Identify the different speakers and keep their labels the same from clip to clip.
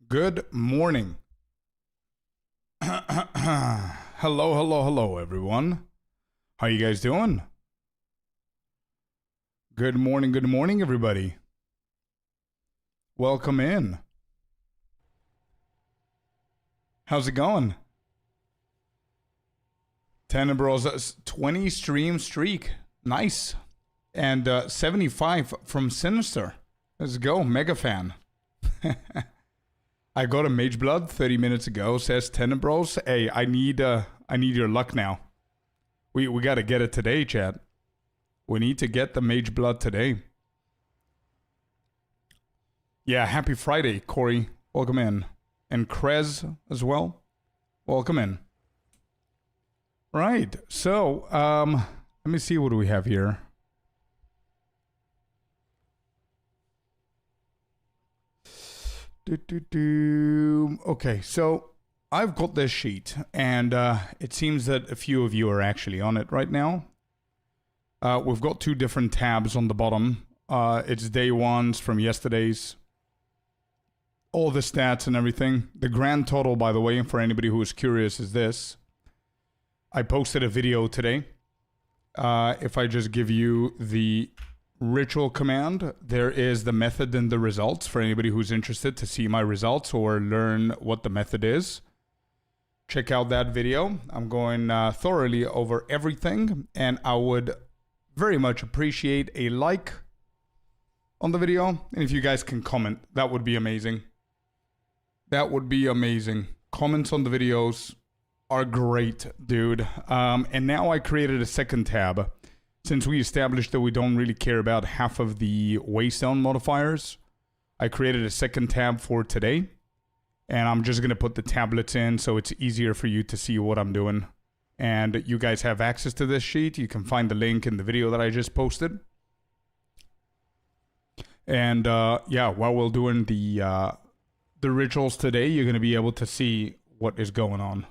Speaker 1: Good morning. Hello, everyone. How you guys doing? Good morning, everybody. Welcome in. How's it going? Tenebros, 20 stream streak. Nice. And 75 from Sinister. Let's go, mega fan. I got a Mageblood 30 minutes ago, says Tenebros. Hey, I need your luck now. We gotta get it today, chat. We need to get the Mageblood today. Yeah, happy Friday, Corey. Welcome in. And Krez as well. Welcome in. Right, so, let me see what do we have here. Okay, so I've got this sheet, and it seems that a few of you are actually on it right now. We've got two different tabs on the bottom. It's day ones from yesterday's. All the stats and everything. The grand total, by the way, for anybody who is curious, is this. I posted a video today. If I just give you the ritual command, there is the method and the results for anybody who's interested to see my results or learn what the method is. Check out that video. I'm going thoroughly over everything, and I would very much appreciate a like on the video, and if you guys can comment, that would be amazing. That would be amazing. Comments on the videos are great, dude. And now I created a second tab. Since we established that we don't really care about half of the waystone modifiers, I created a second tab for today. And I'm just going to put the tablets in so it's easier for you to see what I'm doing. And you guys have access to this sheet. You can find the link in the video that I just posted. And yeah, while we're doing the rituals today, you're going to be able to see what is going on.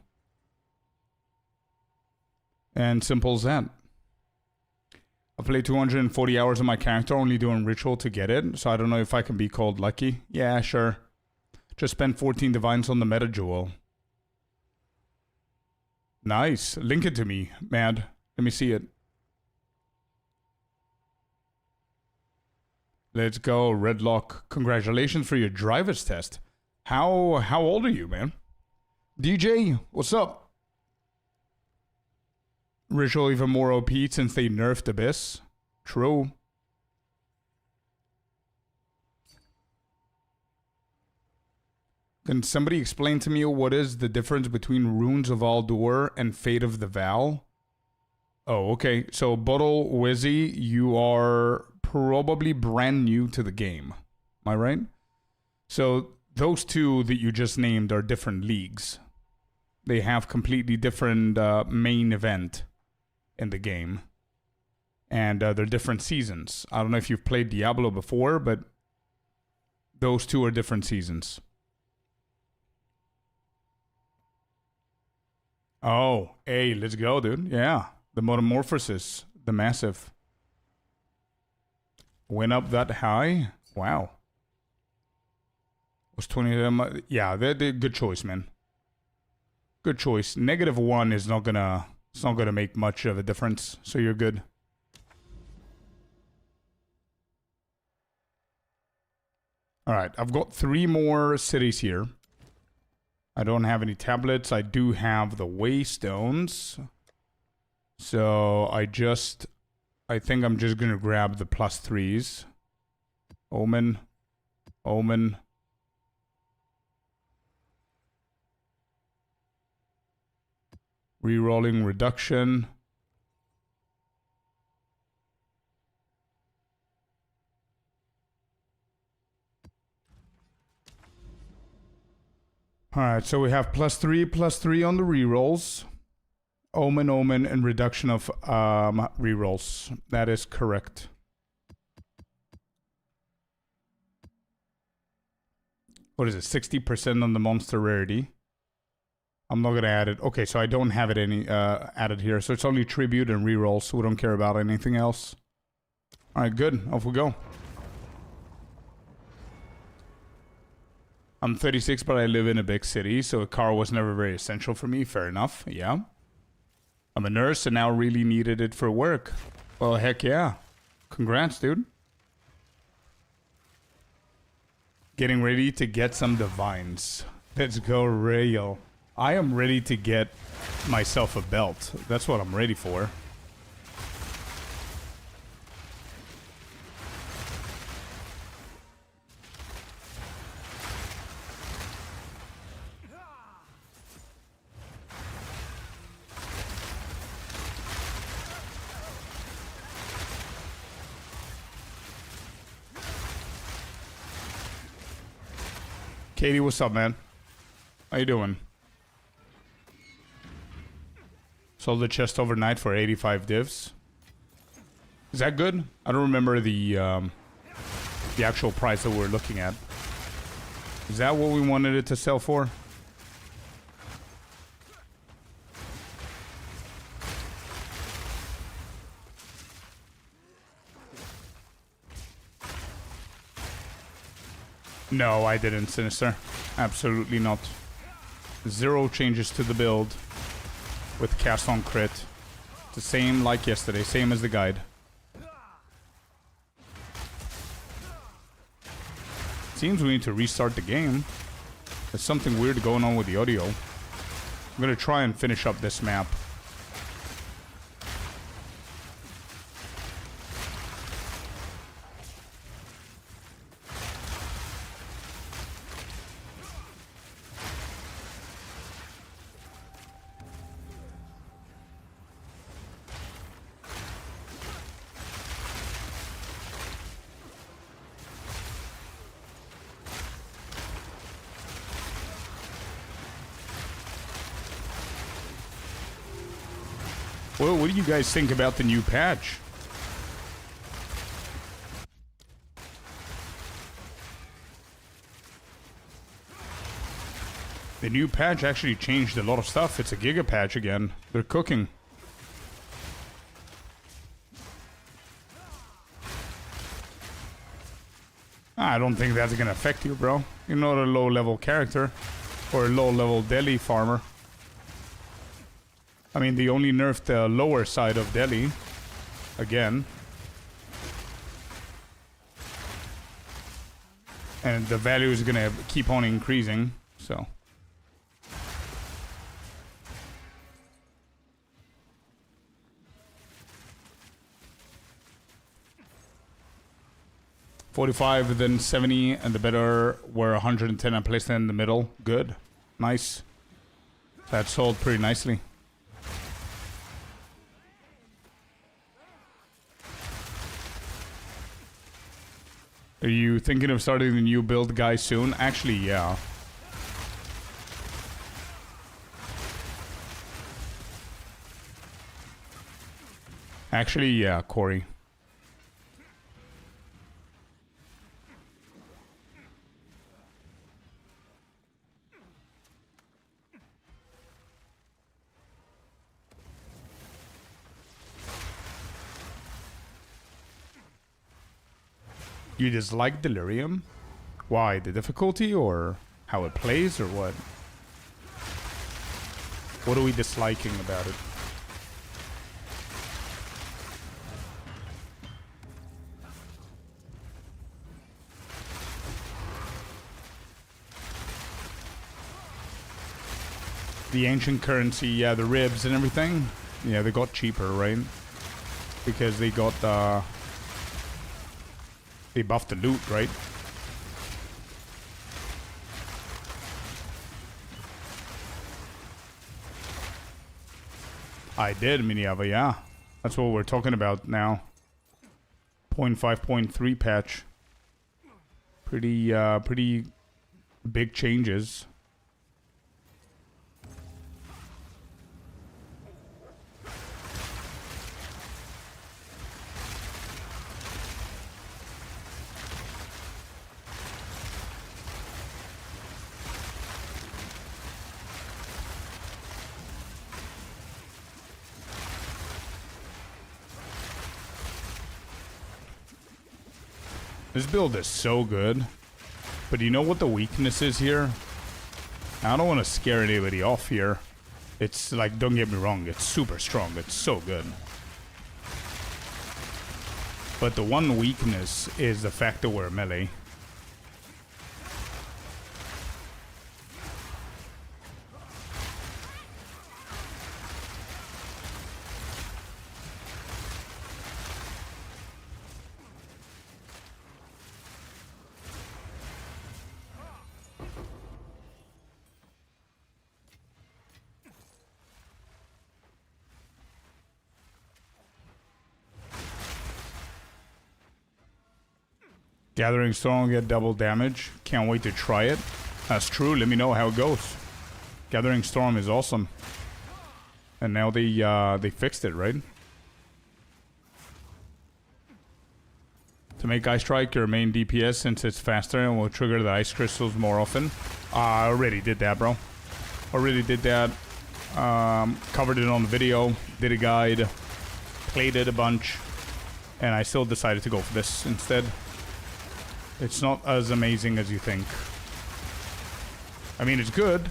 Speaker 1: And simple as that. I played 240 hours of my character, only doing ritual to get it, so I don't know if I can be called lucky. Yeah, sure. Just spent 14 divines on the meta jewel. Nice. Link it to me, Mad. Let me see it. Let's go, Redlock. Congratulations for your driver's test. How old are you, man? DJ, what's up? Ritual even more OP since they nerfed Abyss. True. Can somebody explain to me what is the difference between Runes of Aldur and Fate of the Val? Oh, okay. So, Bottle Wizzy, you are probably brand new to the game. Am I right? So, those two that you just named are different leagues. They have completely different main event in the game. And they're different seasons. I don't know if you've played Diablo before, but those two are different seasons. Oh, hey, let's go, dude. Yeah, the Metamorphosis, the massive. Went up that high? Wow. Was 20 of them? Yeah, they're good choice, man. Good choice. -1 is not gonna... It's not gonna make much of a difference, so you're good. Alright, I've got 3 more cities here. I don't have any tablets. I do have the waystones. So I think I'm just gonna grab the +3s. Omen. Omen. Rerolling reduction. Alright, so we have +3 on the rerolls. Omen, Omen, and reduction of rerolls. That is correct. What is it? 60% on the monster rarity. I'm not gonna add it. Okay, so I don't have it any added here. So it's only tribute and reroll, so we don't care about anything else. Alright, good. Off we go. I'm 36, but I live in a big city, so a car was never very essential for me. Fair enough, yeah. I'm a nurse and now really needed it for work. Well, heck yeah. Congrats, dude. Getting ready to get some divines. Let's go real. I am ready to get myself a belt. That's what I'm ready for. Katie, what's up, man? How you doing? Sold the chest overnight for 85 divs. Is that good? I don't remember the actual price that we're looking at. Is that what we wanted it to sell for? No, I didn't, Sinister. Absolutely not. 0 changes to the build with cast on crit. The same like yesterday, same as the guide. Seems we need to restart the game. There's something weird going on with the audio. I'm gonna try and finish up this map. Well, what do you guys think about the new patch? The new patch actually changed a lot of stuff. It's a Giga patch again. They're cooking. I don't think that's gonna affect you, bro. You're not a low-level character. Or a low-level Delhi farmer. I mean, they only nerfed the lower side of Delhi. Again. And the value is gonna keep on increasing, so. $45, then $70, and the better were $110. I placed it in the middle. Good. Nice. That sold pretty nicely. Are you thinking of starting the new build, guys, soon? Actually, yeah. Actually, yeah, Corey. You dislike Delirium? Why? The difficulty or how it plays or what? What are we disliking about it? The ancient currency, yeah, the ribs and everything. Yeah, they got cheaper, right? Because they got they buffed the loot, right? I did, Miniava, yeah. That's what we're talking about now. 0.5.3 patch. Pretty big changes. This build is so good. But you know what the weakness is here? I don't want to scare anybody off here. It's like, don't get me wrong, it's super strong. It's so good. But the one weakness is the fact that we're melee. Gathering Storm get double damage. Can't wait to try it. That's true. Let me know how it goes. Gathering Storm is awesome. And now they fixed it, right? To make Ice Strike your main DPS since it's faster and will trigger the ice crystals more often. I already did that, bro. Already did that. Covered it on the video. Did a guide. Played it a bunch. And I still decided to go for this instead. It's not as amazing as you think. I mean, it's good,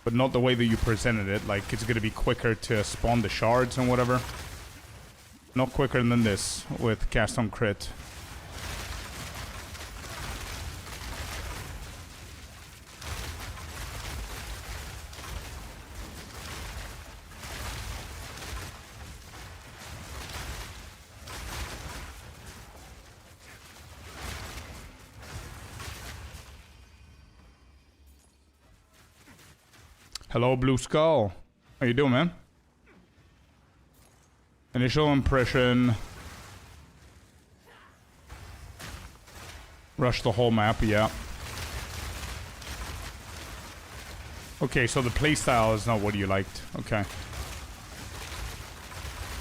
Speaker 1: but not the way that you presented it. Like, it's gonna be quicker to spawn the shards and whatever. Not quicker than this with cast on crit. Hello, Blue Skull. How you doing, man? Initial impression. Rush the whole map, yeah. Okay, so the playstyle is not what you liked. Okay.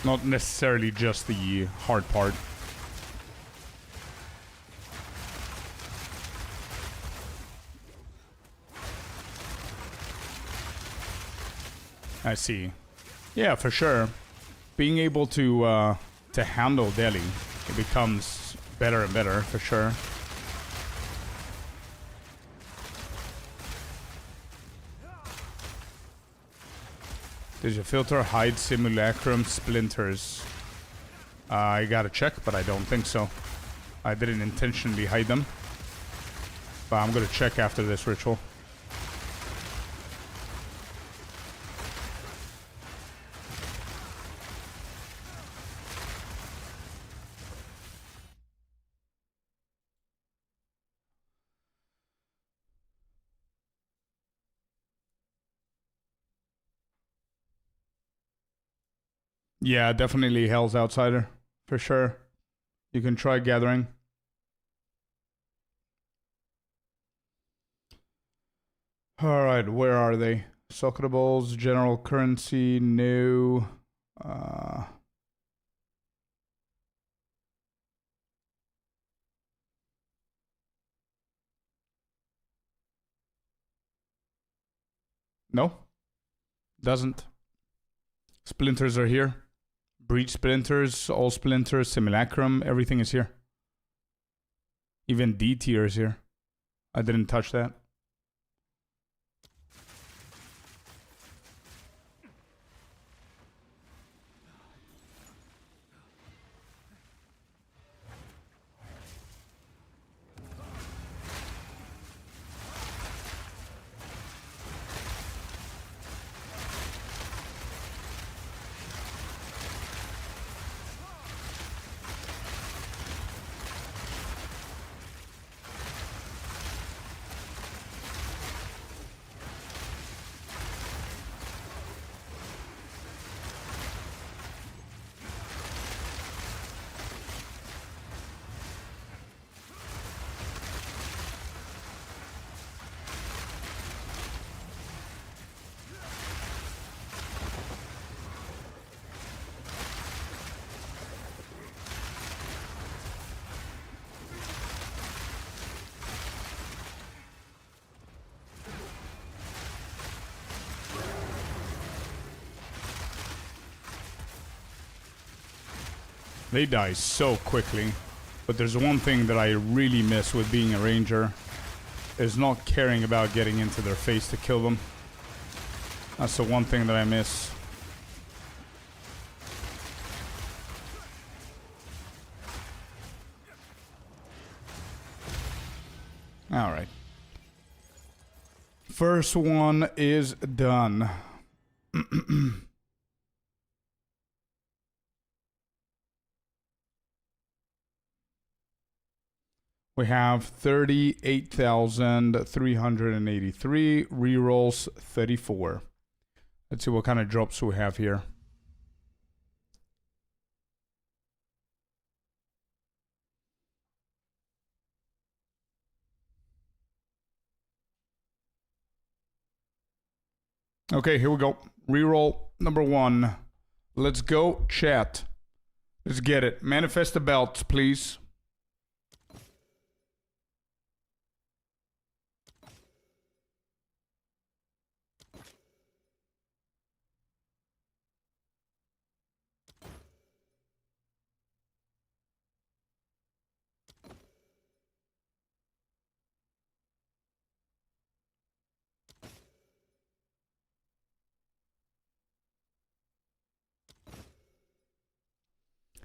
Speaker 1: Not necessarily just the hard part. I see. Yeah, for sure. Being able to handle Delhi, it becomes better and better, for sure. Does your filter hide simulacrum splinters? I gotta check, but I don't think so. I didn't intentionally hide them. But I'm gonna check after this ritual. Yeah, definitely Hell's Outsider. For sure. You can try Gathering. Alright, where are they? Socketables, General Currency, New. No. Doesn't. Splinters are here. Breach Splinters, all Splinters, Simulacrum, everything is here. Even D tier is here. I didn't touch that. They die so quickly. But there's one thing that I really miss with being a ranger. is not caring about getting into their face to kill them. That's the one thing that I miss. Alright. First one is done. We have 38,383, rerolls 34. Let's see what kind of drops we have here. Okay, here we go. Reroll number 1. Let's go, chat. Let's get it. Manifest the belts, please.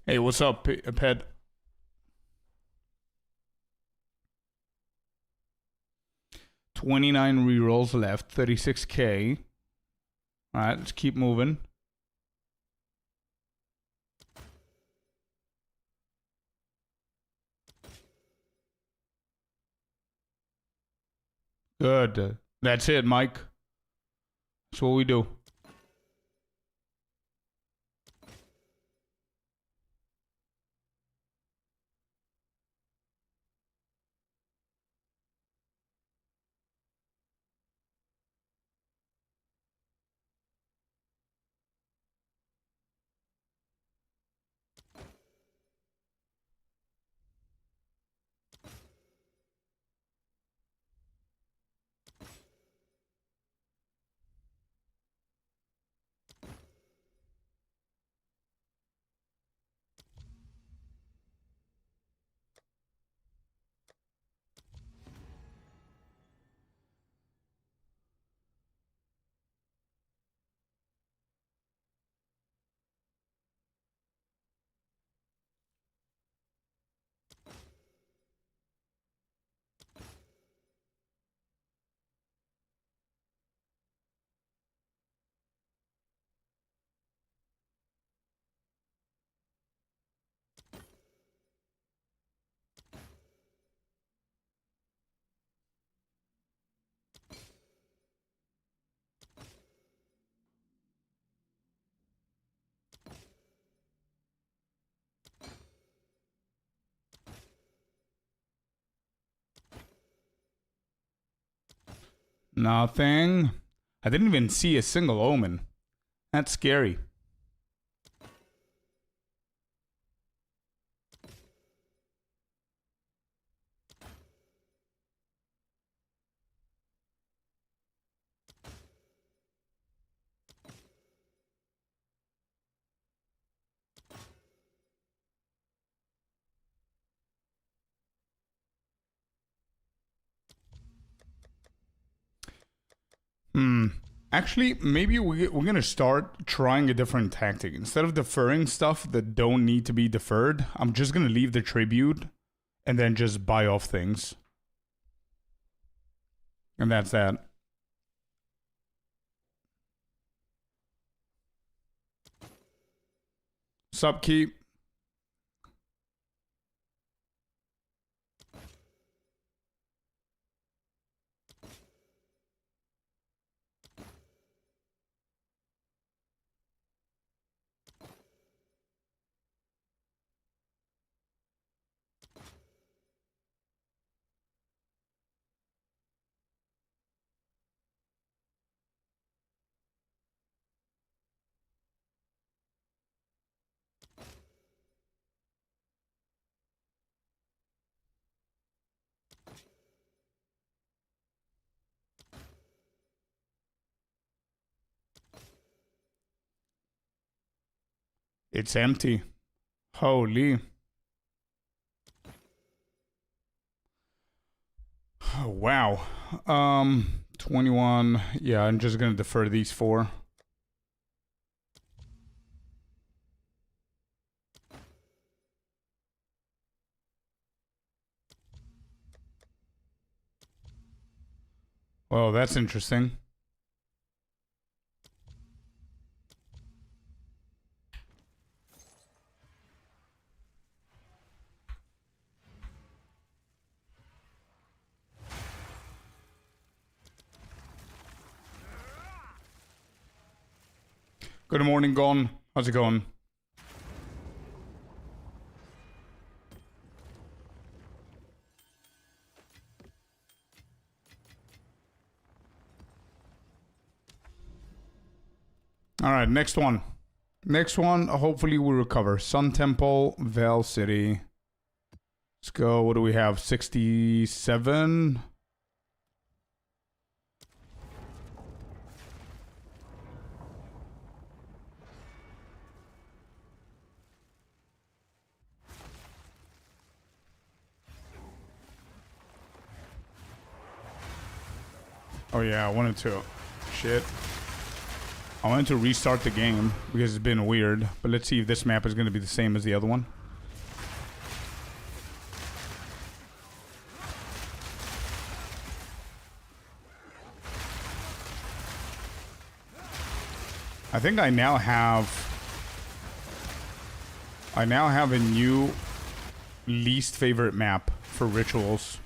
Speaker 1: Hey, what's up, Ped? $29 rerolls left, 36k. Alright, let's keep moving. Good. That's it, Mike. That's what we do. Nothing. I didn't even see a single omen. That's scary. Actually, maybe we're gonna start trying a different tactic. Instead of deferring stuff that don't need to be deferred, I'm just gonna leave the tribute and then just buy off things. And that's that. Sup, Keep? It's empty. Holy. Oh, wow. 21. Yeah, I'm just gonna defer these 4. Well, that's interesting. Good morning, Gon. How's it going? Alright, next one. Next one, hopefully we recover. Sun Temple, Val City. Let's go. What do we have? 67? Oh yeah, I wanted to... Shit. I wanted to restart the game because it's been weird. But let's see if this map is going to be the same as the other one. I think I now have a new least favorite map for rituals.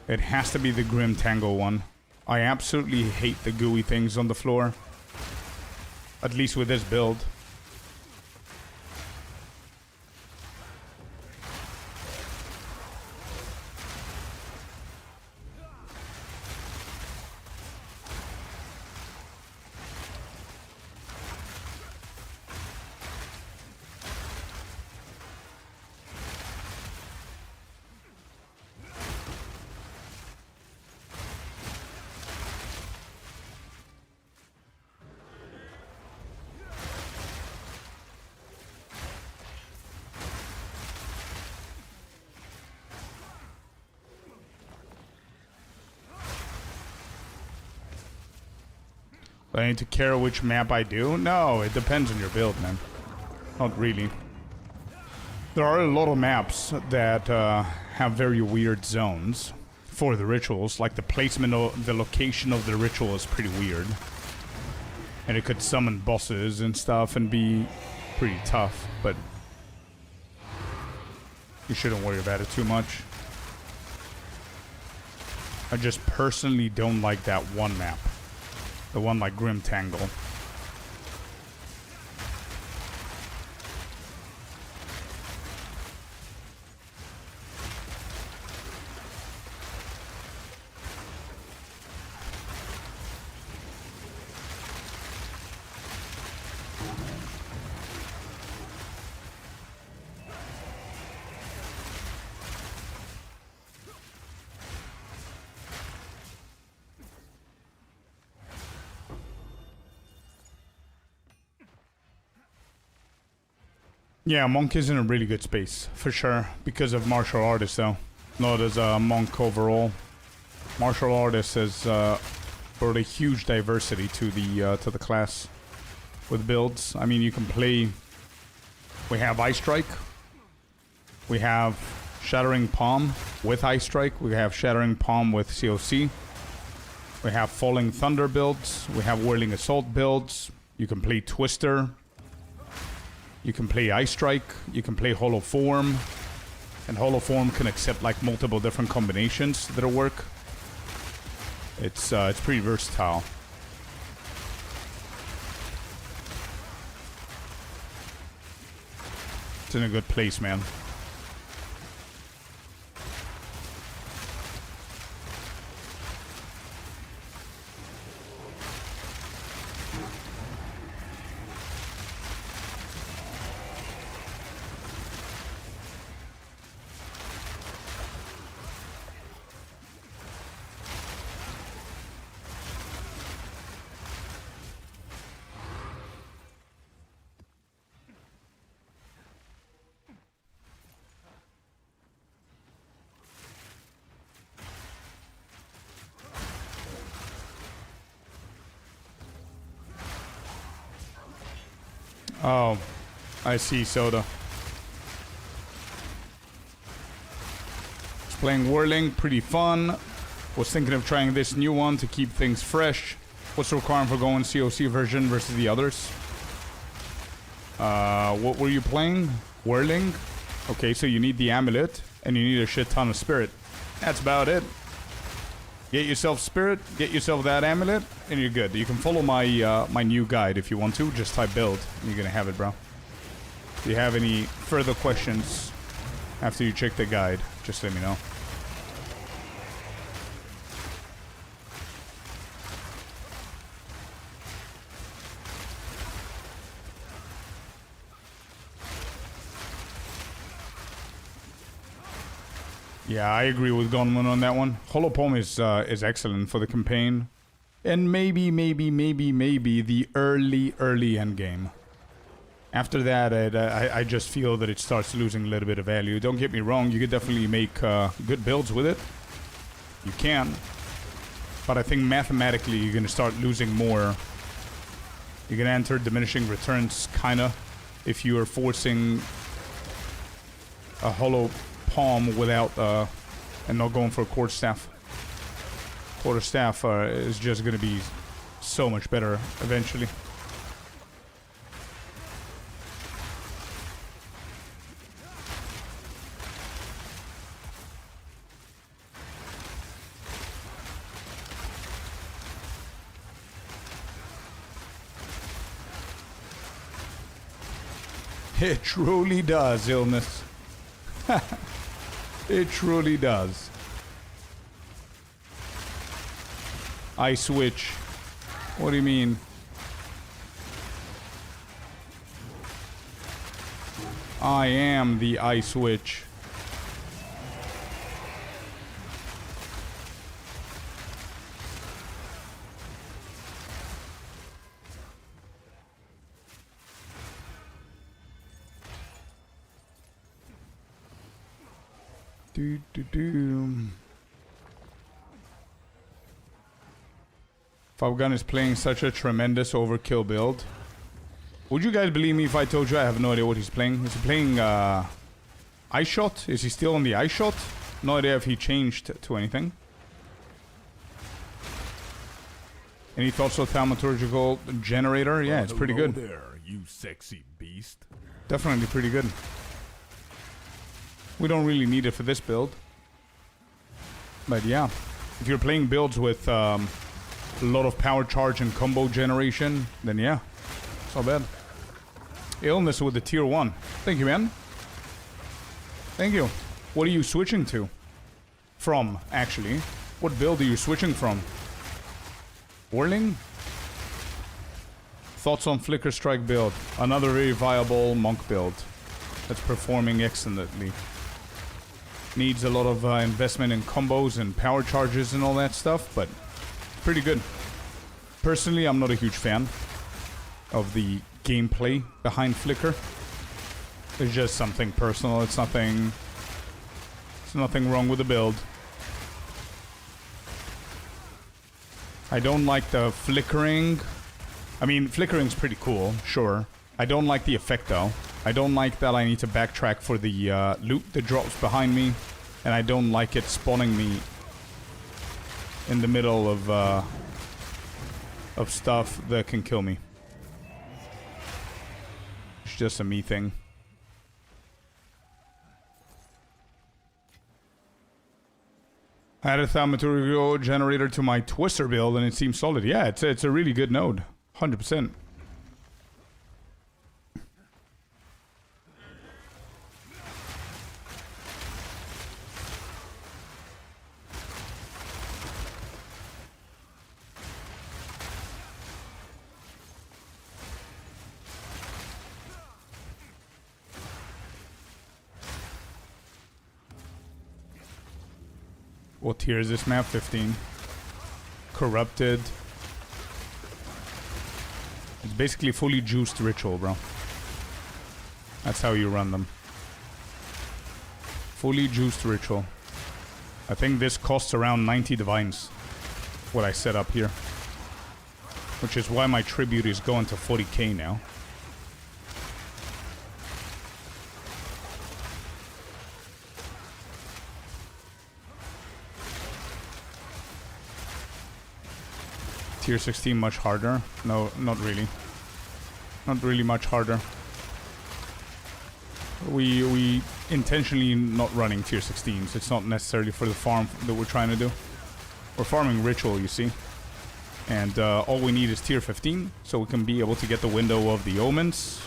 Speaker 1: It has to be the Grim Tango one. I absolutely hate the gooey things on the floor. At least with this build. Do I need to care which map I do? No, it depends on your build, man. Not really. There are a lot of maps that have very weird zones for the rituals. Like the placement of the location of the ritual is pretty weird. And it could summon bosses and stuff and be pretty tough, but you shouldn't worry about it too much. I just personally don't like that one map. The one like Grim Tangle. Yeah, Monk is in a really good space, for sure. Because of martial artists, though. Not as a Monk overall. Martial artists has brought a huge diversity to the class. With builds. I mean, you can play... We have Ice Strike. We have Shattering Palm with Ice Strike. We have Shattering Palm with COC. We have Falling Thunder builds. We have Whirling Assault builds. You can play Twister. You can play Ice Strike, you can play Hollow Form, and Hollow Form can accept like multiple different combinations that'll work. It's pretty versatile. It's in a good place, man. Oh, I see, Soda. Just playing Whirling, pretty fun. Was thinking of trying this new one to keep things fresh. What's the requirement for going COC version versus the others? What were you playing? Whirling? Okay, so you need the amulet, and you need a shit ton of spirit. That's about it. Get yourself spirit, get yourself that amulet, and you're good. You can follow my my new guide if you want to. Just type build, and you're gonna have it, bro. If you have any further questions after you check the guide, just let me know. Yeah, I agree with Gonman on that one. Holopalm is excellent for the campaign. And maybe the early end game. After that, I just feel that it starts losing a little bit of value. Don't get me wrong, you could definitely make good builds with it. You can. But I think mathematically you're going to start losing more. You're going to enter diminishing returns, kinda, if you are forcing a hollow palm without and not going for a quarterstaff. Quarterstaff is just gonna be so much better eventually. It truly does, illness. It truly does. Ice Witch. What do you mean? I am the Ice Witch. Fabgun is playing such a tremendous overkill build. Would you guys believe me if I told you I have no idea what he's playing? Is he playing Ice Shot? Is he still on the Ice Shot? No idea if he changed to anything. Any thoughts on Thaumaturgical Generator? Yeah, it's pretty good.
Speaker 2: There, you sexy beast.
Speaker 1: Definitely pretty good. We don't really need it for this build. But yeah, if you're playing builds with a lot of power charge and combo generation, then yeah, it's not bad. Illness with the tier 1. Thank you, man. Thank you. What are you switching to? From, actually. What build are you switching from? Whirling? Thoughts on Flicker Strike build? Another very viable monk build that's performing excellently. Needs a lot of investment in combos and power charges and all that stuff, but pretty good. Personally, I'm not a huge fan of the gameplay behind Flicker. It's just something personal. It's nothing wrong with the build. I don't like the flickering. I mean, flickering's pretty cool, sure. I don't like the effect though. I don't like that I need to backtrack for the loot that drops behind me. And I don't like it spawning me in the middle of stuff that can kill me. It's just a me thing. I added a Thaumaturgical Generator to my Twister build and it seems solid. Yeah, it's a really good node. 100%. What tier is this map? 15. Corrupted. It's basically fully juiced ritual, bro. That's how you run them. Fully juiced ritual. I think this costs around 90 divines. What I set up here. Which is why my tribute is going to 40k now. tier 16 much harder? No, not really. Not really much harder. We intentionally not running tier 16s. It's not necessarily for the farm that we're trying to do. We're farming ritual, you see. And all we need is tier 15, so we can be able to get the window of the omens.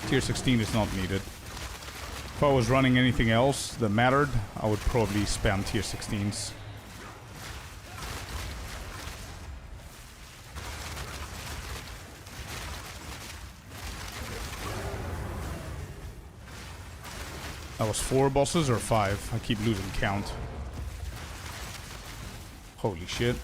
Speaker 1: Tier 16 is not needed. If I was running anything else that mattered, I would probably spam tier 16s. That was 4 bosses or 5? I keep losing count. Holy shit.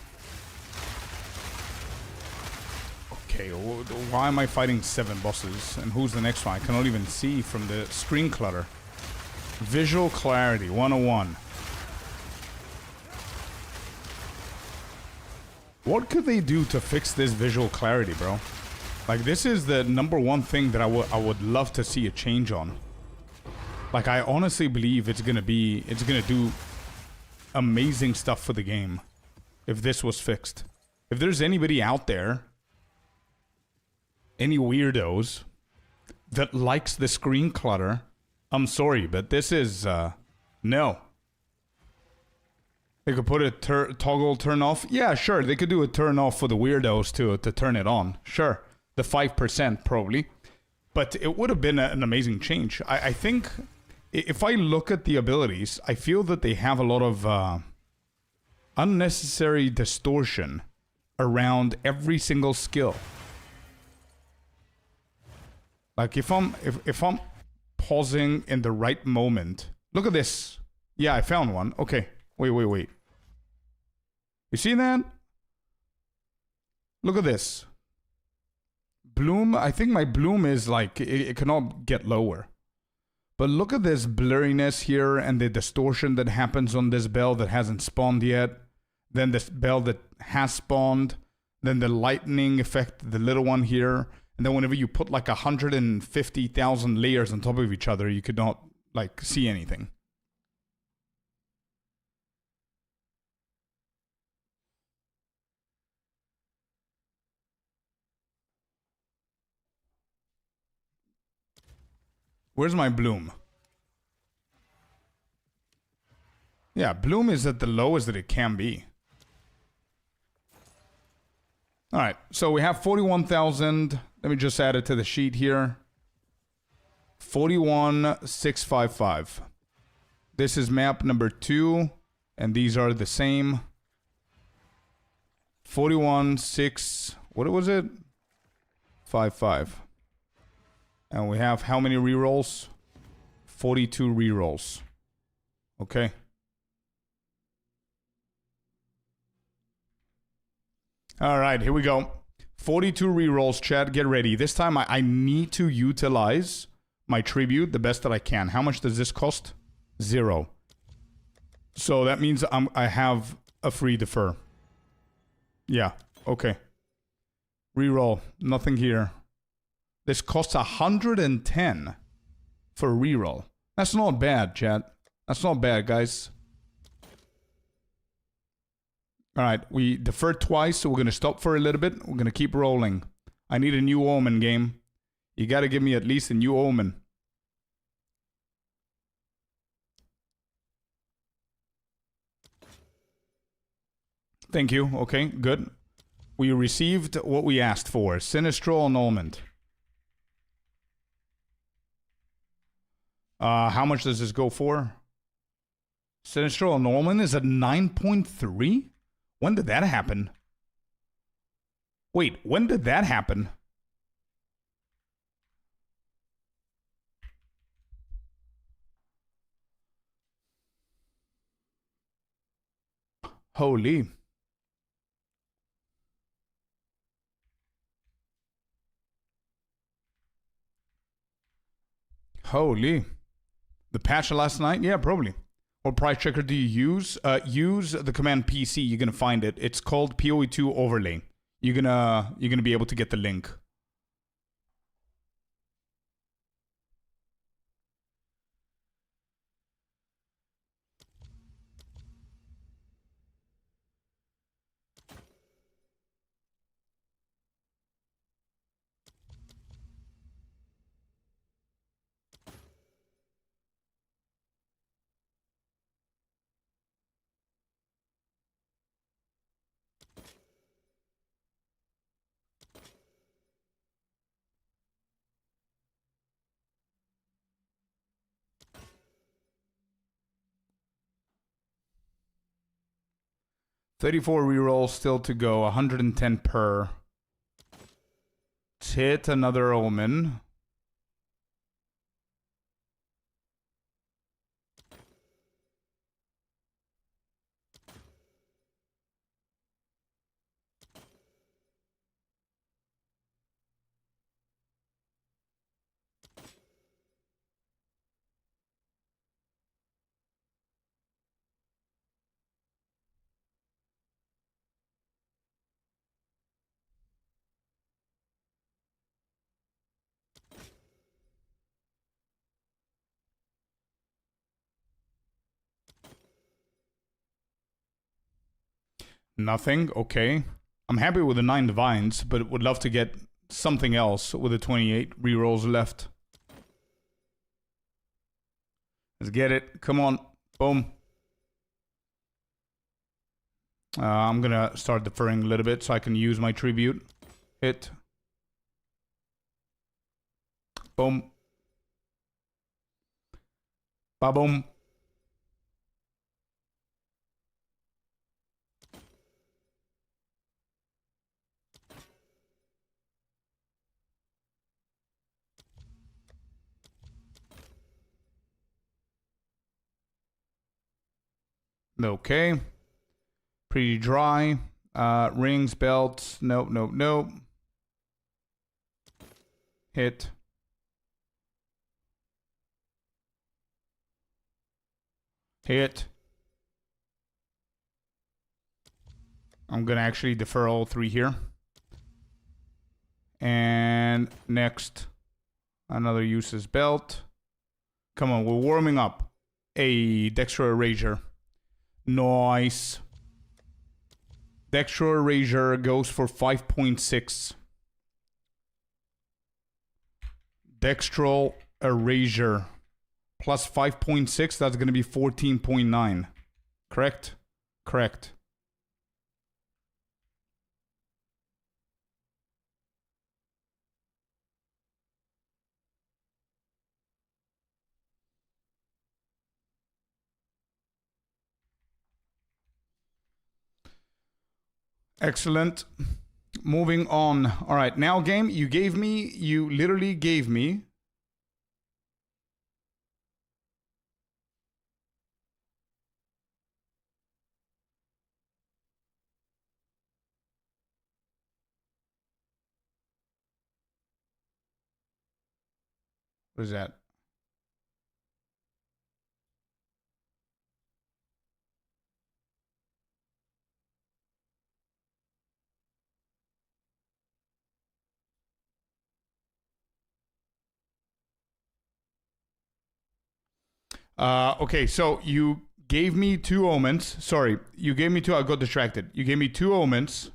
Speaker 1: Okay, why am I fighting 7 bosses? And who's the next one? I cannot even see from the screen clutter. Visual clarity, 101. What could they do to fix this visual clarity, bro? Like, this is the #1 thing that I would love to see a change on. Like, I honestly believe it's gonna do amazing stuff for the game if this was fixed. If there's anybody out there, any weirdos that likes the screen clutter, I'm sorry, but this is, no. They could put a toggle turn off. Yeah, sure, they could do a turn off for the weirdos to turn it on. Sure, the 5% probably. But it would have been an amazing change. I think if I look at the abilities, I feel that they have a lot of unnecessary distortion around every single skill. Like if I'm pausing in the right moment. Look at this. Yeah, I found one. Okay. Wait. You see that? Look at this. Bloom, I think my bloom is like, it cannot get lower. But look at this blurriness here and the distortion that happens on this bell that hasn't spawned yet. Then this bell that has spawned. Then the lightning effect, the little one here. And then whenever you put like 150,000 layers on top of each other, you could not like see anything. Where's my bloom? Yeah, bloom is at the lowest that it can be. Alright, so we have 41,000. Let me just add it to the sheet here. 41,655. This is map number 2, and these are the same. 41,6... what was it? 55. And we have how many rerolls? 42 rerolls. Okay. Alright, here we go. 42 rerolls, chat. Get ready. This time I need to utilize my tribute the best that I can. How much does this cost? 0. So that means I have a free defer. Yeah, okay. Reroll. Nothing here. This costs 110 for reroll. That's not bad, chat. That's not bad, guys. Alright, we deferred twice, so we're going to stop for a little bit. We're going to keep rolling. I need a new omen, game. You got to give me at least a new omen. Thank you. Okay, good. We received what we asked for. Sinistral annulment. How much does this go for? Sinistral annulment is at 9.3? When did that happen? Wait, when did that happen? Holy. Holy. The patch last night? Yeah, probably. What price checker do you use? Use the command PC. You're gonna find it. It's called PoE2 overlay. You're gonna be able to get the link. 34 rerolls still to go. 110 per. Let's hit another omen. Nothing. Okay. I'm happy with the 9 divines, but would love to get something else with the 28 rerolls left. Let's get it. Come on. Boom. I'm gonna start deferring a little bit so I can use my tribute. Hit. Boom. Ba-boom. Okay. Pretty dry. Rings, belts. Nope, nope, nope. Hit. Hit. I'm gonna actually defer all 3 here. And next, another uses belt. Come on, we're warming up. A Dextro Erasure. Nice. Dextro Erasure goes for 5.6. Dextro Erasure plus 5.6, that's going to be 14.9. Correct? Correct. Excellent. Moving on. All right, now game, you literally gave me what is that? Okay, so you gave me 2 omens. Sorry, you gave me 2. I got distracted. You gave me 2 omens.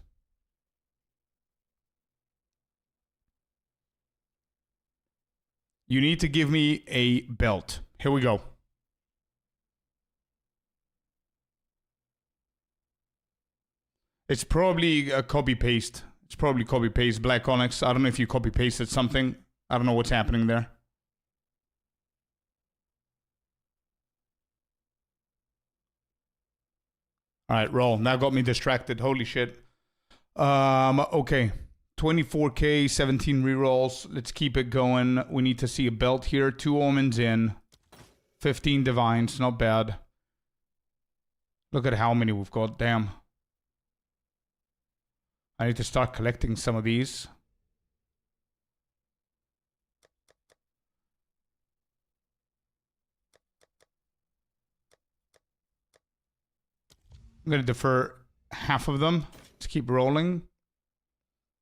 Speaker 1: You need to give me a belt. Here we go. It's probably a copy-paste. It's probably copy-paste. Black Onyx. I don't know if you copy-pasted something. I don't know what's happening there. Alright, roll. Now got me distracted. Holy shit. Okay. 24k, 17 rerolls. Let's keep it going. We need to see a belt here. 2 omens in. 15 divines. Not bad. Look at how many we've got. Damn. I need to start collecting some of these. I'm going to defer half of them. Let's keep rolling.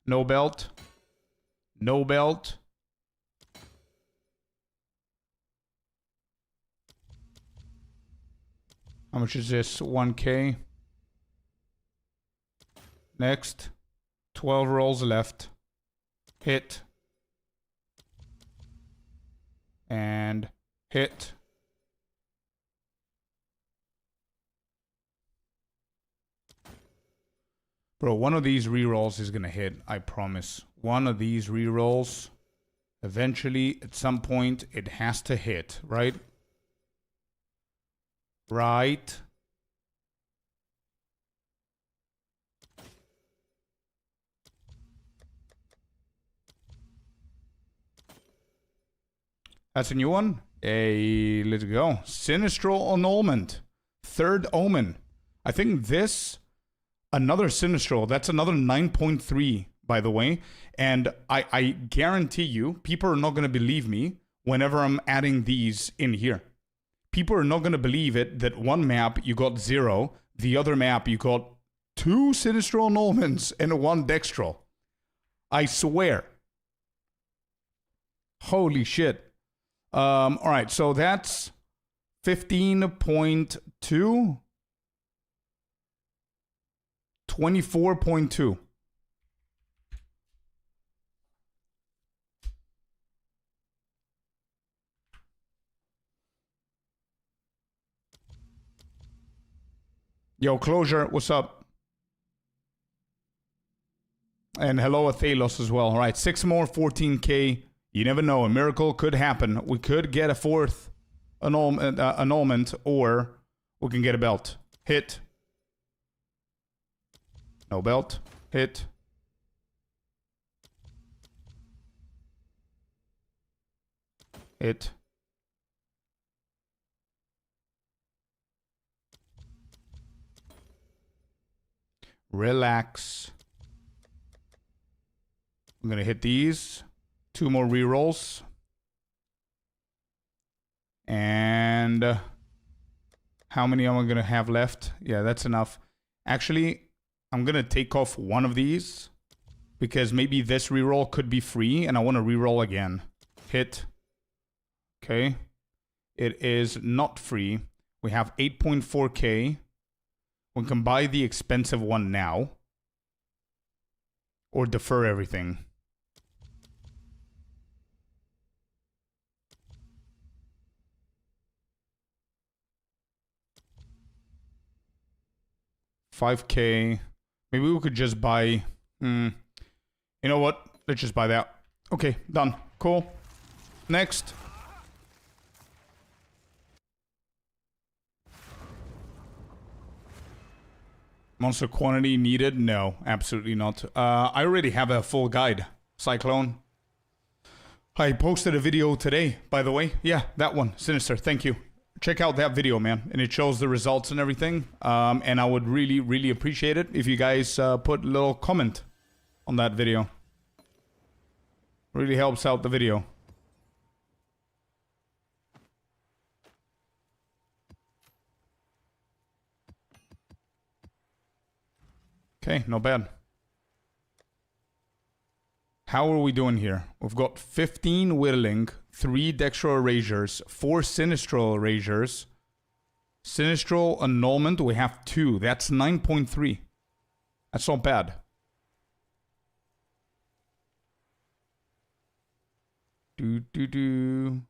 Speaker 1: No belt. No belt. How much is this? 1k. Next. 12 rolls left. Hit. And hit. Bro, one of these rerolls is gonna hit, I promise. One of these rerolls, eventually, at some point, it has to hit, right? Right. That's a new one. Hey, let's go. Sinistral Annulment. Third Omen. I think this, another Sinistral. That's another 9.3, by the way. And I guarantee you, people are not going to believe me whenever I'm adding these in here. People are not going to believe it that one map you got 0, the other map you got 2 Sinistral Annulments and 1 Dextral. I swear. Holy shit. All right, so that's 15.2, 24.2. Yo, Closure, what's up? And hello, Athelos as well. All right, 6 more, 14K. You never know. A miracle could happen. We could get a 4th annulment, or we can get a belt. Hit. No belt. Hit. Hit. Relax. I'm going to hit these. 2 more rerolls. And how many am I going to have left? Yeah, that's enough. Actually, I'm going to take off one of these because maybe this reroll could be free and I want to reroll again. Hit. Okay. It is not free. We have 8.4K. We can buy the expensive one now or defer everything. $5K. Maybe we could just buy... You know what? Let's just buy that. Okay, done. Cool. Next. Monster quantity needed? No, absolutely not. I already have a full guide. Cyclone. I posted a video today, by the way. Yeah, that one. Sinister, thank you. Check out that video, man. And it shows the results and everything. And I would really, really appreciate it if you guys put a little comment on that video. Really helps out the video. Okay, not bad. How are we doing here? We've got 15 Whittling, 3 Dextral Erasures, 4 Sinistral Erasures. Sinistral Annulment, we have 2. That's 9.3. That's not bad. Do.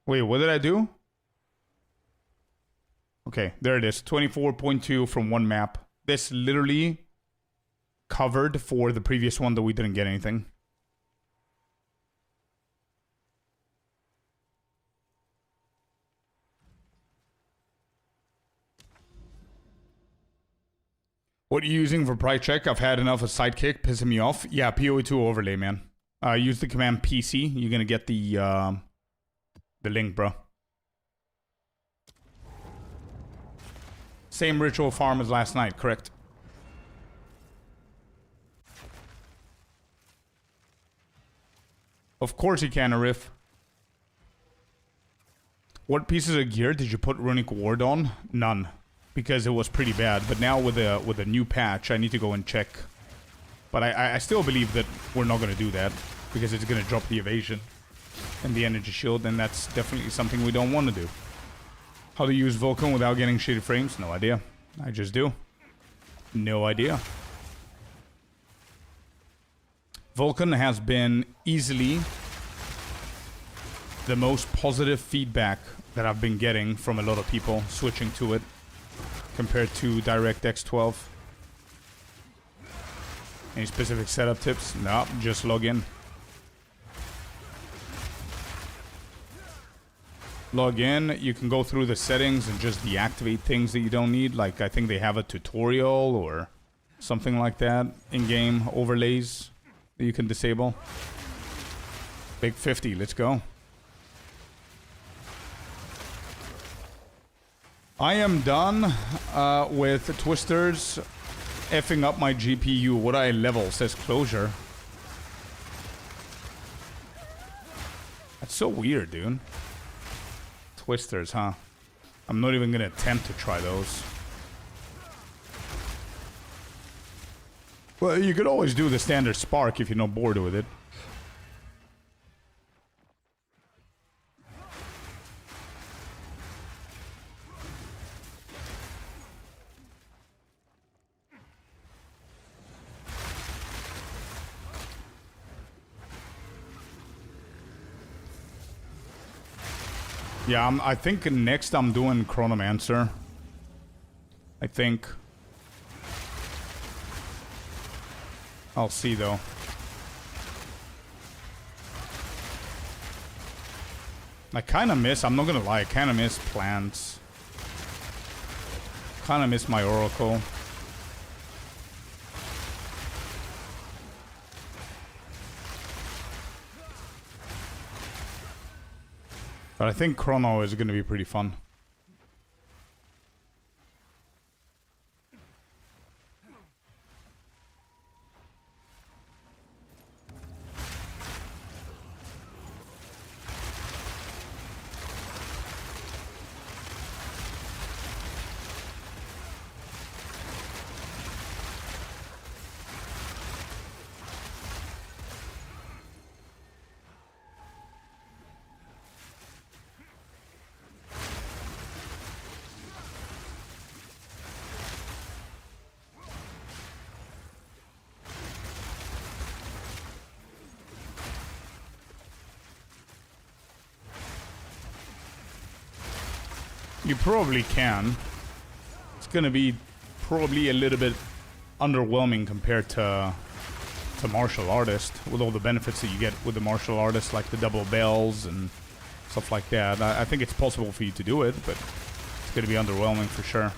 Speaker 1: Wait, what did I do? Okay, there it is. 24.2 from one map. This literally covered for the previous one that we didn't get anything. What are you using for price check? I've had enough of Sidekick pissing me off. Yeah, PoE2 overlay, man. Use the command PC. You're gonna get the link, bro. Same ritual farm as last night, correct? Of course you can, Arif. What pieces of gear did you put Runic Ward on? None. Because it was pretty bad. But now with a new patch, I need to go and check. But I still believe that we're not going to do that. Because it's going to drop the evasion and the energy shield. And that's definitely something we don't want to do. How to use Vulcan without getting shitty frames? No idea. I just do. No idea. Vulcan has been easily the most positive feedback that I've been getting from a lot of people switching to it compared to DirectX 12. Any specific setup tips? No, just log in. log in, you can go through the settings and just deactivate things that you don't need. Like, I think they have a tutorial or something like that. In-game overlays that you can disable. Big 50, let's go. I am done with twisters effing up my GPU. What I level, says Closure. That's so weird, dude. Twisters, huh? I'm not even gonna attempt to try those. Well, you could always do the standard spark if you're not bored with it. Yeah, I think next I'm doing Chronomancer. I think. I'll see though. I kind of miss, I'm not gonna lie, I kind of miss plants. Kind of miss my Oracle. But I think Chrono is gonna be pretty fun. You probably can. It's gonna be probably a little bit underwhelming compared to martial artist, with all the benefits that you get with the martial artist, like the double bells and stuff like that. I think it's possible for you to do it, but it's gonna be underwhelming for sure.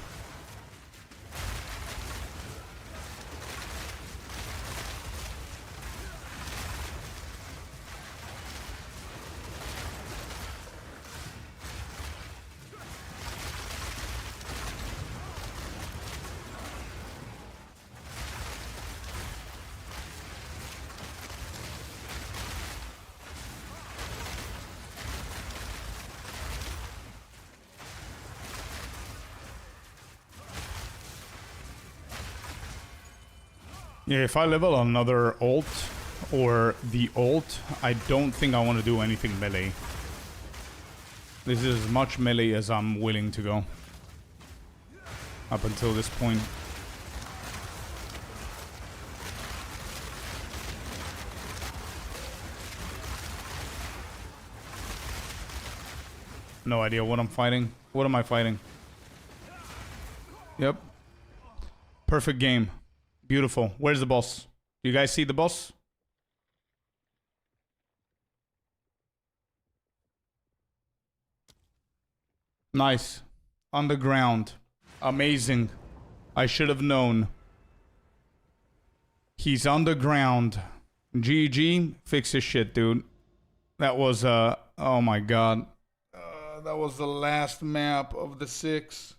Speaker 1: Yeah, if I level another ult, or the ult, I don't think I want to do anything melee. This is as much melee as I'm willing to go. Up until this point. No idea what I'm fighting. What am I fighting? Yep. Perfect game. Beautiful. Where's the boss? You guys see the boss? Nice. Underground. Amazing. I should have known. He's underground. GG. Fix his shit, dude. That was, oh my god. That was the last map of the 6.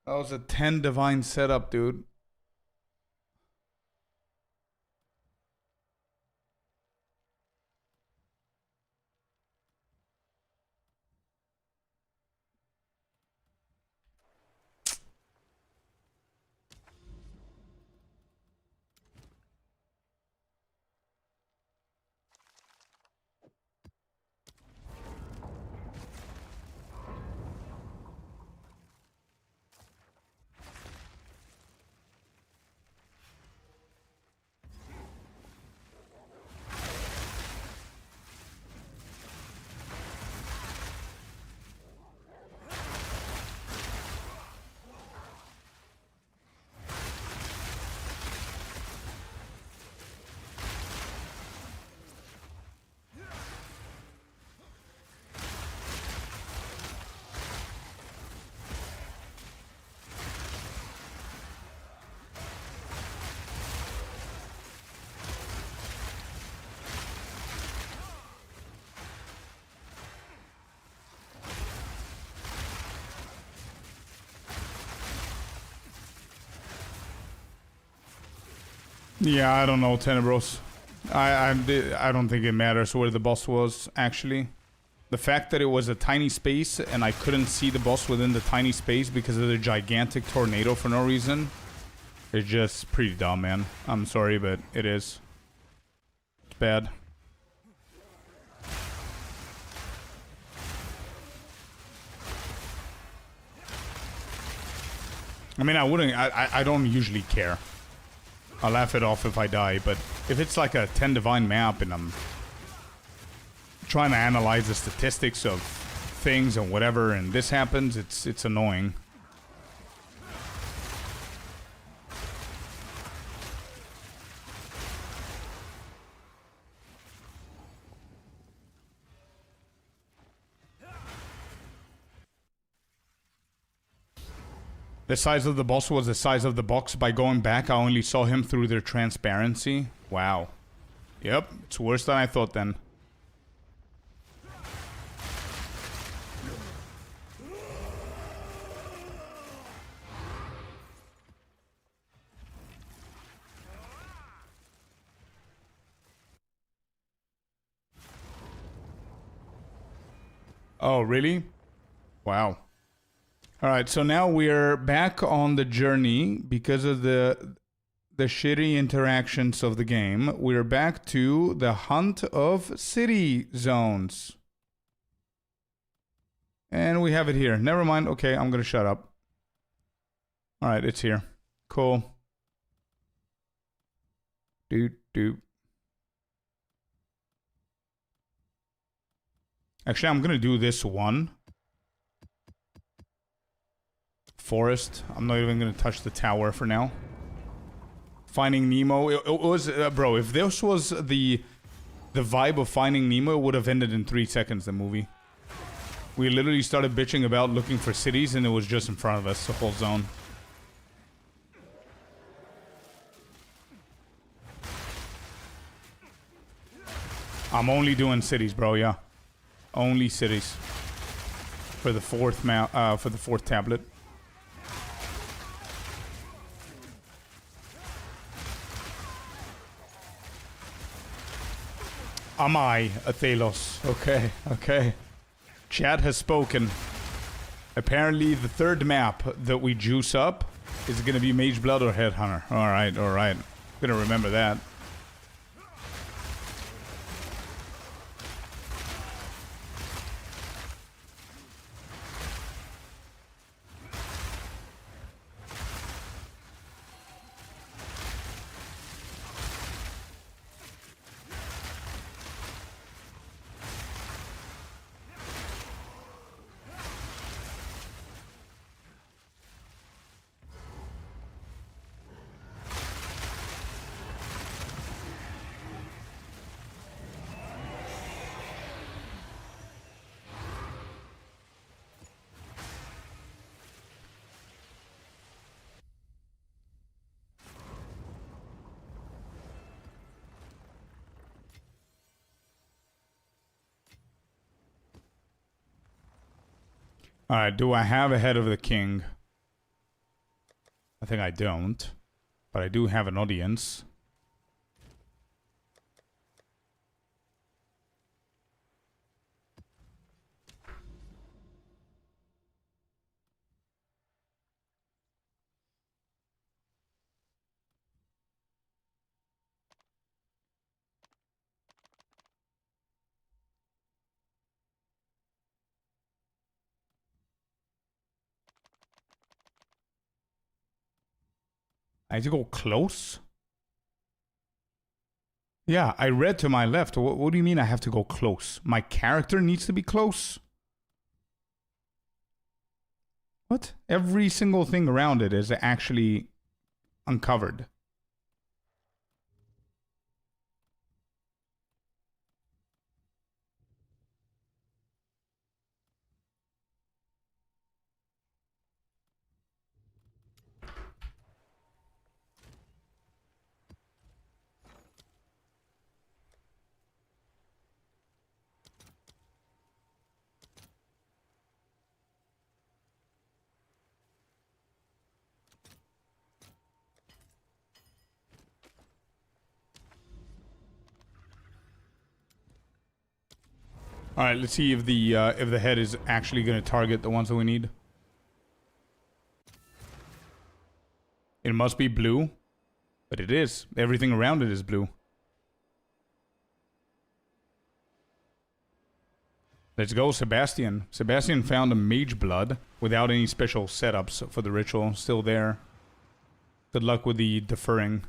Speaker 1: That was a 10 divine setup, dude. Yeah, I don't know, Tenebros. I don't think it matters where the boss was, actually. The fact that it was a tiny space and I couldn't see the boss within the tiny space because of the gigantic tornado for no reason is just pretty dumb, man. I'm sorry, but it is. It's bad. I mean, I don't usually care. I'll laugh it off if I die, but if it's like a 10 divine map and I'm trying to analyze the statistics of things and whatever, and this happens, it's annoying. The size of the boss was the size of the box. By going back, I only saw him through their transparency. Wow. Yep, it's worse than I thought then. Oh, really? Wow. Alright, so now we're back on the journey because of the shitty interactions of the game. We're back to the hunt of city zones. And we have it here. Never mind. Okay, I'm gonna shut up. Alright, it's here. Cool. Doot. Actually, I'm gonna do this one. Forest. I'm not even gonna touch the tower for now. Finding Nemo. It was, bro. If this was the vibe of Finding Nemo, it would have ended in 3 seconds. The movie. We literally started bitching about looking for cities, and it was just in front of us, the whole zone. I'm only doing cities, bro. Yeah, only cities for the fourth map. For the fourth tablet. Am I Athelos? Okay. Chat has spoken. Apparently, the third map that we juice up is gonna be Mageblood or Headhunter. Alright. Gonna remember that. Alright, do I have a Head of the King? I think I don't. But I do have an audience. I need to go close? Yeah, I read to my left. What do you mean I have to go close? My character needs to be close? What? Every single thing around it is actually uncovered. All right, let's see if the head is actually going to target the ones that we need. It must be blue, but it is. Everything around it is blue. Let's go, Sebastian. Sebastian found a Mageblood without any special setups for the ritual. Still there. Good luck with the deferring.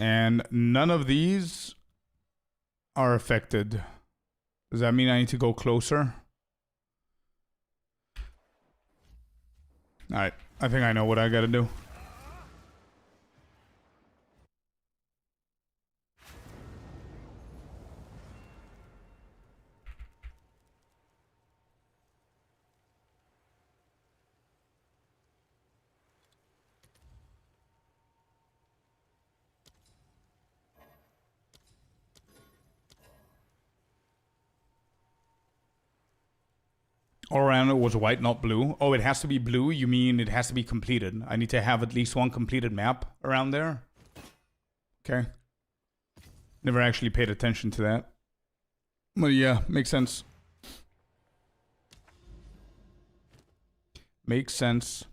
Speaker 1: And none of these are affected. Does that mean I need to go closer? Alright, I think I know what I gotta do. All around it was white, not blue. Oh, it has to be blue? You mean it has to be completed? I need to have at least one completed map around there? Okay. Never actually paid attention to that. But yeah, makes sense. Makes sense.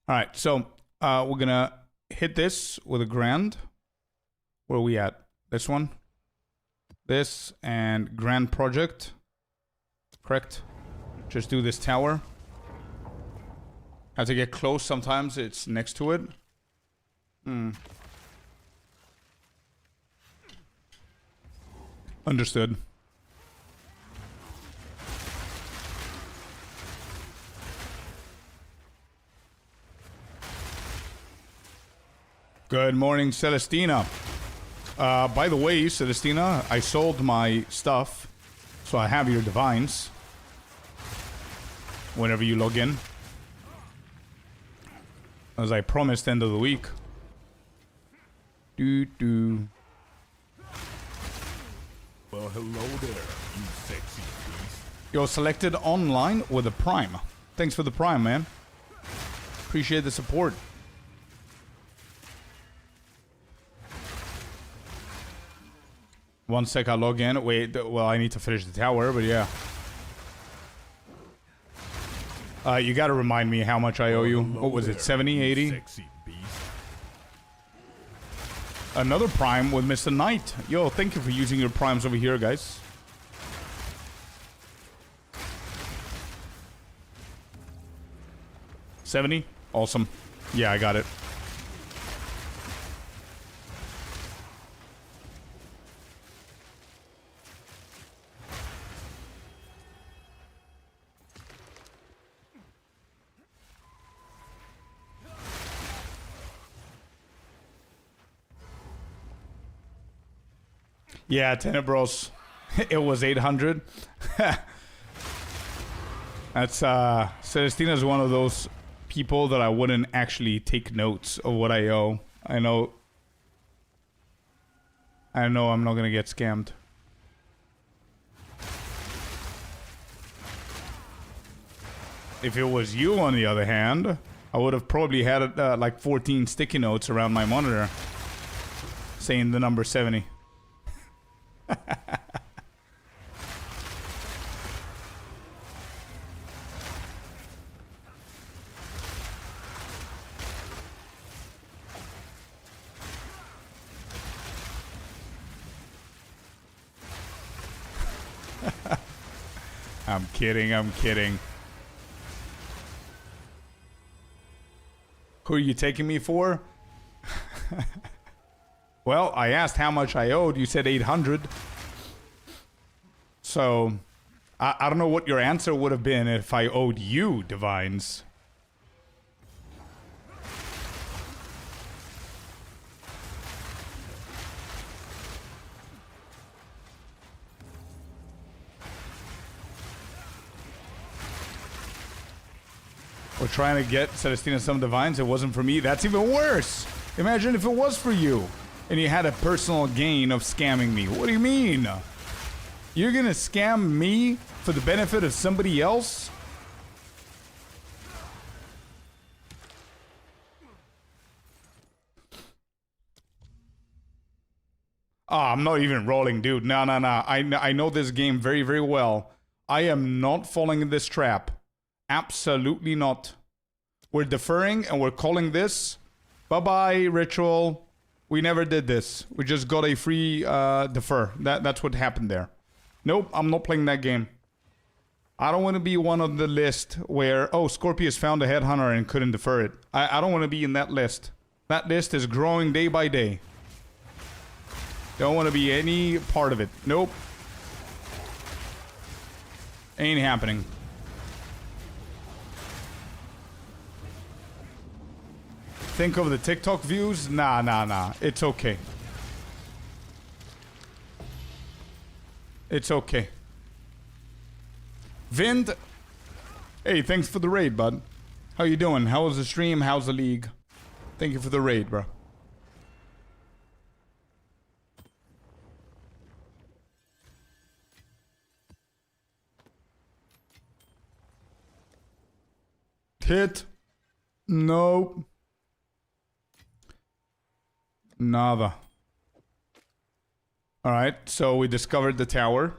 Speaker 1: Alright, so we're gonna hit this with a grand. Where are we at? This one? This and grand project. Correct? Just do this tower. Have to get close sometimes, it's next to it. Understood. Good morning, Celestina. By the way, Celestina, I sold my stuff, so I have your divines. Whenever you log in. As I promised, end of the week. Doo-doo.
Speaker 2: Well, hello there, you sexy beast.
Speaker 1: You're selected online with a prime. Thanks for the prime, man. Appreciate the support. One sec, I log in. Wait, well, I need to finish the tower, but yeah. You gotta remind me how much I owe you. What was it, 70, 80?
Speaker 2: Sexy beast.
Speaker 1: Another prime with Mr. Knight. Yo, thank you for using your primes over here, guys. $70? Awesome. Yeah, I got it. Yeah, Tenebros. It was 800. That's Celestina's one of those people that I wouldn't actually take notes of what I owe. I know I'm not gonna get scammed. If it was you, on the other hand, I would have probably had like 14 sticky notes around my monitor saying the number 70. I'm kidding, I'm kidding. Who are you taking me for? Well, I asked how much I owed. You said 800. So, I don't know what your answer would have been if I owed you divines. We're trying to get Celestina some divines. It wasn't for me. That's even worse. Imagine if it was for you and you had a personal gain of scamming me. What do you mean? You're gonna scam me for the benefit of somebody else? Oh, I'm not even rolling, dude. No. I know this game very, very well. I am not falling in this trap. Absolutely not. We're deferring and we're calling this. Bye-bye, Ritual. We never did this. We just got a free defer. That's what happened there. Nope, I'm not playing that game. I don't want to be one on the list where, oh, Scorpius found a Headhunter and couldn't defer it. I don't want to be in that list. That list is growing day by day. Don't want to be any part of it. Nope. Ain't happening. Think of the TikTok views? Nah. It's okay. It's okay. Vind. Hey, thanks for the raid, bud. How you doing? How was the stream? How's the league? Thank you for the raid, bro. Hit. Nope. Nada. Alright, so we discovered the tower.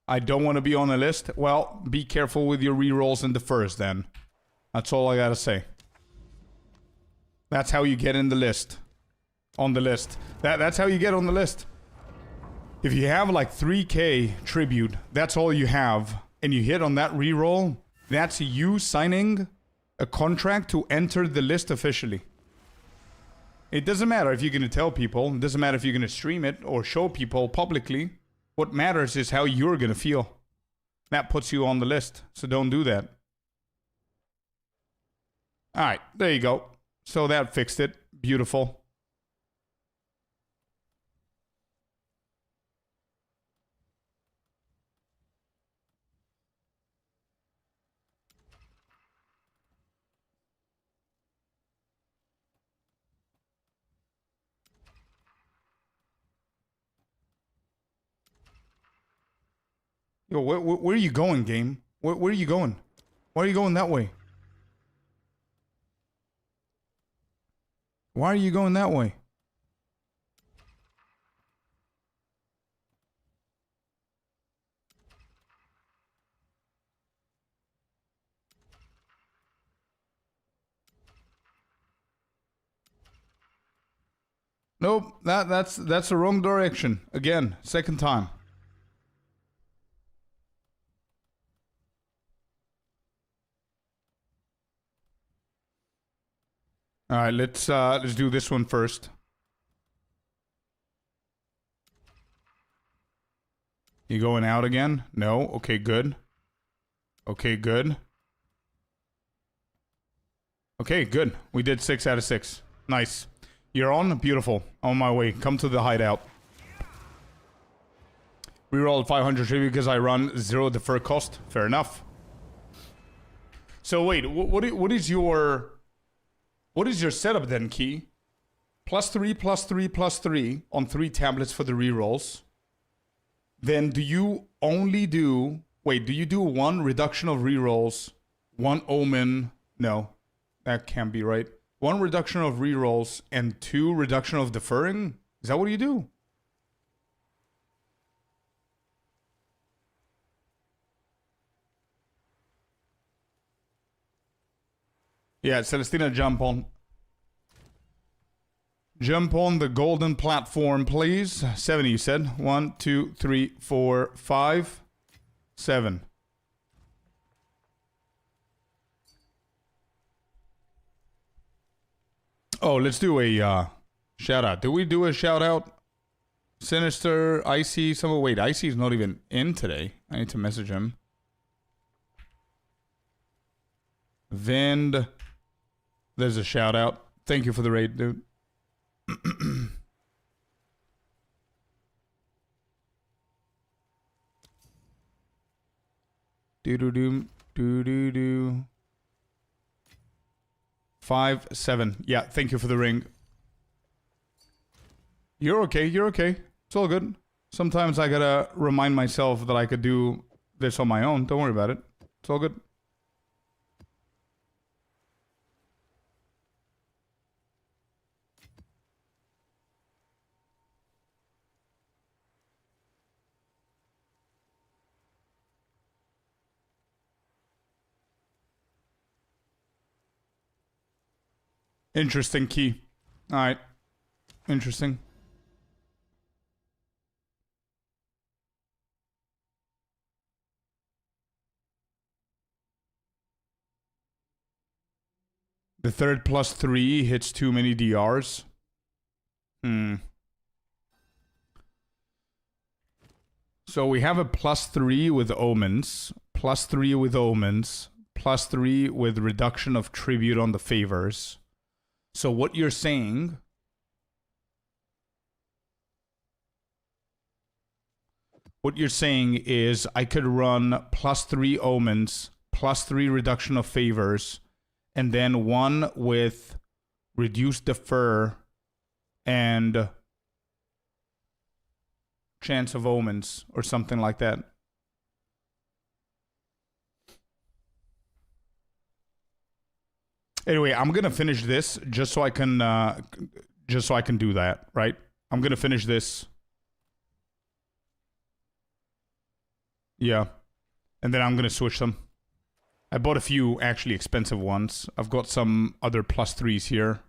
Speaker 1: I don't want to be on the list. Well, be careful with your rerolls and defers then. That's all I gotta say. That's how you get in the list. On the list. That's how you get on the list. If you have like 3k tribute, that's all you have, and you hit on that reroll, that's you signing a contract to enter the list officially. It doesn't matter if you're going to tell people. It doesn't matter if you're going to stream it or show people publicly. What matters is how you're going to feel. That puts you on the list. So don't do that. Alright, there you go. So that fixed it. Beautiful. Yo, where are you going, game? Where are you going? Why are you going that way? Why are you going that way? Nope, that's the wrong direction. Again, second time. All right, let's do this one first. You going out again? No. Okay, good. Okay, good. Okay, good. We did 6 out of 6. Nice. You're on? Beautiful. On my way. Come to the hideout. Reroll 500 tribute because I run 0 defer cost. Fair enough. So wait, what is your setup then, Key? +3, +3, +3 on 3 tablets for the rerolls. Then do you only do... Wait, do you do 1 reduction of rerolls, 1 omen... No, that can't be right. 1 reduction of rerolls and 2 reduction of deferring? Is that what you do? Yeah, Celestina, jump on. Jump on the golden platform, please. 7, you said. 1, 2, 3, 4, 5, 7. Oh, let's do a shout out. Do we do a shout out? Sinister, Icy, someone. Wait, Icy's not even in today. I need to message him. Vind. There's a shout out. Thank you for the raid, dude. Do. 5, 7. Yeah, thank you for the ring. You're okay, you're okay. It's all good. Sometimes I gotta remind myself that I could do this on my own. Don't worry about it. It's all good. Interesting key. Alright. Interesting. The third +3 hits too many DRs. So we have a +3 with omens, +3 with omens, +3 with reduction of tribute on the favors. So what you're saying is I could run +3 omens, +3 reduction of favors, and then one with reduced defer and chance of omens or something like that. Anyway, I'm gonna finish this just so I can do that, right? I'm gonna finish this. Yeah. And then I'm gonna switch them. I bought a few actually expensive ones. I've got some other +3s here.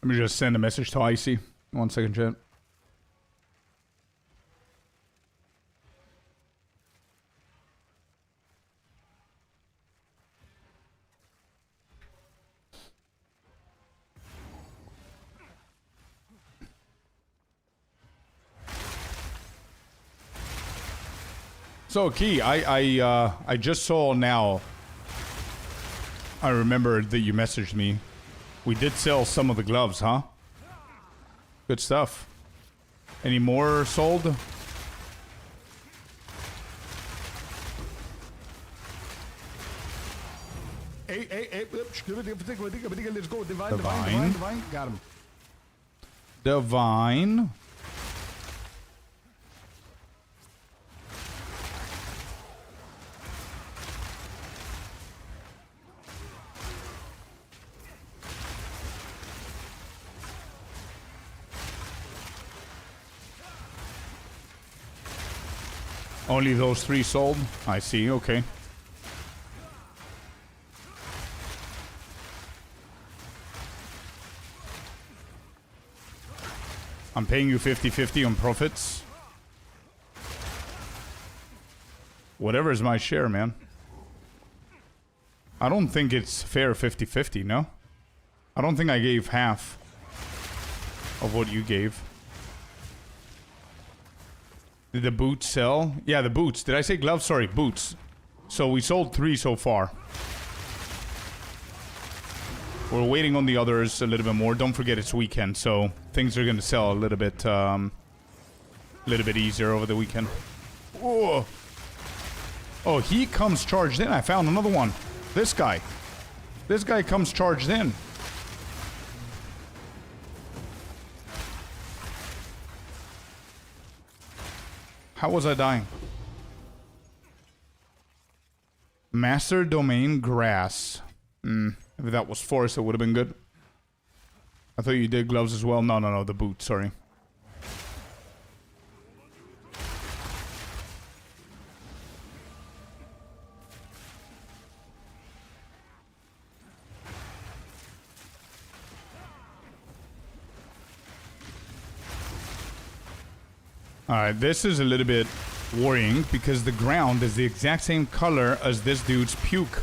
Speaker 1: Let me just send a message to Icy. 1 second, chat. So, Key, I just saw now. I remembered that you messaged me. We did sell some of the gloves, huh? Good stuff. Any more sold?
Speaker 2: Hey, let's go. Divine. Got him.
Speaker 1: Divine. Only those 3 sold? I see, okay. I'm paying you 50-50 on profits. Whatever is my share, man. I don't think it's fair 50-50, no? I don't think I gave half of what you gave. Did the boots sell? Yeah, the boots. Did I say gloves? Sorry, boots. So we sold 3 so far. We're waiting on the others a little bit more. Don't forget it's weekend, so things are going to sell a little bit easier over the weekend. Oh, oh, he comes charged in. I found another one. This guy. This guy comes charged in. How was I dying? Master domain grass. If that was forest, it would have been good. I thought you did gloves as well. No, the boot, sorry. Alright, this is a little bit worrying because the ground is the exact same color as this dude's puke.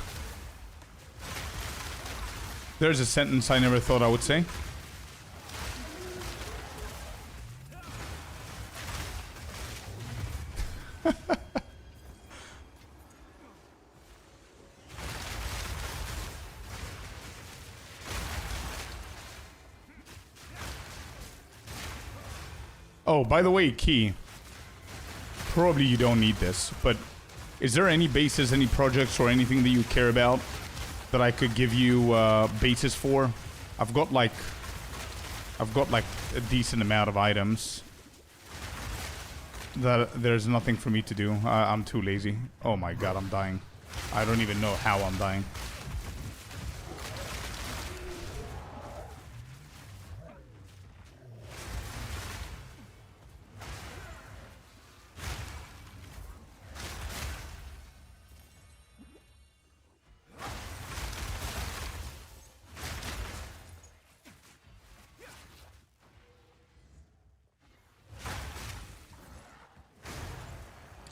Speaker 1: There's a sentence I never thought I would say. Oh, by the way, Key. Probably you don't need this, but is there any bases, any projects, or anything that you care about that I could give you bases for? I've got like a decent amount of items that there's nothing for me to do. I'm too lazy. Oh my god, I'm dying. I don't even know how I'm dying.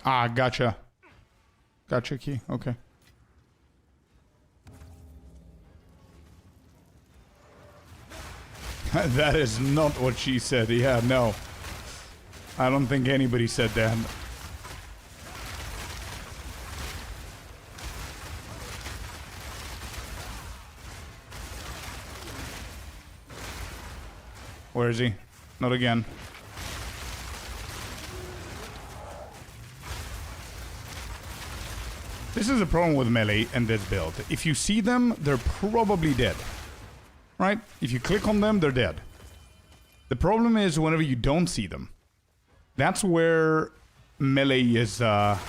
Speaker 1: Ah, gotcha. Gotcha, Key. Okay. That is not what she said. Yeah, no. I don't think anybody said that. Where is he? Not again. This is a problem with melee and this build. If you see them, they're probably dead. Right? If you click on them, they're dead. The problem is whenever you don't see them. That's where melee is a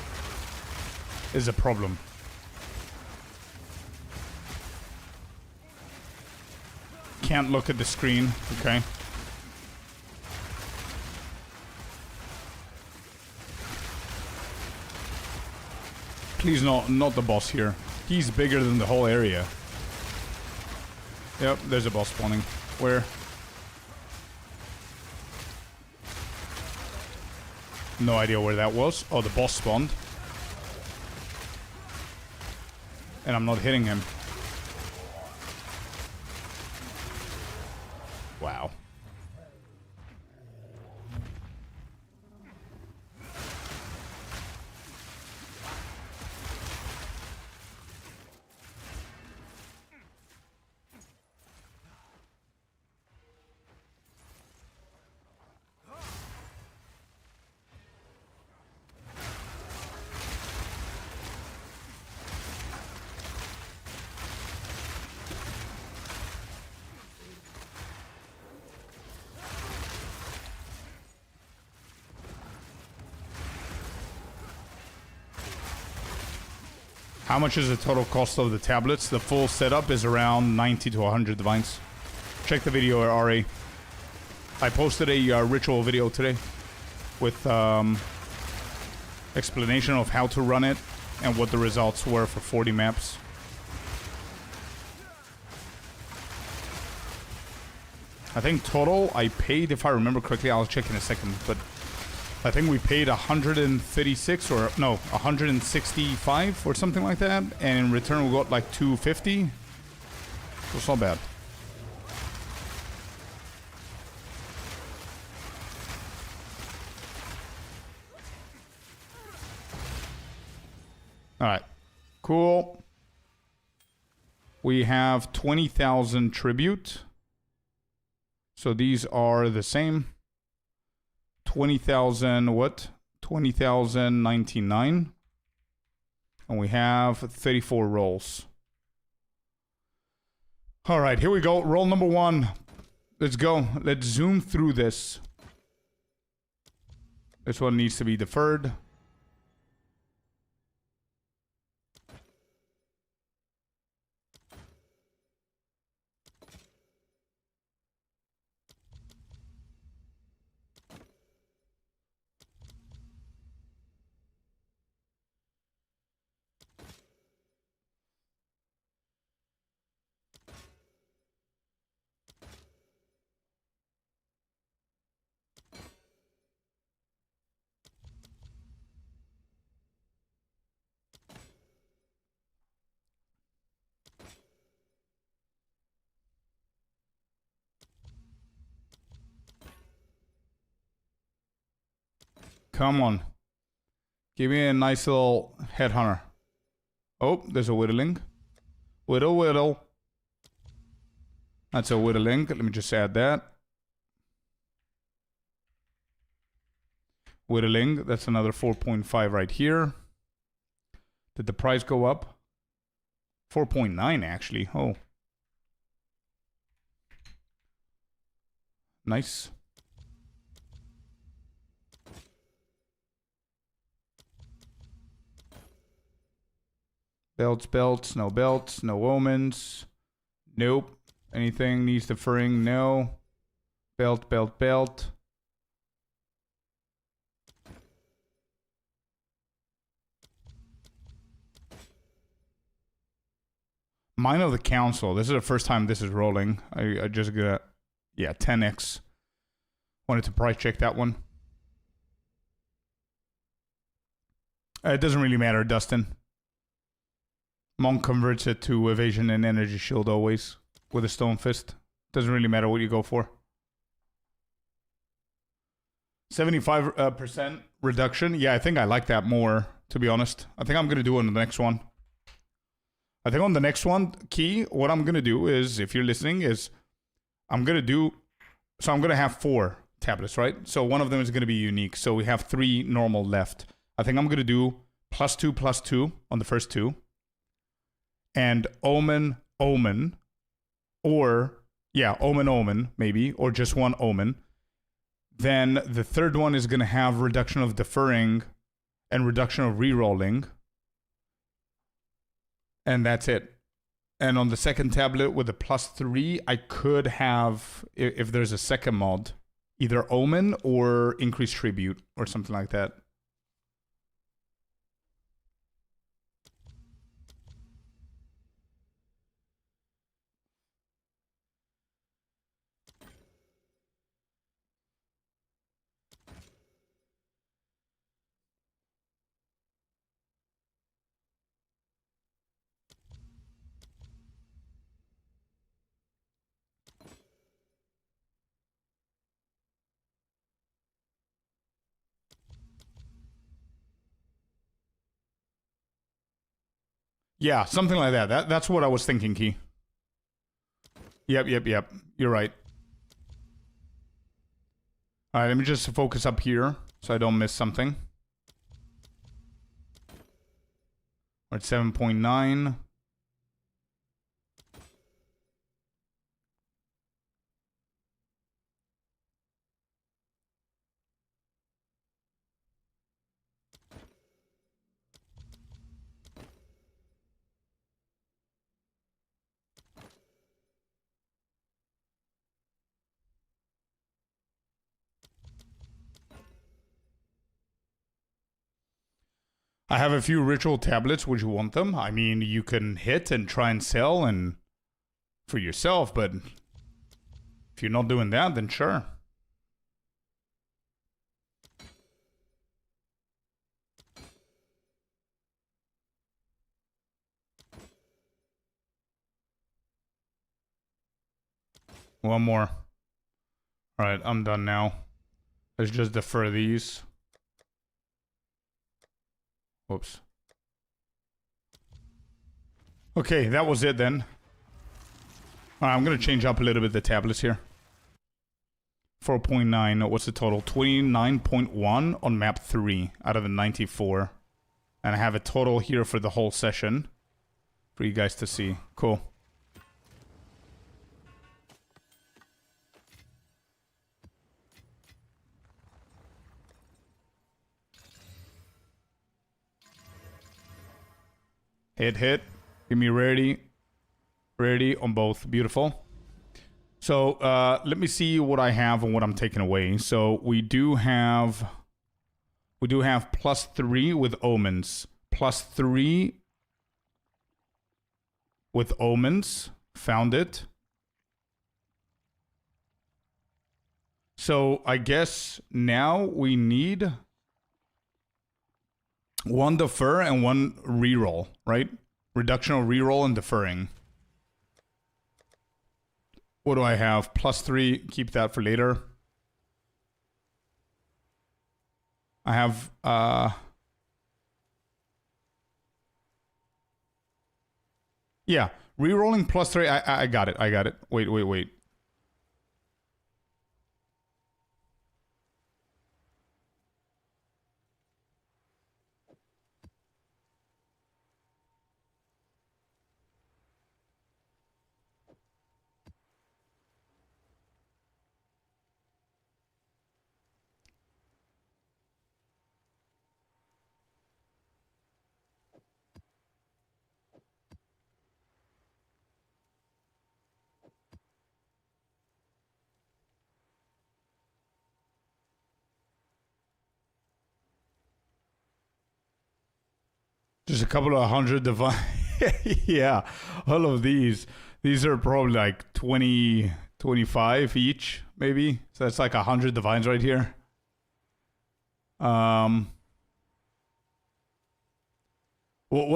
Speaker 1: problem. Can't look at the screen, okay? Please not the boss here. He's bigger than the whole area. Yep, there's a boss spawning. Where? No idea where that was. Oh, the boss spawned. And I'm not hitting him. Wow. How much is the total cost of the tablets? The full setup is around 90 to 100 divines. Check the video at RA. I posted a ritual video today with explanation of how to run it and what the results were for 40 maps. I think total I paid, if I remember correctly, I'll check in a second, but I think we paid 136 or no, 165 or something like that, and in return we got like 250. So it's not bad. All right, cool. We have 20,000 tribute. So these are the same. 20,000 what? 20,099. And we have 34 rolls. All right, here we go. Roll number 1. Let's go. Let's zoom through this. This one needs to be deferred. Come on. Give me a nice little headhunter. Oh, there's a whittling. Whittle, whittle. That's a whittling. Let me just add that. Whittling, that's another 4.5 right here. Did the price go up? 4.9 actually. Oh. Nice. Belts, no omens. Nope. Anything needs deferring? No. Belt. Mine of the Council. This is the first time this is rolling. I just got, yeah, 10x. Wanted to price check that one. It doesn't really matter, Dustin. Monk converts it to evasion and energy shield always with a stone fist. Doesn't really matter what you go for. 75% reduction. Yeah, I think I like that more, to be honest. I think I'm going to do it on the next one. I think on the next one, Key, what I'm going to do is, if you're listening, is I'm going to have 4 tablets, right? So one of them is going to be unique. So we have 3 normal left. I think I'm going to do +2/+2 on the first 2. And Omen, or, yeah, Omen, maybe, or just 1 Omen. Then the third one is going to have reduction of deferring and reduction of rerolling. And that's it. And on the second tablet with the +3, I could have, if there's a second mod, either Omen or increased tribute or something like that. Yeah, something like that. That's what I was thinking, Key. Yep. You're right. All right, let me just focus up here so I don't miss something. We're at 7.9. I have a few ritual tablets. Would you want them? I mean, you can hit and try and sell and for yourself, but if you're not doing that, then sure. One more. All right, I'm done now. Let's just defer these. Whoops. Okay, that was it then. All right, I'm going to change up a little bit the tablets here. 4.9, what's the total? 29.1 on map 3 out of the 94. And I have a total here for the whole session for you guys to see. Cool. Hit. Give me ready on both. Beautiful. So let me see what I have and what I'm taking away. So we do have +3 with omens. +3 with omens. Found it. So I guess now we need 1 defer and 1 reroll, right? Reduction of reroll and deferring. What do I have? +3, keep that for later. I have, yeah, rerolling +3, I got it. Wait. Just a couple of hundred divine. Yeah, all of these. These are probably like 20, 25 each, maybe. So that's like 100 divines right here. What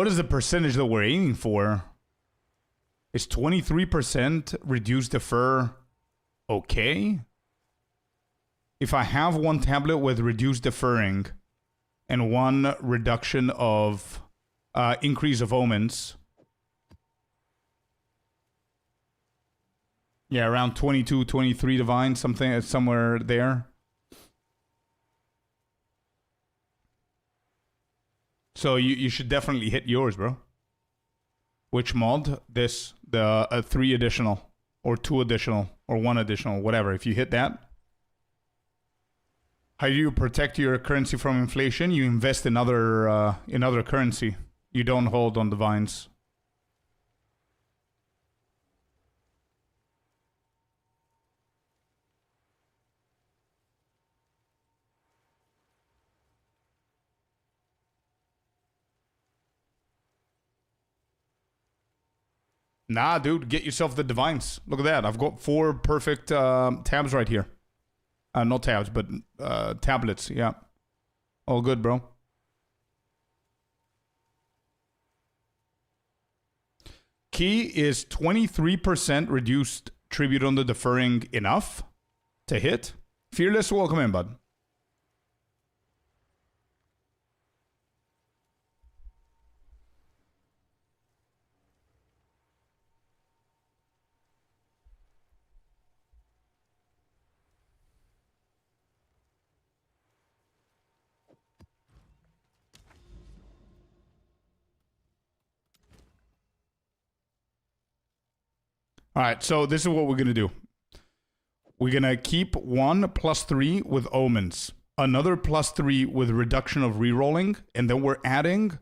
Speaker 1: is the percentage that we're aiming for? Is 23% reduce defer okay? If I have one tablet with reduced deferring and one reduction of increase of omens. Yeah, around 22, 23 divine, something somewhere there. So you should definitely hit yours, bro. Which mod? This, the 3 additional, or 2 additional, or 1 additional, whatever. If you hit that. How do you protect your currency from inflation? You invest in other currency. You don't hold on divines. Nah, dude, get yourself the divines. Look at that. I've got 4 perfect tabs right here. Not tabs, but tablets. Yeah. All good, bro. Key is 23% reduced tribute on the deferring enough to hit. Fearless, welcome in, bud. All right, so this is what we're going to do. We're going to keep 1 plus 3 with omens, another plus 3 with reduction of rerolling, and then we're adding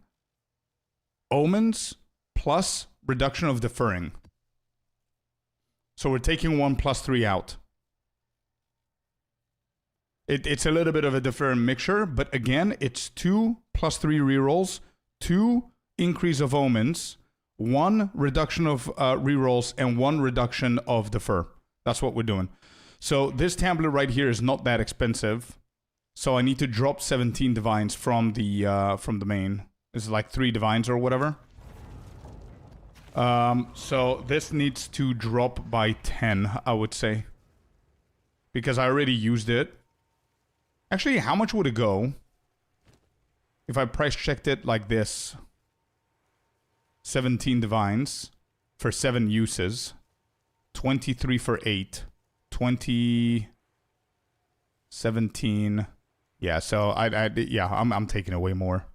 Speaker 1: omens plus reduction of deferring. So we're taking 1 plus 3 out. It's a little bit of a different mixture, but again, it's 2 plus 3 rerolls, 2 increase of omens, 1 reduction of rerolls, and 1 reduction of defer. That's what we're doing. So this tablet right here is not that expensive. So I need to drop 17 divines from the main. This is like 3 divines or whatever. So this needs to drop by 10, I would say. Because I already used it. Actually, how much would it go if I price checked it like this? 17 divines for 7 uses. 23 for 8. 20... 17... Yeah, so I'm taking away more.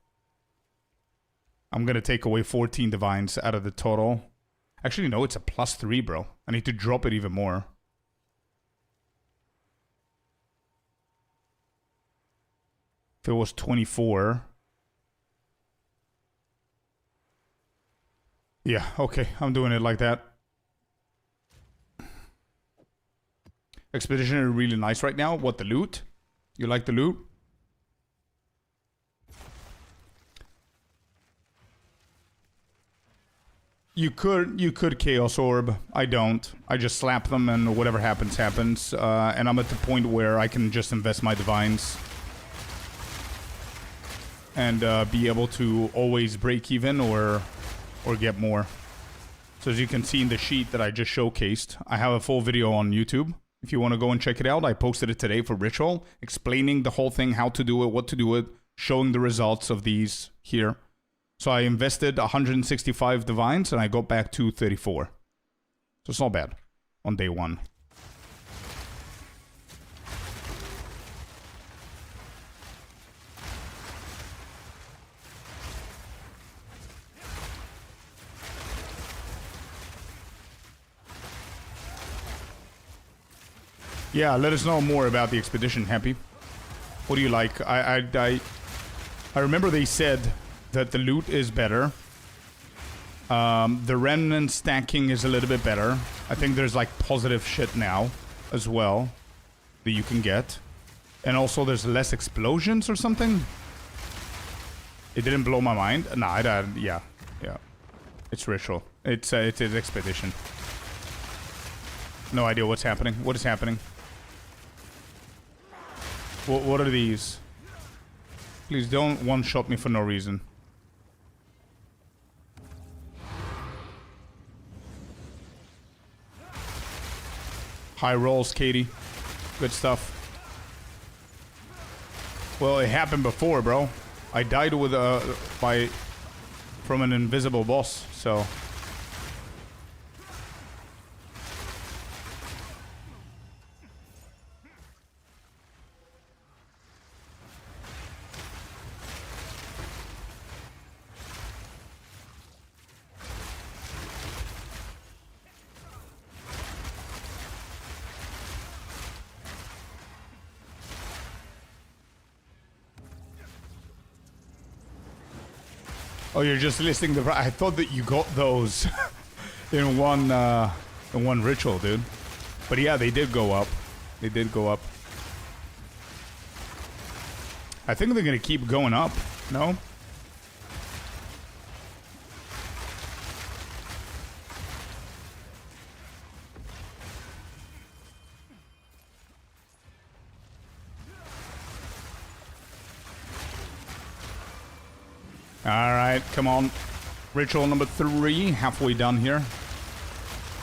Speaker 1: I'm gonna take away 14 divines out of the total. Actually, no, it's a plus 3, bro. I need to drop it even more. If it was 24. Yeah, okay, I'm doing it like that. Expedition is really nice right now. What, the loot? You like the loot? You could Chaos Orb. I don't. I just slap them and whatever happens, happens. And I'm at the point where I can just invest my divines. And be able to always break even or get more. So as you can see in the sheet that I just showcased, I have a full video on YouTube. If you want to go and check it out, I posted it today for Ritual, explaining the whole thing, how to do it, what to do it, showing the results of these here. So I invested 165 divines and I got back 234. So it's not bad on day 1. Yeah, let us know more about the expedition, Happy. What do you like? I remember they said that the loot is better. The remnant stacking is a little bit better. I think there's like positive shit now as well that you can get. And also there's less explosions or something. It didn't blow my mind. Nah, yeah. It's ritual. It's expedition. No idea what's happening. What is happening? What are these? Please don't one-shot me for no reason. High rolls, Katie. Good stuff. Well, it happened before, bro. I died with from an invisible boss, so. Oh, you're just listing the. I thought that you got those in one ritual, dude. But yeah, they did go up. They did go up. I think they're gonna keep going up. No. Alright, come on. Ritual number 3, halfway done here.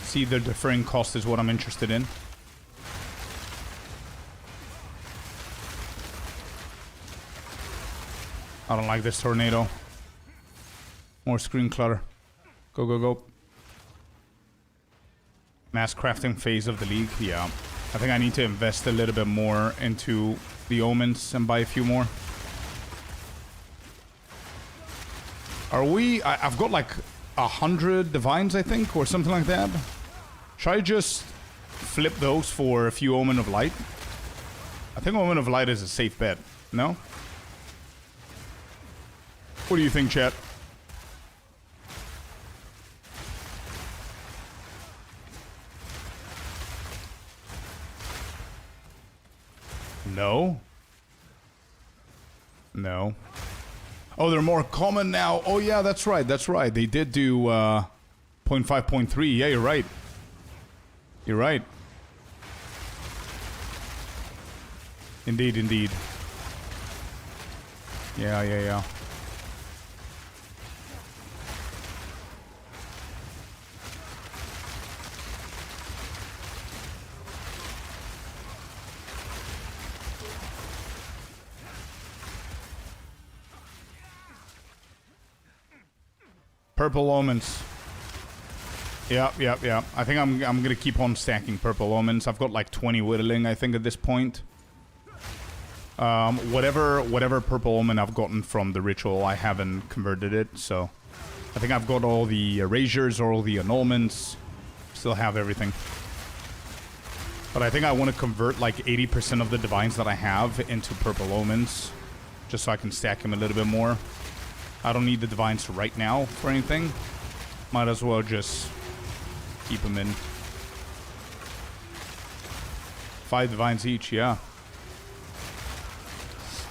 Speaker 1: See, the differing cost is what I'm interested in. I don't like this tornado. More screen clutter. Go, go, go. Mass crafting phase of the league, yeah. I think I need to invest a little bit more into the omens and buy a few more. Are we... I've got like 100 divines, I think, or something like that. Should I just flip those for a few Omen of Light? I think Omen of Light is a safe bet. No? What do you think, chat? No? No. Oh, they're more common now. Oh, yeah, that's right. That's right. They did do 0.5, 0.3. Yeah, you're right. You're right. Indeed, indeed. Yeah, yeah, yeah. Purple omens. Yeah. I think I'm gonna keep on stacking purple omens. I've got like 20 whittling, I think, at this point. Whatever purple omen I've gotten from the ritual, I haven't converted it, so I think I've got all the erasures, all the annulments. Still have everything. But I think I want to convert like 80% of the divines that I have into purple omens, just so I can stack them a little bit more. I don't need the divines right now for anything. Might as well just keep them in. 5 divines each, yeah.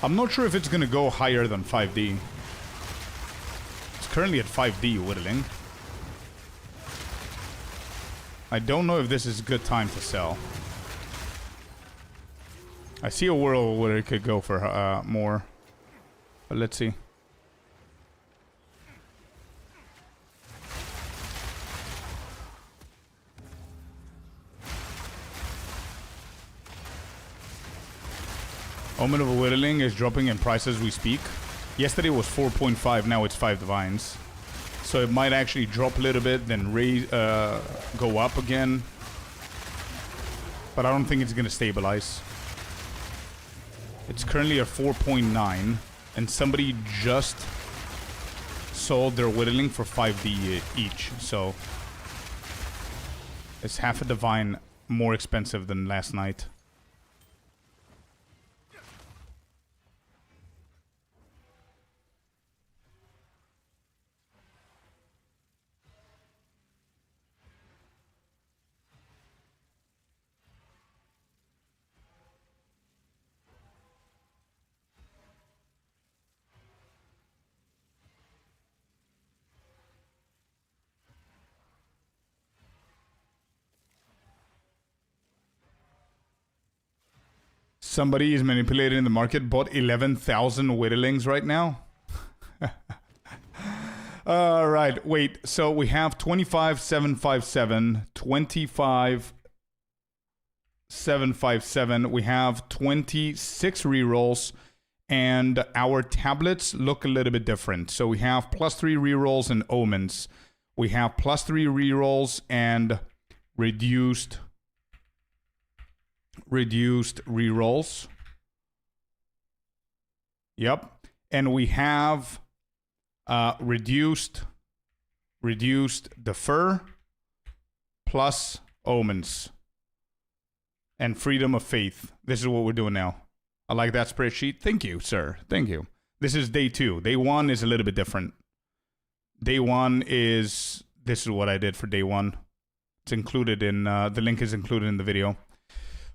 Speaker 1: I'm not sure if it's gonna go higher than 5D. It's currently at 5D whittling. I don't know if this is a good time to sell. I see a world where it could go for more. But let's see. Omen of a Whittling is dropping in price as we speak. Yesterday was 4.5, now it's 5 divines. So it might actually drop a little bit, then go up again. But I don't think it's going to stabilize. It's currently at 4.9, and somebody just sold their Whittling for 5D each. So it's half a divine more expensive than last night. Somebody is manipulating the market, bought 11,000 whittlings right now. All right, wait. So we have 25,757, 25,757. We have 26 rerolls, and our tablets look a little bit different. So we have +3 rerolls and omens. We have +3 rerolls and reduced rerolls. Yep. And we have reduced defer plus omens and freedom of faith. This is what we're doing now. I like that spreadsheet. Thank you, sir. Thank you. This is day 2. Day 1 is a little bit different. Day 1 is, this is what I did for day 1. It's included in, the link is included in the video.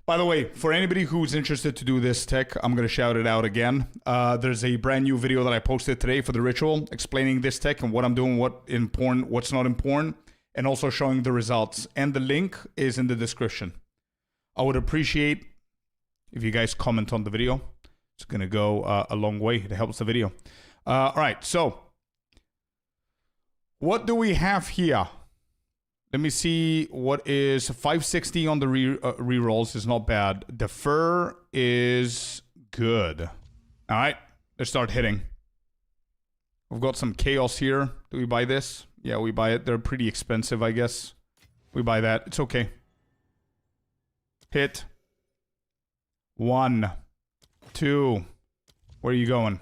Speaker 1: By the way, for anybody who's interested to do this tech, I'm going to shout it out again. There's a brand new video that I posted today for the ritual, explaining this tech and what I'm doing, what's not important, and also showing the results. And the link is in the description. I would appreciate if you guys comment on the video. It's going to go a long way. It helps the video. All right, so what do we have here? Let me see what is 560 on the rerolls is not bad. Defer is good. All right, let's start hitting. We've got some chaos here. Do we buy this? Yeah, we buy it. They're pretty expensive, I guess. We buy that. It's okay. Hit. 1, 2. Where are you going?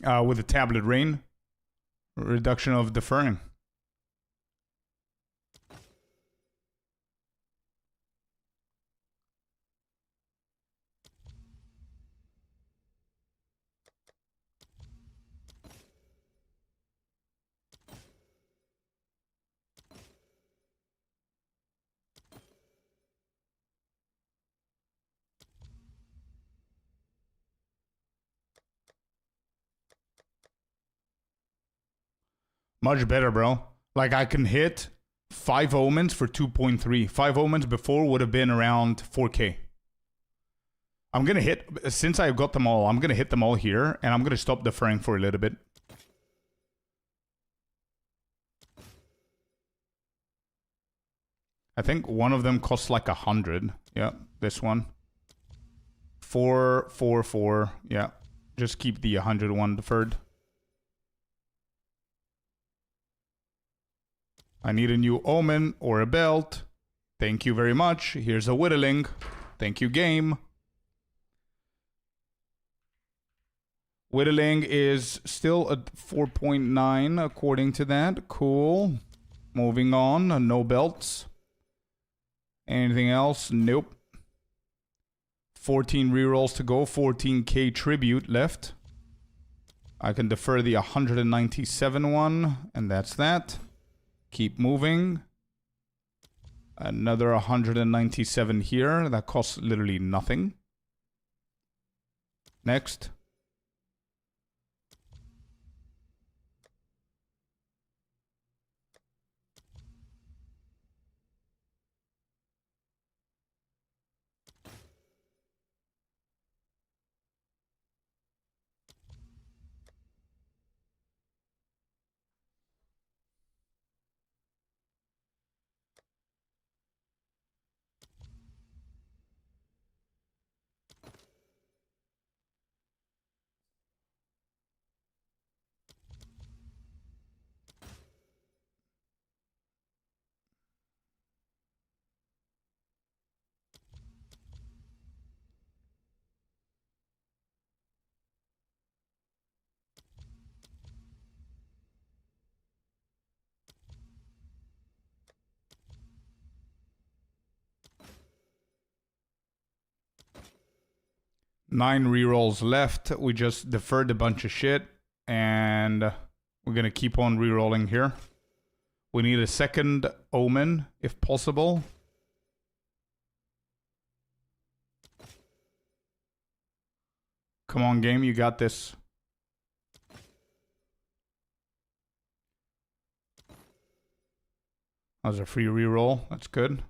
Speaker 1: With the tablet rain, reduction of deferring. Much better, bro. Like, I can hit 5 omens for 2.3. 5 omens before would have been around 4K. I'm going to hit, since I've got them all, I'm going to hit them all here, and I'm going to stop deferring for a little bit. I think one of them costs like 100. Yeah, this one. 4, 4, 4. Yeah, just keep the 100 one deferred. I need a new omen or a belt. Thank you very much. Here's a whittling. Thank you, game. Whittling is still at 4.9 according to that. Cool. Moving on. No belts. Anything else? Nope. 14 rerolls to go. 14k tribute left. I can defer the 197 one, and that's that. Keep moving. Another 197 here. That costs literally nothing. Next. Nine rerolls left. We just deferred a bunch of shit, and we're gonna keep on rerolling here. We need a second omen, if possible. Come on, game, you got this. That was a free reroll. That's good.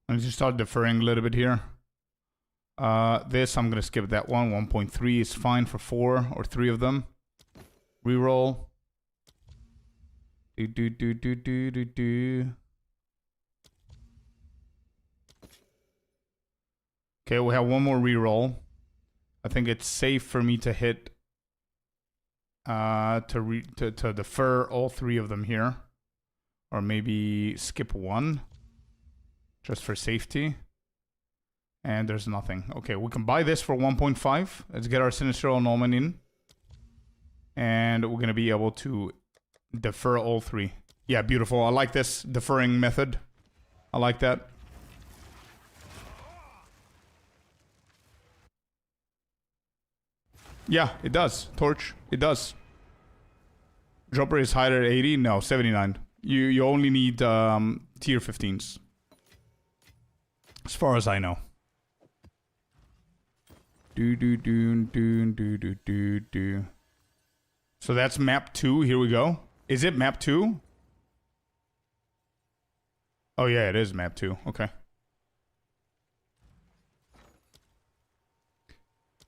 Speaker 1: I need to start deferring a little bit here. This, I'm going to skip that one. 1.3 is fine for 4 or 3 of them. Reroll. Okay, we have one more reroll. I think it's safe for me to hit... to defer all 3 of them here. Or maybe skip 1. Just for safety. And there's nothing. Okay, we can buy this for 1.5. Let's get our Sinister Omen in. And we're going to be able to defer all 3. Yeah, beautiful. I like this deferring method. I like that. Yeah, it does. Torch. It does. Dropper is higher at 80? No, 79. You only need tier 15s. As far as I know. So that's map 2. Here we go. Is it map 2? Oh yeah, it is map 2. Okay.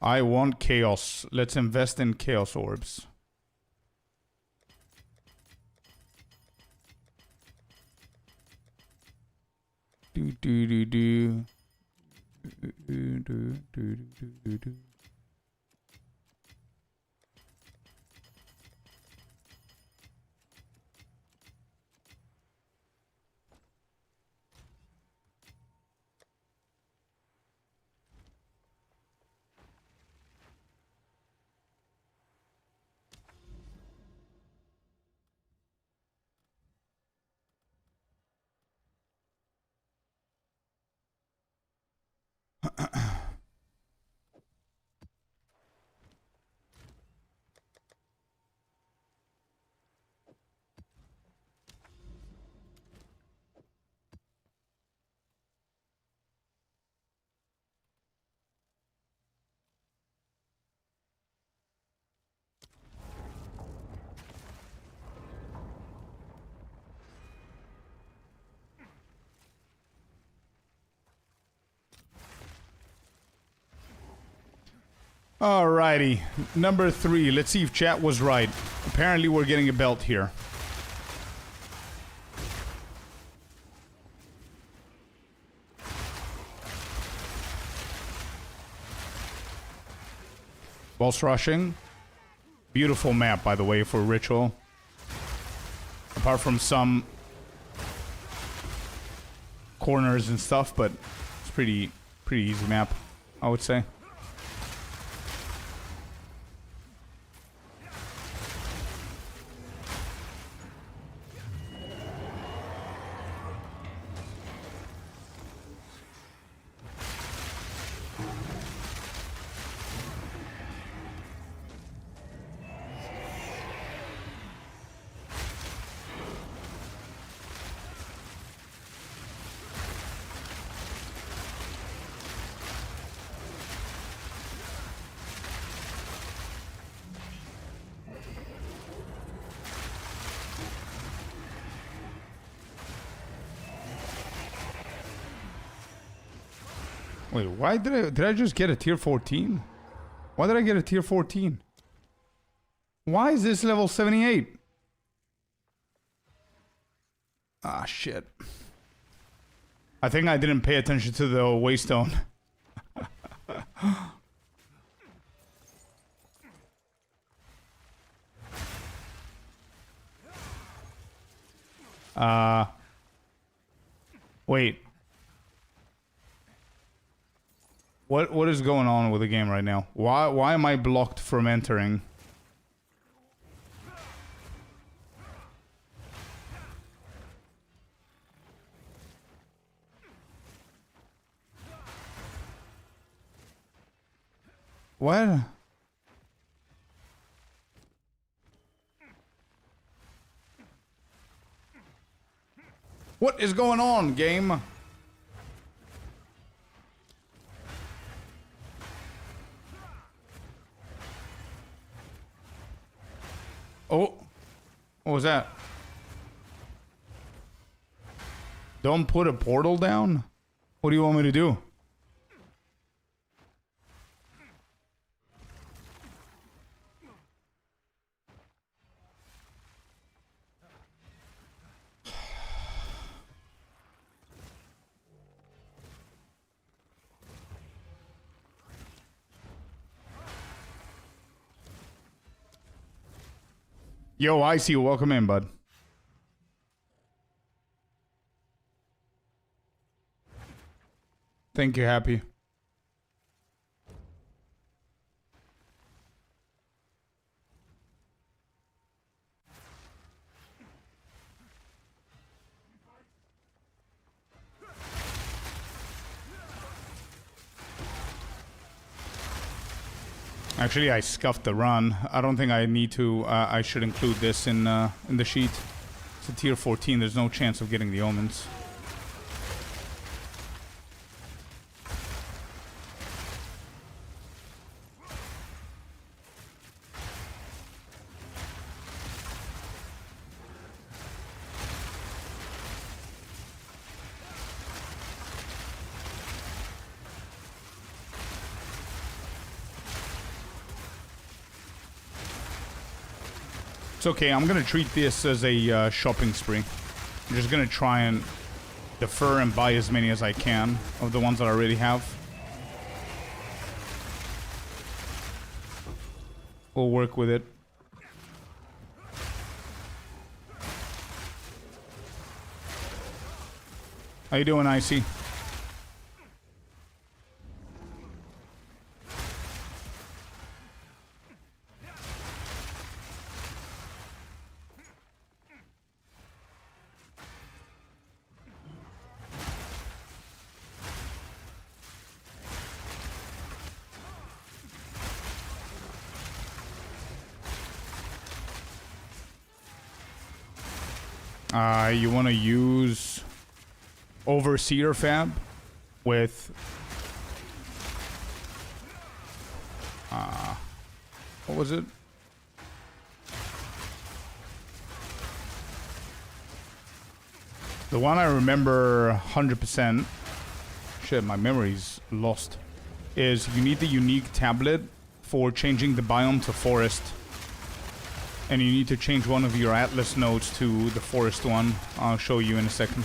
Speaker 1: I want chaos. Let's invest in chaos orbs. Alrighty, number 3. Let's see if chat was right. Apparently we're getting a belt here. Boss rushing. Beautiful map, by the way, for Ritual. Apart from some corners and stuff, but it's pretty easy map, I would say. Wait, why did I just get a tier 14? Why did I get a tier 14? Why is this level 78? Ah, shit. I think I didn't pay attention to the waystone. Wait. What is going on with the game right now? Why am I blocked from entering? What? What is going on, game? Oh. What was that? Don't put a portal down? What do you want me to do? Yo, I see you. Welcome in, bud. Thank you, Happy. Actually, I scuffed the run. I don't think I need to. I should include this in the sheet. It's a tier 14. There's no chance of getting the omens. It's okay, I'm gonna treat this as a shopping spree. I'm just gonna try and defer and buy as many as I can of the ones that I already have. We'll work with it. How you doing, Icy? You want to use Overseer Fab with what was it? The one I remember 100%, shit, my memory's lost, is you need the unique tablet for changing the biome to forest. And you need to change one of your Atlas nodes to the forest one. I'll show you in a second.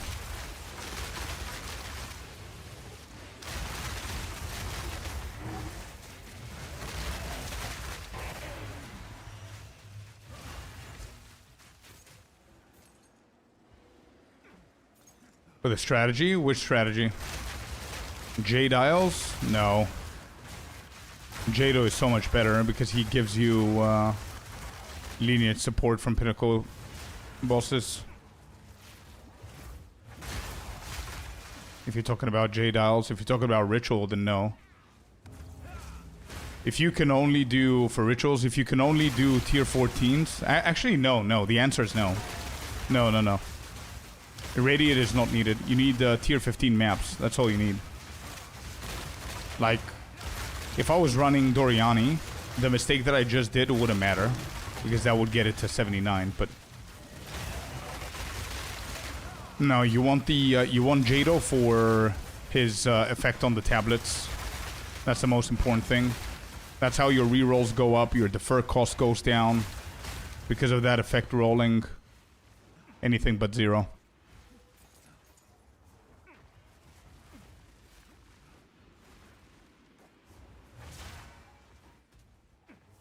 Speaker 1: For the strategy? Which strategy? J-Dials? No. Jado is so much better because he gives you lineage support from Pinnacle bosses. If you're talking about J-Dials, if you're talking about Ritual, then no. If you can only do, for Rituals, if you can only do tier 14s... Actually, no. The answer is no. No. Irradiate is not needed. You need tier 15 maps. That's all you need. Like, if I was running Doriani, the mistake that I just did wouldn't matter. Because that would get it to 79, but... No, you want the, you want Jado for his effect on the tablets. That's the most important thing. That's how your rerolls go up, your defer cost goes down. Because of that effect rolling, anything but 0.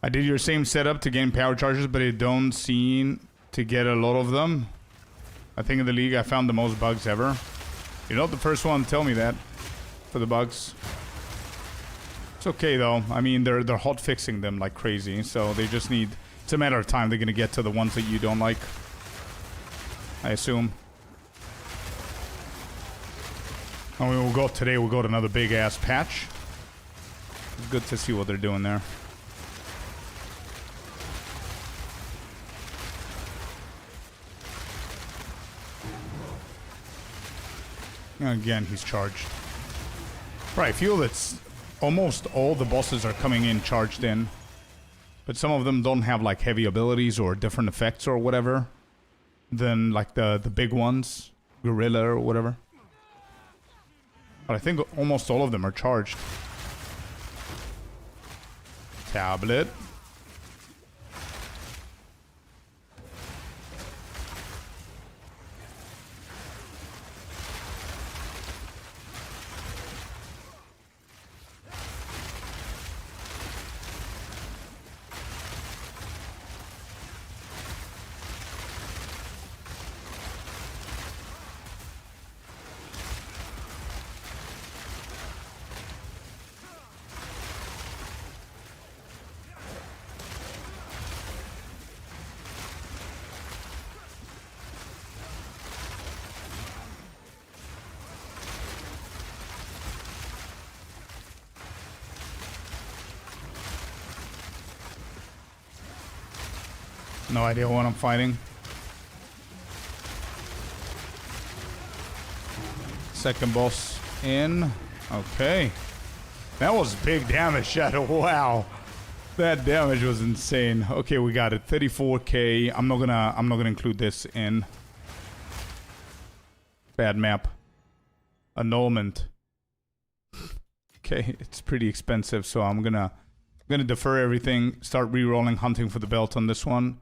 Speaker 1: I did your same setup to gain power charges, but it don't seem to get a lot of them. I think in the league I found the most bugs ever. You're not the first one to tell me that for the bugs. It's okay though. I mean, they're hot fixing them like crazy, so they just need... It's a matter of time they're gonna get to the ones that you don't like. I assume. And we will go today. We'll go to another big ass patch. Good to see what they're doing there. Again, he's charged. Right, I feel that almost all the bosses are coming in charged in. But some of them don't have like heavy abilities or different effects or whatever than like the big ones. Gorilla or whatever. But I think almost all of them are charged. Tablet. No idea what I'm fighting. Second boss in. Okay. That was big damage, Shadow. Wow. That damage was insane. Okay, we got it. 34k. I'm not gonna include this in. Bad map. Annulment. Okay, it's pretty expensive, so I'm gonna defer everything. Start re-rolling hunting for the belt on this one.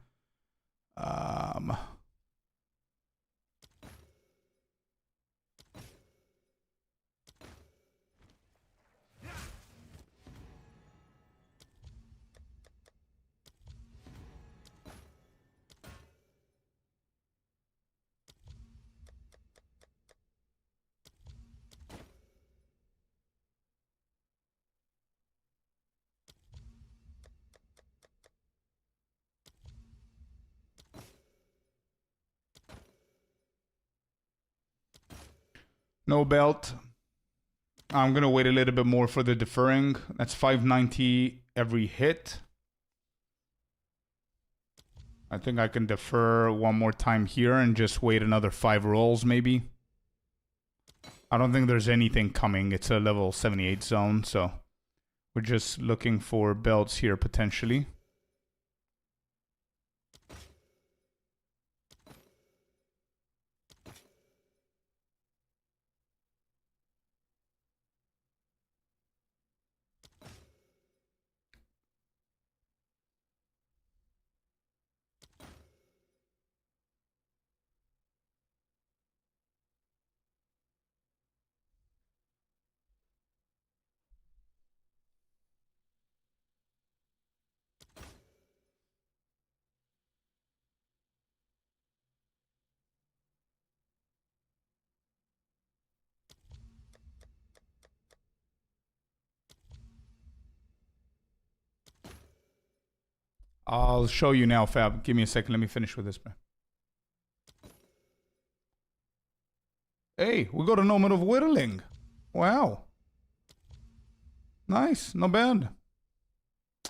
Speaker 1: No belt. I'm gonna wait a little bit more for the deferring. That's 590 every hit. I think I can defer one more time here and just wait another 5 rolls maybe. I don't think there's anything coming. It's a level 78 zone, so we're just looking for belts here potentially. I'll show you now, Fab. Give me a second. Let me finish with this, man. Hey, we got a moment of whittling. Wow. Nice. Not bad.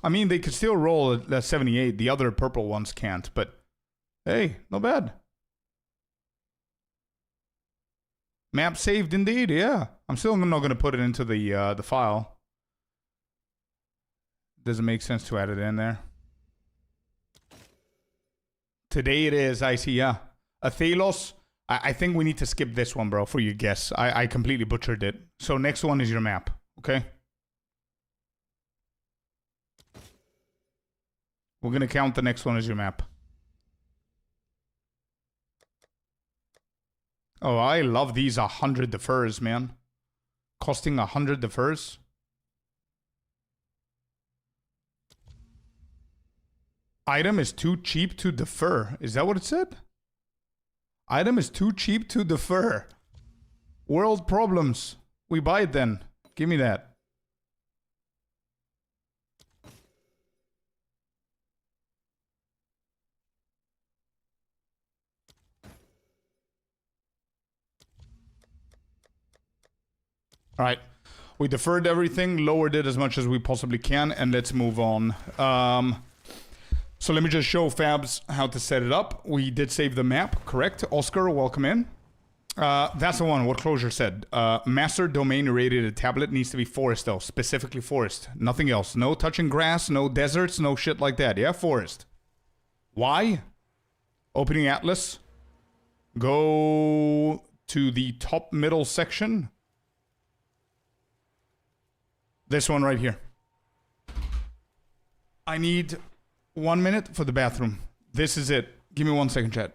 Speaker 1: I mean, they could still roll at 78. The other purple ones can't, but hey, not bad. Map saved indeed, yeah. I'm still not going to put it into the file. Doesn't make sense to add it in there. Today it is, I see, yeah. Athelos, I think we need to skip this one, bro, for your guess. I completely butchered it. So next one is your map, okay? We're going to count the next one as your map. Oh, I love these 100 defers, man. Costing 100 defers. Item is too cheap to defer. Is that what it said? Item is too cheap to defer. World problems. We buy it then. Give me that. All right. We deferred everything, lowered it as much as we possibly can, and let's move on. So let me just show Fabs how to set it up. We did save the map, correct? Oscar, welcome in. That's the one, what Closure said. Master domain irradiated tablet needs to be forest though, specifically forest. Nothing else. No touching grass, no deserts, no shit like that. Yeah, forest. Why? Opening Atlas. Go to the top middle section. This one right here. I need 1 minute for the bathroom. This is it. Give me 1 second, chat.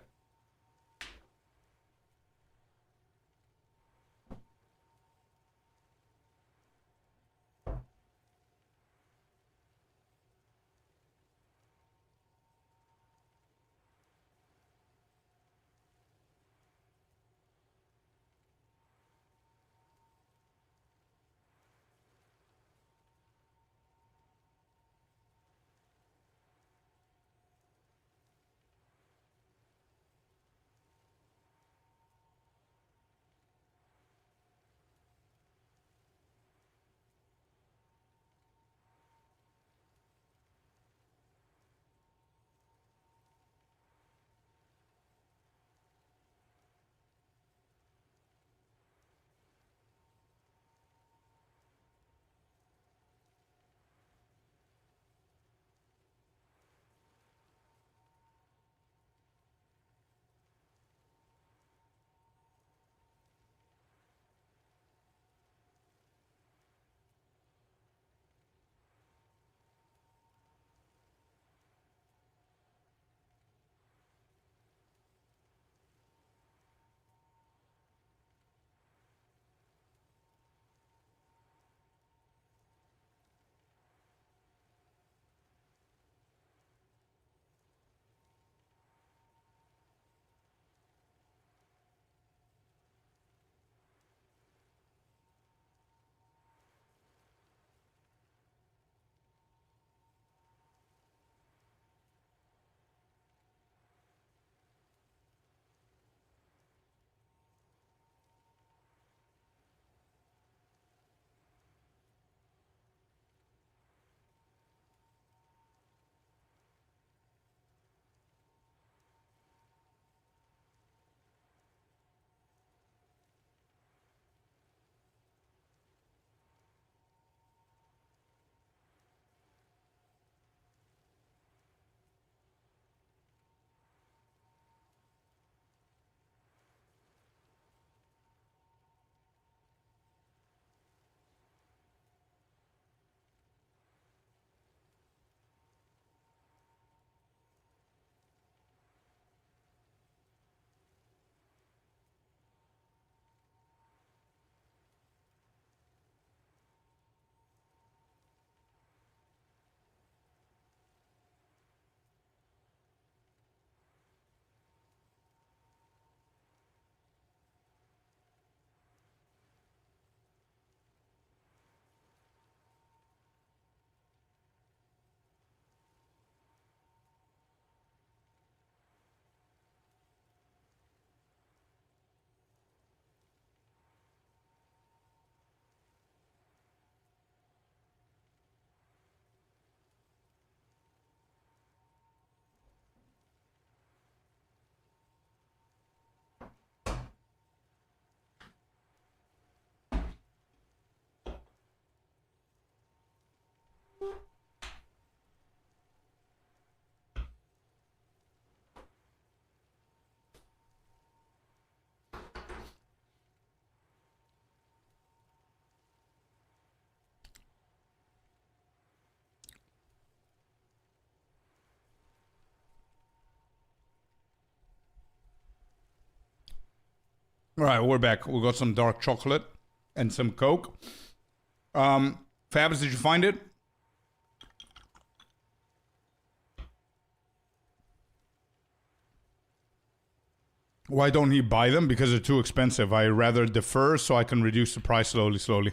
Speaker 1: All right, we're back. We got some dark chocolate and some Coke. Fabs, did you find it? Why don't he buy them? Because they're too expensive. I rather defer so I can reduce the price slowly.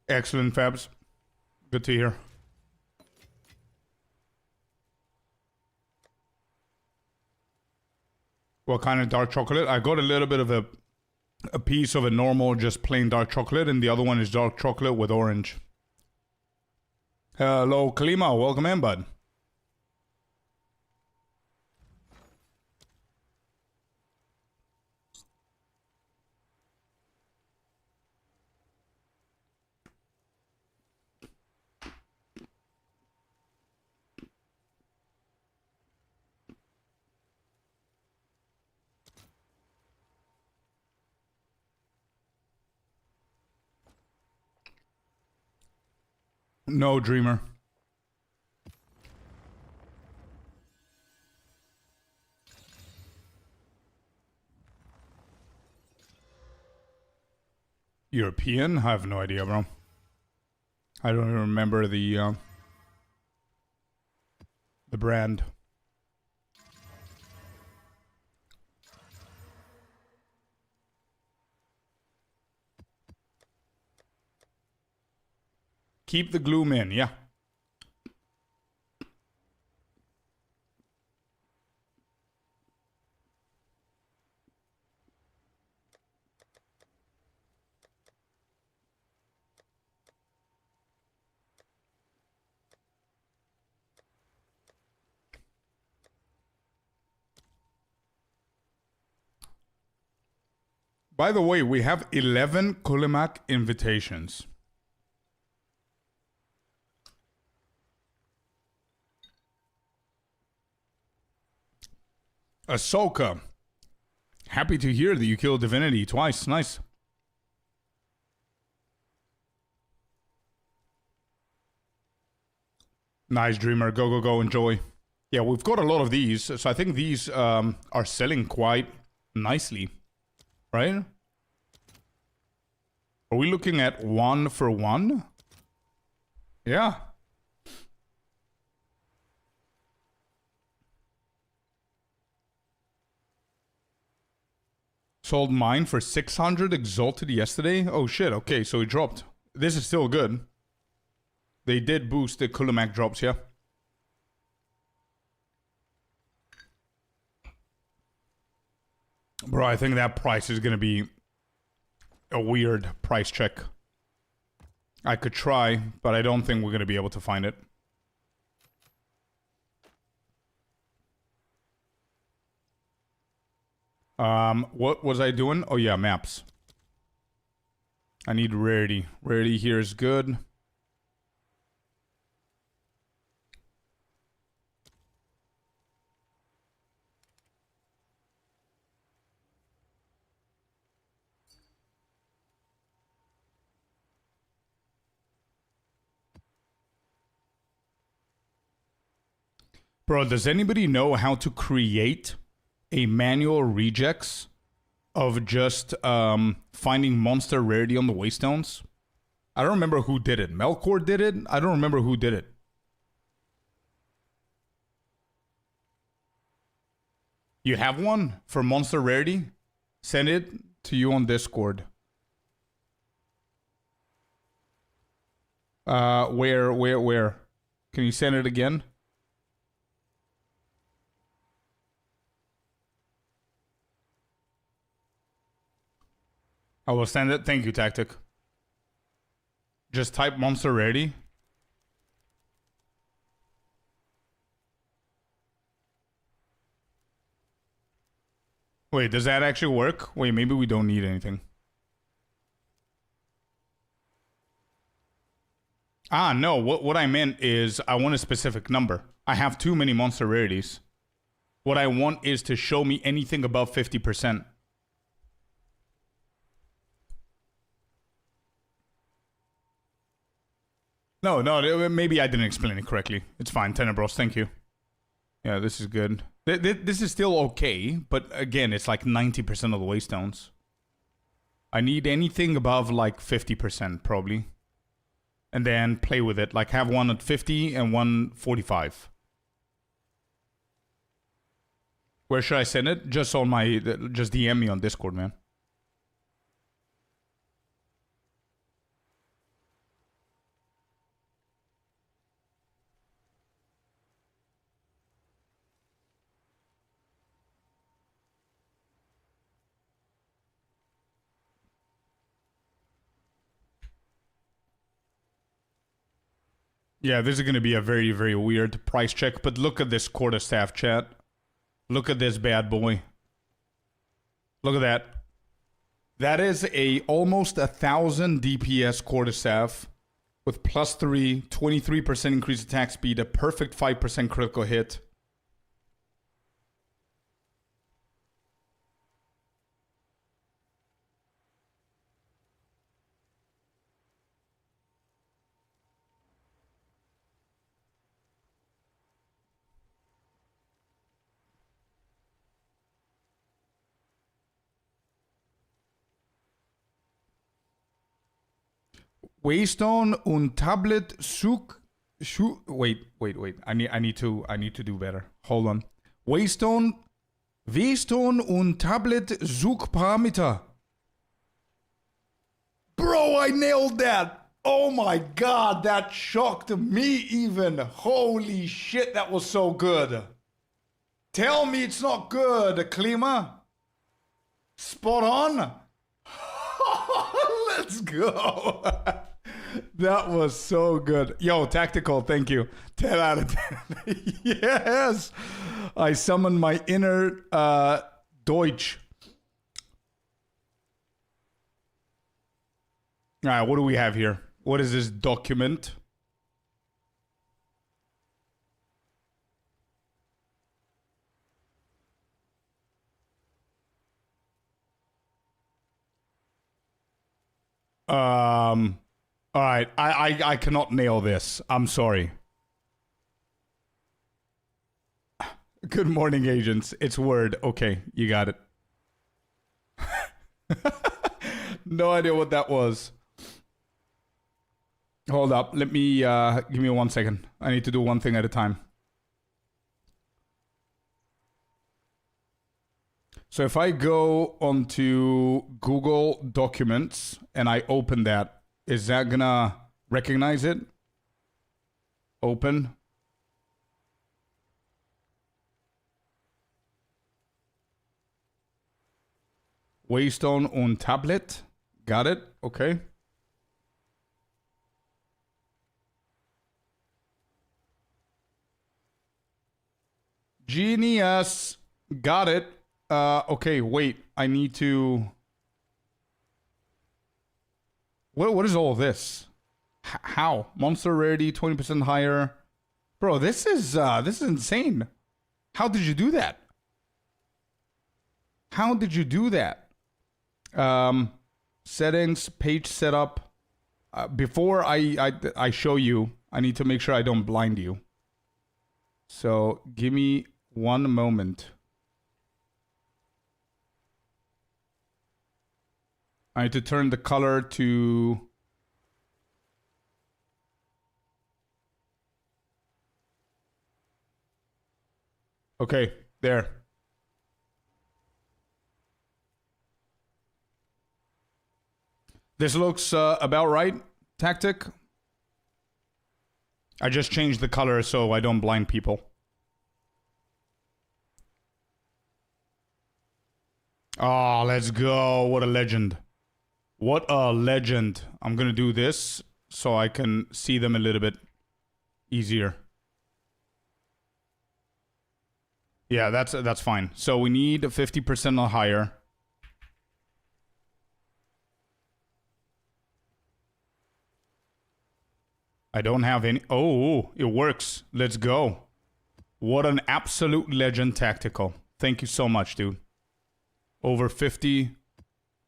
Speaker 1: Excellent, Fabs. Good to hear. What kind of dark chocolate? I got a little bit of a a piece of a normal, just plain dark chocolate, and the other one is dark chocolate with orange. Hello, Kalima. Welcome in, bud. No, Dreamer. European? I have no idea, bro. I don't even remember the brand. Keep the gloom in, yeah. By the way, we have 11 Kulimak invitations. Ahsoka. Happy to hear that you killed Divinity twice. Nice. Nice, Dreamer. Go, go, go. Enjoy. Yeah, we've got a lot of these. So I think these are selling quite nicely. Right? Are we looking at 1 for 1? Yeah. Sold mine for 600 exalted yesterday. Oh shit, okay, so it dropped. This is still good. They did boost the Kulimak drops, yeah. Bro, I think that price is gonna be a weird price check. I could try, but I don't think we're gonna be able to find it. What was I doing? Oh yeah, maps. I need rarity. Rarity here is good. Bro, does anybody know how to create a manual regex of just finding monster rarity on the waystones? I don't remember who did it. Melkor did it? I don't remember who did it. You have one for monster rarity? Send it to you on Discord. Where? Can you send it again? I will send it. Thank you, Tactic. Just type monster rarity. Wait, does that actually work? Wait, maybe we don't need anything. Ah, no. What I meant is I want a specific number. I have too many monster rarities. What I want is to show me anything above 50%. No, maybe I didn't explain it correctly. It's fine, Tenebros, thank you. Yeah, this is good. This is still okay, but again, it's like 90% of the waystones. I need anything above like 50%, probably. And then play with it. Like have one at 50 and one 45. Where should I send it? Just on my... Just DM me on Discord, man. Yeah, this is going to be a very, very weird price check, but look at this quarterstaff, chat. Look at this bad boy. Look at that. That is a almost 1,000 DPS quarterstaff with +3, 23% increased attack speed, a perfect 5% critical hit. Waystone und Tablet wait. I need to do better. Hold on. Waystone und Tablet Suchparameter. Bro, I nailed that. Oh my god, that shocked me even. Holy shit, that was so good. Tell me it's not good, Klima. Spot on. Let's go. That was so good. Yo, Tactical, thank you. 10 out of 10. Yes. I summoned my inner Deutsch. All right, what do we have here? What is this document? All right, I cannot nail this. I'm sorry. Good morning, agents. It's Word. Okay, you got it. No idea what that was. Hold up. Let me, give me 1 second. I need to do one thing at a time. So if I go onto Google Documents and I open that, is that gonna recognize it? Open. Waystone und Tablet. Got it. Okay. Genius. Got it. Okay, wait. I need to... What is all this? How? Monster rarity 20% higher. Bro, this is insane. How did you do that? How did you do that? Settings, page setup. Before I show you, I need to make sure I don't blind you. So give me 1 moment. I need to turn the color to... Okay, there. This looks about right, Tactic. I just changed the color so I don't blind people. Oh, let's go. What a legend. What a legend. I'm gonna do this so I can see them a little bit easier. Yeah, that's fine. So we need 50% or higher. I don't have any... Oh, it works. Let's go. What an absolute legend, Tactical. Thank you so much, dude. Over 50.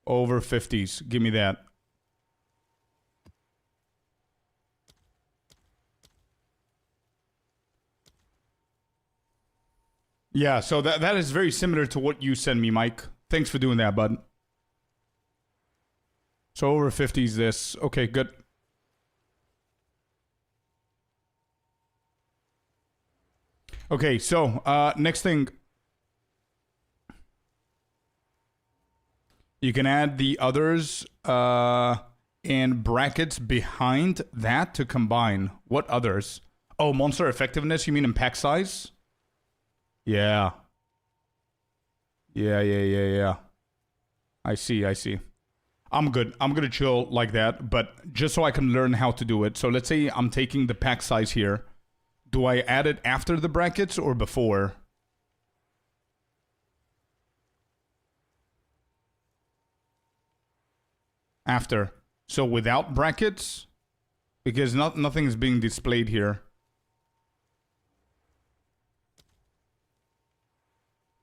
Speaker 1: Over 50s. Give me that. Yeah, so that is very similar to what you sent me, Mike. Thanks for doing that, bud. So over 50s this. Okay, good. Okay, so next thing. You can add the others and brackets behind that to combine. What others? Oh, monster effectiveness, you mean in pack size? Yeah. Yeah. I see. I'm good. I'm going to chill like that, but just so I can learn how to do it. So let's say I'm taking the pack size here. Do I add it after the brackets or before? After. So without brackets? Because nothing is being displayed here.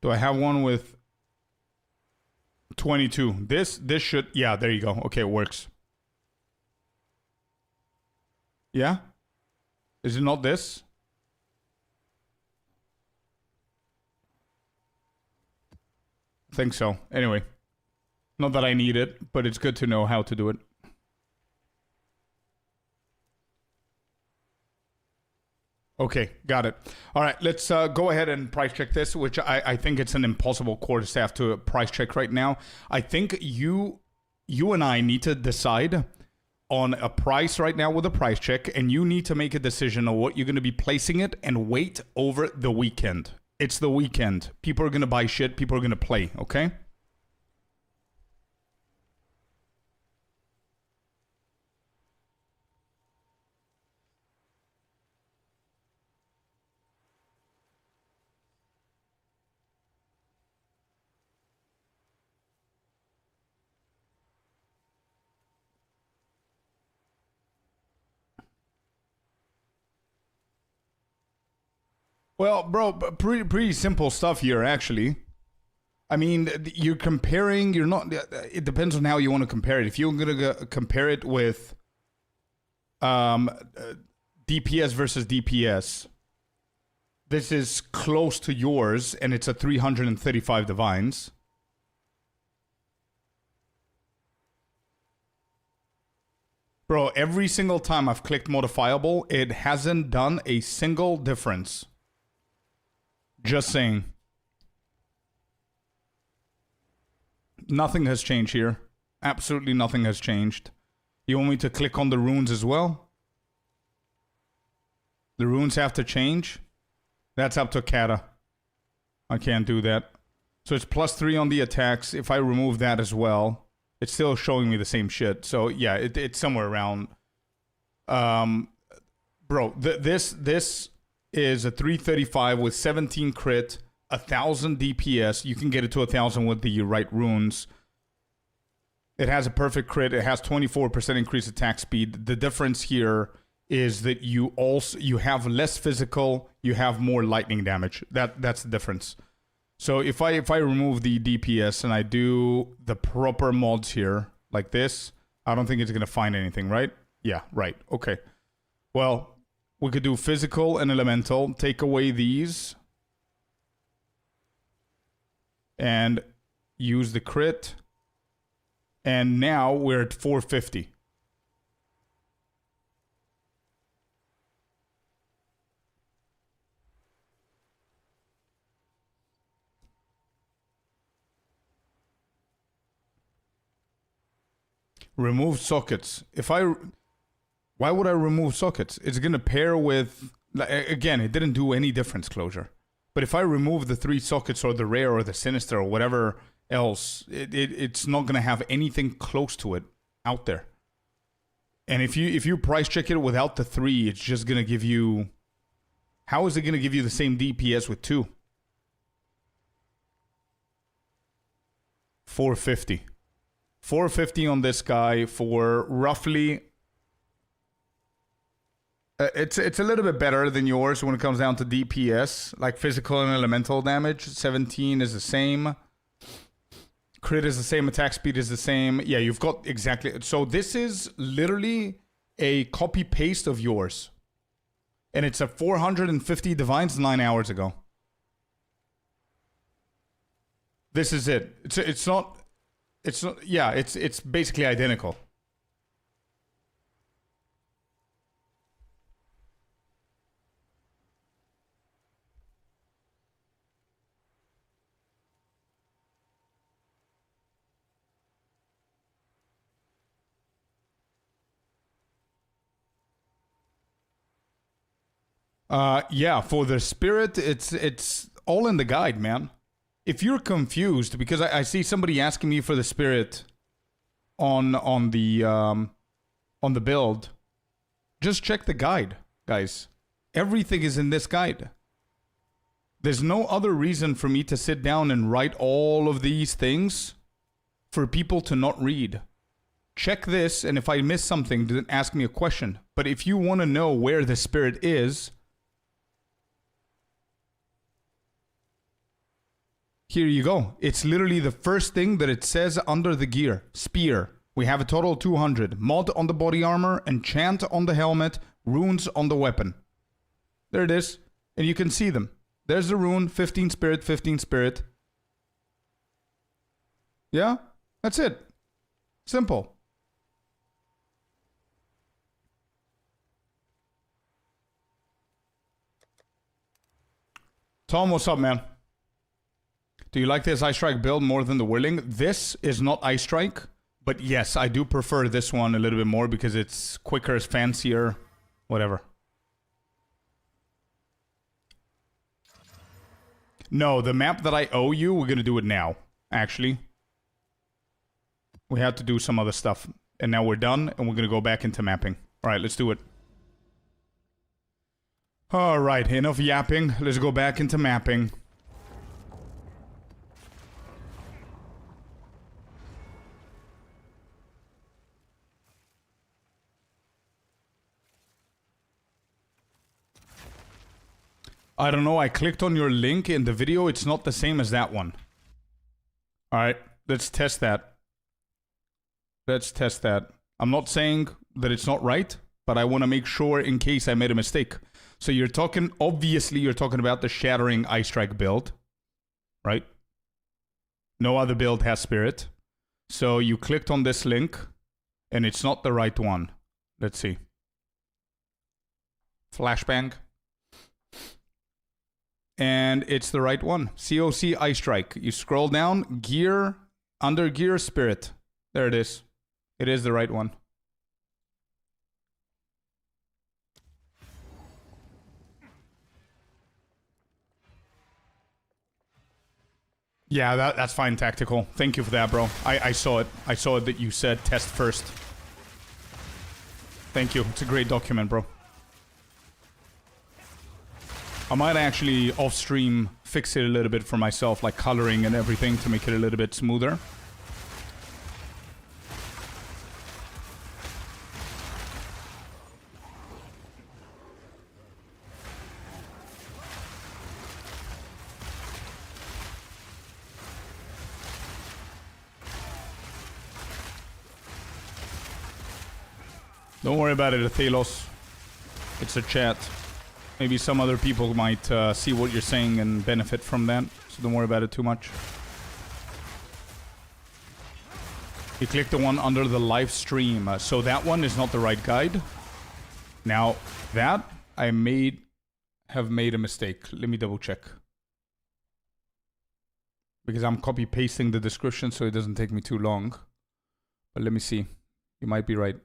Speaker 1: Do I have one with 22? This should... Yeah, there you go. Okay, it works. Yeah? Is it not this? I think so. Anyway. Not that I need it, but it's good to know how to do it. Okay, got it. All right, let's go ahead and price check this, which I think it's an impossible quarterstaff to price check right now. I think you and I need to decide on a price right now with a price check, and you need to make a decision on what you're going to be placing it and wait over the weekend. It's the weekend. People are going to buy shit. People are going to play, okay? Well, bro, pretty simple stuff here, actually. I mean, you're comparing, you're not, it depends on how you want to compare it. If you're going to compare it with DPS versus DPS, this is close to yours, and it's a 335 divines. Bro, every single time I've clicked modifiable, it hasn't done a single difference. Just saying. Nothing has changed here. Absolutely nothing has changed. You want me to click on the runes as well? The runes have to change? That's up to Kata. I can't do that. So it's +3 on the attacks. If I remove that as well, it's still showing me the same shit. So yeah, it's somewhere around... bro, this is a 335 with 17 crit, 1,000 DPS. You can get it to 1,000 with the right runes. It has a perfect crit. It has 24% increased attack speed. The difference here is that you have less physical, you have more lightning damage. That's the difference. So if I remove the DPS and I do the proper mods here, like this, I don't think it's gonna find anything, right? Yeah, right. Okay. Well, we could do physical and elemental, take away these, and use the crit. And now we're at 450. Remove sockets. Why would I remove sockets? It's going to pair with... Again, it didn't do any difference, Closure. But if I remove the 3 sockets or the rare or the sinister or whatever else, it's not going to have anything close to it out there. And if you price check it without the 3, it's just going to give you... How is it going to give you the same DPS with 2? 450. 450 on this guy for roughly... It's a little bit better than yours when it comes down to DPS, like physical and elemental damage. 17 is the same. Crit is the same. Attack speed is the same. Yeah, you've got exactly... So this is literally a copy-paste of yours. And it's a 450 divines 9 hours ago. This is it. It's not... Yeah, it's basically identical. Yeah, for the spirit, it's all in the guide, man. If you're confused, because I see somebody asking me for the spirit on the build, just check the guide, guys. Everything is in this guide. There's no other reason for me to sit down and write all of these things for people to not read. Check this, and if I miss something, then ask me a question. But if you want to know where the spirit is, here you go. It's literally the first thing that it says under the gear. Spear. We have a total of 200. Mod on the body armor, enchant on the helmet, runes on the weapon. There it is. And you can see them. There's the rune, 15 spirit, 15 spirit. Yeah? That's it. Simple. Tom, what's up, man? Do you like this Ice Strike build more than the Whirling? This is not Ice Strike, but yes, I do prefer this one a little bit more because it's quicker, it's fancier, whatever. No, the map that I owe you, we're gonna do it now, actually. We had to do some other stuff, and now we're done, and we're gonna go back into mapping. Alright, let's do it. Alright, enough yapping. Let's go back into mapping. I don't know, I clicked on your link in the video. It's not the same as that one. Alright, let's test that. Let's test that. I'm not saying that it's not right, but I want to make sure in case I made a mistake. So you're talking, obviously you're talking about the Shattering Ice Strike build, right? No other build has spirit. So you clicked on this link, and it's not the right one. Let's see. Flashbang. And it's the right one. COC Ice Strike. You scroll down, gear, under gear, spirit. There it is. It is the right one. Yeah, that's fine, Tactical. Thank you for that, bro. I saw it. I saw it that you said test first. Thank you. It's a great document, bro. I might actually, off-stream, fix it a little bit for myself, like coloring and everything, to make it a little bit smoother. Don't worry about it, Athelos. It's a chat. Maybe some other people might see what you're saying and benefit from that. So don't worry about it too much. You click the one under the live stream. So that one is not the right guide. Now, that I have made a mistake. Let me double check. Because I'm copy pasting the description so it doesn't take me too long. But let me see. You might be right.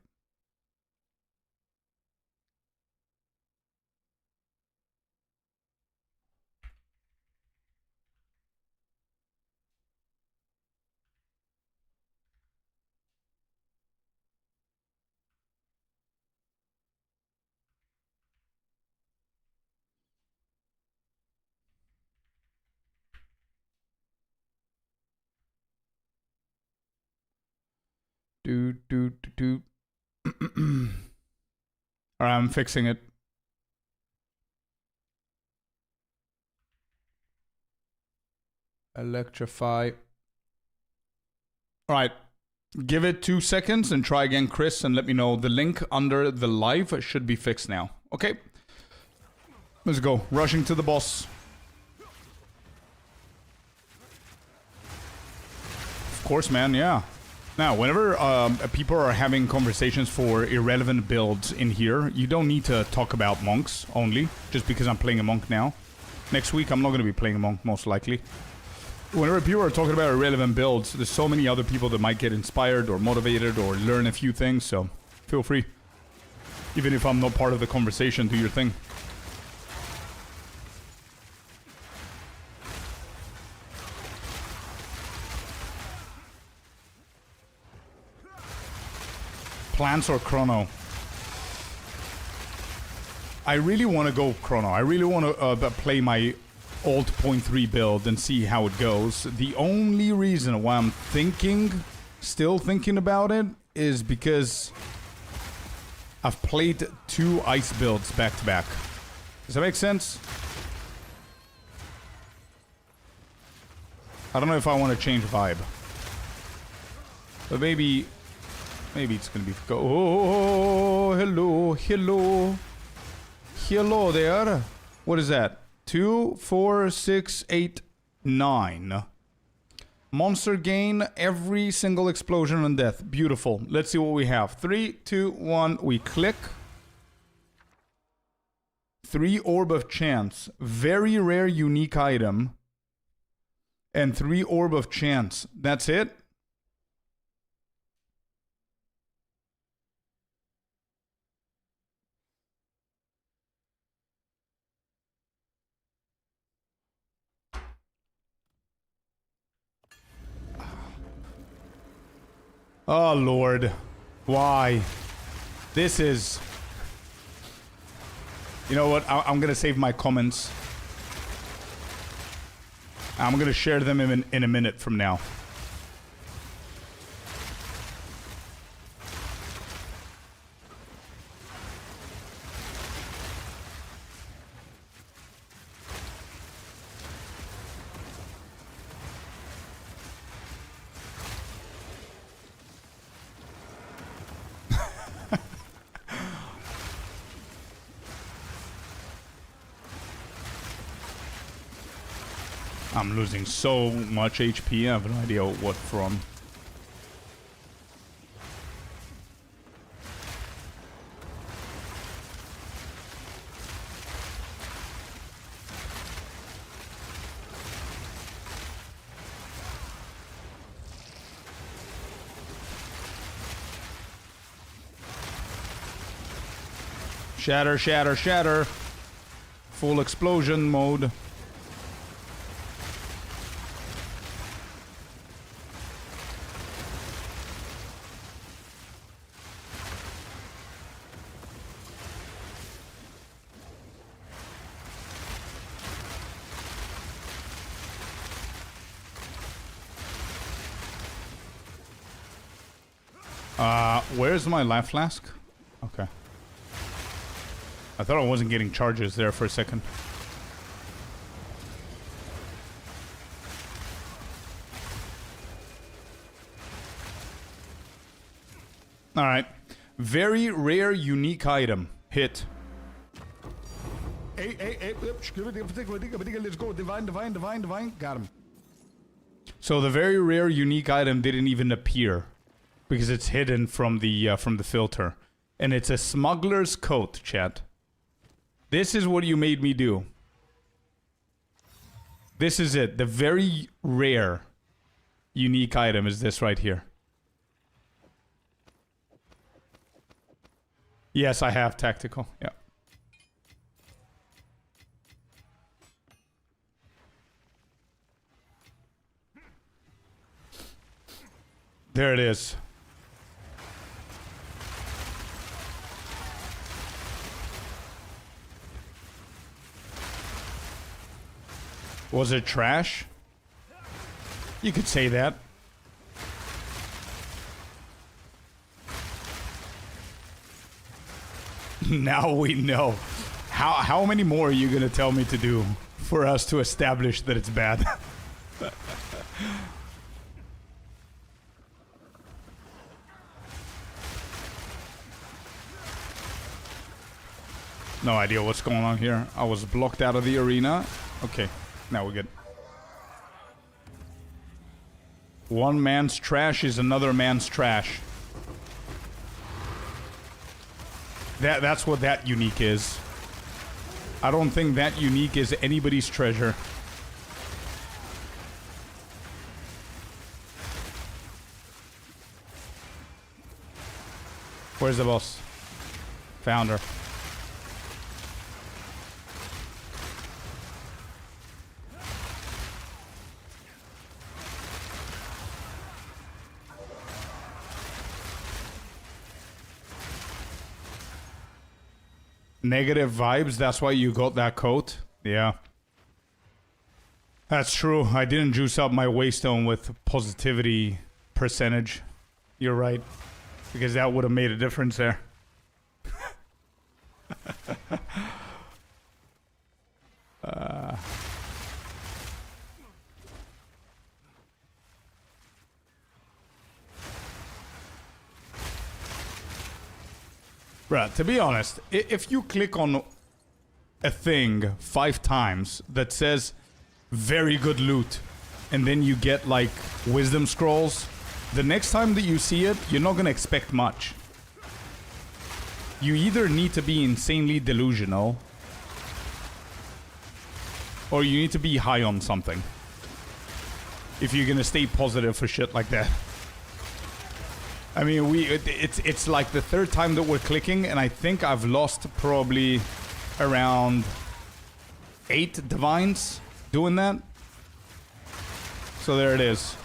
Speaker 1: Alright, I'm fixing it. Electrify. Alright. Give it 2 seconds and try again, Chris, and let me know. The link under the live should be fixed now. Okay. Let's go. Rushing to the boss. Of course, man, yeah. Now, whenever people are having conversations for irrelevant builds in here, you don't need to talk about monks only, just because I'm playing a monk now. Next week, I'm not going to be playing a monk, most likely. Whenever people are talking about irrelevant builds, there's so many other people that might get inspired or motivated or learn a few things, so feel free. Even if I'm not part of the conversation, do your thing. Plants or Chrono? I really want to go Chrono. I really want to play my Alt .3 build and see how it goes. The only reason why I'm still thinking about it, is because I've played 2 ice builds back to back. Does that make sense? I don't know if I want to change vibe. But maybe it's gonna be... Oh, hello, hello. Hello there. What is that? 2, 4, 6, 8, 9. Monster gain every single explosion and death. Beautiful. Let's see what we have. 3, 2, 1. We click. 3 Orb of Chance. Very rare unique item. And 3 Orb of Chance. That's it? Oh, Lord. Why? This is... You know what? I'm going to save my comments. I'm going to share them in a minute from now. I'm losing so much HP, I have no idea what from. Shatter, shatter, shatter. Full explosion mode. Where's my life flask? Okay. I thought I wasn't getting charges there for a second. Alright. Very rare unique item. Hit. Hey, let's go. Divine. Got him. So the very rare unique item didn't even appear. Because it's hidden from the filter. And it's a smuggler's coat, chat. This is what you made me do. This is it. The very rare unique item is this right here. Yes, I have tactical. Yeah. There it is. Was it trash? You could say that. Now we know. How many more are you gonna tell me to do for us to establish that it's bad? No idea what's going on here. I was blocked out of the arena. Okay. Now we're good. One man's trash is another man's trash. That's what that unique is. I don't think that unique is anybody's treasure. Where's the boss? Found her. Negative vibes, that's why you got that coat? Yeah. That's true. I didn't juice up my waystone with positivity percentage. You're right. Because that would have made a difference there. Bruh, to be honest, if you click on a thing 5 times that says very good loot, and then you get like wisdom scrolls, the next time that you see it, you're not gonna expect much. You either need to be insanely delusional, or you need to be high on something if you're gonna stay positive for shit like that. I mean, it's like the 3rd time that we're clicking, and I think I've lost probably around 8 divines doing that. So there it is.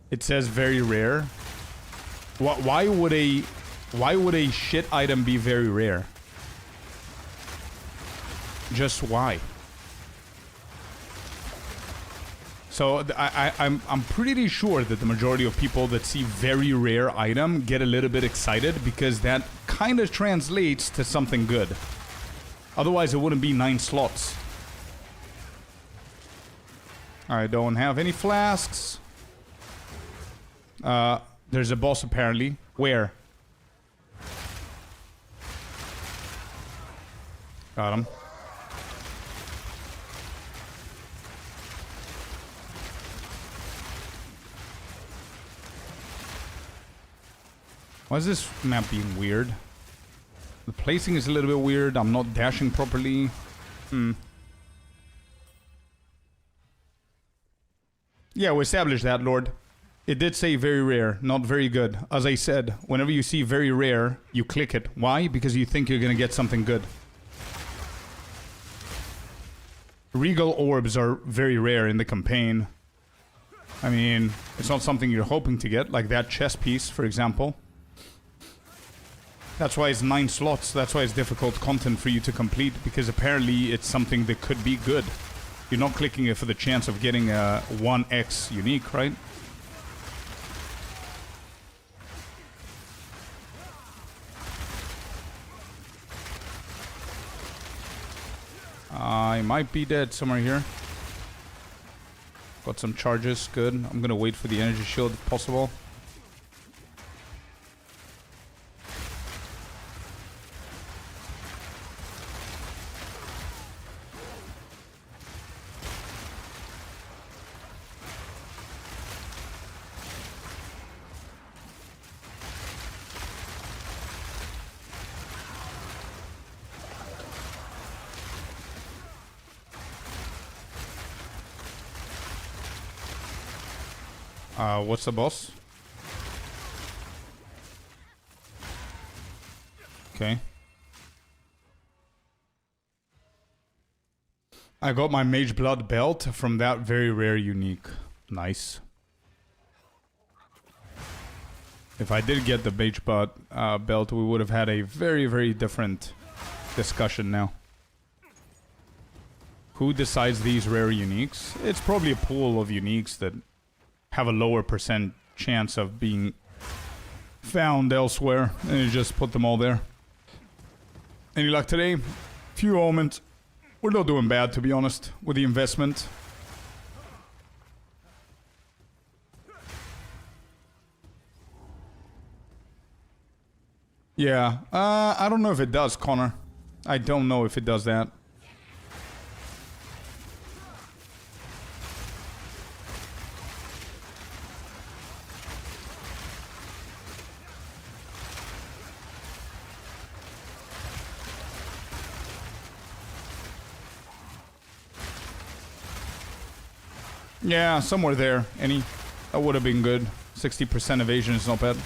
Speaker 1: It says very rare. Why would a shit item be very rare? Just why? So I'm pretty sure that the majority of people that see very rare item get a little bit excited because that kind of translates to something good. Otherwise, it wouldn't be 9 slots. I don't have any flasks. There's a boss apparently. Where? Got him. Why is this map being weird? The placing is a little bit weird. I'm not dashing properly. Yeah, we established that, Lord. It did say very rare, not very good. As I said, whenever you see very rare, you click it. Why? Because you think you're gonna get something good. Regal orbs are very rare in the campaign. I mean, it's not something you're hoping to get, like that chess piece, for example. That's why it's 9 slots. That's why it's difficult content for you to complete, because apparently it's something that could be good. You're not clicking it for the chance of getting a 1x unique, right? I might be dead somewhere here. Got some charges, good. I'm gonna wait for the energy shield if possible. What's the boss? Okay. I got my Mageblood belt from that very rare unique. Nice. If I did get the Mageblood belt, we would have had a very, very different discussion now. Who decides these rare uniques? It's probably a pool of uniques that have a lower % chance of being found elsewhere, and you just put them all there. Any luck today? Few omens. We're not doing bad, to be honest, with the investment. Yeah, I don't know if it does, Connor. I don't know if it does that. Yeah, somewhere there. That would have been good. 60% evasion is not bad.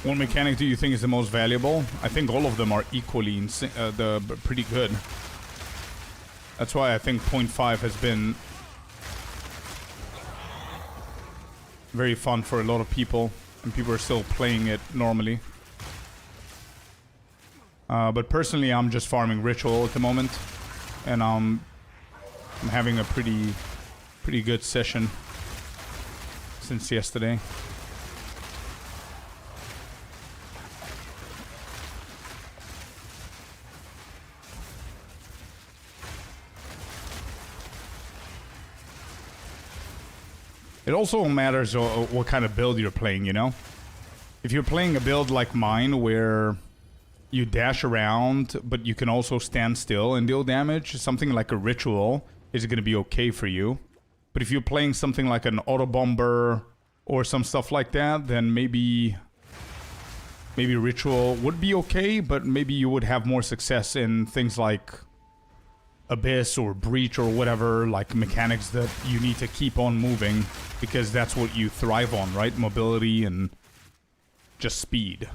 Speaker 1: What mechanic do you think is the most valuable? I think all of them are equally pretty good. That's why I think 0.5 has been very fun for a lot of people, and people are still playing it normally. But personally, I'm just farming ritual at the moment, and I'm having a pretty good session since yesterday. It also matters what kind of build you're playing, you know? If you're playing a build like mine where you dash around, but you can also stand still and deal damage, something like a ritual is going to be okay for you. But if you're playing something like an auto bomber or some stuff like that, then maybe ritual would be okay, but maybe you would have more success in things like abyss or breach or whatever, like mechanics that you need to keep on moving because that's what you thrive on, right? Mobility and just speed.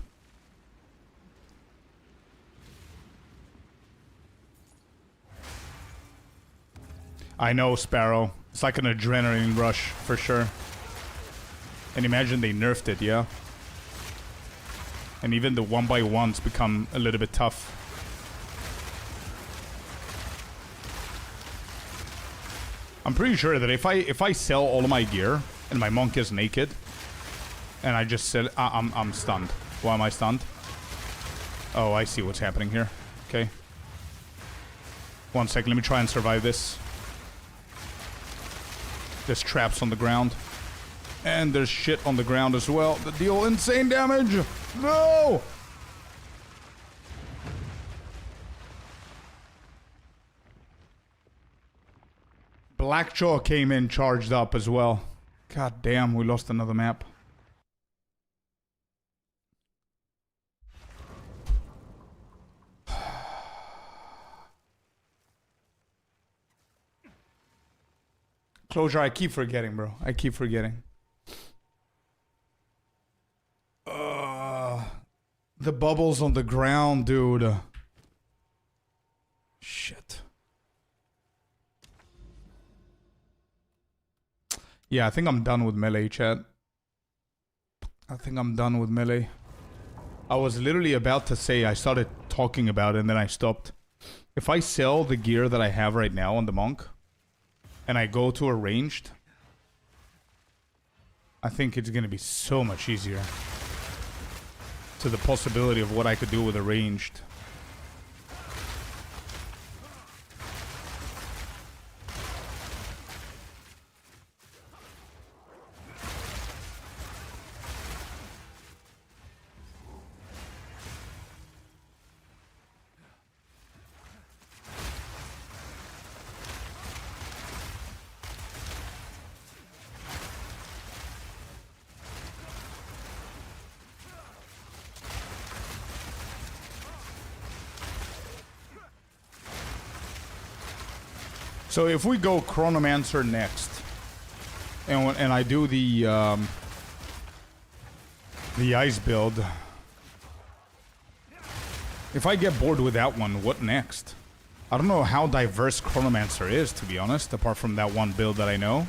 Speaker 1: I know, Sparrow. It's like an adrenaline rush for sure. And imagine they nerfed it, yeah? And even the 1x1s become a little bit tough. I'm pretty sure that if I sell all of my gear and my monk is naked, and I just said I'm stunned. Why am I stunned? Oh, I see what's happening here. Okay. 1 second. Let me try and survive this. There's traps on the ground, and there's shit on the ground as well that deal insane damage. No. Blackjaw came in charged up as well. God damn, we lost another map. Closure, I keep forgetting, bro. I keep forgetting. The bubbles on the ground, dude. Shit. Yeah, I think I'm done with melee, chat. I think I'm done with melee. I was literally about to say I started talking about it and then I stopped. If I sell the gear that I have right now on the monk and I go to a ranged, I think it's gonna be so much easier. To the possibility of what I could do with a ranged. So if we go Chronomancer next, and I do the ice build, if I get bored with that one, what next? I don't know how diverse Chronomancer is, to be honest, apart from that one build that I know.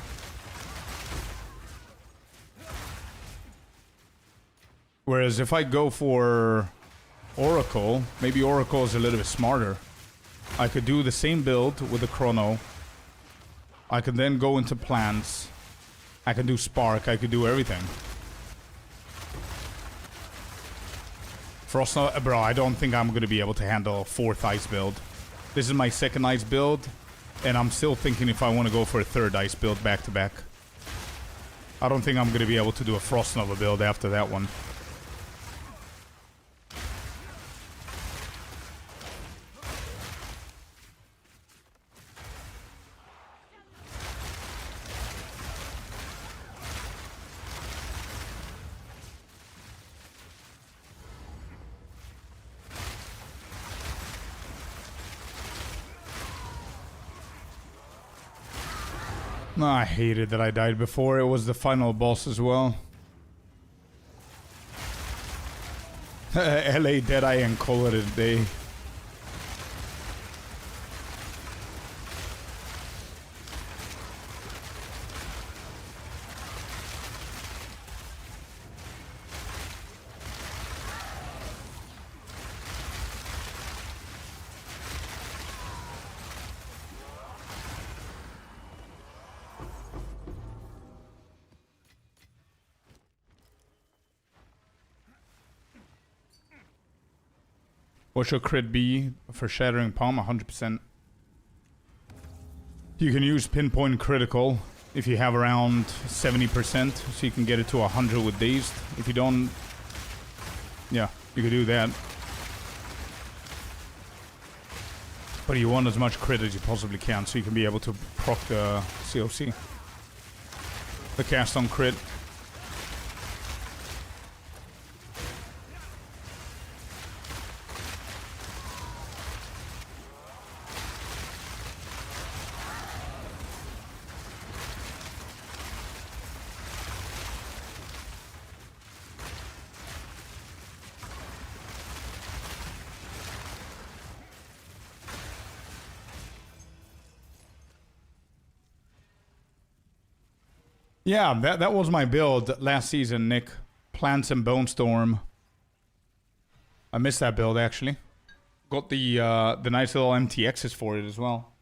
Speaker 1: Whereas if I go for Oracle, maybe Oracle is a little bit smarter. I could do the same build with the Chrono. I could then go into plants. I can do Spark. I could do everything. Frost, bro, I don't think I'm going to be able to handle a 4th ice build. This is my 2nd ice build, and I'm still thinking if I want to go for a 3rd ice build back to back. I don't think I'm going to be able to do a Frost Nova build after that one. No, I hated that I died before. It was the final boss as well. LA Deadeye and call it a day. What should crit be for Shattering Palm? 100%. You can use pinpoint critical if you have around 70%, so you can get it to 100 with dazed. If you don't, yeah, you can do that. But you want as much crit as you possibly can, so you can be able to proc the COC. The cast on crit. Yeah, that was my build last season, Nick. Plants and Bone Storm. I missed that build, actually. Got the nice little MTXs for it as well.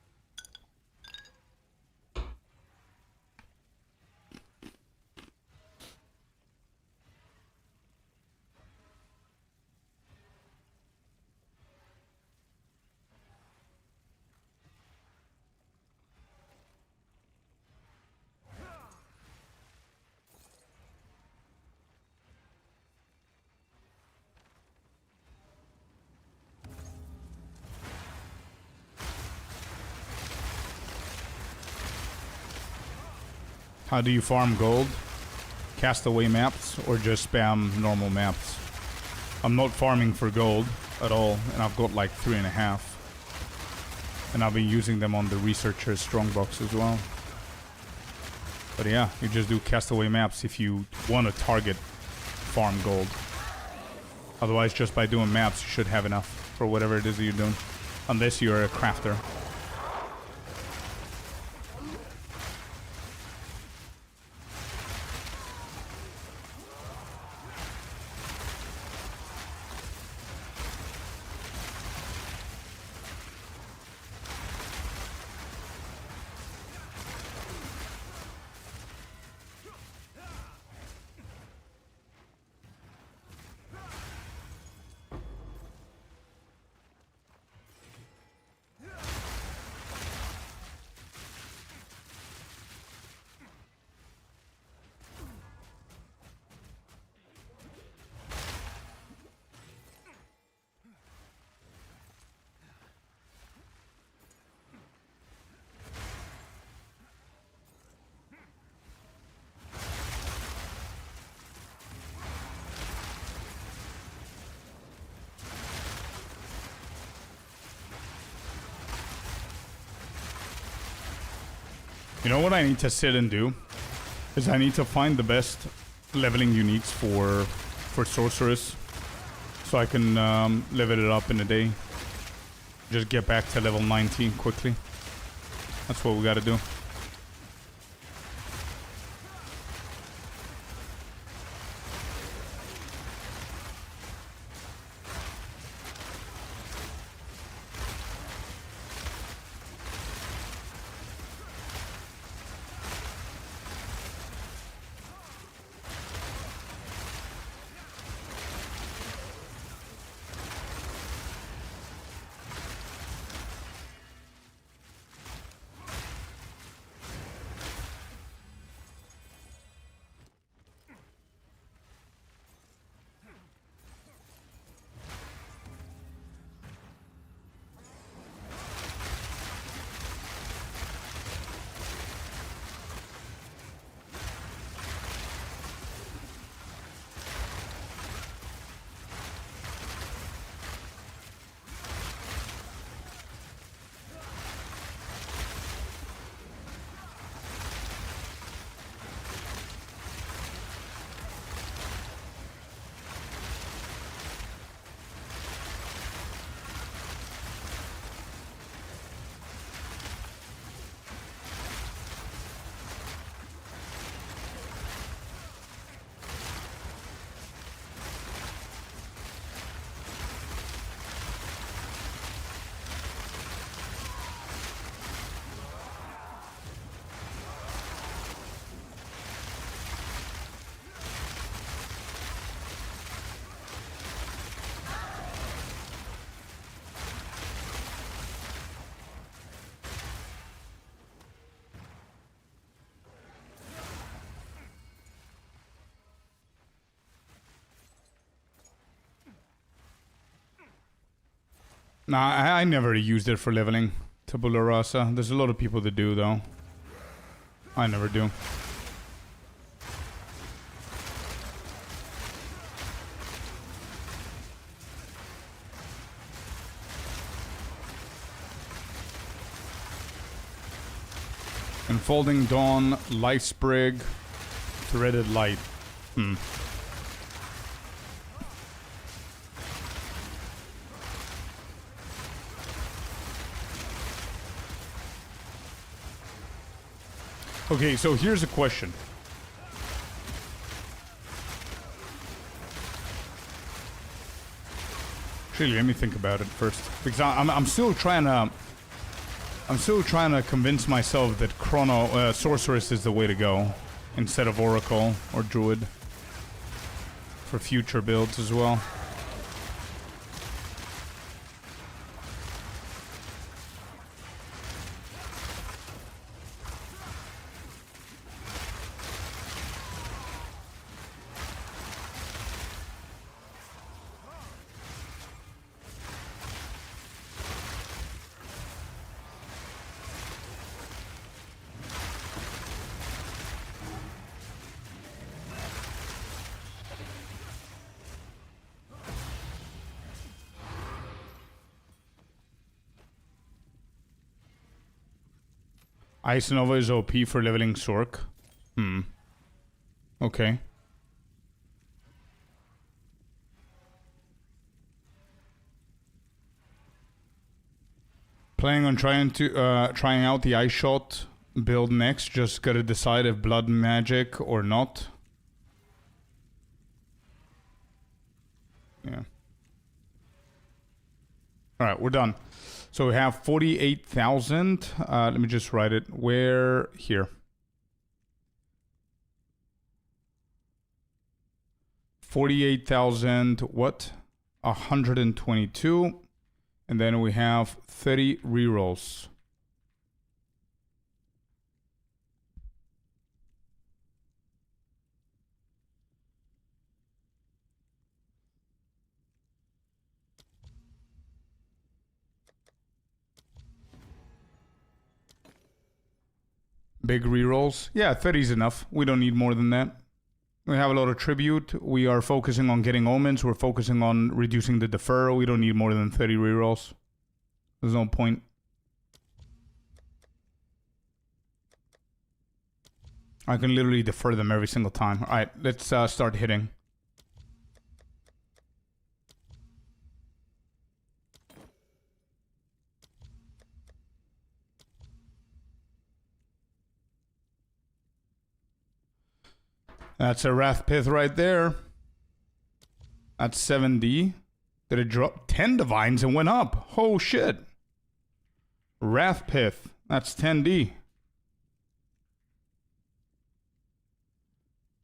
Speaker 1: How do you farm gold? Castaway maps or just spam normal maps? I'm not farming for gold at all, and I've got like 3.5. And I've been using them on the Researcher's Strongbox as well. But yeah, you just do castaway maps if you want to target farm gold. Otherwise, just by doing maps, you should have enough for whatever it is that you're doing. Unless you're a crafter. You know what I need to sit and do? Is I need to find the best leveling uniques for Sorceress. So I can level it up in a day. Just get back to level 19 quickly. That's what we gotta do. Nah, I never used it for leveling Tabula Rasa. There's a lot of people that do, though. I never do. Enfolding Dawn, Light Sprig, Threaded Light. Okay, so here's a question. Actually, let me think about it first, because I'm still trying to convince myself that Sorceress is the way to go instead of Oracle or Druid for future builds as well. Ice Nova is OP for leveling Sork. Okay. Planning on trying out the Ice Shot build next. Just gotta decide if blood magic or not. Yeah. Alright, we're done. So we have 48,000. Let me just write it. Where? Here. 48,000. What? 122. And then we have 30 rerolls. Big rerolls. Yeah, 30 is enough. We don't need more than that. We have a lot of tribute. We are focusing on getting omens. We're focusing on reducing the defer. We don't need more than 30 rerolls. There's no point. I can literally defer them every single time. All right, let's start hitting. That's a Wrath Pith right there. That's 7D. Did it drop 10 divines and went up? Oh shit. Wrath Pith. That's 10D.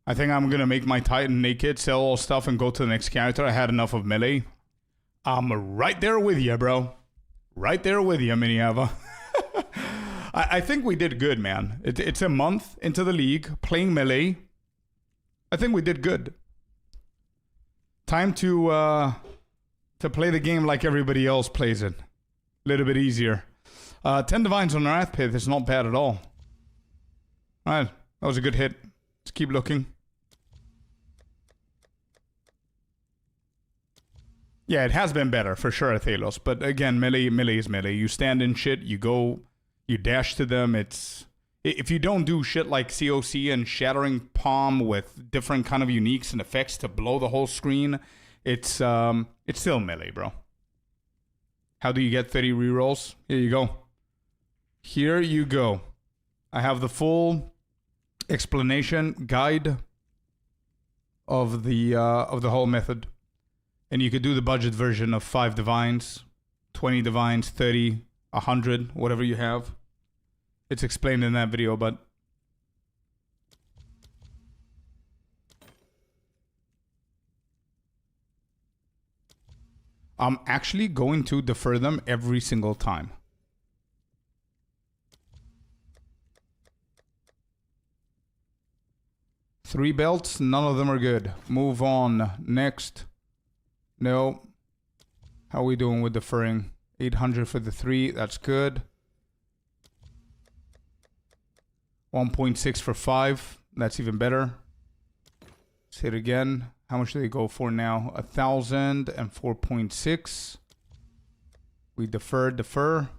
Speaker 1: I think I'm gonna make my Titan naked, sell all stuff, and go to the next character. I had enough of melee. I'm right there with you, bro. Right there with you, Miniava. I think we did good, man. It's a month into the league, playing melee. I think we did good. Time to play the game like everybody else plays it. A little bit easier. 10 divines on Wrath Pith is not bad at all. Alright, that was a good hit. Let's keep looking. Yeah, it has been better, for sure, Athelos. But again, melee is melee. You stand in shit, you go, you dash to them, it's... If you don't do shit like COC and Shattering Palm with different kind of uniques and effects to blow the whole screen, it's still melee, bro. How do you get 30 rerolls? Here you go. Here you go. I have the full explanation guide of the whole method. And you could do the budget version of 5 divines, 20 divines, 30, 100, whatever you have. It's explained in that video, but... I'm actually going to defer them every single time. Three belts, none of them are good. Move on. Next. No. How are we doing with deferring? 800 for the 3. That's good. 1.6 for 5. That's even better. Let's hit again. How much do they go for now? 1,000 and 4.6. We defer.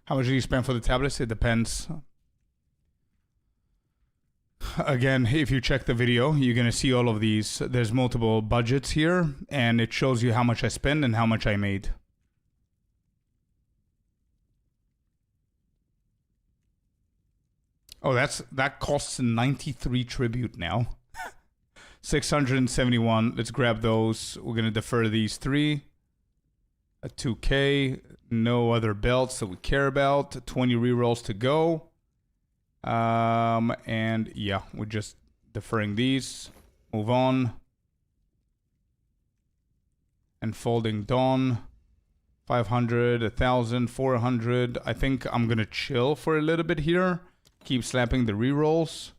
Speaker 1: How much do you spend for the tablets? It depends. Again, if you check the video, you're going to see all of these. There's multiple budgets here, and it shows you how much I spent and how much I made. Oh, that costs 93 tribute now. 671. Let's grab those. We're going to defer these 3. A 2K. No other belts that we care about. 20 rerolls to go. And yeah, we're just deferring these. Move on. And folding Dawn. 500, 1,000, 400. I think I'm gonna chill for a little bit here. Keep slapping the rerolls.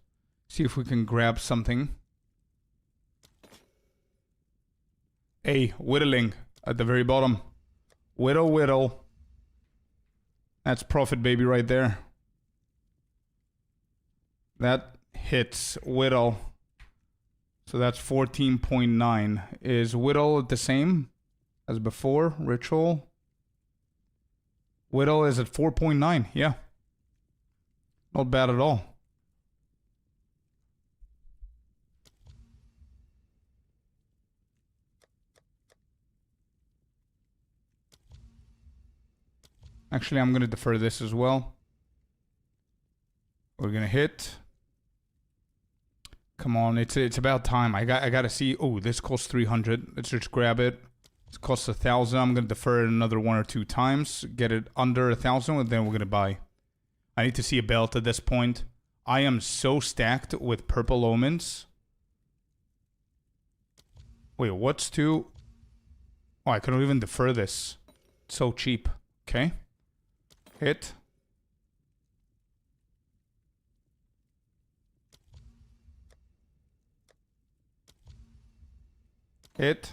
Speaker 1: See if we can grab something. Hey, whittling at the very bottom. Whittle. That's profit, baby, right there. That hits whittle. So that's 14.9. Is whittle the same as before? Ritual. Whittle is at 4.9. Yeah. Not bad at all. Actually, I'm going to defer this as well. We're going to hit. Come on, it's about time. I got to see. Oh, this costs 300. Let's just grab it. This costs 1,000. I'm going to defer it another 1 or 2 times. Get it under 1,000, and then we're going to buy. I need to see a belt at this point. I am so stacked with purple omens. Wait, what's 2? Oh, I couldn't even defer this. It's so cheap. Okay. Hit. Hit.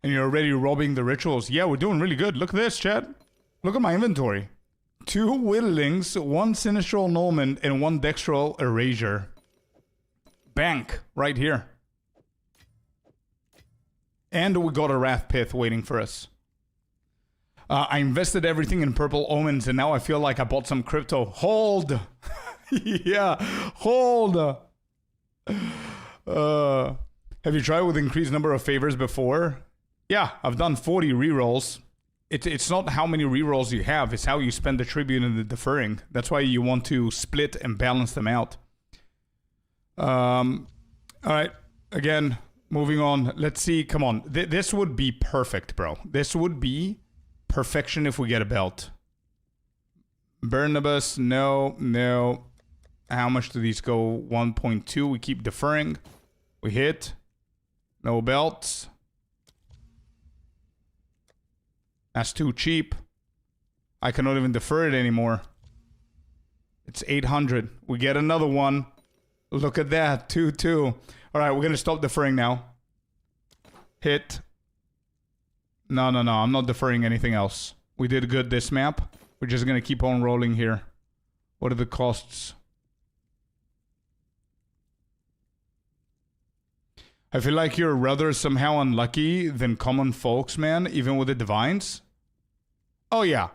Speaker 1: And you're already robbing the rituals. Yeah, we're doing really good. Look at this, chat. Look at my inventory. 2 whittlings, 1 sinistral annulment, and 1 dextral erasure. Bank right here. And we got a Wrath Pith waiting for us. I invested everything in purple omens, and now I feel like I bought some crypto. Hold! Yeah, hold! Have you tried with increased number of favors before? Yeah, I've done 40 rerolls. It's not how many rerolls you have, it's how you spend the tribute and the deferring. That's why you want to split and balance them out. Alright, again, moving on. Let's see, come on. This would be perfect, bro. This would be perfection if we get a belt. Barnabas, no. How much do these go? 1.2, we keep deferring. We hit. No belts. That's too cheap. I cannot even defer it anymore. It's 800. We get another one. Look at that. 2-2. Alright, we're going to stop deferring now. Hit. No. I'm not deferring anything else. We did good this map. We're just going to keep on rolling here. What are the costs? I feel like you're rather somehow unlucky than common folks, man, even with the divines. Oh, yeah.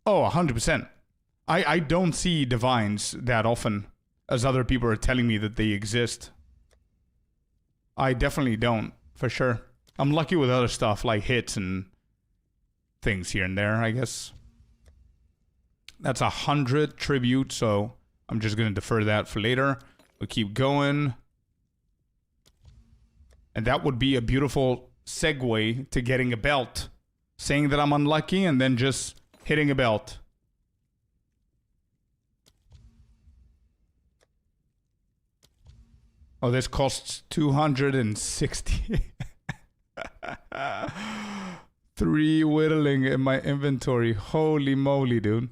Speaker 1: Oh, 100%. I don't see divines that often, as other people are telling me that they exist. I definitely don't, for sure. I'm lucky with other stuff, like hits and things here and there, I guess. That's 100 tribute, so I'm just going to defer that for later. We'll keep going. And that would be a beautiful segue to getting a belt. Saying that I'm unlucky and then just hitting a belt. Oh, this costs 260. 3 whittling in my inventory. Holy moly, dude.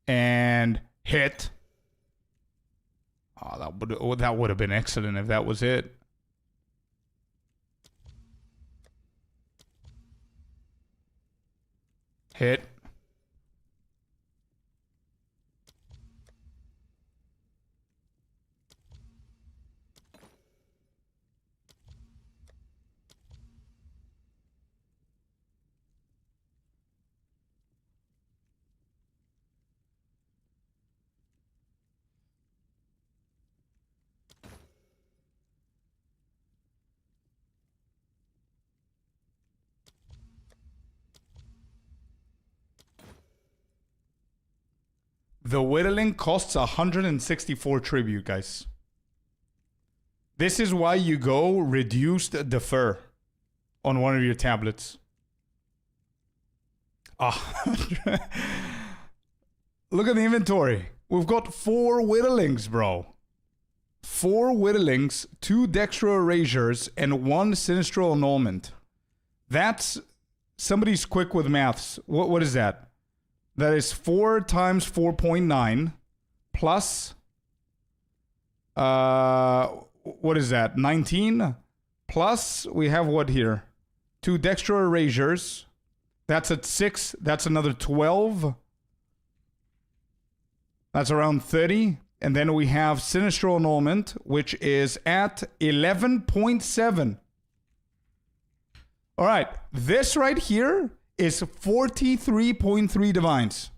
Speaker 1: And hit. Oh, that would have been excellent if that was it. Hit. The whittling costs 164 tribute, guys. This is why you go reduced defer on one of your tablets. Look at the inventory. We've got 4 whittlings, bro. 4 whittlings, 2 dextro erasures, and 1 sinistral annulment. That's... Somebody's quick with maths. What is that? That is 4 times 4.9 plus, what is that? 19 plus, we have what here? 2 dextro erasures. That's at 6. That's another 12. That's around 30. And then we have sinistral annulment, which is at 11.7. All right, this right here is 43.3 divines.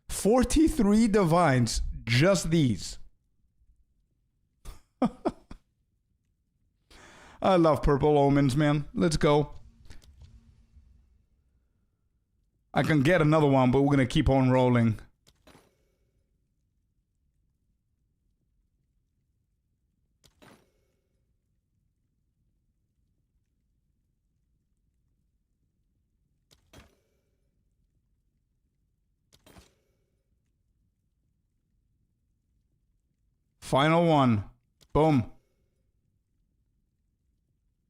Speaker 1: 43 divines, just these. I love purple omens, man. Let's go. I can get another one, but we're going to keep on rolling. Final one. Boom.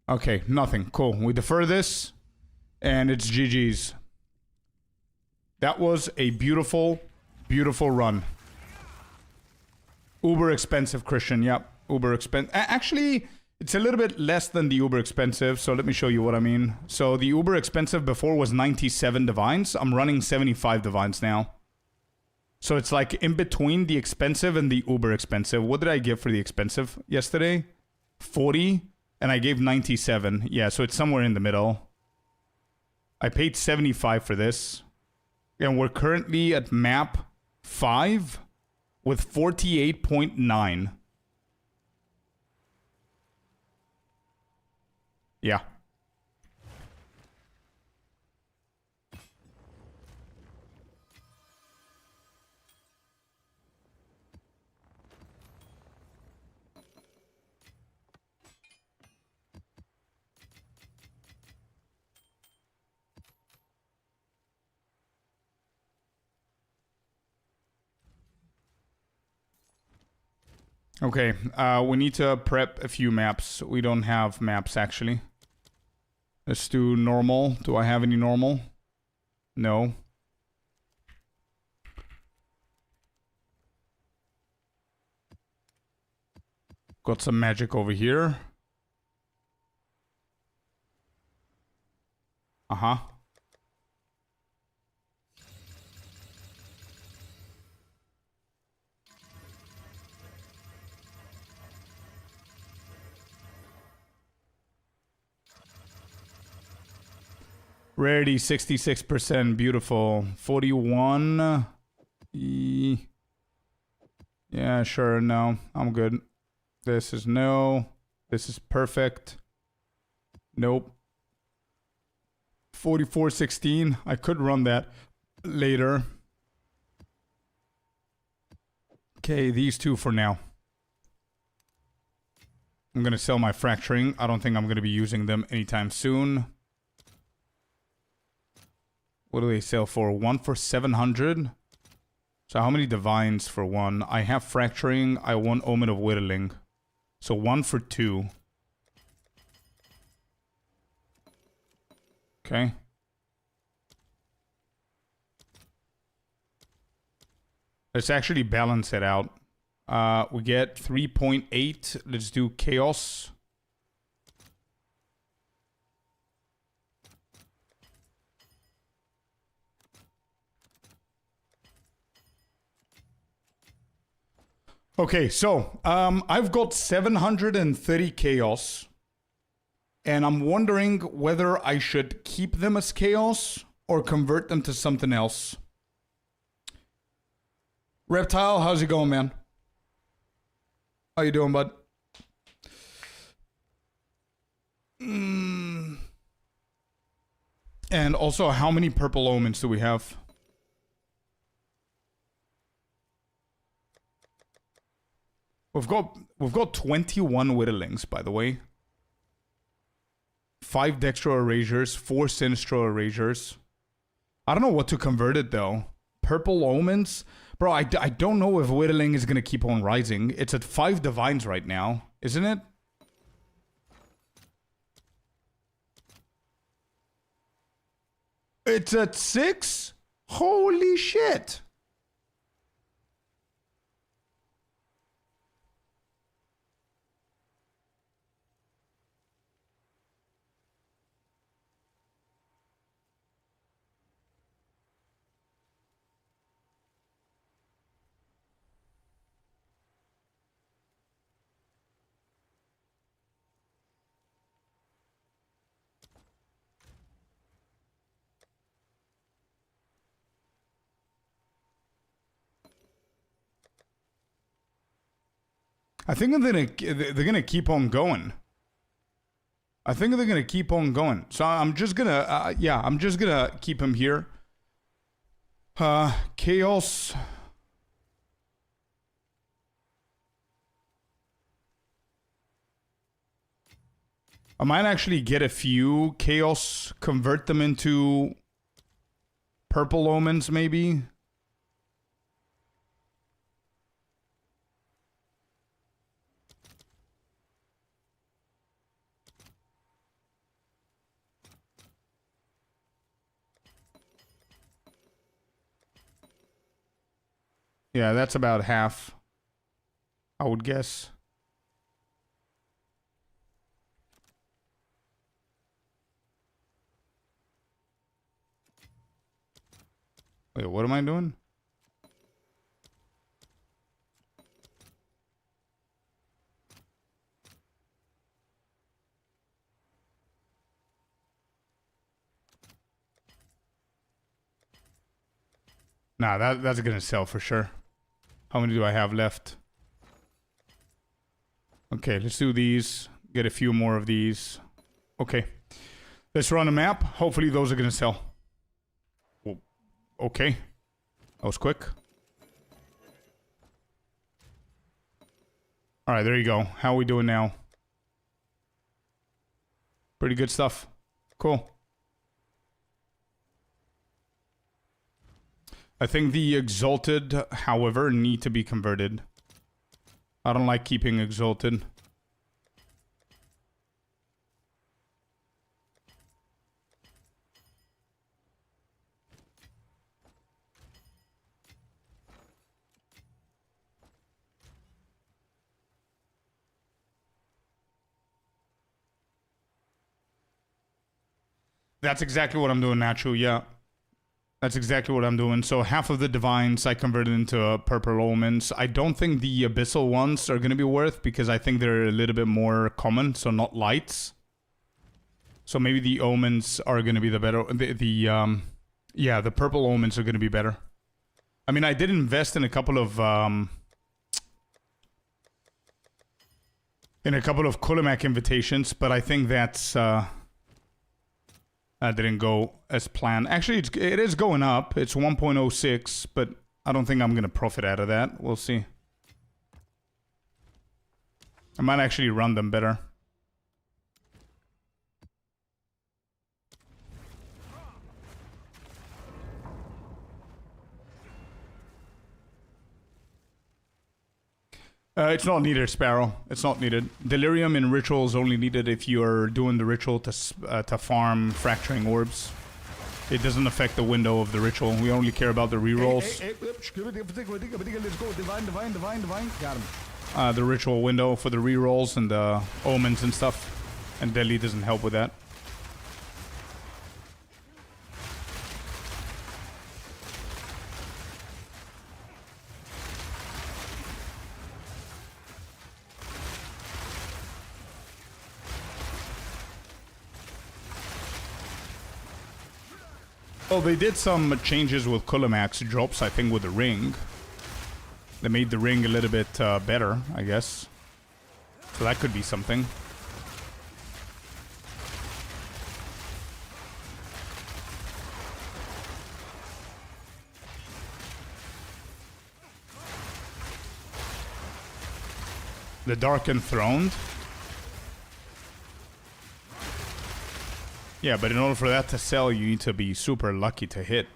Speaker 1: Okay, nothing. Cool. We defer this, and it's GG's. That was a beautiful, beautiful run. Uber expensive, Christian. Yep. Uber expensive. Actually, it's a little bit less than the uber expensive, so let me show you what I mean. So the uber expensive before was 97 divines. I'm running 75 divines now. So it's like in between the expensive and the uber expensive. What did I give for the expensive yesterday? 40, and I gave 97. Yeah, so it's somewhere in the middle. I paid 75 for this. And we're currently at map 5 with 48.9. Yeah. Okay, we need to prep a few maps. We don't have maps, actually. Let's do normal. Do I have any normal? No. Got some magic over here. Uh-huh. Rarity 66%, beautiful. 41. Yeah, sure, no. I'm good. This is no. This is perfect. Nope. 4416. I could run that later. Okay, these two for now. I'm going to sell my fracturing. I don't think I'm going to be using them anytime soon. What do they sell for? One for 700. So how many divines for one? I have fracturing. I want omen of whittling. So one for two. Okay. Let's actually balance it out. We get 3.8. Let's do chaos. Okay, so I've got 730 chaos. And I'm wondering whether I should keep them as chaos or convert them to something else. Reptile, how's it going, man? How you doing, bud? And also, how many purple omens do we have? We've got 21 whittlings, by the way. 5 dextro erasures, 4 sinistro erasures. I don't know what to convert it though. Purple omens? Bro, I don't know if whittling is gonna keep on rising. It's at 5 divines right now, isn't it? It's at 6? Holy shit! I think they're gonna keep on going. I think they're gonna keep on going. So I'm just gonna, yeah, I'm just gonna keep him here. Chaos. I might actually get a few chaos, convert them into purple omens, maybe. Yeah, that's about half, I would guess. Wait, what am I doing? Nah, that's gonna sell for sure. How many do I have left? Okay, let's do these. Get a few more of these. Okay. Let's run a map. Hopefully those are gonna sell. Okay. That was quick. Alright, there you go. How are we doing now? Pretty good stuff. Cool. I think the Exalted, however, need to be converted. I don't like keeping Exalted. That's exactly what I'm doing, Nacho, yeah. That's exactly what I'm doing. So half of the divines I converted into purple omens. I don't think the abyssal ones are going to be worth because I think they're a little bit more common, so not lights. So maybe the omens are going to be the better. Yeah, the purple omens are going to be better. I mean, I did invest in a couple of Kulimak invitations, but I think that's that didn't go as planned. Actually, it is going up. It's 1.06, but I don't think I'm going to profit out of that. We'll see. I might actually run them better. It's not needed, Sparrow. It's not needed. Delirium in ritual is only needed if you're doing the ritual to farm fracturing orbs. It doesn't affect the window of the ritual. We only care about the rerolls.
Speaker 3: Let's go. Divine. Got him.
Speaker 1: The ritual window for the rerolls and the omens and stuff. And Deadly doesn't help with that. Well, they did some changes with Kulamax drops, I think, with the ring. They made the ring a little bit better, I guess. So that could be something. The Dark Enthroned. Yeah, but in order for that to sell, you need to be super lucky to hit.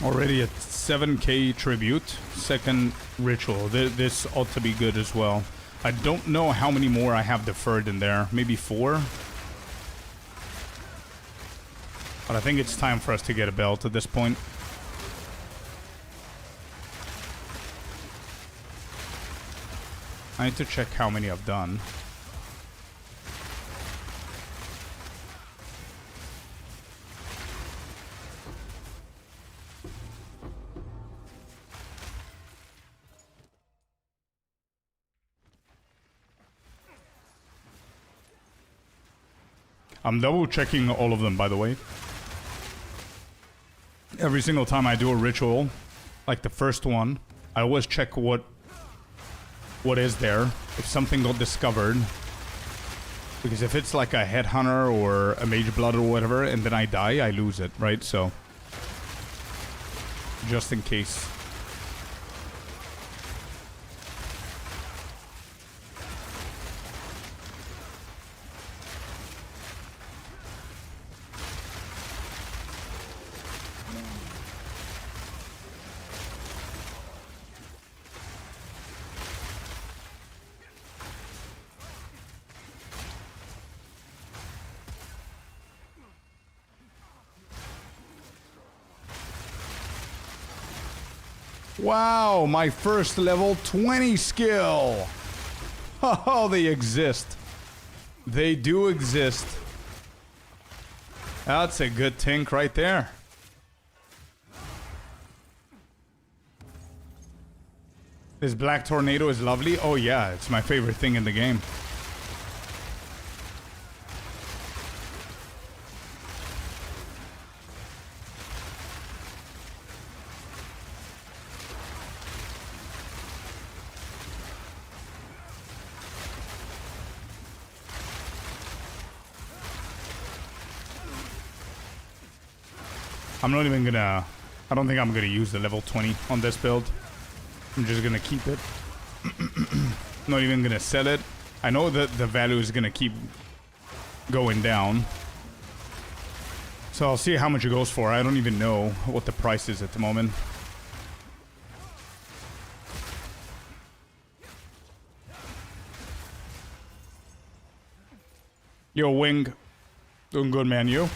Speaker 1: Already at 7k tribute, second ritual. This ought to be good as well. I don't know how many more I have deferred in there. Maybe 4? But I think it's time for us to get a belt at this point. I need to check how many I've done. I'm double checking all of them, by the way. Every single time I do a ritual, like the first one, I always check what is there, if something got discovered. Because if it's like a Headhunter or a Mageblood or whatever, and then I die, I lose it, right? So, just in case. Wow, my first level 20 skill. Oh, they exist. They do exist. That's a good tink right there. This black tornado is lovely. Oh yeah, it's my favorite thing in the game. I'm not even gonna... I don't think I'm gonna use the level 20 on this build. I'm just gonna keep it. Not even gonna sell it. I know that the value is gonna keep going down. So I'll see how much it goes for. I don't even know what the price is at the moment. Yo, Wing. Doing good, man. You?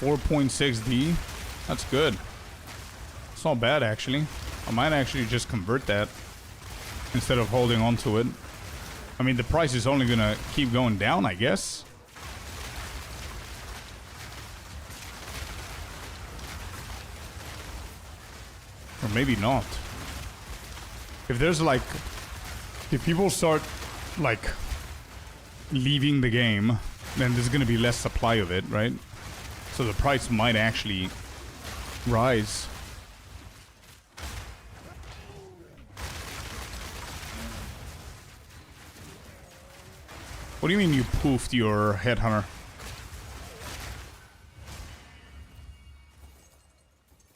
Speaker 1: .6D. That's good. It's not bad, actually. I might actually just convert that instead of holding on to it. I mean, the price is only gonna keep going down, I guess. Or maybe not. If there's like... If people start, like, leaving the game, then there's gonna be less supply of it, right? So the price might actually rise. What do you mean you poofed your Headhunter?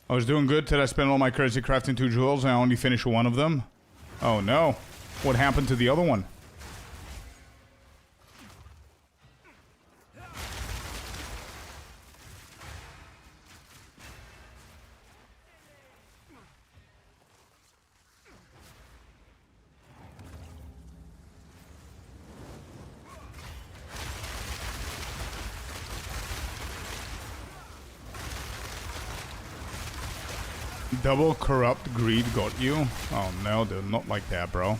Speaker 1: I was doing good till I spent all my currency crafting 2 jewels and I only finished one of them. Oh no. What happened to the other one? Double corrupt greed got you? Oh no, dude, not like that, bro.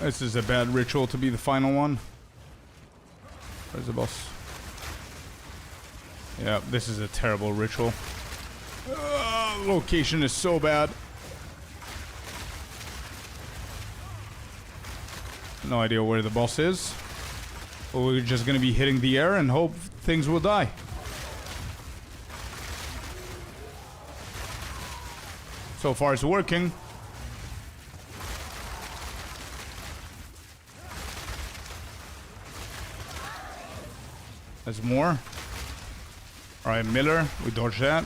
Speaker 1: This is a bad ritual to be the final one. Where's the boss? Yeah, this is a terrible ritual. Location is so bad. No idea where the boss is. But we're just gonna be hitting the air and hope things will die. So far it's working. There's more. Alright, Miller, we dodged that.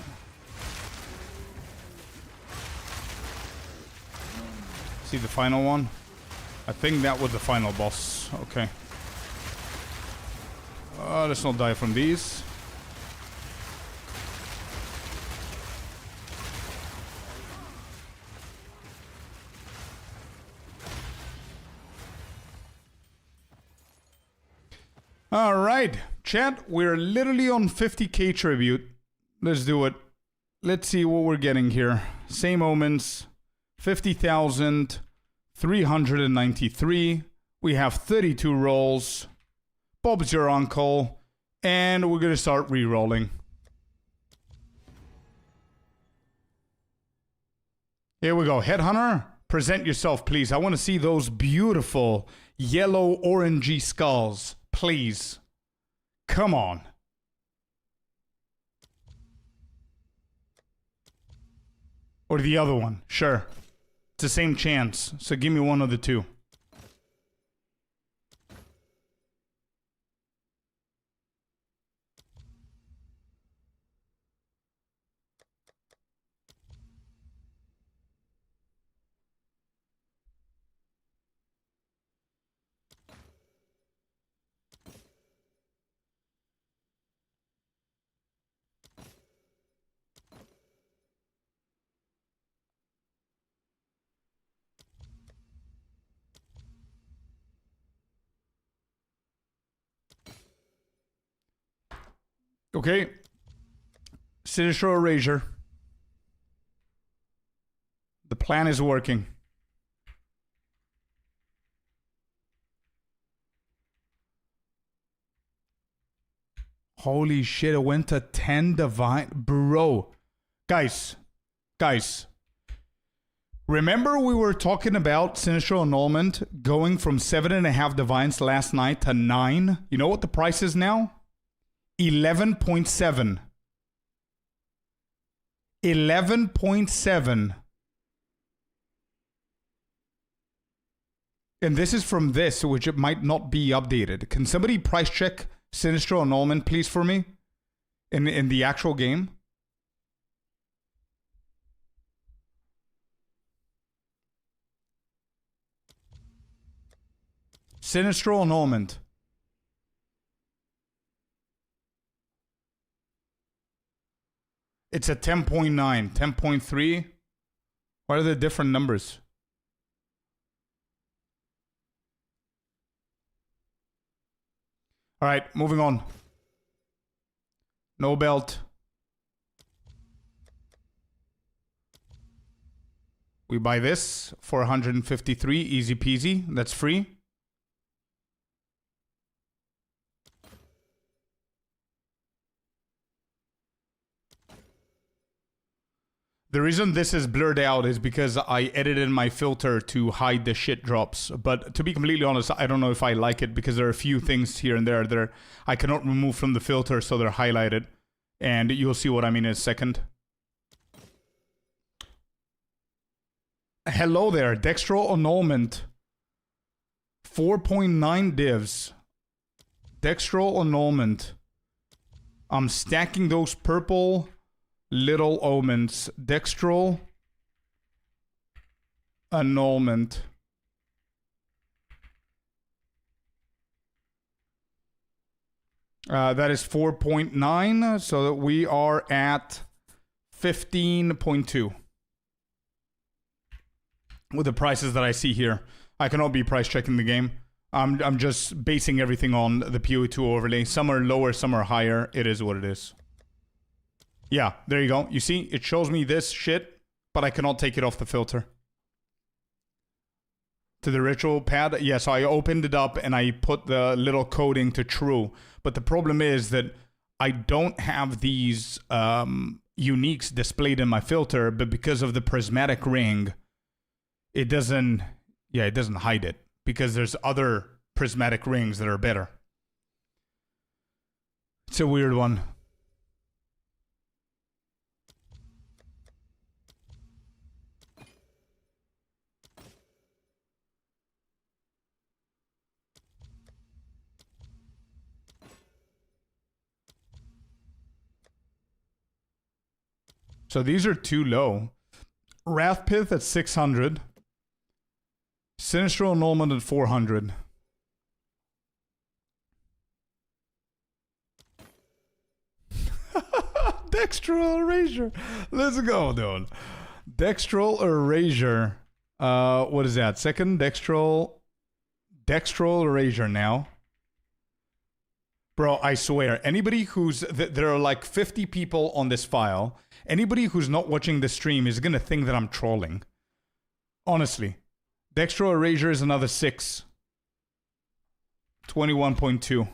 Speaker 1: See the final one? I think that was the final boss. Okay. Let's not die from these. All right, chat, we're literally on 50k tribute. Let's do it. Let's see what we're getting here. Same omens, 50,393. We have 32 rolls. Bob's your uncle. And we're gonna start re-rolling. Here we go. Headhunter, present yourself, please. I want to see those beautiful yellow orangey skulls. Please. Come on. Or the other one. Sure. It's the same chance. So give me one of the two. Okay. Sinister Erasure. The plan is working. Holy shit, it went to 10 divine. Bro. Guys. Remember we were talking about Sinister Annulment going from 7.5 divines last night to 9? You know what the price is now? 11.7. 11.7. And this is from this, which it might not be updated. Can somebody price check Sinistro Annulment, please, for me? In the actual game? Sinistro Annulment. It's a 10.9, 10.3. What are the different numbers? All right, moving on. No belt. We buy this for 153, easy peasy. That's free. The reason this is blurred out is because I edited my filter to hide the shit drops. But to be completely honest, I don't know if I like it because there are a few things here and there that I cannot remove from the filter, so they're highlighted. And you'll see what I mean in a second. Hello there, Dextral Annulment. 4.9 divs. Dextral Annulment. I'm stacking those purple little omens. Dextral Annulment. That is 4.9, so that we are at 15.2 with the prices that I see here. I cannot be price checking the game. I'm just basing everything on the PoE2 overlay. Some are lower, some are higher. It is what it is. Yeah, there you go. You see, it shows me this shit, but I cannot take it off the filter. To the ritual pad, yeah, so I opened it up and I put the little coding to true. But the problem is that I don't have these uniques displayed in my filter, but because of the prismatic ring, it doesn't hide it. Because there's other prismatic rings that are better. It's a weird one. So these are too low. Wrathpith at 600. Sinistral Annulment at 400. Dextral Erasure. Let's go, dude. Dextral Erasure. What is that? Second Dextral Erasure now. Bro, I swear, anybody who's... There are like 50 people on this file. Anybody who's not watching the stream is gonna think that I'm trolling. Honestly. Dextral Erasure is another 6. 21.2.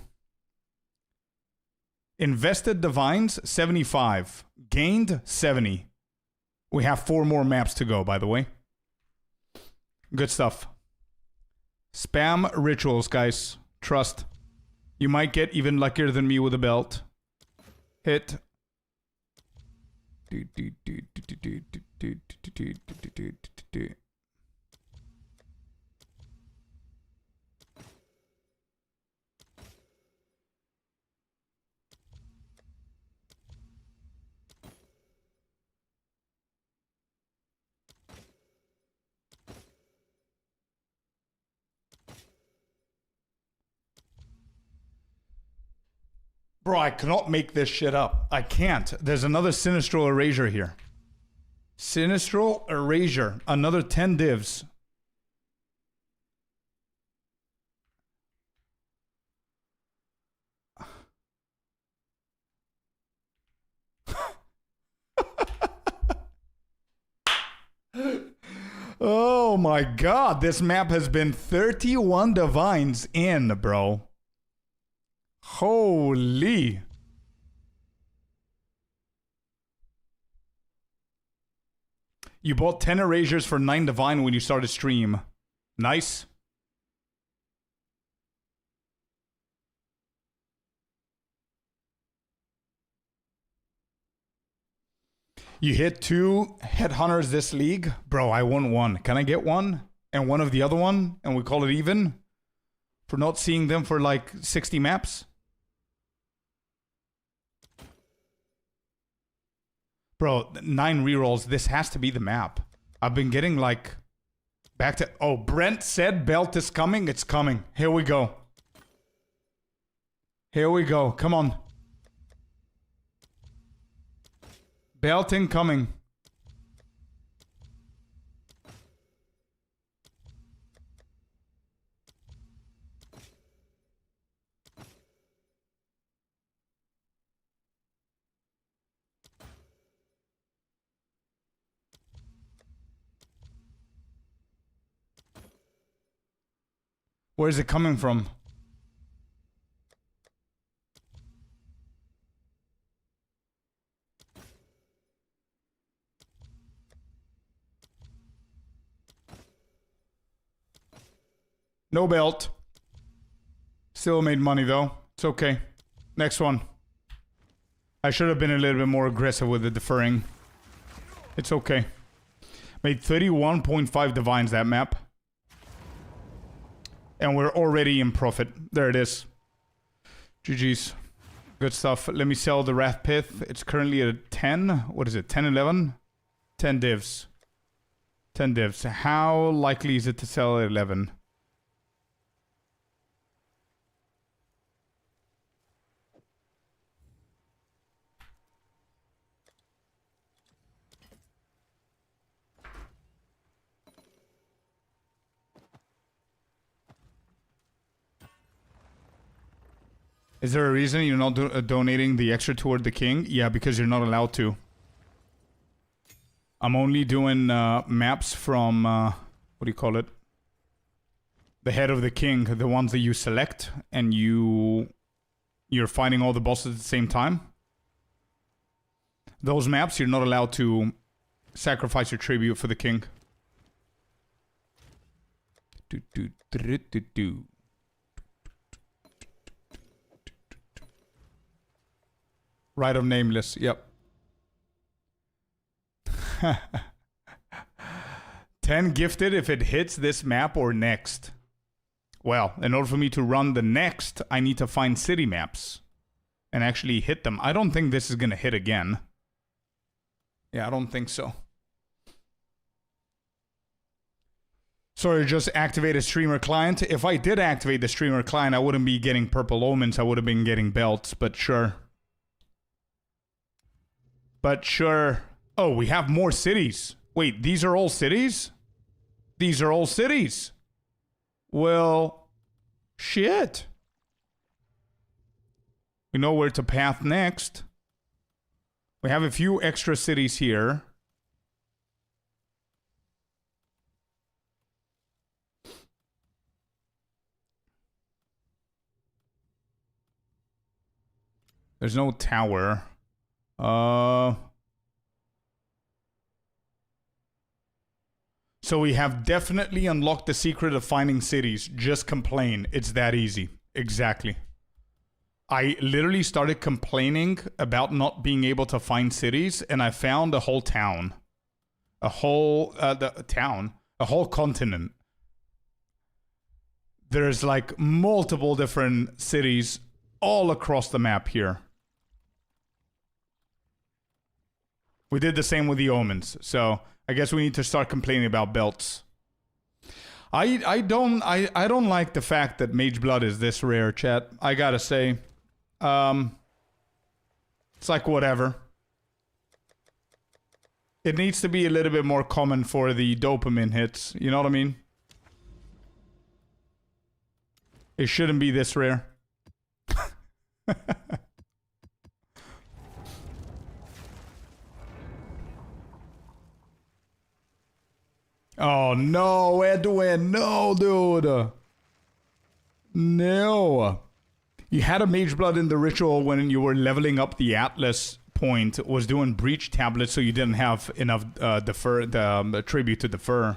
Speaker 1: Invested Divines, 75. Gained, 70. We have 4 more maps to go, by the way. Good stuff. Spam rituals, guys. Trust. You might get even luckier than me with a belt. Hit. Bro, I cannot make this shit up. I can't. There's another Sinistral Erasure here. Sinistral Erasure. Another 10 divs. Oh my god. This map has been 31 divines in, bro. Holy. You bought 10 erasures for 9 divine when you started stream. Nice. You hit 2 Headhunters this league. Bro, I won 1. Can I get 1? And 1 of the other one? And we call it even? For not seeing them for like 60 maps? Bro, 9 rerolls. This has to be the map. I've been getting like... Back to... Oh, Brent said belt is coming. It's coming. Here we go. Here we go. Come on. Belt incoming. Where is it coming from? No belt. Still made money though. It's okay. Next one. I should have been a little bit more aggressive with the deferring. It's okay. Made 31.5 divines that map. And we're already in profit. There it is. GG's. Good stuff. Let me sell the Wrath Pith. It's currently at 10. What is it? 10, 11? 10 divs. 10 divs. How likely is it to sell at 11? Is there a reason you're not donating the extra toward the king? Yeah, because you're not allowed to. I'm only doing maps from, what do you call it? The head of the king, the ones that you select, and you're fighting all the bosses at the same time. Those maps, you're not allowed to sacrifice your tribute for the king. Right of Nameless, yep. 10 gifted if it hits this map or next. Well, in order for me to run the next, I need to find city maps and actually hit them. I don't think this is going to hit again. Yeah, I don't think so. Sorry, just activate a streamer client. If I did activate the streamer client, I wouldn't be getting purple omens. I would have been getting belts, but sure. But sure. Oh, we have more cities. Wait, these are all cities? These are all cities. Well, shit. We know where to path next. We have a few extra cities here. There's no tower. So we have definitely unlocked the secret of finding cities. Just complain. It's that easy. Exactly. I literally started complaining about not being able to find cities, and I found a whole town. A whole continent. There's like multiple different cities all across the map here. We did the same with the omens, so I guess we need to start complaining about belts. I don't like the fact that Mageblood is this rare, chat. I gotta say, it's like whatever. It needs to be a little bit more common for the dopamine hits. You know what I mean? It shouldn't be this rare. Oh no, Edwin, no, dude. No. You had a Mageblood in the ritual when you were leveling up the Atlas point, was doing breach tablets, so you didn't have enough tribute to defer.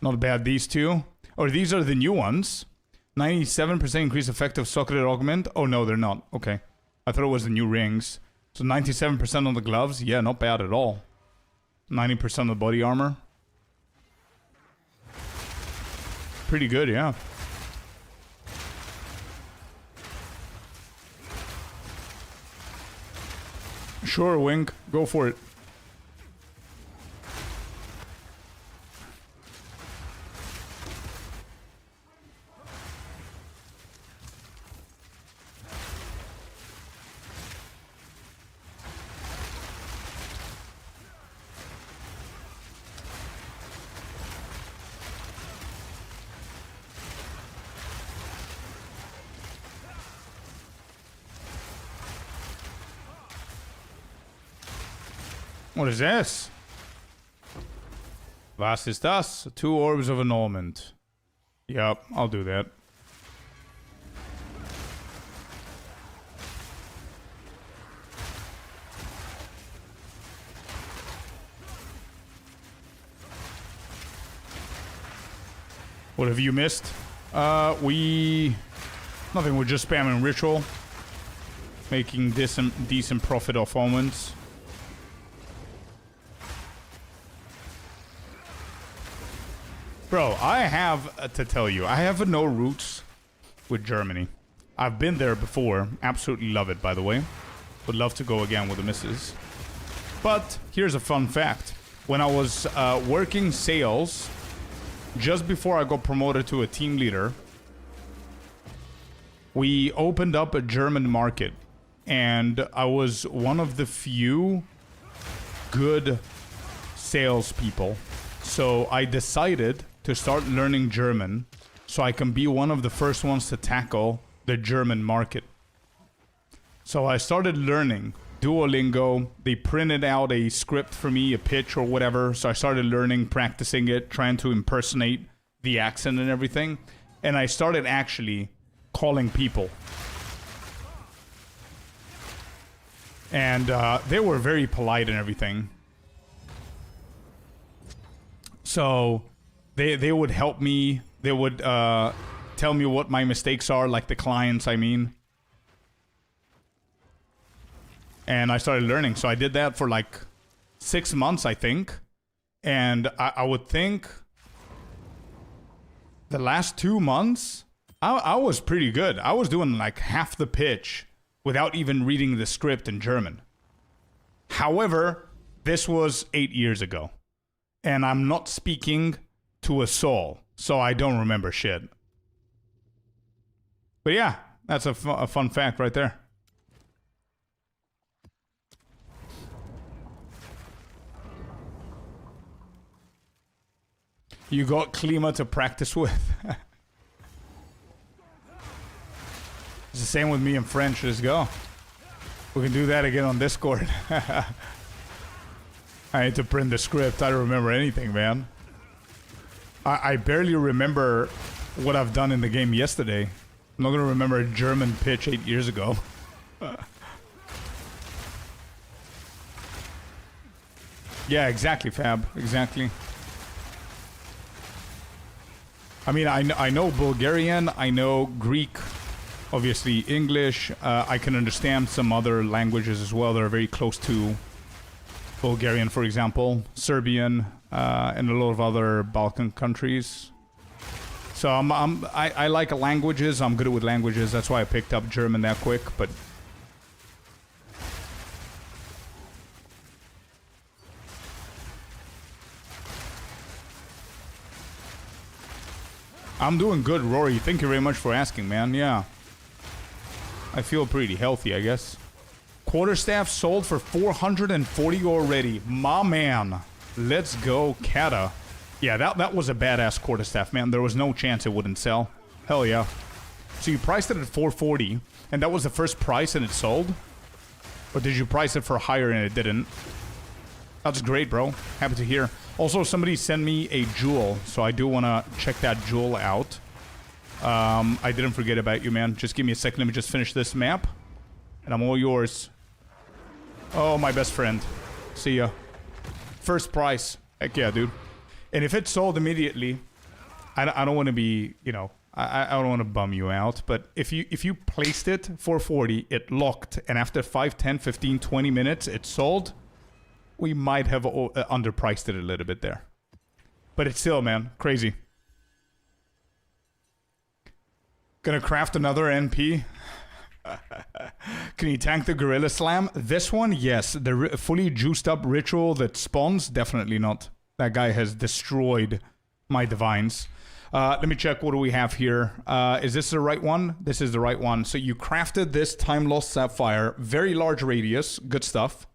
Speaker 1: Not bad, these two. Or these are the new ones. 97% increase effective socketed augment. Oh no, they're not. Okay. I thought it was the new rings. So 97% on the gloves. Yeah, not bad at all. 90% of the body armor. Pretty good, yeah. Sure, Wink. Go for it. What is this? Was ist das? 2 orbs of annulment. Yep, I'll do that. What have you missed? Nothing, we're just spamming ritual. Making decent profit off omens. Bro, I have to tell you, I have no roots with Germany. I've been there before. Absolutely love it, by the way. Would love to go again with the missus. But here's a fun fact. When I was working sales, just before I got promoted to a team leader, we opened up a German market. And I was one of the few good salespeople. So I decided to start learning German so I can be one of the first ones to tackle the German market. So I started learning Duolingo. They printed out a script for me, a pitch or whatever. So I started learning, practicing it, trying to impersonate the accent and everything. And I started actually calling people. And they were very polite and everything. So they would help me. They would tell me what my mistakes are, like the clients, I mean. And I started learning. So I did that for like 6 months, I think. And I would think the last 2 months, I was pretty good. I was doing like half the pitch without even reading the script in German. However, this was 8 years ago. And I'm not speaking to a soul, so I don't remember shit. But yeah, that's a fun fact right there. You got Klima to practice with. It's the same with me in French. Let's go. We can do that again on Discord. I need to print the script. I don't remember anything, man. I barely remember what I've done in the game yesterday. I'm not gonna remember a German pitch 8 years ago. Yeah, exactly, Fab. Exactly. I mean, I know Bulgarian. I know Greek. Obviously, English. I can understand some other languages as well that are very close to Bulgarian, for example, Serbian, and a lot of other Balkan countries. So I like languages. I'm good with languages. That's why I picked up German that quick. But I'm doing good, Rory. Thank you very much for asking, man. Yeah, I feel pretty healthy, I guess. Quarterstaff sold for 440 already. My man. Let's go, Kata. Yeah, that was a badass quarterstaff, man. There was no chance it wouldn't sell. Hell yeah. So you priced it at 440, and that was the first price and it sold? Or did you price it for higher and it didn't? That's great, bro. Happy to hear. Also, somebody sent me a jewel, so I do want to check that jewel out. I didn't forget about you, man. Just give me a second. Let me just finish this map, and I'm all yours. Oh, my best friend. See ya. First price. Heck yeah, dude. And if it sold immediately, I don't want to be, you know, I don't want to bum you out, but if you placed it for 40, it locked, and after 5, 10, 15, 20 minutes, it sold, we might have underpriced it a little bit there. But it's still, man, crazy. Gonna craft another NP. Can you tank the Gorilla Slam? This one, yes. The fully juiced up ritual that spawns, definitely not. That guy has destroyed my divines. Let me check, what do we have here? Is this the right one? This is the right one. So you crafted this Time Lost Sapphire. Very large radius. Good stuff.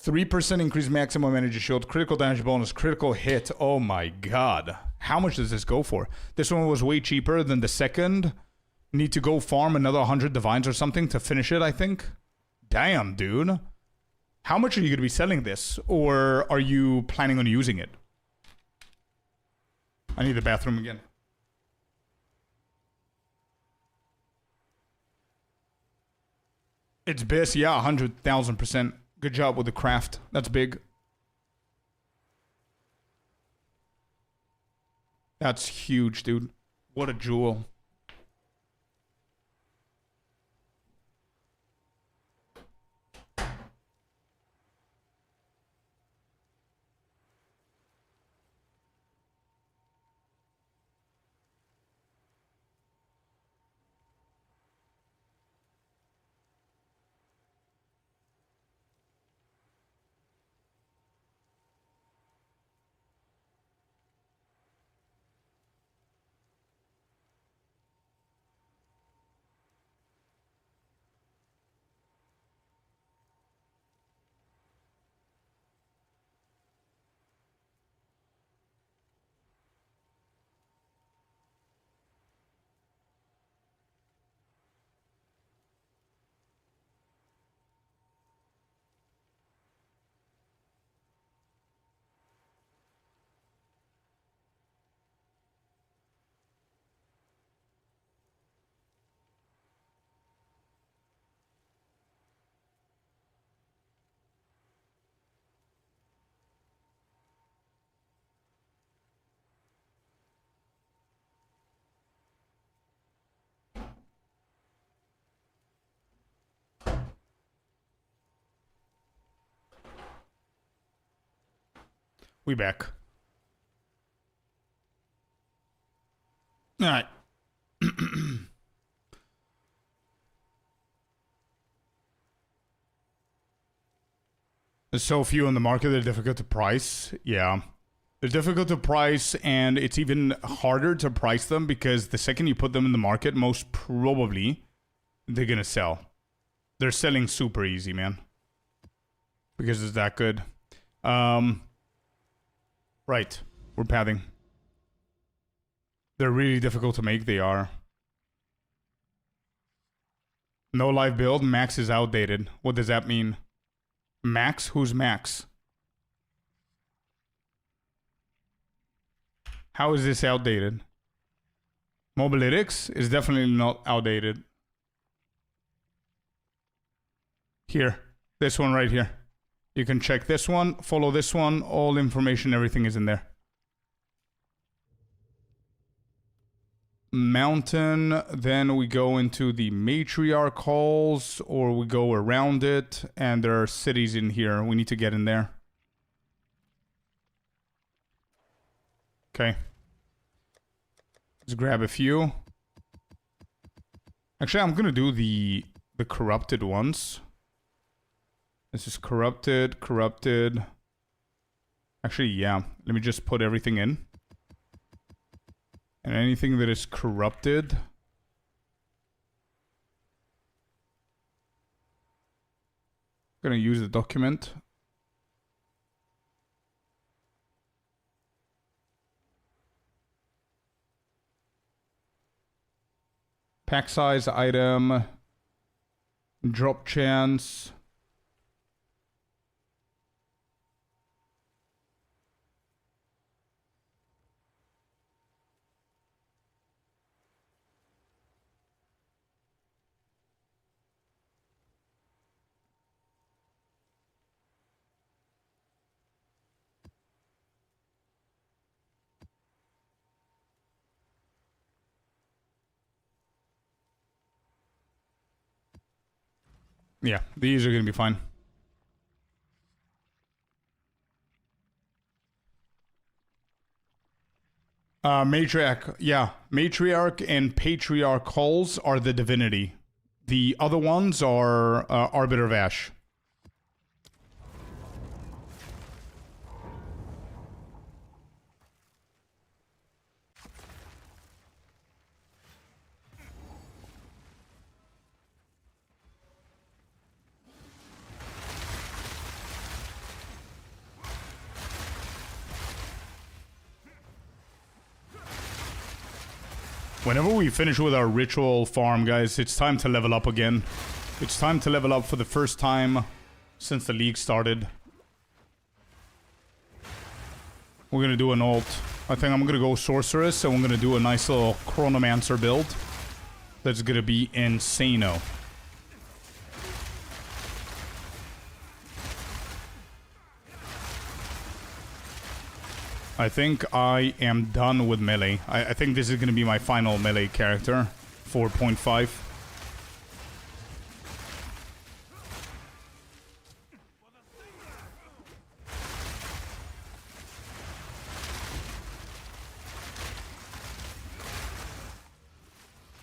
Speaker 1: 3% increased maximum energy shield. Critical damage bonus. Critical hit. Oh my god. How much does this go for? This one was way cheaper than the second. Need to go farm another 100 divines or something to finish it, I think. Damn, dude. How much are you going to be selling this? Or are you planning on using it? I need the bathroom again. It's Biss, yeah, 100,000%. Good job with the craft. That's big. That's huge, dude. What a jewel. We back. All right. There's so few on the market, they're difficult to price. Yeah. They're difficult to price, and it's even harder to price them because the second you put them in the market, most probably they're going to sell. They're selling super easy, man. Because it's that good. Right. We're padding. They're really difficult to make, they are. No live build, max is outdated. What does that mean? Max? Who's Max? How is this outdated? Mobilytics is definitely not outdated. Here. This one right here. You can check this one, follow this one, all information, everything is in there. Mountain, then we go into the matriarch halls, or we go around it, and there are cities in here. We need to get in there. Okay. Let's grab a few. Actually, I'm gonna do the corrupted ones. This is corrupted, corrupted. Actually, yeah. Let me just put everything in. And anything that is corrupted. I'm gonna use the document. Pack size item. Drop chance. Yeah, these are gonna be fine. Matriarch, yeah. Matriarch and Patriarchals are the divinity. The other ones are Arbiter of Ash. Whenever we finish with our ritual farm, guys, it's time to level up again. It's time to level up for the first time since the league started. We're gonna do an ult. I think I'm gonna go Sorceress, and we're gonna do a nice little Chronomancer build. That's gonna be insano. I think I am done with melee. I think this is going to be my final melee character. 4.5.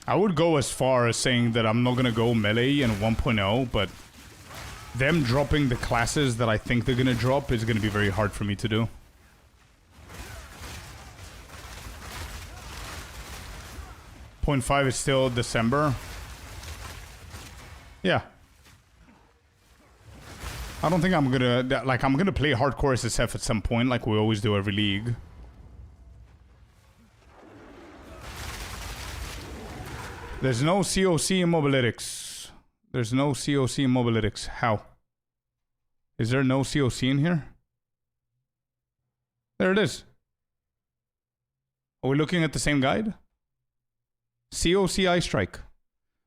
Speaker 1: I would go as far as saying that I'm not going to go melee in 1.0, but them dropping the classes that I think they're going to drop is going to be very hard for me to do. .5 is still December. Yeah. I don't think I'm gonna... Like, I'm gonna play hardcore SSF at some point, like we always do every league. There's no COC in Mobalytics. There's no COC in Mobalytics. How? Is there no COC in here? There it is. Are we looking at the same guide? COC Ice Strike.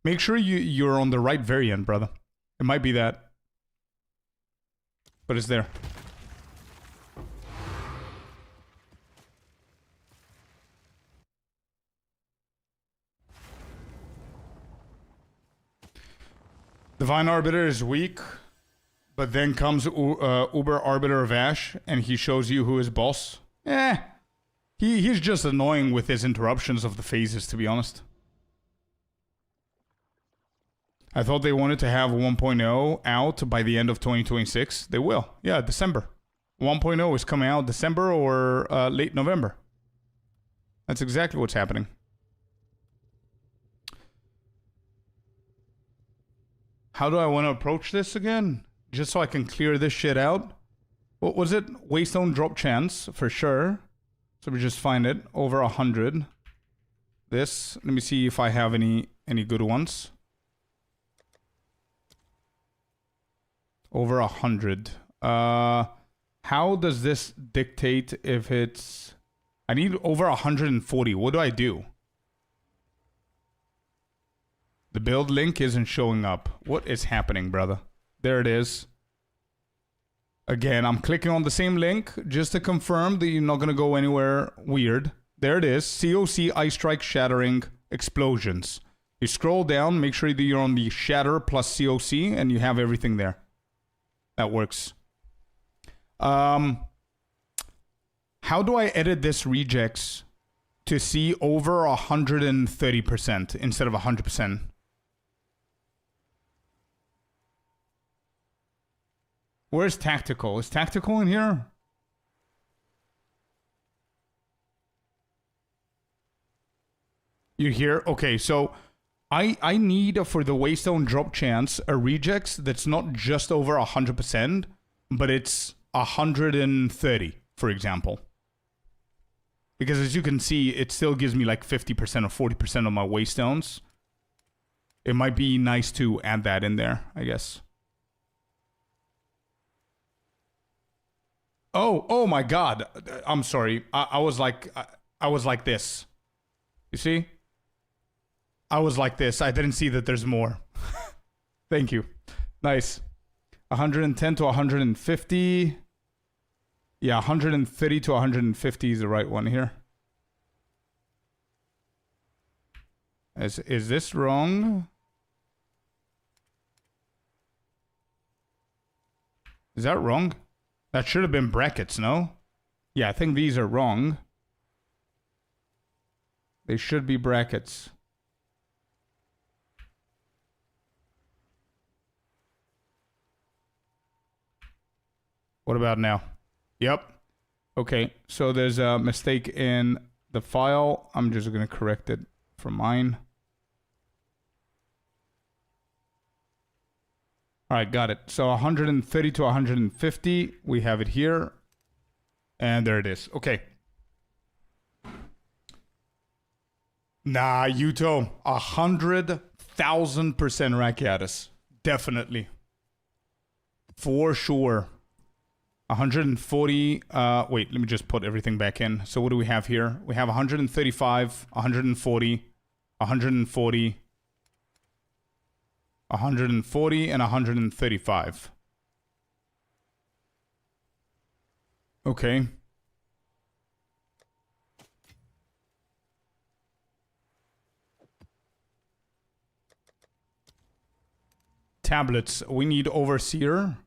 Speaker 1: Make sure you're on the right variant, brother. It might be that. But it's there. Divine Arbiter is weak, but then comes Uber Arbiter of Ash, and he shows you who is boss. He's just annoying with his interruptions of the phases, to be honest. I thought they wanted to have 1.0 out by the end of 2026. They will. Yeah, December. 1.0 is coming out December or late November. That's exactly what's happening. How do I want to approach this again? Just so I can clear this shit out. What was it? Waystone drop chance, for sure. So we just find it. Over 100. This. Let me see if I have any good ones. Over 100. How does this dictate if it's... I need over 140. What do I do? The build link isn't showing up. What is happening, brother? There it is. Again, I'm clicking on the same link just to confirm that you're not going to go anywhere weird. There it is. COC, Ice Strike, Shattering, Explosions. You scroll down, make sure that you're on the Shatter plus COC, and you have everything there. That works. How do I edit this regex to see over 130% instead of 100%? Where's Tactical? Is Tactical in here? You're here? Okay, so I need for the Waystone drop chance a regex that's not just over 100%, but it's 130, for example. Because as you can see, it still gives me like 50% or 40% of my Waystones. It might be nice to add that in there, I guess. Oh my God. I'm sorry. I was like this. You see? I was like this. I didn't see that there's more. Thank you. Nice. 110 to 150. Yeah, 130 to 150 is the right one here. Is this wrong? Is that wrong? That should have been brackets, no? Yeah, I think these are wrong. They should be brackets. What about now? Yep. Okay, so there's a mistake in the file. I'm just going to correct it for mine. All right, got it. So 130 to 150, we have it here. And there it is. Okay. Nah, Yuto, 100,000% Rakiatis. Definitely. For sure. 140, wait, let me just put everything back in. So what do we have here? We have 135, 140, 140, 140, and 135. Okay. Tablets, we need Overseer.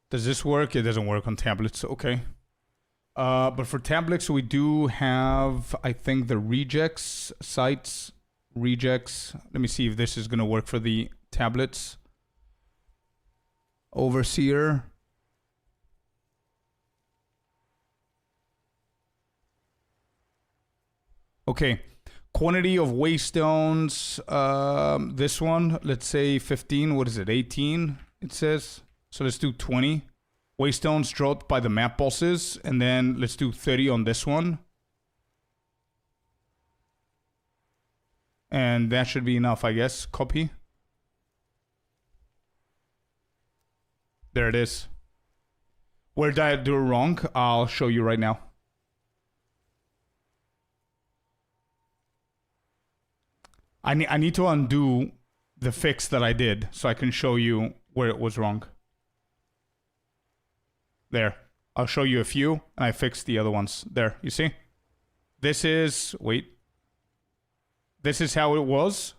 Speaker 1: Does this work? It doesn't work on tablets. Okay. But for tablets, we do have, I think, the rejects, sites, rejects. Let me see if this is going to work for the tablets. Overseer. Okay. Quantity of waystones. This one, let's say 15. What is it? 18, it says. So let's do 20. Waystones dropped by the map bosses. And then let's do 30 on this one. And that should be enough, I guess. Copy. There it is. Where did I do it wrong? I'll show you right now. I need to undo the fix that I did so I can show you where it was wrong. There. I'll show you a few, and I fixed the other ones. There, you see? This is... Wait. This is how it was.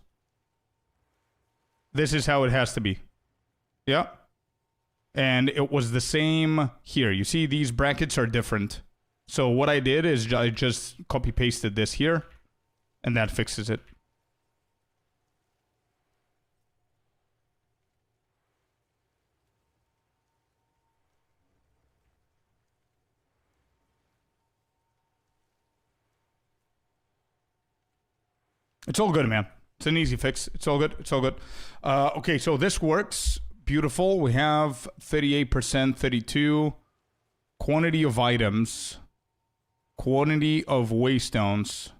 Speaker 1: This is how it has to be. Yeah. And it was the same here. You see, these brackets are different. So what I did is I just copy-pasted this here, and that fixes it. It's all good, man. It's an easy fix. It's all good. It's all good. Okay, so this works. Beautiful. We have 38%, 32. Quantity of items. Quantity of waystones.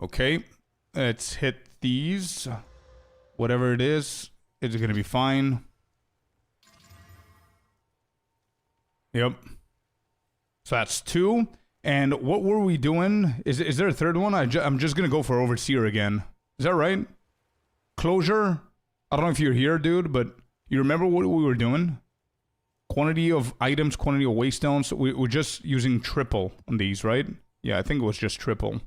Speaker 1: Okay. Let's hit these. Whatever it is. It's going to be fine. Yep. So that's 2. And what were we doing? Is there a third one? I'm just going to go for Overseer again. Is that right? Closure? I don't know if you're here, dude, but you remember what we were doing? Quantity of items, quantity of waystones. We're just using triple on these, right? Yeah, I think it was just triple.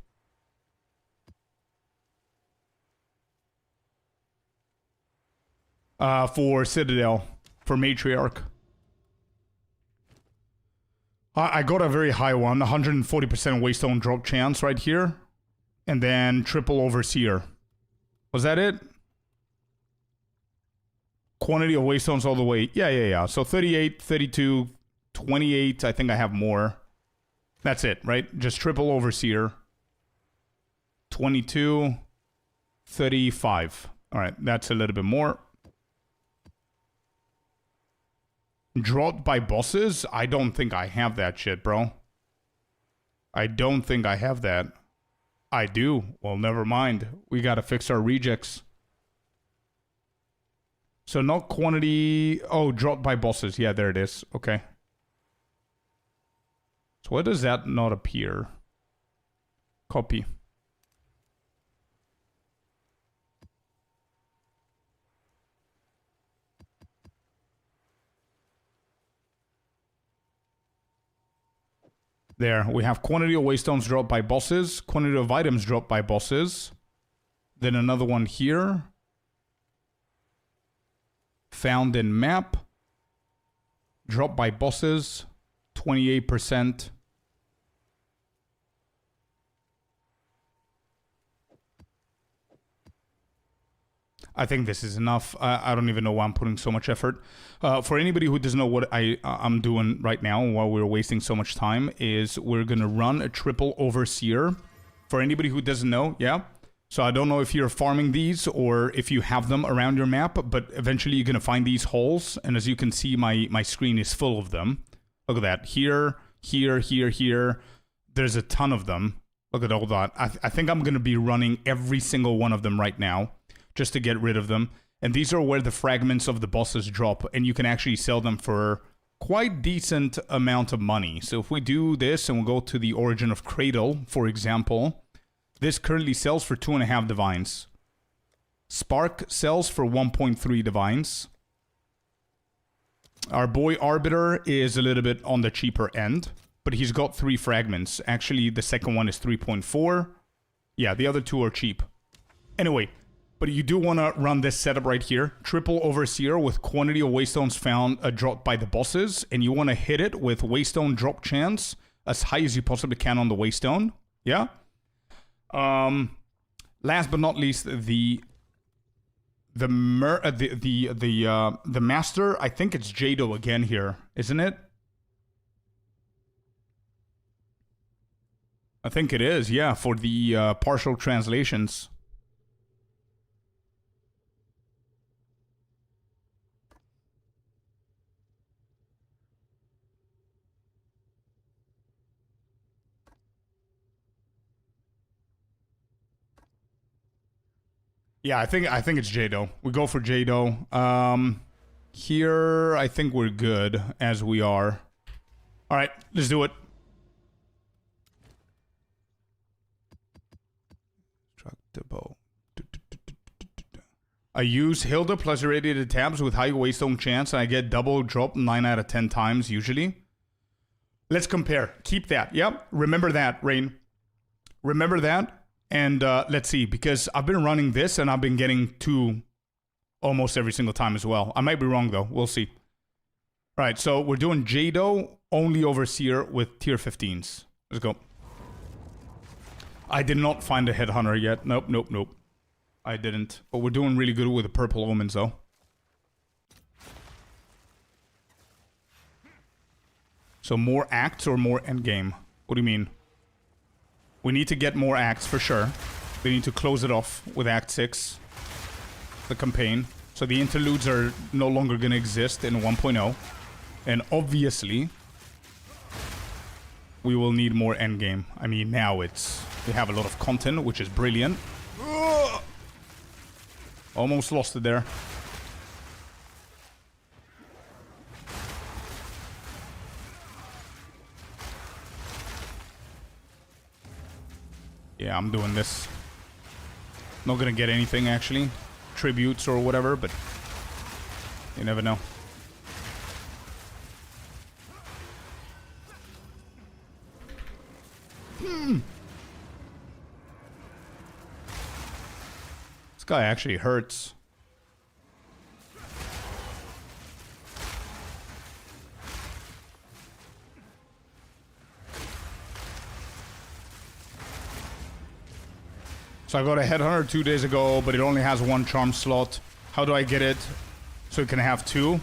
Speaker 1: For Citadel, for Matriarch. I got a very high one, 140% Waystone drop chance right here. And then triple Overseer. Was that it? Quantity of Waystones all the way. Yeah. So 38, 32, 28. I think I have more. That's it, right? Just triple Overseer. 22, 35. All right, that's a little bit more. Dropped by bosses? I don't think I have that shit, bro. I don't think I have that. I do. Well, never mind. We gotta fix our rejects. So not quantity... Oh, dropped by bosses. Yeah, there it is. Okay. So why does that not appear? Copy. There, we have quantity of waystones dropped by bosses, quantity of items dropped by bosses. Then another one here. Found in map. Dropped by bosses, 28%. I think this is enough. I don't even know why I'm putting so much effort. For anybody who doesn't know what I'm doing right now while we're wasting so much time is we're going to run a triple overseer. For anybody who doesn't know, yeah. So I don't know if you're farming these or if you have them around your map, but eventually you're going to find these holes. And as you can see, my screen is full of them. Look at that. Here, here, here, here. There's a ton of them. Look at all that. I think I'm going to be running every single one of them right now, just to get rid of them. And these are where the fragments of the bosses drop, and you can actually sell them for quite decent amount of money. So if we do this and we'll go to the Origin of Cradle, for example, this currently sells for 2.5 divines. Spark sells for 1.3 divines. Our boy Arbiter is a little bit on the cheaper end, but he's got 3 fragments. Actually, the second one is 3.4. Yeah, the other 2 are cheap. Anyway, but you do want to run this setup right here. Triple Overseer with quantity of waystones found dropped by the bosses. And you want to hit it with waystone drop chance as high as you possibly can on the waystone. Yeah? Last but not least, the master, I think it's Jado again here, isn't it? I think it is, yeah, for the partial translations. Yeah, I think it's Jado. We go for Jado. Here, I think we're good as we are. All right, let's do it. Tractable. I use Hilda plus irradiated tabs with high waystone chance, and I get double drop 9 out of 10 times usually. Let's compare. Keep that. Yep. Remember that, Rain. Remember that. And let's see, because I've been running this and I've been getting 2 almost every single time as well. I might be wrong though. We'll see. All right, so we're doing Jado only Overseer with tier 15s. Let's go. I did not find a Headhunter yet. Nope, nope, nope. I didn't. But we're doing really good with the purple omens though. So more acts or more endgame? What do you mean? We need to get more acts for sure. We need to close it off with Act 6. The campaign. So the interludes are no longer going to exist in 1.0. And obviously, we will need more endgame. I mean, now we have a lot of content, which is brilliant. Ugh! Almost lost it there. Yeah, I'm doing this. Not gonna get anything, actually. Tributes or whatever, but you never know. This guy actually hurts. So I got a Headhunter 2 days ago, but it only has 1 charm slot. How do I get it so it can have 2?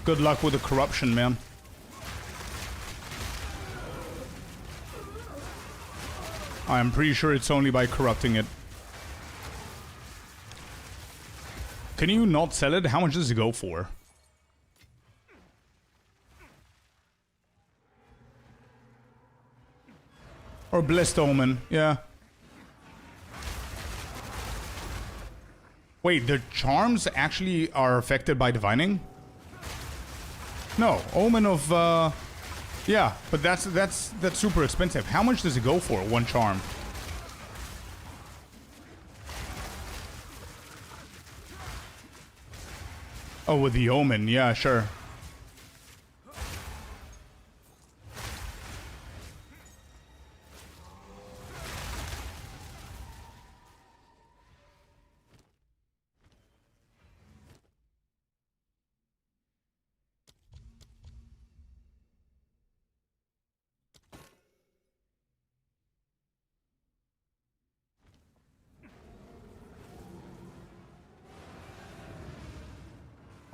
Speaker 1: Good luck with the corruption, man. I'm pretty sure it's only by corrupting it. Can you not sell it? How much does it go for? Or Blessed Omen, yeah. Wait, the charms actually are affected by divining? No, Omen of, yeah, but that's super expensive. How much does it go for, 1 charm? Oh, with the Omen, yeah, sure.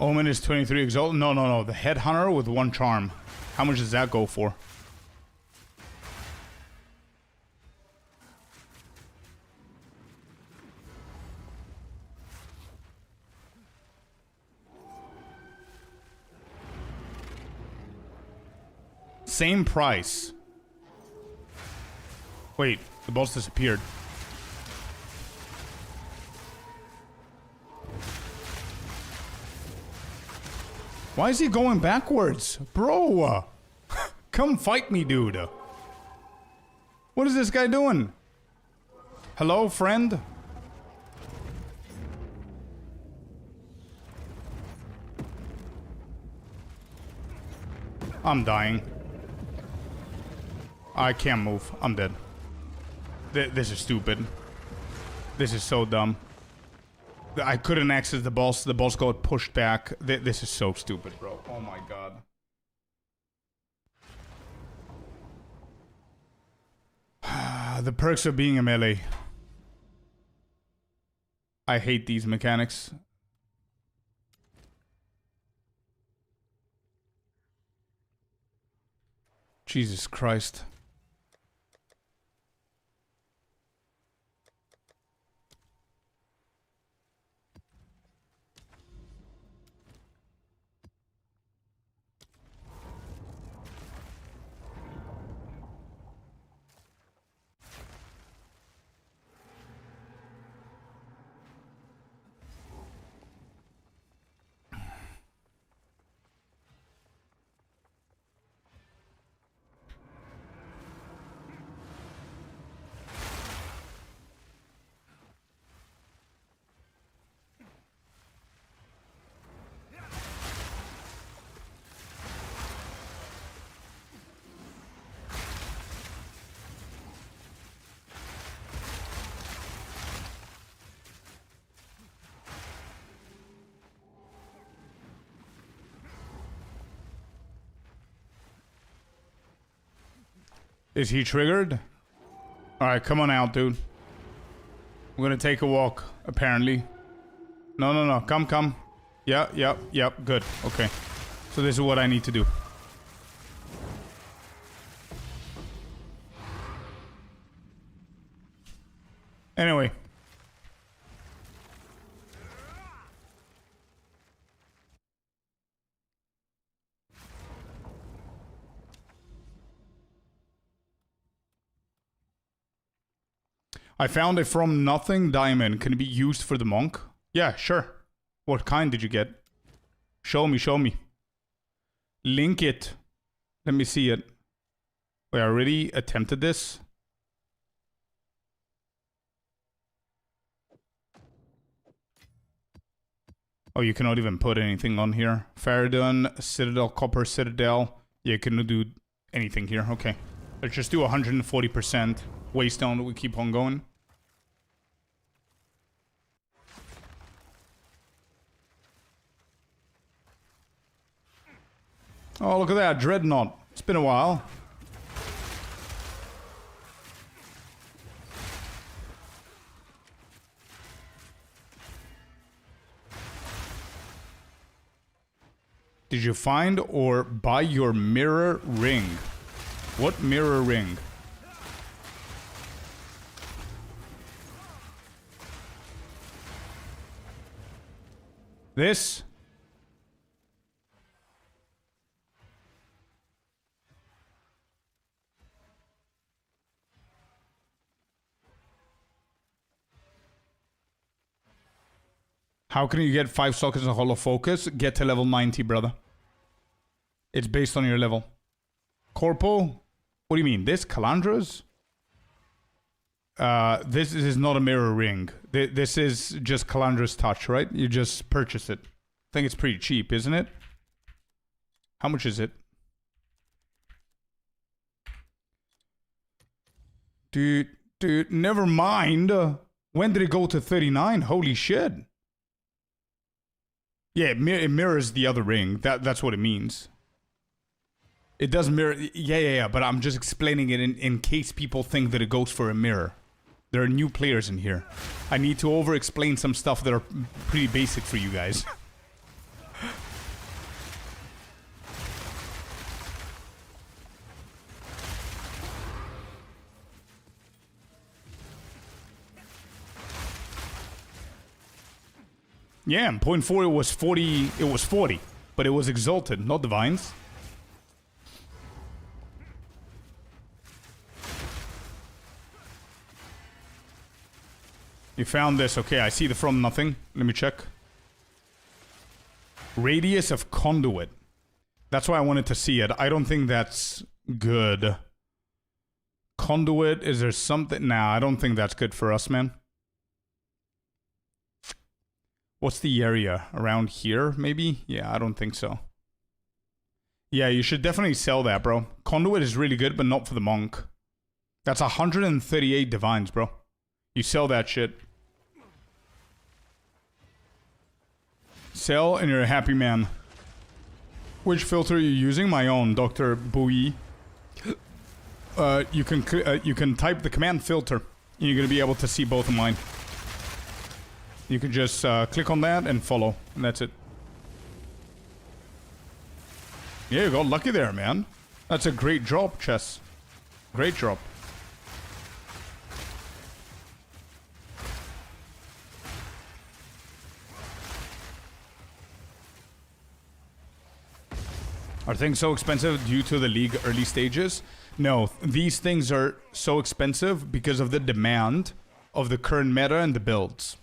Speaker 1: Omen is 23 exalt. No, no, no. The Headhunter with 1 charm. How much does that go for? Same price. Wait, the boss disappeared. Why is he going backwards? Bro! Come fight me, dude. What is this guy doing? Hello, friend? I'm dying. I can't move. I'm dead. This is stupid. This is so dumb. I couldn't access the boss. The boss got pushed back. This is so stupid, bro. Oh my god. The perks of being a melee. I hate these mechanics. Jesus Christ. Is he triggered? Alright, come on out, dude. We're gonna take a walk, apparently. No, no, no. Come, come. Yeah, yep, yep. Good. Okay. So this is what I need to do. Anyway. I found a from nothing diamond. Can it be used for the monk? Yeah, sure. What kind did you get? Show me, show me. Link it. Let me see it. Wait, I already attempted this. Oh, you cannot even put anything on here. Faradon, Citadel, Copper, Citadel. Yeah, you cannot do anything here. Okay. Let's just do 140%. Waste down, we keep on going. Oh, look at that, Dreadnought. It's been a while. Did you find or buy your mirror ring? What mirror ring? This? How can you get 5 sockets of Hollow Focus? Get to level 90, brother. It's based on your level. Corpo? What do you mean? This? Calandra's? This is not a mirror ring. This is just Calandra's touch, right? You just purchase it. I think it's pretty cheap, isn't it? How much is it? Dude, never mind. When did it go to 39? Holy shit. Yeah, it mirrors the other ring. That's what it means. It does mirror... Yeah, but I'm just explaining it in case people think that it goes for a mirror. There are new players in here. I need to over-explain some stuff that are pretty basic for you guys. Yeah, in point 4 it was 40. It was 40, but it was exalted, not divines. You found this. Okay, I see the from nothing. Let me check. Radius of conduit. That's why I wanted to see it. I don't think that's good. Conduit, is there something? Nah, I don't think that's good for us, man. What's the area? Around here, maybe? Yeah, I don't think so. Yeah, you should definitely sell that, bro. Conduit is really good, but not for the monk. That's 138 divines, bro. You sell that shit. Sell and you're a happy man. Which filter are you using? My own, Dr. Bowie. You can type the command filter, and you're gonna be able to see both of mine. You can just click on that and follow, and that's it. Yeah, you got lucky there, man. That's a great drop, Chess. Great drop. Are things so expensive due to the league early stages? No, these things are so expensive because of the demand of the current meta and the builds.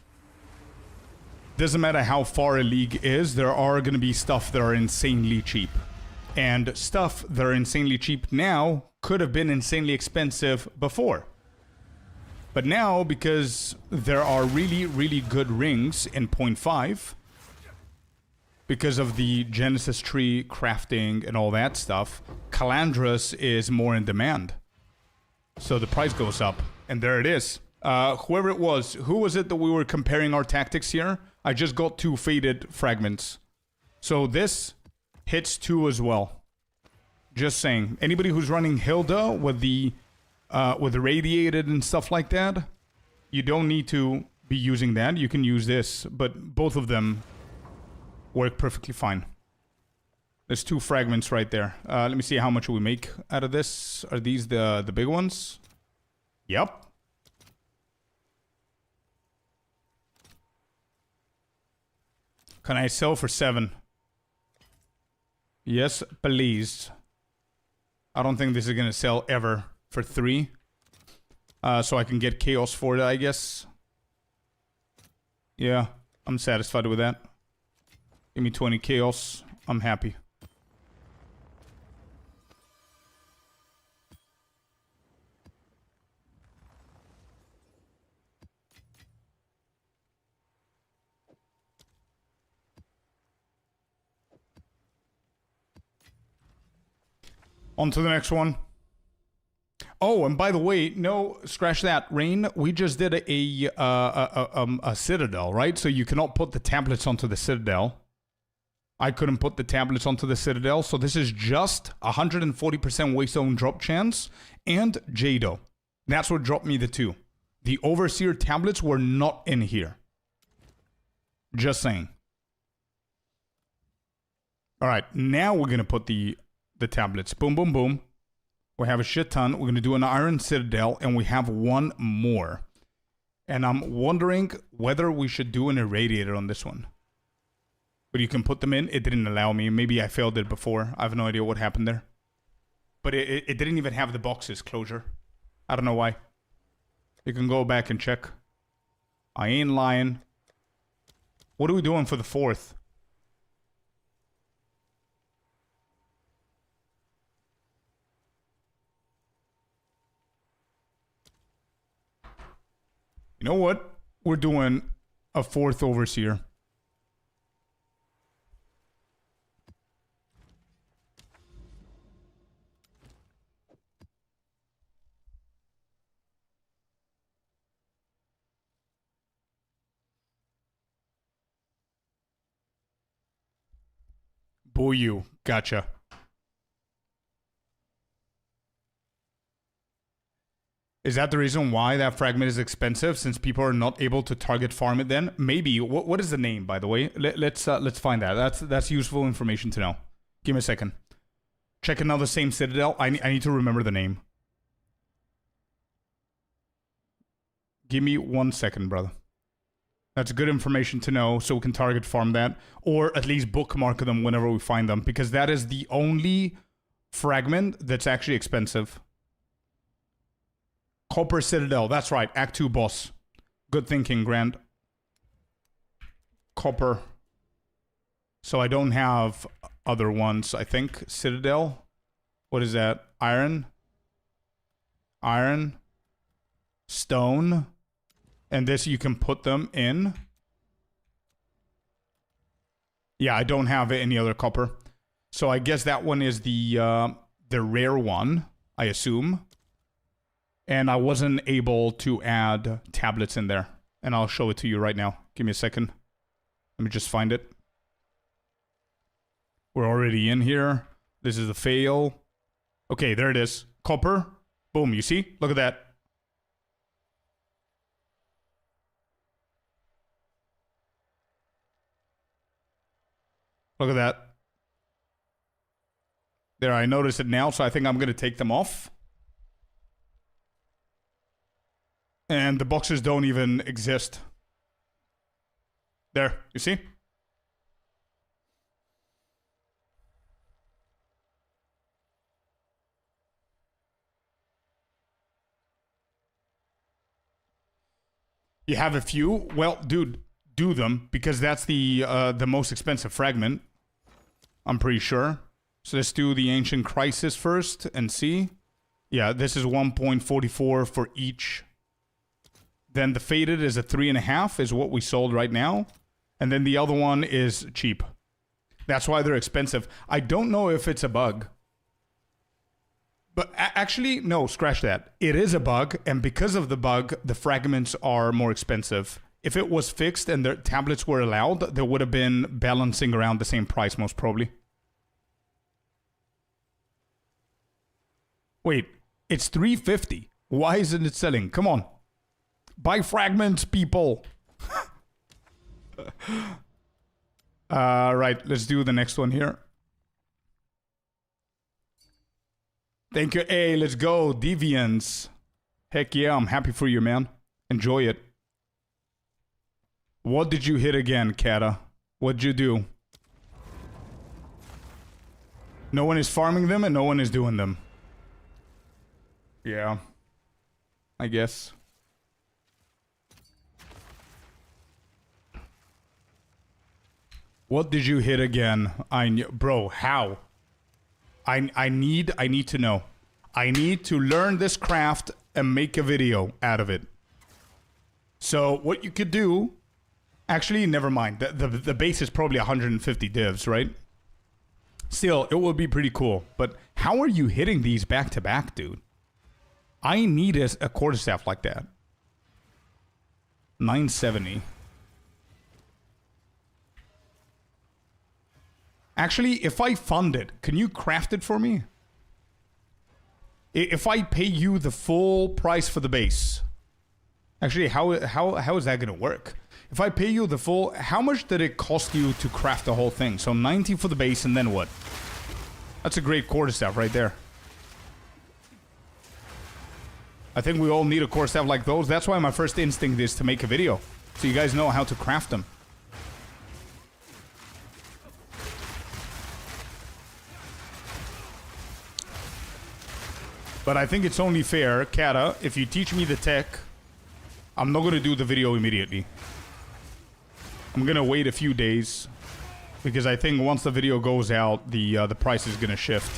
Speaker 1: Doesn't matter how far a league is, there are going to be stuff that are insanely cheap. And stuff that are insanely cheap now could have been insanely expensive before. But now, because there are really, really good rings in 0.5, because of the Genesis tree crafting and all that stuff, Calandras is more in demand. So the price goes up. And there it is. Whoever it was, who was it that we were comparing our tactics here? I just got 2 faded fragments. So this hits 2 as well. Just saying. Anybody who's running Hilda with the radiated and stuff like that, you don't need to be using that. You can use this, but both of them work perfectly fine. There's 2 fragments right there. Let me see how much we make out of this. Are these the big ones? Yep. Can I sell for 7? Yes, please. I don't think this is gonna sell ever for 3. So I can get chaos for it, I guess. Yeah, I'm satisfied with that. Give me 20 chaos. I'm happy. On to the next one. Oh, and by the way, no, scratch that, Rain. We just did a Citadel, right? So you cannot put the tablets onto the Citadel. I couldn't put the tablets onto the Citadel, so this is just 140% waste zone drop chance and Jado. That's what dropped me the 2. The Overseer tablets were not in here. Just saying. Alright, now we're gonna put the tablets. Boom, boom, boom. We have a shit ton. We're gonna do an Iron Citadel, and we have 1 more. And I'm wondering whether we should do an Irradiator on this one. But you can put them in. It didn't allow me. Maybe I failed it before. I have no idea what happened there. But it didn't even have the boxes closure. I don't know why. You can go back and check. I ain't lying. What are we doing for the 4th? You know what? We're doing a 4th Overseer. Boo you. Gotcha. Is that the reason why that fragment is expensive? Since people are not able to target farm it then? Maybe. What is the name, by the way? Let's find that. That's useful information to know. Give me a second. Check another same Citadel. I need to remember the name. Give me 1 second, brother. That's good information to know, so we can target farm that, or at least bookmark them whenever we find them, because that is the only fragment that's actually expensive. Copper Citadel, that's right, Act 2 boss. Good thinking, Grant. Copper. So I don't have other ones, I think. Citadel. What is that? Iron. Iron. Stone. And this you can put them in. Yeah, I don't have any other copper. So I guess that one is the rare one, I assume. And I wasn't able to add tablets in there. And I'll show it to you right now. Give me a second. Let me just find it. We're already in here. This is the fail. Okay, there it is. Copper. Boom, you see? Look at that. Look at that. There, I noticed it now, so I think I'm going to take them off. And the boxes don't even exist. There, you see? You have a few? Well, dude, do them, because that's the most expensive fragment. I'm pretty sure. So let's do the Ancient Crisis first and see. Yeah, this is 1.44 for each. Then the Faded is a 3.5 is what we sold right now. And then the other one is cheap. That's why they're expensive. I don't know if it's a bug. But actually, no, scratch that. It is a bug, and because of the bug, the fragments are more expensive. If it was fixed and the tablets were allowed, there would have been balancing around the same price, most probably. Wait, it's $350. Why isn't it selling? Come on. Buy fragments, people. Right, let's do the next one here. Thank you. Hey, let's go. Deviants. Heck yeah, I'm happy for you, man. Enjoy it. What did you hit again, Kata? What'd you do? No one is farming them and no one is doing them. Yeah. I guess. What did you hit again? Bro, how? I need to know. I need to learn this craft and make a video out of it. So what you could do... Actually, never mind. The base is probably 150 divs, right? Still, it would be pretty cool. But how are you hitting these back to back, dude? I need a quarterstaff like that. 970. Actually, if I fund it, can you craft it for me? If I pay you the full price for the base. Actually, how is that going to work? If I pay you the full... How much did it cost you to craft the whole thing? So 90 for the base, and then what? That's a great quarterstaff right there. I think we all need a quarterstaff like those. That's why my first instinct is to make a video. So you guys know how to craft them. But I think it's only fair, Kata, if you teach me the tech, I'm not going to do the video immediately. I'm going to wait a few days, because I think once the video goes out, the price is going to shift.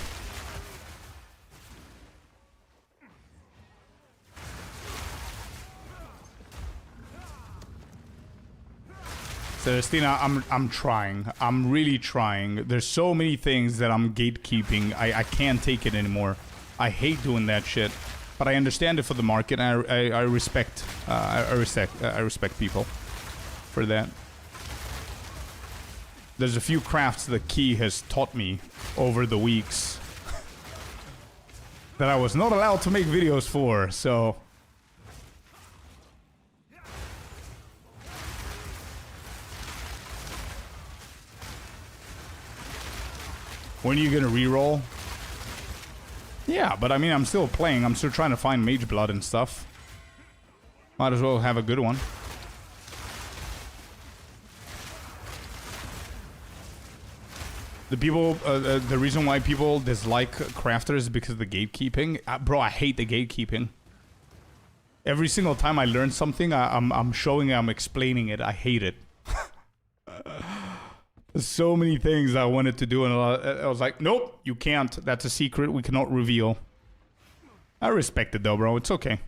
Speaker 1: Celestina, I'm trying. I'm really trying. There's so many things that I'm gatekeeping. I can't take it anymore. I hate doing that shit, but I understand it for the market. And I respect people for that. There's a few crafts that Key has taught me over the weeks that I was not allowed to make videos for. So when are you gonna reroll? Yeah, but I mean, I'm still playing. I'm still trying to find Mageblood and stuff. Might as well have a good one. The people, the reason why people dislike crafters is because of the gatekeeping. Bro, I hate the gatekeeping. Every single time I learn something, I'm showing, I'm explaining it. I hate it. There's so many things I wanted to do, and I was like, nope, you can't. That's a secret we cannot reveal. I respect it though, bro. It's okay.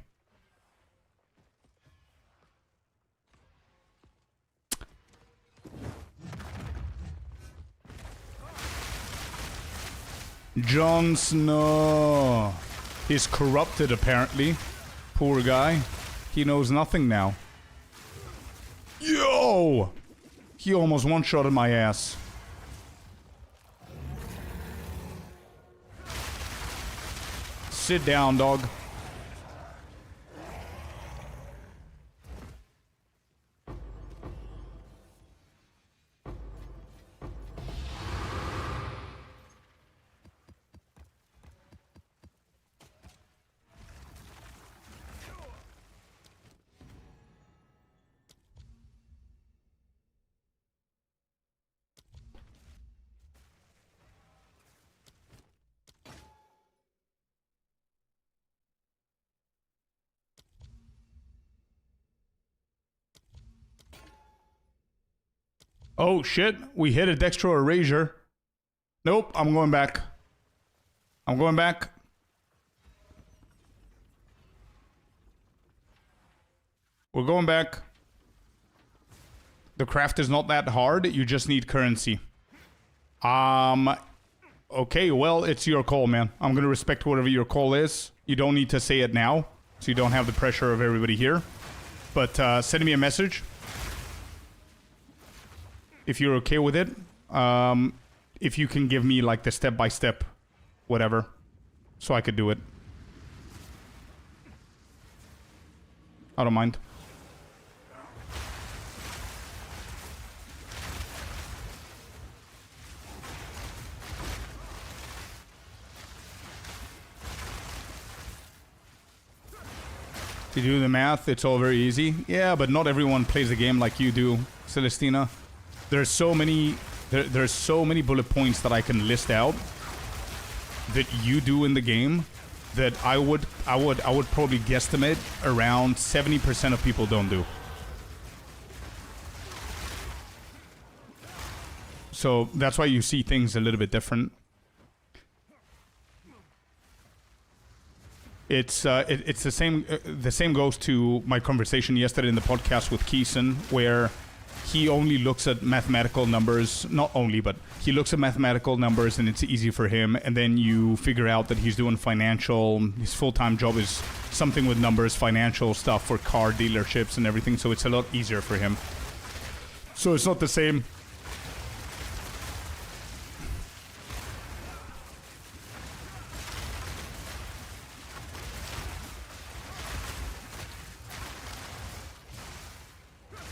Speaker 1: Jon Snow. He's corrupted, apparently. Poor guy. He knows nothing now. Yo! He almost one-shotted my ass. Sit down, dog. Oh shit, we hit a Dextro Erasure. Nope, I'm going back. I'm going back. We're going back. The craft is not that hard, you just need currency. Okay, well, it's your call, man. I'm gonna respect whatever your call is. You don't need to say it now, so you don't have the pressure of everybody here. But send me a message. If you're okay with it, if you can give me like the step-by-step, whatever, so I could do it. I don't mind. To do the math, it's all very easy. Yeah, but not everyone plays the game like you do, Celestina. There's so many bullet points that I can list out that you do in the game that I would probably guesstimate around 70% of people don't do. So that's why you see things a little bit different. It's the same. The same goes to my conversation yesterday in the podcast with Keeson, where he only looks at mathematical numbers, not only, but he looks at mathematical numbers and it's easy for him. And then you figure out that he's doing financial, his full-time job is something with numbers, financial stuff for car dealerships and everything. So it's a lot easier for him. So it's not the same.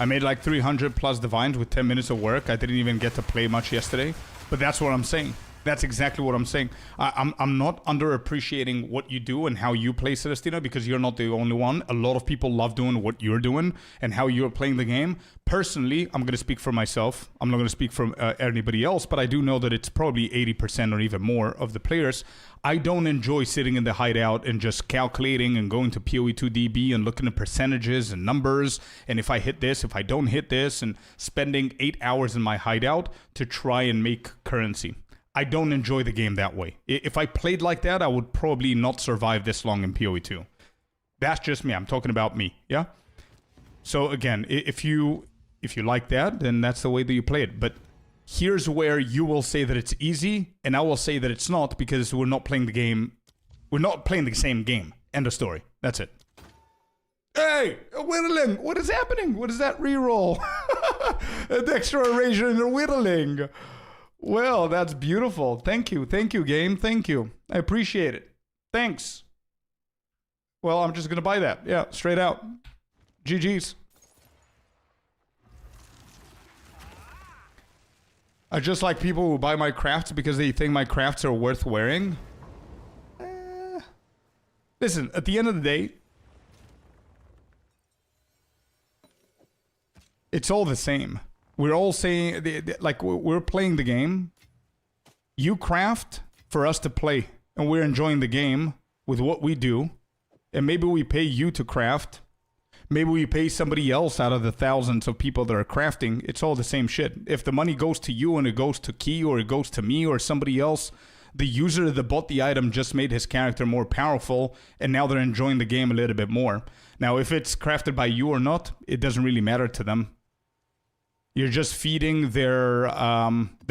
Speaker 1: I made like 300 plus divines with 10 minutes of work. I didn't even get to play much yesterday. But that's what I'm saying. That's exactly what I'm saying. I'm not underappreciating what you do and how you play Celestina, because you're not the only one. A lot of people love doing what you're doing and how you're playing the game. Personally, I'm going to speak for myself. I'm not going to speak for anybody else, but I do know that it's probably 80% or even more of the players. I don't enjoy sitting in the hideout and just calculating and going to PoE2DB and looking at percentages and numbers. And if I hit this, if I don't hit this, and spending 8 hours in my hideout to try and make currency. I don't enjoy the game that way. If I played like that, I would probably not survive this long in PoE2. That's just me. I'm talking about me, yeah? So again, if you like that, then that's the way that you play it. But here's where you will say that it's easy, and I will say that it's not, because we're not playing the game. We're not playing the same game. End of story. That's it. Hey, whittling! What is happening? What is that reroll? An extra erasure and a whittling. Well, that's beautiful. Thank you, game. Thank you. I appreciate it. Thanks. Well, I'm just gonna buy that. Yeah, straight out. GG's. I just like people who buy my crafts because they think my crafts are worth wearing. Listen, at the end of the day, it's all the same. We're all saying, like, we're playing the game. You craft for us to play, and we're enjoying the game with what we do, and maybe we pay you to craft. Maybe we pay somebody else out of the thousands of people that are crafting. It's all the same shit. If the money goes to you and it goes to Key or it goes to me or somebody else, the user that bought the item just made his character more powerful, and now they're enjoying the game a little bit more. Now, if it's crafted by you or not, it doesn't really matter to them. You're just feeding their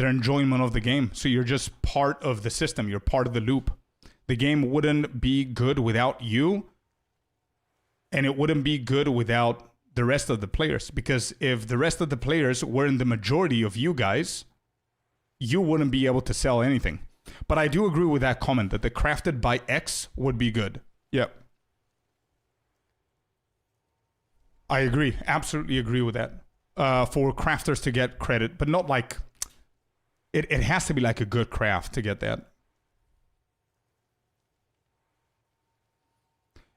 Speaker 1: enjoyment of the game. So you're just part of the system. You're part of the loop. The game wouldn't be good without you, and it wouldn't be good without the rest of the players. Because if the rest of the players were in the majority of you guys, you wouldn't be able to sell anything. But I do agree with that comment that the crafted by X would be good. Yep. I agree. Absolutely agree with that. For crafters to get credit, but not like... It has to be like a good craft to get that.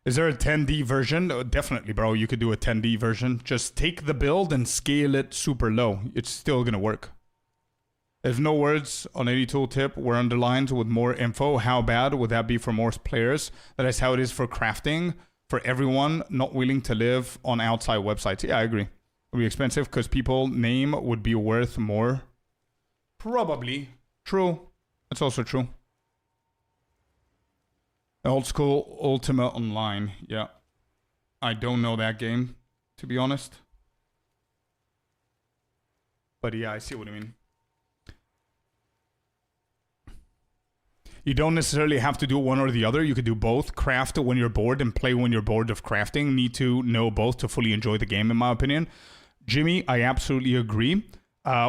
Speaker 1: Is there a 10D version? Definitely, bro. You could do a 10D version. Just take the build and scale it super low. It's still going to work. There's no words on any tooltip were underlined with more info. How bad would that be for more players? That is how it is for crafting. For everyone not willing to live on outside websites. Yeah, I agree. It would be expensive because people name would be worth more. Probably. True. That's also true. Old school Ultima Online. Yeah. I don't know that game, to be honest. But yeah, I see what you mean. You don't necessarily have to do one or the other. You could do both. Craft when you're bored and play when you're bored of crafting. Need to know both to fully enjoy the game, in my opinion. Jimmy, I absolutely agree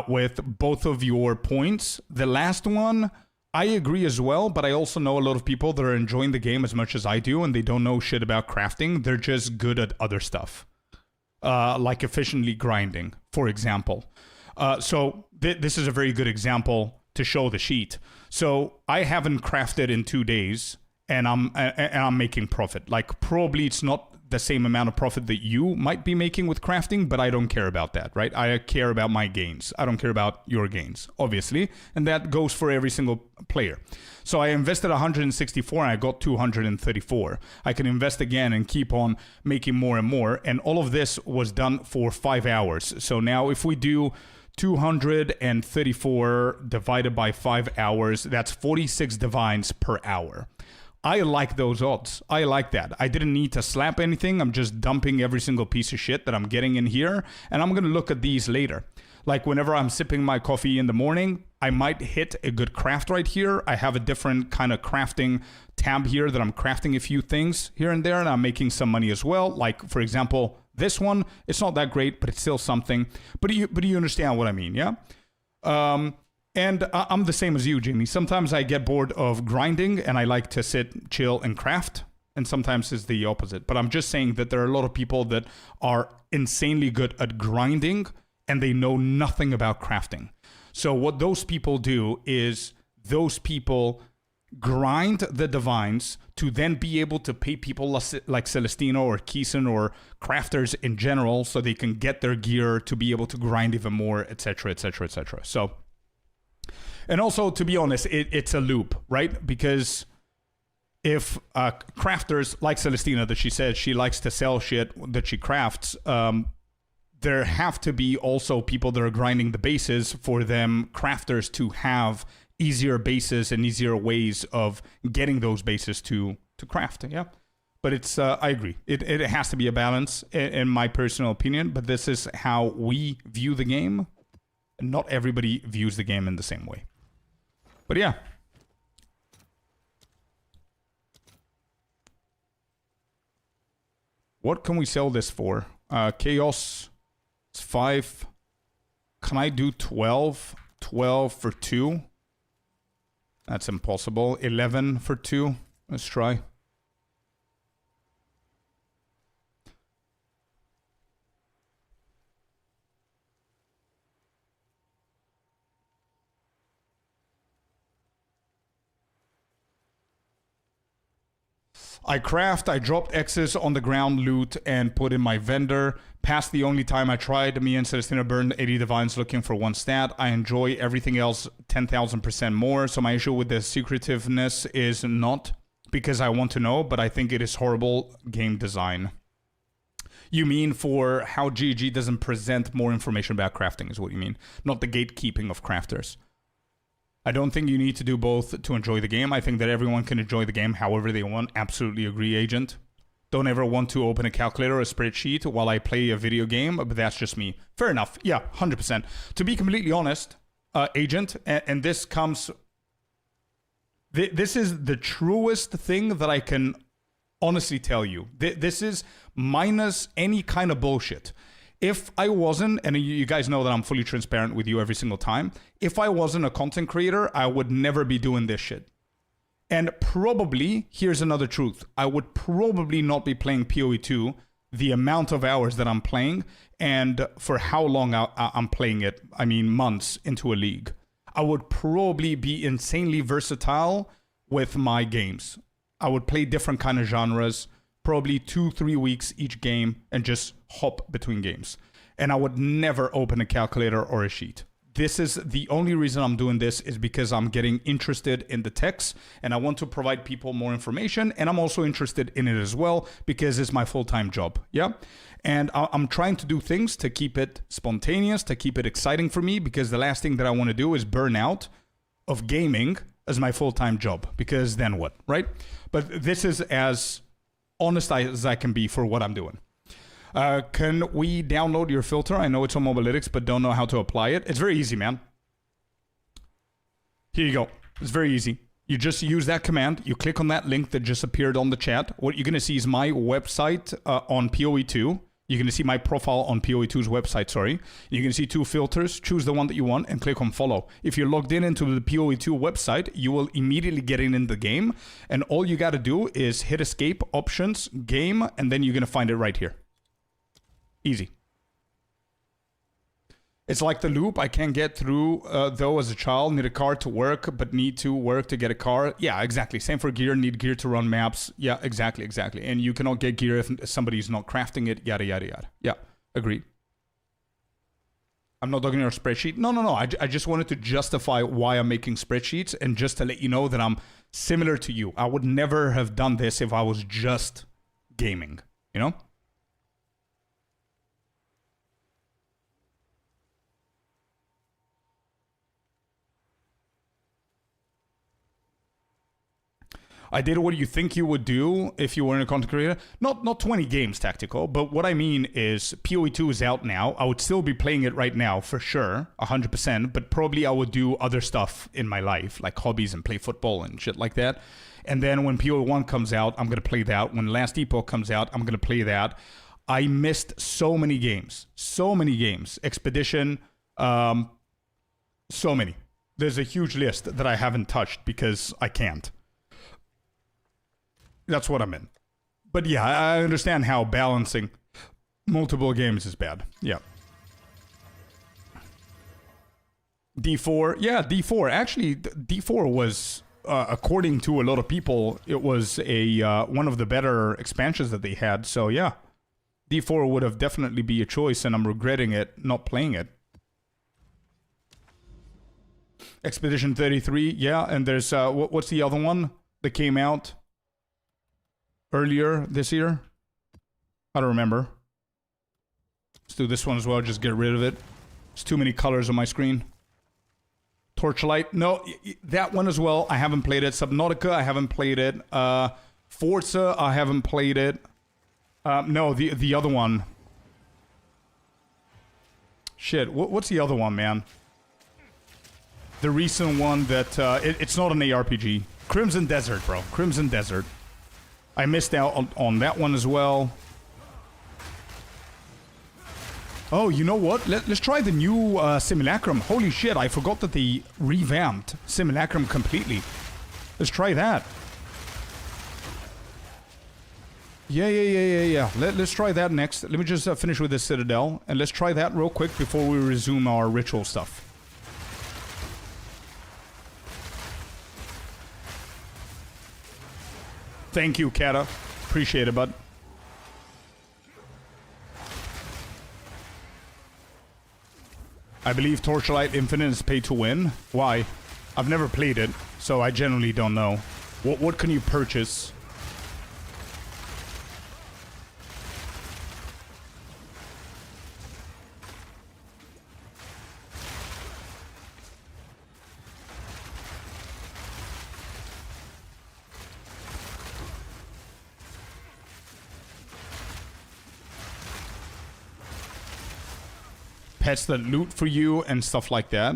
Speaker 1: with both of your points. The last one, I agree as well, but I also know a lot of people that are enjoying the game as much as I do, and they don't know shit about crafting. They're just good at other stuff, like efficiently grinding, for example. So this is a very good example to show the sheet. So I haven't crafted in 2 days, and I'm making profit. Like, probably it's not the same amount of profit that you might be making with crafting, but I don't care about that, right? I care about my gains. I don't care about your gains, obviously, and that goes for every single player. So I invested 164 and I got 234. I can invest again and keep on making more and more, and all of this was done for 5 hours. So now if we do 234 divided by 5 hours, that's 46 divines per hour. I like those odds. I like that. I didn't need to slap anything. I'm just dumping every single piece of shit that I'm getting in here, and I'm going to look at these later. Like whenever I'm sipping my coffee in the morning, I might hit a good craft right here. I have a different kind of crafting tab here that I'm crafting a few things here and there, and I'm making some money as well. Like, for example, this one, it's not that great, but it's still something. But you understand what I mean, yeah? And I'm the same as you, Jamie. Sometimes I get bored of grinding and I like to sit, chill, and craft. And sometimes it's the opposite. But I'm just saying that there are a lot of people that are insanely good at grinding and they know nothing about crafting. So what those people do is those people grind the divines to then be able to pay people like Celestino or Keeson or crafters in general so they can get their gear to be able to grind even more, etc., etc., etc. So... And also, to be honest, it's a loop, right? Because if crafters like Celestina, that she said she likes to sell shit that she crafts, there have to be also people that are grinding the bases for them crafters to have easier bases and easier ways of getting those bases to craft, yeah? But it's, I agree. It has to be a balance, in my personal opinion, but this is how we view the game. Not everybody views the game in the same way. But yeah. What can we sell this for? Chaos. It's 5. Can I do 12? 12 for 2? That's impossible. 11 for 2. Let's try. I craft, I dropped X's on the ground loot and put in my vendor. Past the only time I tried, me and Celestina burned 80 divines looking for one stat. I enjoy everything else 10,000% more. So my issue with the secretiveness is not because I want to know, but I think it is horrible game design. You mean for how GG doesn't present more information about crafting is what you mean, not the gatekeeping of crafters. I don't think you need to do both to enjoy the game. I think that everyone can enjoy the game however they want. Absolutely agree, Agent. Don't ever want to open a calculator or a spreadsheet while I play a video game, but that's just me. Fair enough. Yeah, 100%. To be completely honest, Agent, and this comes... This is the truest thing that I can honestly tell you. This is minus any kind of bullshit. If I wasn't, and you guys know that I'm fully transparent with you every single time, if I wasn't a content creator, I would never be doing this shit. And probably, here's another truth, I would probably not be playing PoE 2 the amount of hours that I'm playing and for how long I'm playing it, I mean months into a league. I would probably be insanely versatile with my games. I would play different kind of genres, probably 2-3 weeks each game, and just hop between games. And I would never open a calculator or a sheet. This is the only reason I'm doing this is because I'm getting interested in the text and I want to provide people more information. And I'm also interested in it as well because it's my full-time job. Yeah. And I'm trying to do things to keep it spontaneous, to keep it exciting for me, because the last thing that I want to do is burn out of gaming as my full-time job, because then what, right? But this is as honest as I can be for what I'm doing. Can we download your filter? I know it's on Mobalytics, but don't know how to apply it. It's very easy, man. Here you go. It's very easy. You just use that command. You click on that link that just appeared on the chat. What you're going to see is my website on PoE 2. You're going to see my profile on PoE 2's website, sorry. You're going to see 2 filters. Choose the one that you want and click on follow. If you're logged in into the PoE 2 website, you will immediately get in the game. And all you got to do is hit escape, options, game, and then you're going to find it right here. Easy. It's like the loop. I can't get through, though, as a child. Need a car to work, but need to work to get a car. Yeah, exactly. Same for gear. Need gear to run maps. Yeah, exactly. And you cannot get gear if somebody's not crafting it. Yada, yada, yada. Yeah, agreed. I'm not talking your spreadsheet. No. I just wanted to justify why I'm making spreadsheets and just to let you know that I'm similar to you. I would never have done this if I was just gaming, you know? I did what you think you would do if you weren't a content creator. Not 20 games tactical, but what I mean is PoE 2 is out now. I would still be playing it right now for sure, 100%, but probably I would do other stuff in my life, like hobbies and play football and shit like that. And then when PoE 1 comes out, I'm going to play that. When Last Epoch comes out, I'm going to play that. I missed so many games. Expedition, so many. There's a huge list that I haven't touched because I can't. That's what I meant. But yeah, I understand how balancing multiple games is bad. Yeah. D4. Yeah, D4. Actually, D4 was, according to a lot of people, it was a one of the better expansions that they had. So yeah, D4 would have definitely be a choice, and I'm regretting it, not playing it. Expedition 33. Yeah, and there's, what's the other one that came out earlier this year? I don't remember. Let's do this one as well, just get rid of it. There's too many colors on my screen. Torchlight, no, that one as well, I haven't played it. Subnautica, I haven't played it. Forza, I haven't played it. No, the other one. Shit, what's the other one, man? The recent one that, it's not an ARPG. Crimson Desert, bro. Crimson Desert. I missed out on that one as well. Oh, you know what? Let's try the new Simulacrum. Holy shit, I forgot that they revamped Simulacrum completely. Let's try that. Yeah. Let's try that next. Let me just finish with the Citadel. And let's try that real quick before we resume our ritual stuff. Thank you, Kata. Appreciate it, bud. I believe Torchlight Infinite is pay to win. Why? I've never played it, so I generally don't know. What can you purchase? Pets that loot for you and stuff like that.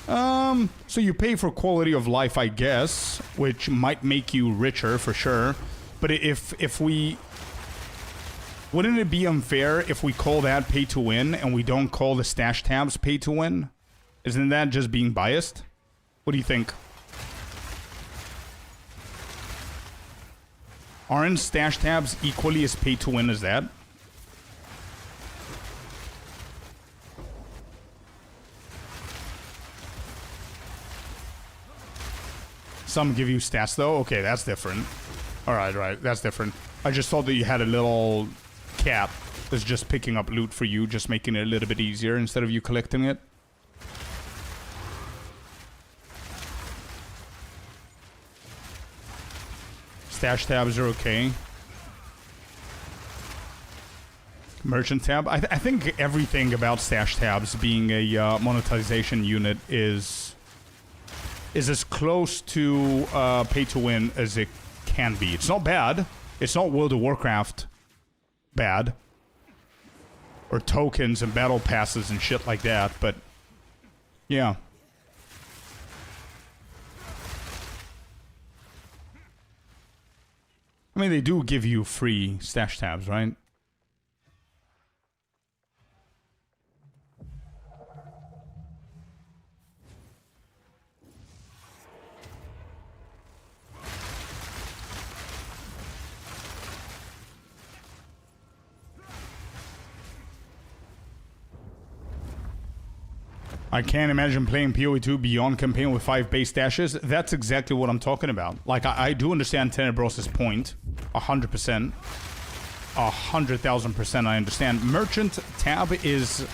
Speaker 1: So you pay for quality of life, I guess, which might make you richer for sure. But if we... Wouldn't it be unfair if we call that pay to win and we don't call the stash tabs pay to win? Isn't that just being biased? What do you think? Aren't stash tabs equally as pay to win as that? Some give you stats though? Okay, that's different. Alright, that's different. I just thought that you had a little cap that's just picking up loot for you, just making it a little bit easier instead of you collecting it. Stash tabs are okay. Merchant tab. I think everything about stash tabs being a monetization unit is as close to pay to win as it can be. It's not bad. It's not World of Warcraft bad. Or tokens and battle passes and shit like that, but yeah. I mean, they do give you free stash tabs, right? I can't imagine playing PoE2 beyond campaign with 5 base stashes. That's exactly what I'm talking about. Like, I do understand Tenebros' point. 100%. 100,000% I understand. Merchant tab is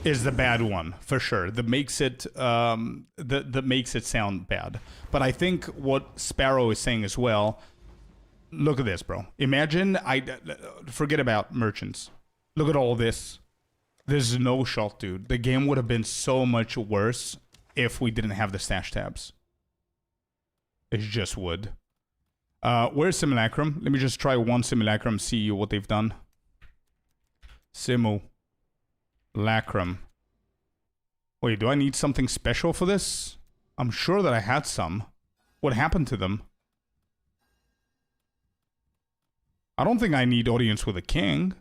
Speaker 1: the bad one, for sure. That makes it, that makes it sound bad. But I think what Sparrow is saying as well, look at this, bro. Imagine, forget about merchants. Look at all this. There's no shot, dude. The game would have been so much worse if we didn't have the stash tabs. It just would. Where's Simulacrum? Let me just try one Simulacrum, see what they've done. Simulacrum. Wait, do I need something special for this? I'm sure that I had some. What happened to them? I don't think I need Audience with a King.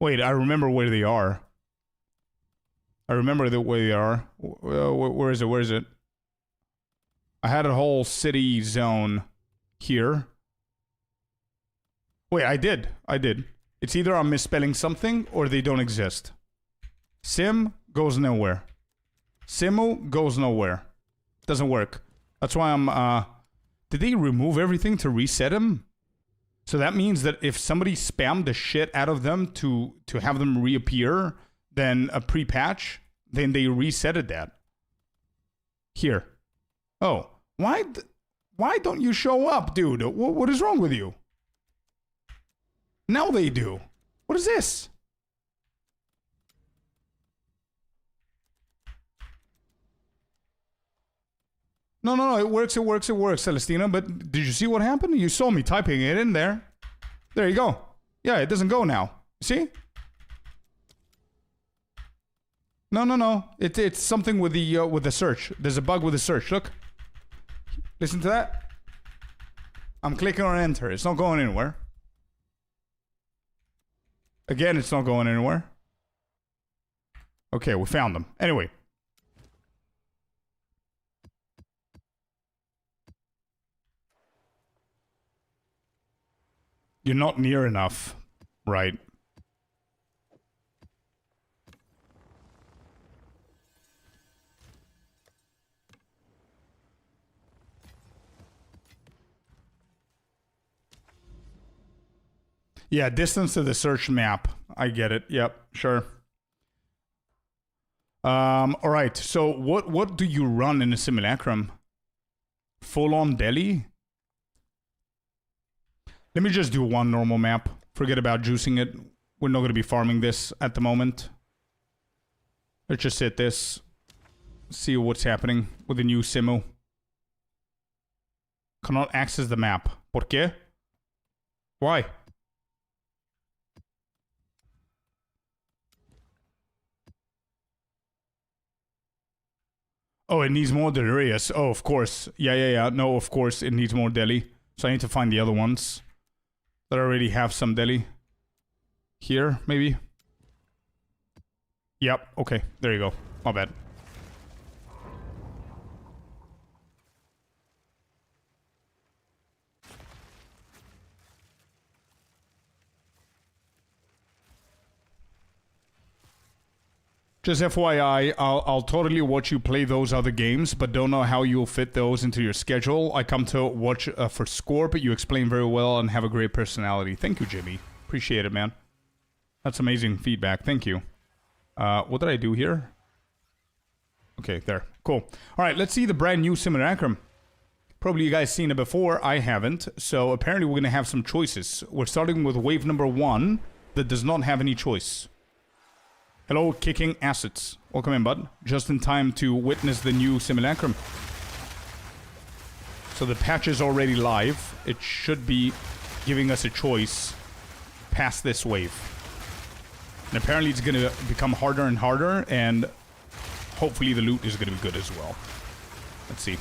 Speaker 1: Wait, I remember where they are. I remember where they are. Where is it? Where is it? I had a whole city zone here. Wait, I did. It's either I'm misspelling something or they don't exist. Sim goes nowhere. Simu goes nowhere. Doesn't work. That's why I'm, did they remove everything to reset him? So that means that if somebody spammed the shit out of them to have them reappear, then a pre-patch, then they resetted that. Here. Oh, why don't you show up, dude? What is wrong with you? Now they do. What is this? No, it works, Celestina, but did you see what happened? You saw me typing it in there. There you go. Yeah, it doesn't go now. See? No. It's something with the search. There's a bug with the search. Look. Listen to that. I'm clicking on enter. It's not going anywhere. Again, it's not going anywhere. Okay, we found them. Anyway. You're not near enough, right? Yeah, distance to the search map. I get it. Yep, sure. All right. So what do you run in a simulacrum? Full on Delhi? Let me just do one normal map. Forget about juicing it. We're not going to be farming this at the moment. Let's just hit this. See what's happening with the new simu. Cannot access the map. ¿Por qué? Why? Oh, it needs more delirious. Oh, of course. Yeah. No, of course it needs more deli. So I need to find the other ones that already have some deli. Here, maybe? Yep, okay. There you go. My bad. Just FYI, I'll totally watch you play those other games, but don't know how you'll fit those into your schedule. I come to watch for Scorp. You explain very well and have a great personality. Thank you, Jimmy. Appreciate it, man. That's amazing feedback. Thank you. What did I do here? Okay, there. Cool. All right, let's see the brand new Simulacrum. Probably you guys seen it before. I haven't. So apparently we're going to have some choices. We're starting with wave number 1 that does not have any choice. Hello, Kicking Assets. Welcome in, bud. Just in time to witness the new Simulacrum. So the patch is already live. It should be giving us a choice past this wave. And apparently it's going to become harder and harder, and hopefully the loot is going to be good as well. Let's see.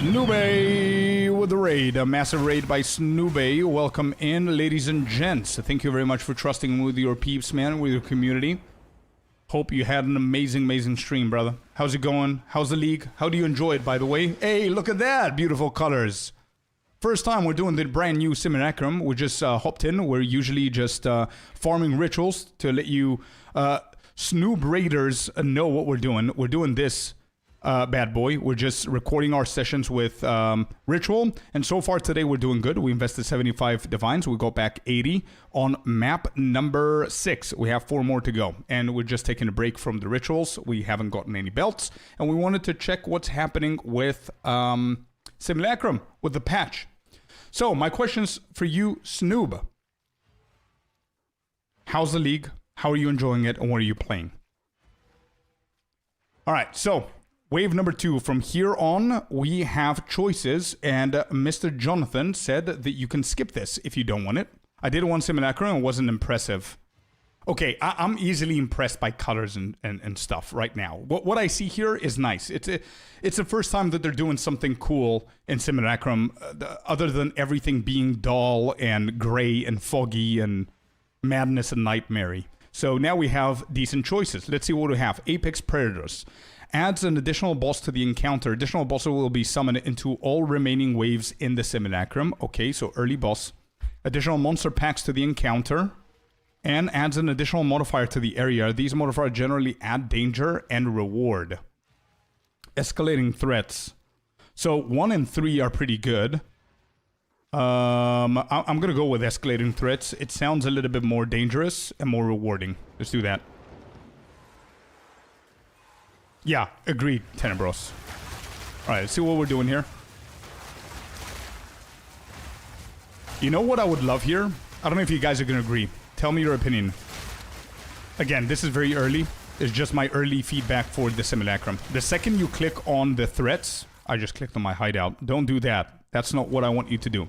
Speaker 1: Snoobay with the raid. A massive raid by Snoobay. Welcome in, ladies and gents. Thank you very much for trusting with your peeps, man, with your community. Hope you had an amazing, amazing stream, brother. How's it going? How's the league? How do you enjoy it, by the way? Hey, look at that. Beautiful colors. First time we're doing the brand new Simulacrum. We just hopped in. We're usually just farming rituals to let you Snoob Raiders know what we're doing. We're doing this bad boy. We're just recording our sessions with Ritual, and so far today we're doing good. We invested 75 divines. We got back 80 on map number 6. We have 4 more to go, and we're just taking a break from the rituals. We haven't gotten any belts, and we wanted to check what's happening with Simulacrum, with the patch. So my questions for you, Snoob. How's the league? How are you enjoying it, and what are you playing? All right, so wave number 2. From here on, we have choices, and Mr. Jonathan said that you can skip this if you don't want it. I did one Simulacrum and it wasn't impressive. Okay, I'm easily impressed by colors and stuff right now. What I see here is nice. It's the first time that they're doing something cool in Simulacrum, other than everything being dull and gray and foggy and madness and nightmare. So now we have decent choices. Let's see what we have. Apex Predators. Adds an additional boss to the encounter. Additional bosses will be summoned into all remaining waves in the Simulacrum. Okay, so early boss. Additional monster packs to the encounter. And adds an additional modifier to the area. These modifiers generally add danger and reward. Escalating threats. So 1 and 3 are pretty good. I'm going to go with escalating threats. It sounds a little bit more dangerous and more rewarding. Let's do that. Yeah, agreed, Tenebros. Alright, let's see what we're doing here. You know what I would love here? I don't know if you guys are going to agree. Tell me your opinion. Again, this is very early. It's just my early feedback for the Simulacrum. The second you click on the threats... I just clicked on my hideout. Don't do that. That's not what I want you to do.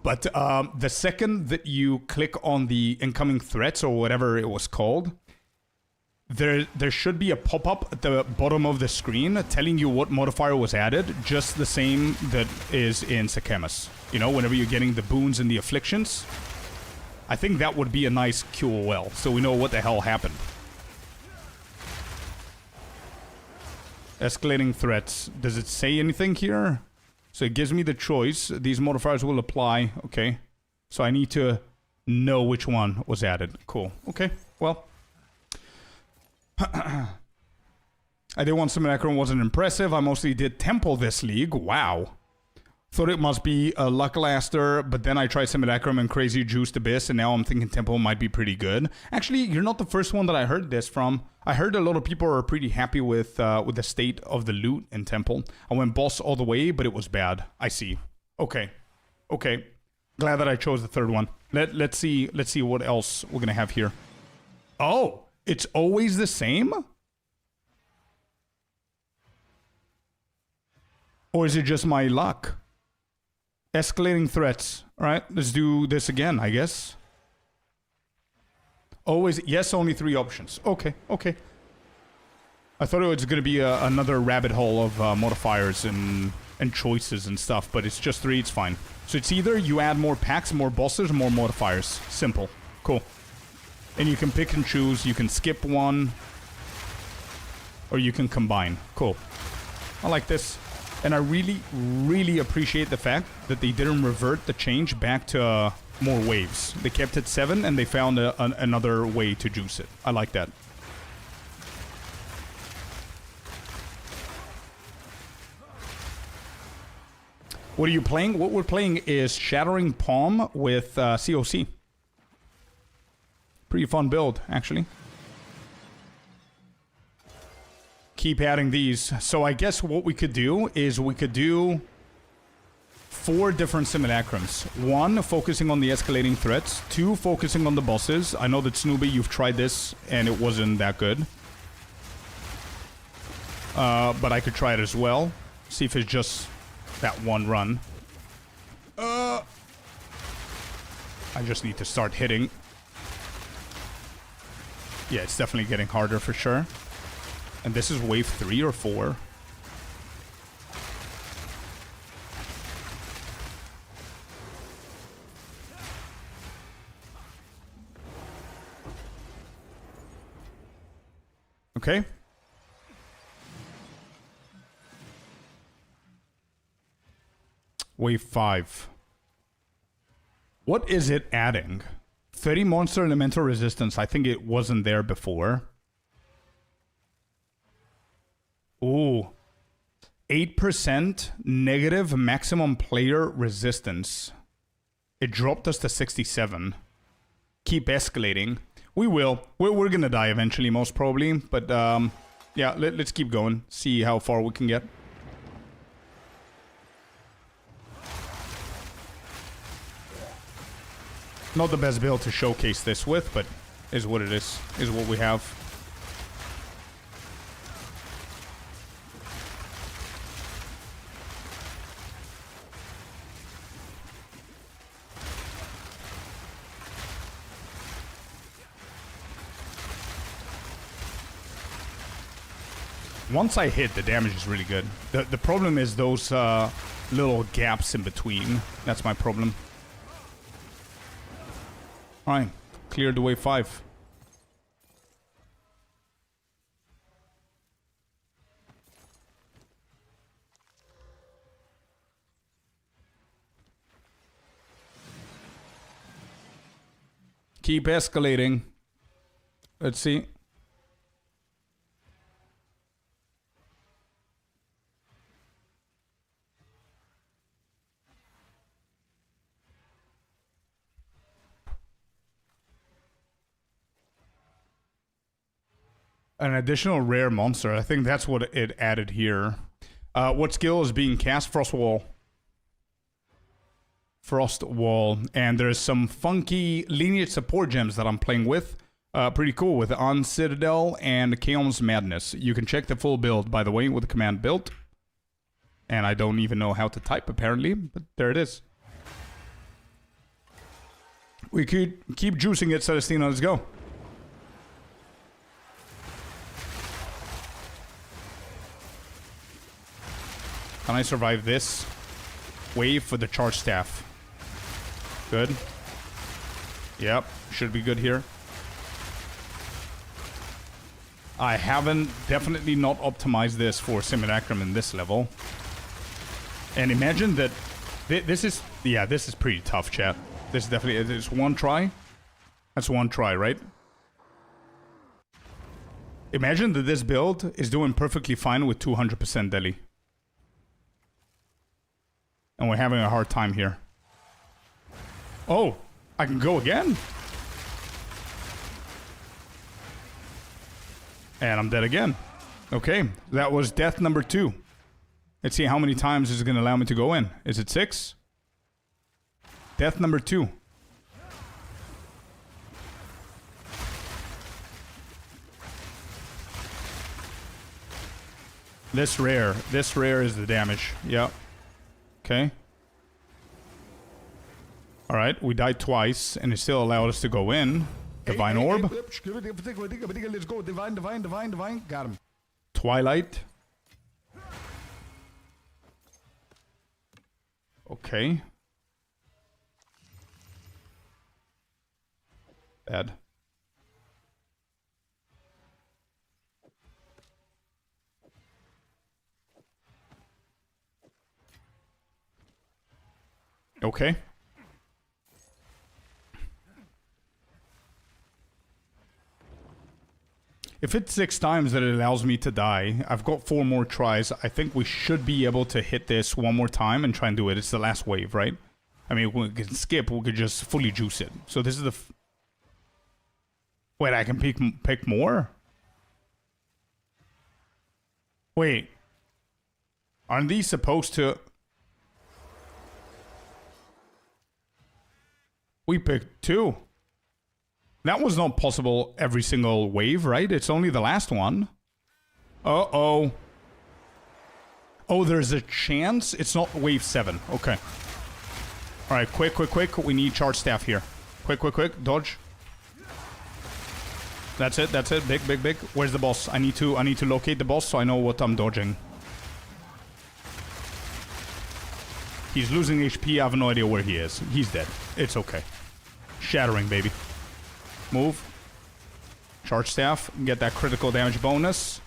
Speaker 1: But the second that you click on the incoming threats or whatever it was called... There should be a pop-up at the bottom of the screen telling you what modifier was added, just the same that is in Sakamas. You know, whenever you're getting the boons and the afflictions. I think that would be a nice QOL, so we know what the hell happened. Escalating threats. Does it say anything here? So it gives me the choice. These modifiers will apply. Okay. So I need to know which one was added. Cool. Okay. Well. I did one simulacrum, wasn't impressive. I mostly did Temple this league. Wow. Thought it must be a Lucklaster, but then I tried Simulacrum and Crazy Juiced Abyss, and now I'm thinking Temple might be pretty good. Actually, you're not the first one that I heard this from. I heard a lot of people are pretty happy with the state of the loot in Temple. I went boss all the way, but it was bad. I see. Okay. Okay. Glad that I chose the third one. Let's see what else we're gonna have here. Oh, it's always the same? Or is it just my luck? Escalating threats. Alright, let's do this again, I guess. Always, yes, only 3 options. Okay, okay. I thought it was going to be another rabbit hole of modifiers and choices and stuff, but it's just 3, it's fine. So it's either you add more packs, more bosses, or more modifiers. Simple. Cool. And you can pick and choose, you can skip one, or you can combine. Cool. I like this. And I really, really appreciate the fact that they didn't revert the change back to more waves. They kept it 7 and they found another way to juice it. I like that. What are you playing? What we're playing is Shattering Palm with COC. Pretty fun build, actually. Keep adding these. So I guess what we could do is we could do 4 different simulacrums. 1, focusing on the escalating threats. 2, focusing on the bosses. I know that Snoopy, you've tried this and it wasn't that good. But I could try it as well. See if it's just that one run. I just need to start hitting. Yeah, it's definitely getting harder for sure. And this is wave 3 or 4. Okay. Wave 5. What is it adding? 30 monster elemental resistance. I think it wasn't there before. Ooh. 8% negative maximum player resistance. It dropped us to 67. Keep escalating. We will. We're gonna die eventually, most probably. But, yeah, let's keep going. See how far we can get. Not the best build to showcase this with, but is what it is. Is what we have. Once I hit, the damage is really good. The problem is those little gaps in between. That's my problem. Alright, cleared the wave 5. Keep escalating. Let's see. An additional rare monster. I think that's what it added here. What skill is being cast? Frost Wall. Frost Wall. And there's some funky lineage support gems that I'm playing with. Pretty cool with On Citadel and Chaos Madness. You can check the full build, by the way, with the command build. And I don't even know how to type, apparently. But there it is. We could keep juicing it, Celestina. Let's go. Can I survive this wave for the charge staff? Good. Yep, should be good here. I haven't definitely not optimized this for Simulacrum in this level. And imagine that this is, yeah, this is pretty tough, chat. This is definitely... It's one try. That's one try, right? Imagine that this build is doing perfectly fine with 200% deli. And we're having a hard time here. Oh, I can go again? And I'm dead again. Okay, that was death number 2. Let's see how many times is it going to allow me to go in. Is it 6? Death number 2. This rare is the damage. Yep. Okay. Alright, we died twice, and it still allowed us to go in. Divine Orb.
Speaker 3: Let's go. Divine. Got him.
Speaker 1: Twilight. Okay. Bad. Okay. If it's 6 times that it allows me to die, I've got 4 more tries. I think we should be able to hit this one more time and try and do it. It's the last wave, right? I mean, we can skip, we could just fully juice it. So this is the... Wait, I can pick more? Wait. Aren't these supposed to... We picked 2. That was not possible every single wave, right? It's only the last one. Uh-oh. Oh, there's a chance? It's not wave 7. Okay. Alright, quick. We need charge staff here. Quick. Dodge. That's it. Big. Where's the boss? I need to locate the boss so I know what I'm dodging. He's losing HP. I have no idea where he is. He's dead. It's okay. Shattering, baby. Move. Charge staff. Get that critical damage bonus.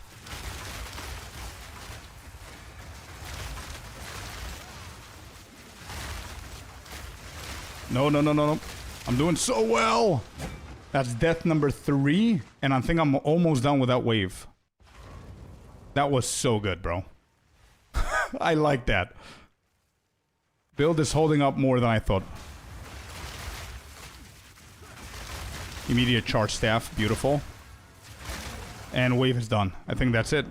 Speaker 1: No. I'm doing so well. That's death number 3. And I think I'm almost done with that wave. That was so good, bro. I like that. Build is holding up more than I thought. Immediate charge staff. Beautiful. And wave is done. I think that's it.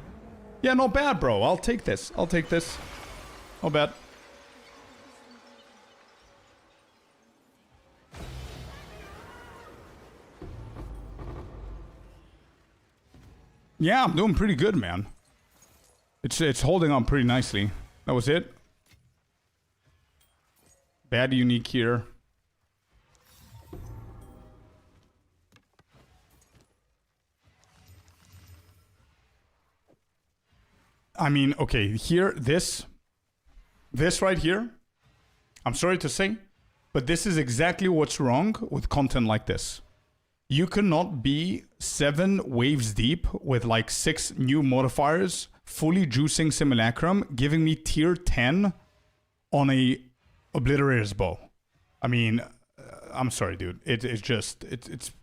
Speaker 1: Yeah, not bad, bro. I'll take this. Not bad. Yeah, I'm doing pretty good, man. It's holding on pretty nicely. That was it. Bad unique here. I mean, okay, here, this right here, I'm sorry to say, but this is exactly what's wrong with content like this. You cannot be 7 waves deep with like 6 new modifiers, fully juicing Simulacrum, giving me tier 10 on a Obliterator's bow. I mean, I'm sorry, dude. It's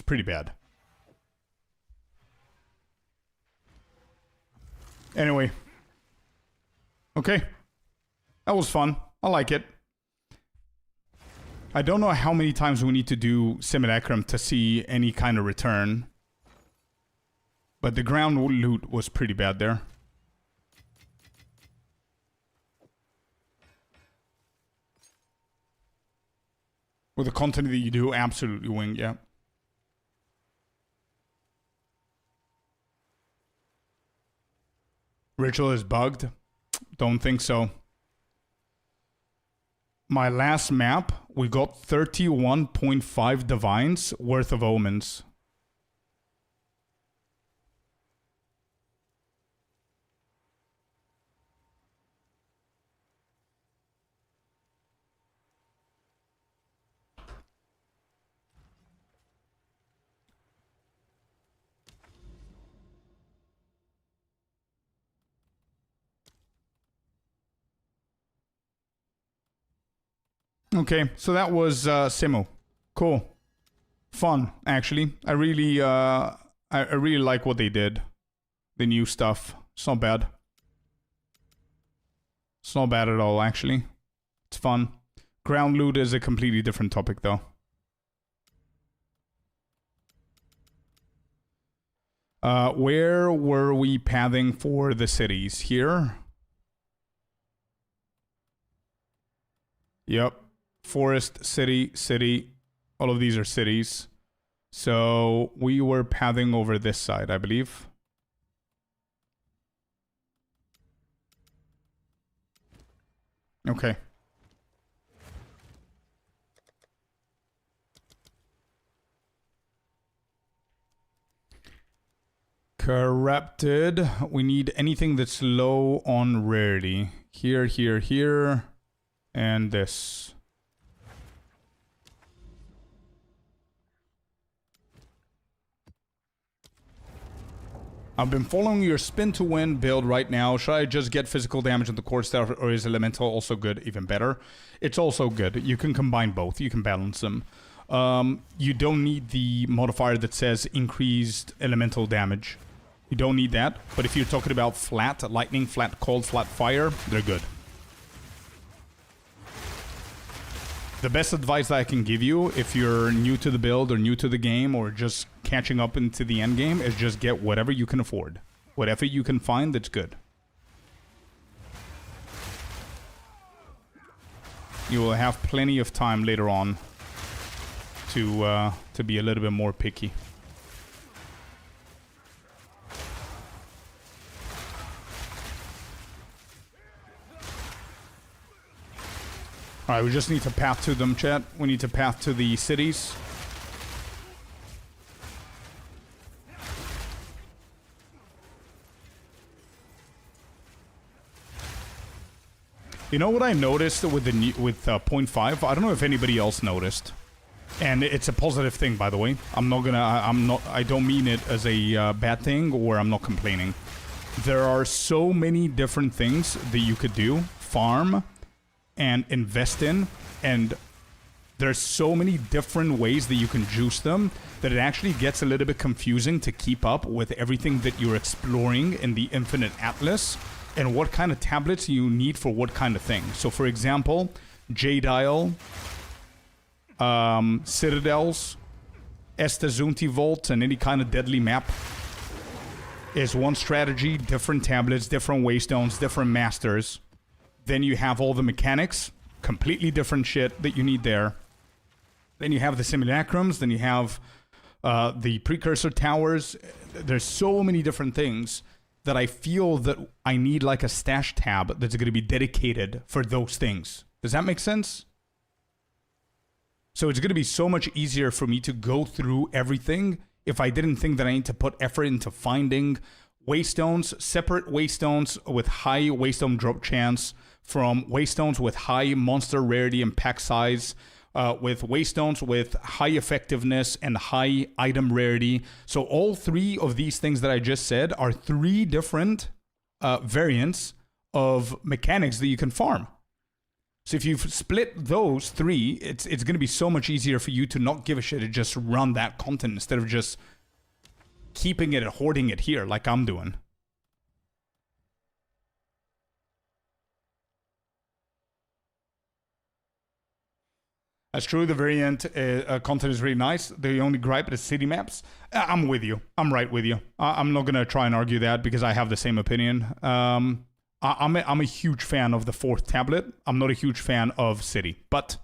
Speaker 1: pretty bad. Anyway. Okay. That was fun. I like it. I don't know how many times we need to do Simulacrum to see any kind of return. But the ground loot was pretty bad there. With the content that you do, absolutely wing, yeah. Ritual is bugged? Don't think so. My last map, we got 31.5 divines worth of omens. Okay, so that was Simu. Cool. Fun, actually. I really like what they did. The new stuff. It's not bad. It's not bad at all, actually. It's fun. Ground loot is a completely different topic, though. Where were we pathing for the cities? Here? Yep. Forest, city, city. All of these are cities. So we were pathing over this side, I believe. Okay. Corrupted. We need anything that's low on rarity. Here, here, here. And this. I've been following your spin to win build right now. Should I just get physical damage on the core stuff, or is elemental also good? Even better. It's also good. You can combine both. You can balance them. You don't need the modifier that says increased elemental damage. You don't need that. But if you're talking about flat lightning, flat cold, flat fire, they're good. The best advice that I can give you, if you're new to the build or new to the game or just catching up into the end game, is just get whatever you can afford. Whatever you can find that's good. You will have plenty of time later on to be a little bit more picky. Alright, we just need to path to them, chat. We need to path to the cities. You know what I noticed with the with 0.5? I don't know if anybody else noticed. And it's a positive thing, by the way. I don't mean it as a bad thing, or I'm not complaining. There are so many different things that you could do. Farm and invest in, and there's so many different ways that you can juice them that it actually gets a little bit confusing to keep up with everything that you're exploring in the Infinite Atlas and what kind of tablets you need for what kind of thing. So for example, J-Dial, Citadels, Estazunti Vault, and any kind of deadly map is one strategy. Different tablets, different waystones, different masters. Then you have all the mechanics, completely different shit that you need there. Then you have the simulacrums, then you have the precursor towers. There's so many different things that I feel that I need like a stash tab that's going to be dedicated for those things. Does that make sense? So it's going to be so much easier for me to go through everything if I didn't think that I need to put effort into finding waystones, separate waystones with high waystone drop chance, from waystones with high monster rarity and pack size, with waystones with high effectiveness and high item rarity. So all three of these things that I just said are three different variants of mechanics that you can farm. So if you split those three, it's going to be so much easier for you to not give a shit and just run that content instead of just keeping it and hoarding it here like I'm doing. That's true. The variant content is really nice. The only gripe is city maps. I'm with you. I'm right with you. I'm not going to try and argue that because I have the same opinion. I'm a huge fan of the fourth tablet. I'm not a huge fan of city. But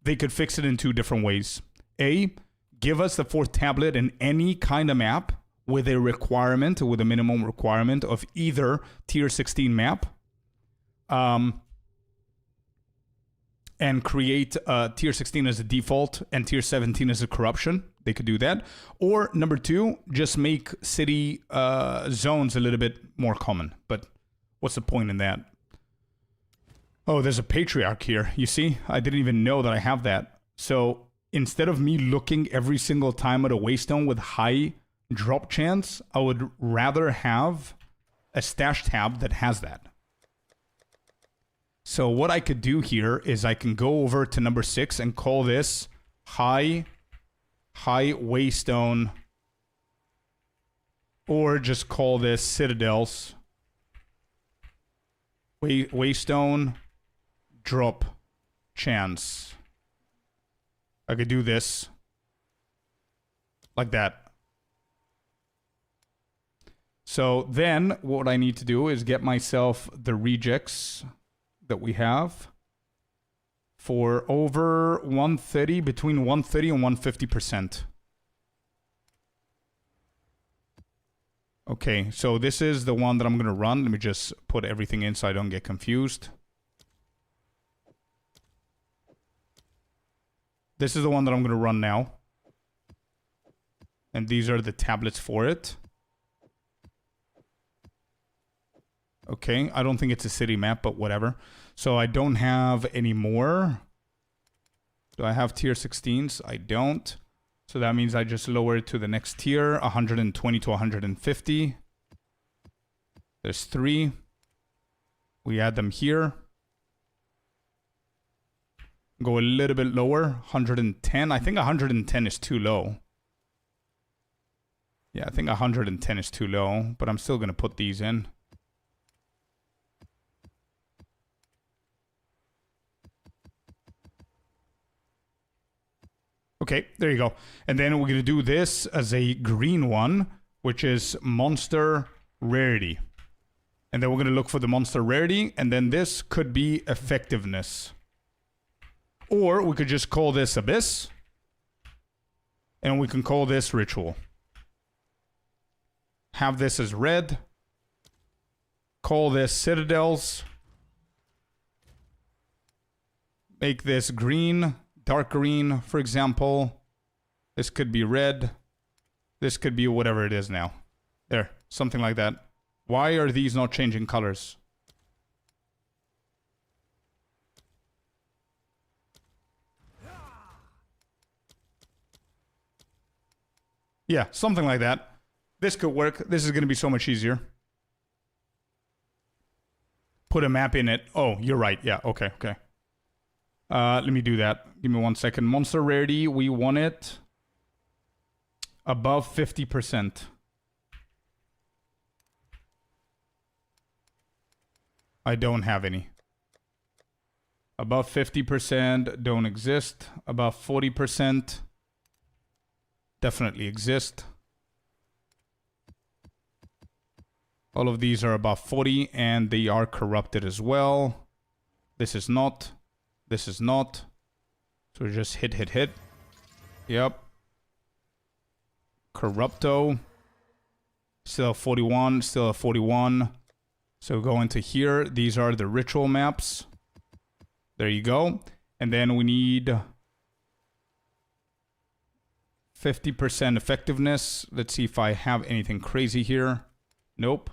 Speaker 1: they could fix it in two different ways. A, give us the fourth tablet in any kind of map with a requirement, with a minimum requirement of either tier 16 map. And create tier 16 as a default and tier 17 as a corruption. They could do that. Or number two, just make city zones a little bit more common. But what's the point in that? Oh, there's a patriarch here. You see? I didn't even know that I have that. So instead of me looking every single time at a waystone with high drop chance, I would rather have a stash tab that has that. So what I could do here is I can go over to number 6 and call this high waystone, or just call this citadels waystone drop chance. I could do this like that. So then what I need to do is get myself the rejects that we have for over 130, between 130 and 150%. Okay, so this is the one that I'm going to run. Let me just put everything in so I don't get confused. This is the one that I'm going to run now. And these are the tablets for it. Okay, I don't think it's a city map, but whatever. So I don't have any more. Do I have tier 16s? I don't. So that means I just lower it to the next tier, 120 to 150. There's 3. We add them here. Go a little bit lower, 110. I think 110 is too low. Yeah, I think 110 is too low, but I'm still going to put these in. Okay, there you go. And then we're going to do this as a green one, which is monster rarity. And then we're going to look for the monster rarity, and then this could be effectiveness. Or we could just call this abyss, and we can call this ritual. Have this as red. Call this citadels. Make this green. Dark green, for example. This could be red. This could be whatever it is now. There, something like that. Why are these not changing colors? Yeah, something like that. This could work. This is going to be so much easier. Put a map in it. Oh, you're right. Yeah, okay, okay. Let me do that. Give me 1 second. Monster rarity, we want it above 50%. I don't have any. Above 50% don't exist. Above 40% definitely exist. All of these are above 40 and they are corrupted as well. This is not. This is not. So just hit. Yep. Corrupto. Still 41. Still a 41. So go into here. These are the ritual maps. There you go. And then we need 50% effectiveness. Let's see if I have anything crazy here. Nope.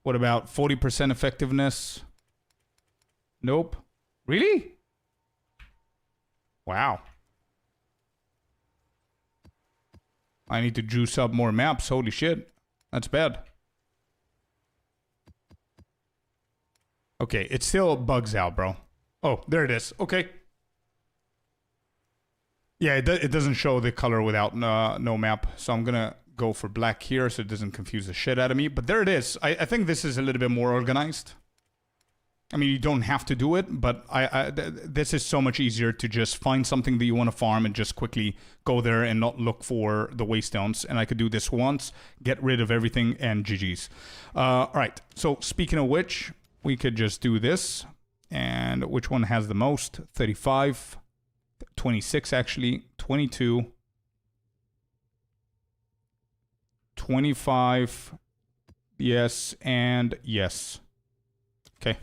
Speaker 1: What about 40% effectiveness? Nope. Really? Wow. I need to juice up more maps. Holy shit. That's bad. Okay, it still bugs out, bro. Oh, there it is. Okay. Yeah, it doesn't show the color without no map. So I'm going to go for black here so it doesn't confuse the shit out of me. But there it is. I think this is a little bit more organized. I mean, you don't have to do it, but this is so much easier to just find something that you want to farm and just quickly go there and not look for the waystones. And I could do this once, get rid of everything, and GG's. All right, so speaking of which, we could just do this. And which one has the most? 35, 26 actually, 22, 25, yes, and yes. Okay.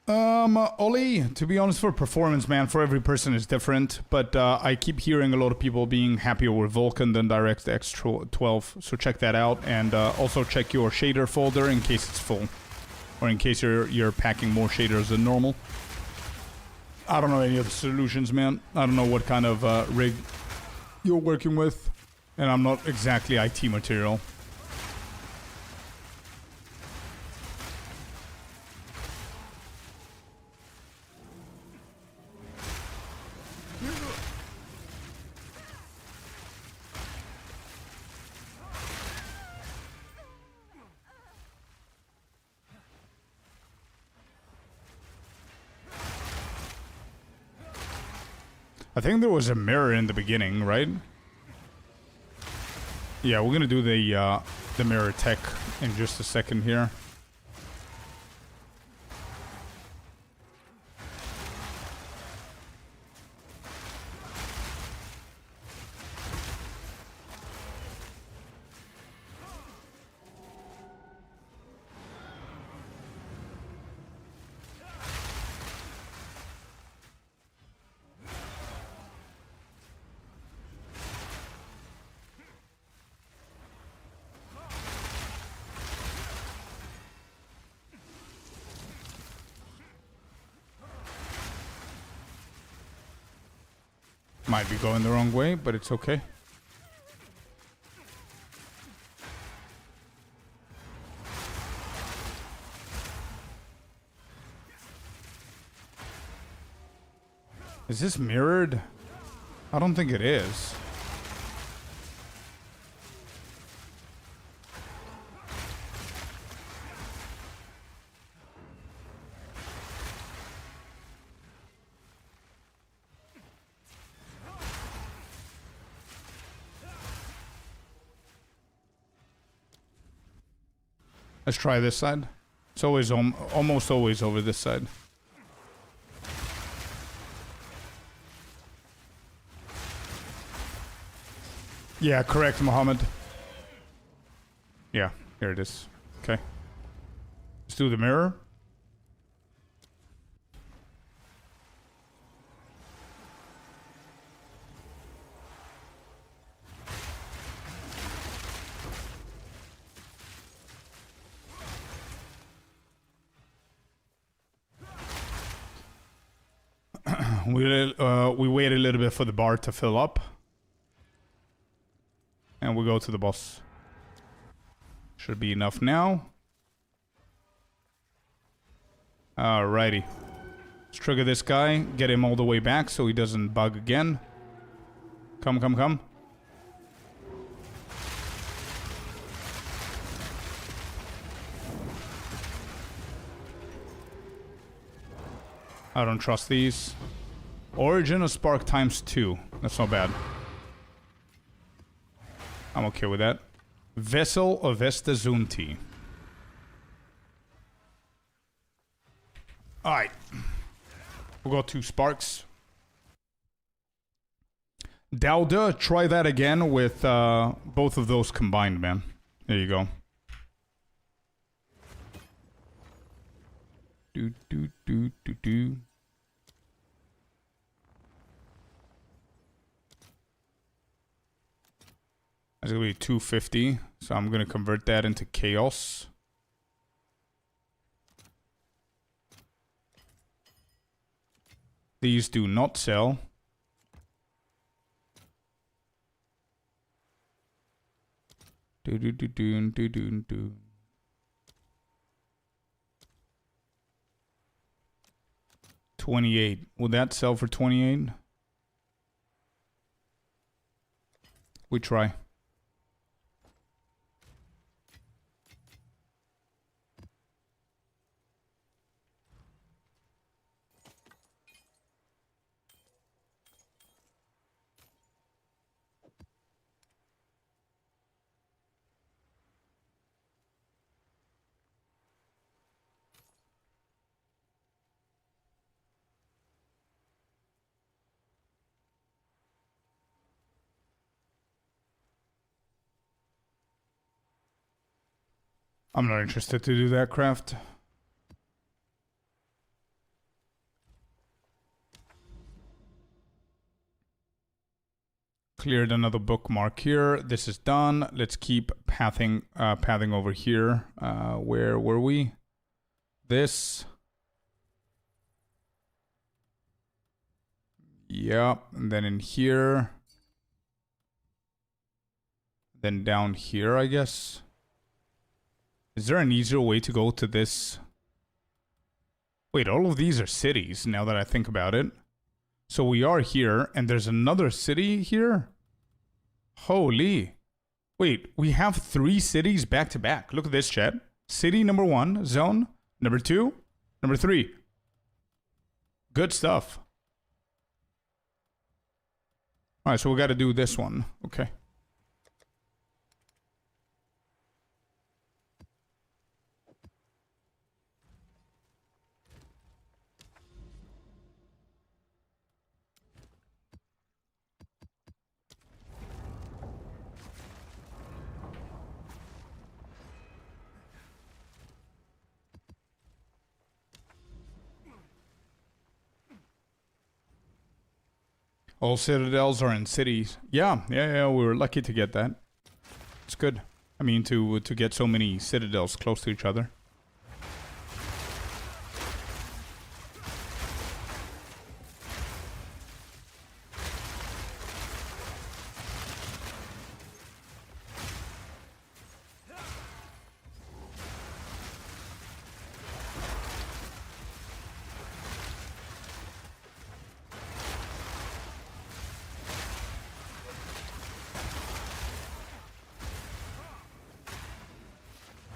Speaker 1: Ollie, to be honest, for performance, man, for every person is different, but I keep hearing a lot of people being happier with Vulkan than DirectX 12, so check that out, and also check your shader folder in case it's full, or in case you're packing more shaders than normal. I don't know any other solutions, man. I don't know what kind of rig you're working with, and I'm not exactly IT material. I think there was a mirror in the beginning, right? Yeah, we're gonna do the mirror tech in just a second here. Might be going the wrong way, but it's okay. Is this mirrored? I don't think it is. Let's try this side. It's always almost always over this side. Yeah, correct, Mohammed. Yeah, here it is. Okay. Let's do the mirror. We wait a little bit for the bar to fill up. And we go to the boss. Should be enough now. Alrighty. Let's trigger this guy. Get him all the way back so he doesn't bug again. Come, come, come. I don't trust these. Origin of Spark times 2. That's not bad. I'm okay with that. Vessel of Vesta Zunti. Alright. We'll go 2 sparks. Dowda, try that again with both of those combined, man. There you go. Do, do, do, do, do. That's gonna be 250, so I'm gonna convert that into chaos. These do not sell. Do do do do do do do. $28. Will that sell for 28? We try. I'm not interested to do that craft. Cleared another bookmark here. This is done. Let's keep pathing over here. Where were we? This. Yep. And then in here. Then down here, I guess. Is there an easier way to go to this? Wait, all of these are cities now that I think about it. So we are here, and there's another city here? Holy. Wait, we have 3 cities back to back. Look at this, chat. City number 1, zone. Number 2, number 3. Good stuff. Alright, so we gotta do this one. Okay. All citadels are in cities. Yeah, we were lucky to get that. It's good. I mean, to get so many citadels close to each other.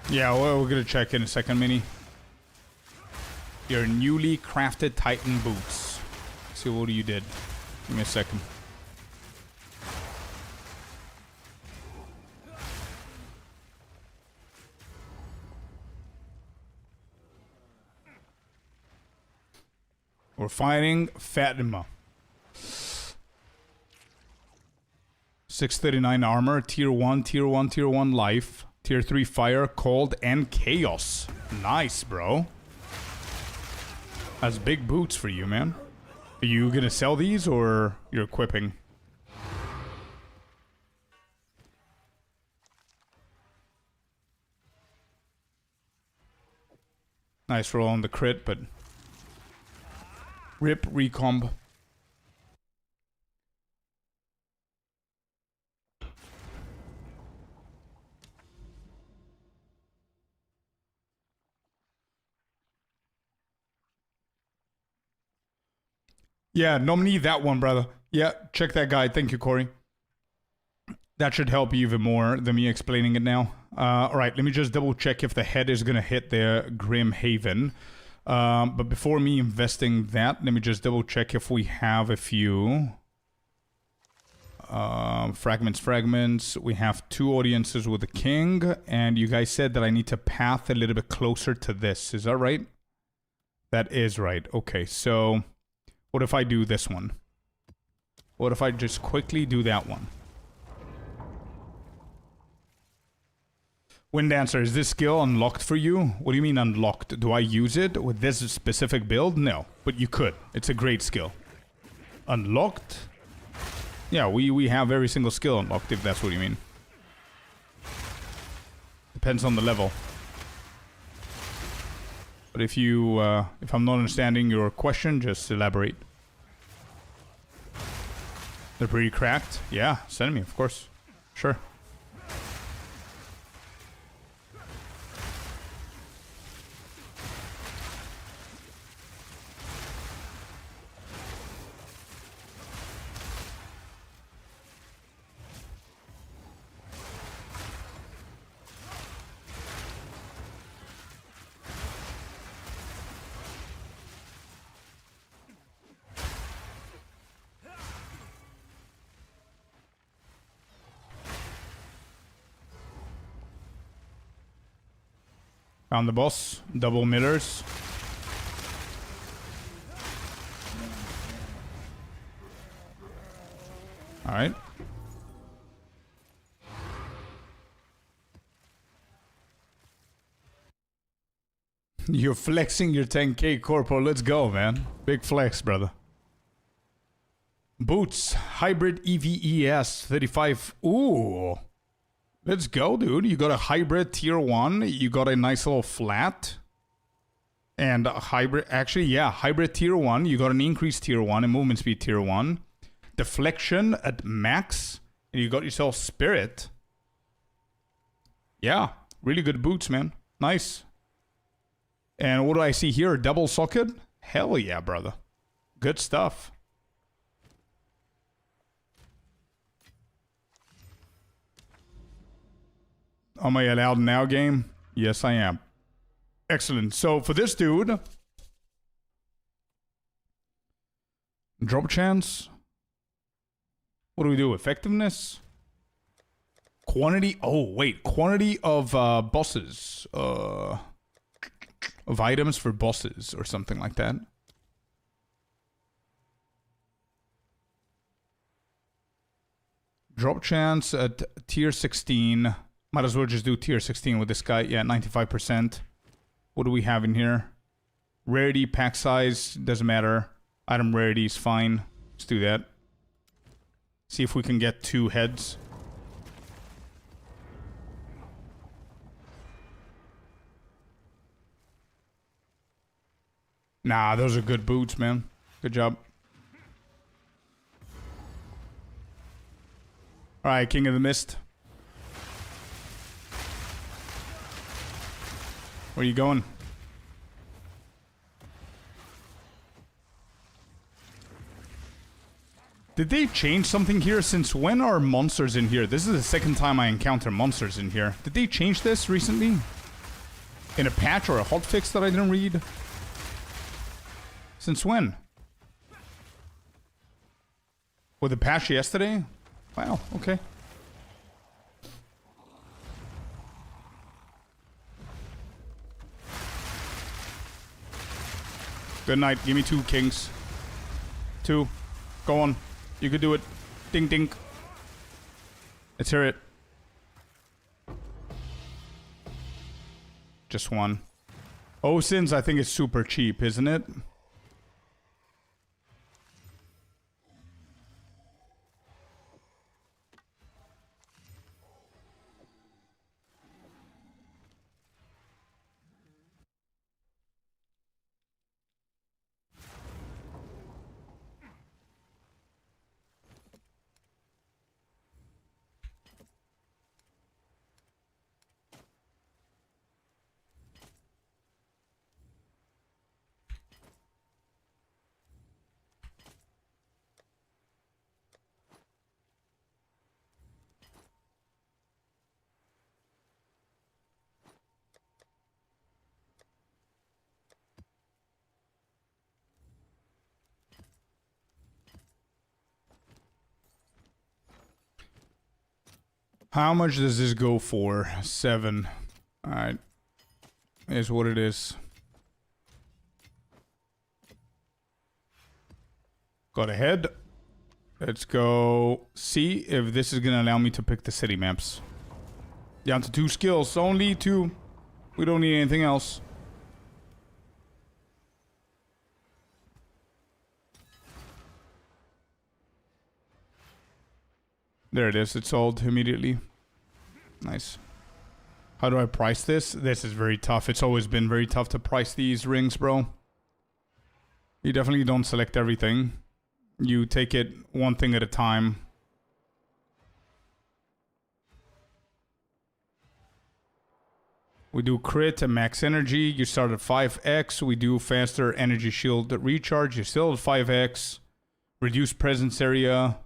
Speaker 1: Yeah, well, we're gonna check in a second, Mini. Your newly crafted Titan boots. Let's see what you did. Give me a second. We're fighting Fatima. 639 armor, tier 1, tier 1, tier 1 life. Tier 3 fire, cold, and chaos. Nice, bro. That's big boots for you, man. Are you gonna sell these or you're equipping? Nice roll on the crit, but... Rip recomb. Yeah, nominee that one, brother. Yeah, check that guide. Thank you, Corey. That should help you even more than me explaining it now. Alright, let me just double check if the head is going to hit the Grim Haven. But before me investing that, let me just double check if we have a few. Fragments. We have 2 audiences with the king. And you guys said that I need to path a little bit closer to this. Is that right? That is right. Okay, so... What if I do this one? What if I just quickly do that one? Winddancer, is this skill unlocked for you? What do you mean unlocked? Do I use it with this specific build? No, but you could. It's a great skill. Unlocked? Yeah, we have every single skill unlocked, if that's what you mean. Depends on the level. But if you, if I'm not understanding your question, just elaborate. They're pretty cracked? Yeah, send me, of course. Sure. Found the boss. Double millers. Alright. You're flexing your 10k, Corporal. Let's go, man. Big flex, brother. Boots, hybrid EVES 35. Ooh. Let's go, dude. You got a hybrid tier 1. You got a nice little flat. And a hybrid, actually, yeah, hybrid tier 1. You got an increased tier 1 and movement speed tier 1. Deflection at max. And you got yourself spirit. Yeah, really good boots, man. Nice. And what do I see here? A double socket? Hell yeah, brother. Good stuff. Am I allowed now, game? Yes, I am. Excellent. So for this dude, drop chance. What do we do? Effectiveness? Quantity? Oh, wait. Quantity of bosses. Of items for bosses or something like that. Drop chance at tier 16. Might as well just do tier 16 with this guy. Yeah, 95%. What do we have in here? Rarity, pack size, doesn't matter. Item rarity is fine. Let's do that. See if we can get 2 heads. Nah, those are good boots, man. Good job. Alright, King of the Mist. Where are you going? Did they change something here? Since when are monsters in here? This is the second time I encounter monsters in here. Did they change this recently? In a patch or a hotfix that I didn't read? Since when? With the patch yesterday? Wow, okay. Good night. Give me 2 kings. 2. Go on. You could do it. Ding ding. Let's hear it. Just 1. Osins, I think it's super cheap, isn't it? How much does this go for? 7. Alright. Is what it is. Got a head. Let's go see if this is gonna allow me to pick the city maps. Down to 2 skills. Only 2. We don't need anything else. There it is. It's sold immediately. Nice. How do I price this? This is very tough. It's always been very tough to price these rings, bro. You definitely don't select everything. You take it one thing at a time. We do crit and max energy. You start at 5x. We do faster energy shield recharge. You're still at 5x. Reduce presence area.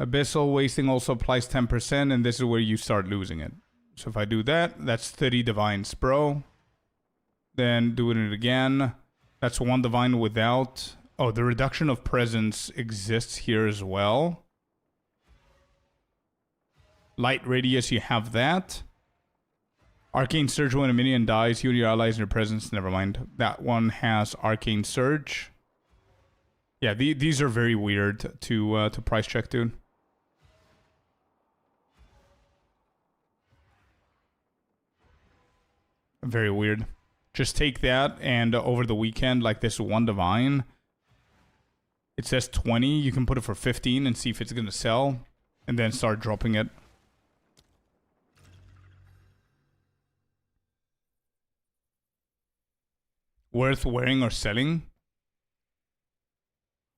Speaker 1: Abyssal wasting also applies 10%, and this is where you start losing it. So if I do that, that's 30 divines, bro. Then doing it again. That's 1 divine without... Oh, the reduction of presence exists here as well. Light radius, you have that. Arcane Surge, when a minion dies, you and your allies in your presence. Never mind. That one has Arcane Surge. Yeah, these are very weird to price check, dude. Very weird. Just take that and over the weekend, like this 1 divine. It says 20. You can put it for 15 and see if it's going to sell. And then start dropping it. Worth wearing or selling.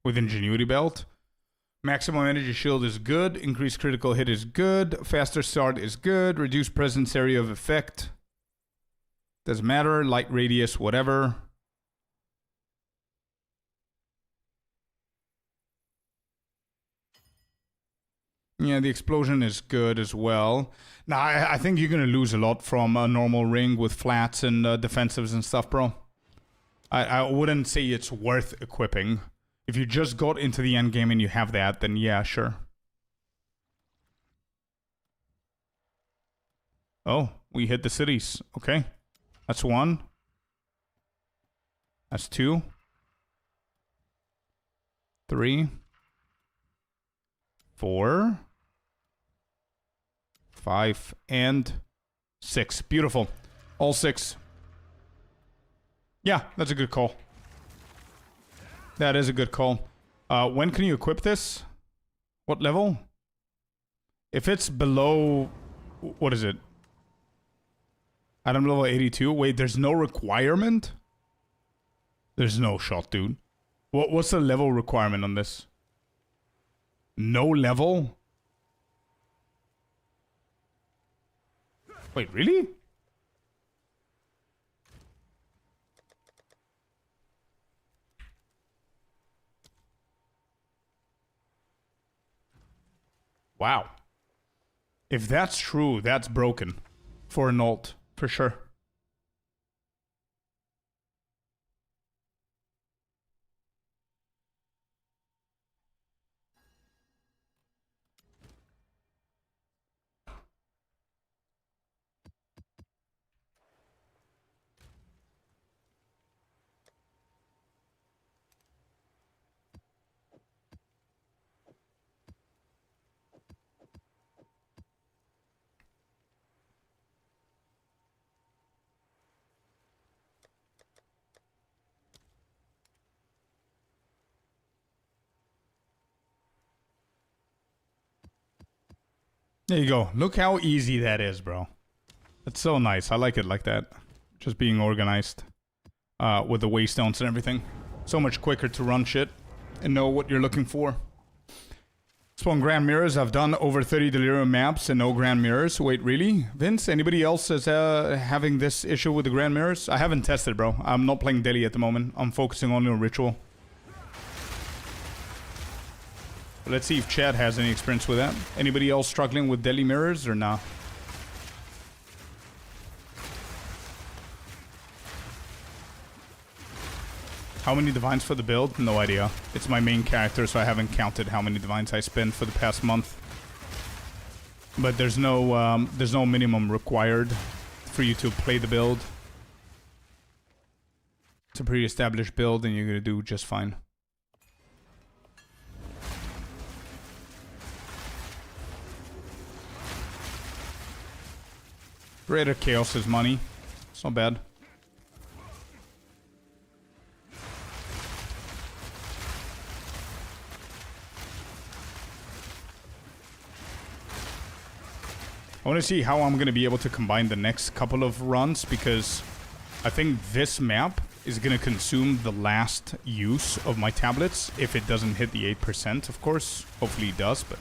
Speaker 1: With Ingenuity Belt. Maximum energy shield is good. Increased critical hit is good. Faster start is good. Reduced presence area of effect. Doesn't matter. Light radius, whatever. Yeah, the explosion is good as well. Now, I think you're going to lose a lot from a normal ring with flats and defensives and stuff, bro. I wouldn't say it's worth equipping. If you just got into the end game and you have that, then yeah, sure. Oh, we hit the cities. Okay. That's 1. That's 2. 3. 4. 5 and 6. Beautiful. All 6. Yeah, that's a good call. That is a good call. When can you equip this? What level? If it's below... What is it? Item level 82. Wait, there's no requirement? There's no shot, dude. What's the level requirement on this? No level? Wait, really? Wow. If that's true, that's broken. For an alt, for sure. There you go. Look how easy that is, bro. That's so nice. I like it like that. Just being organized. With the waystones and everything. So much quicker to run shit. And know what you're looking for. Spawn Grand Mirrors. I've done over 30 Delirium maps and no Grand Mirrors. Wait, really? Vince, anybody else is having this issue with the Grand Mirrors? I haven't tested, bro. I'm not playing Deli at the moment. I'm focusing only on Ritual. Let's see if Chad has any experience with that. Anybody else struggling with Deli mirrors or nah? How many divines for the build? No idea. It's my main character, so I haven't counted how many divines I spent for the past month. But there's no minimum required for you to play the build. It's a pre-established build, and you're gonna do just fine. Greater Chaos is money. It's not bad. I want to see how I'm going to be able to combine the next couple of runs, because I think this map is going to consume the last use of my tablets, if it doesn't hit the 8%, of course. Hopefully it does, but...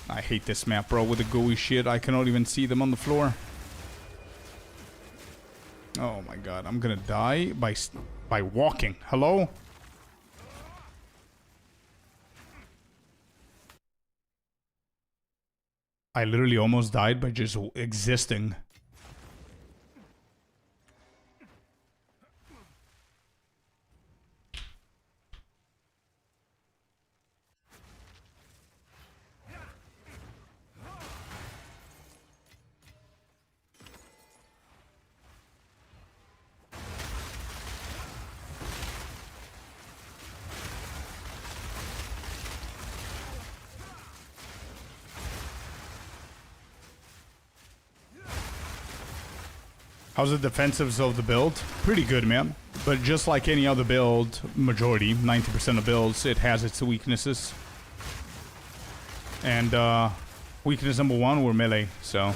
Speaker 1: I hate this map, bro, with the gooey shit. I cannot even see them on the floor. Oh my god, I'm gonna die by walking. Hello? I literally almost died by just existing. How's the defensives of the build? Pretty good, man. But just like any other build, majority, 90% of builds, it has its weaknesses. And weakness number 1 were melee, so...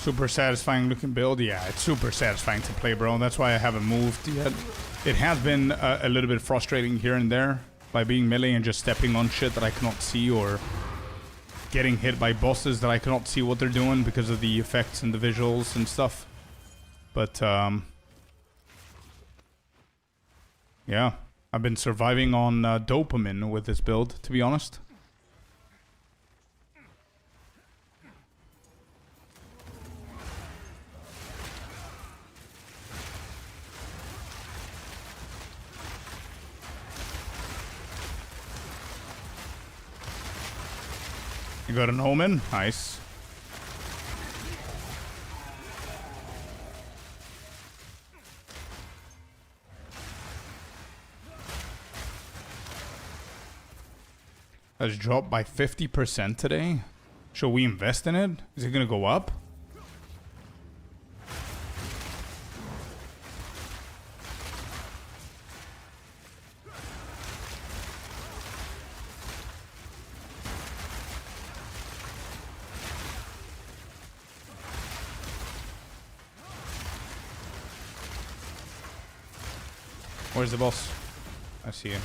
Speaker 1: Super satisfying looking build. Yeah, it's super satisfying to play, bro. That's why I haven't moved yet. It has been a little bit frustrating here and there by being melee and just stepping on shit that I cannot see, or getting hit by bosses that I cannot see what they're doing because of the effects and the visuals and stuff. But yeah, I've been surviving on dopamine with this build, to be honest. You got an omen? Nice. Has dropped by 50% today. Should we invest in it? Is it gonna go up? Where's the boss? I see him.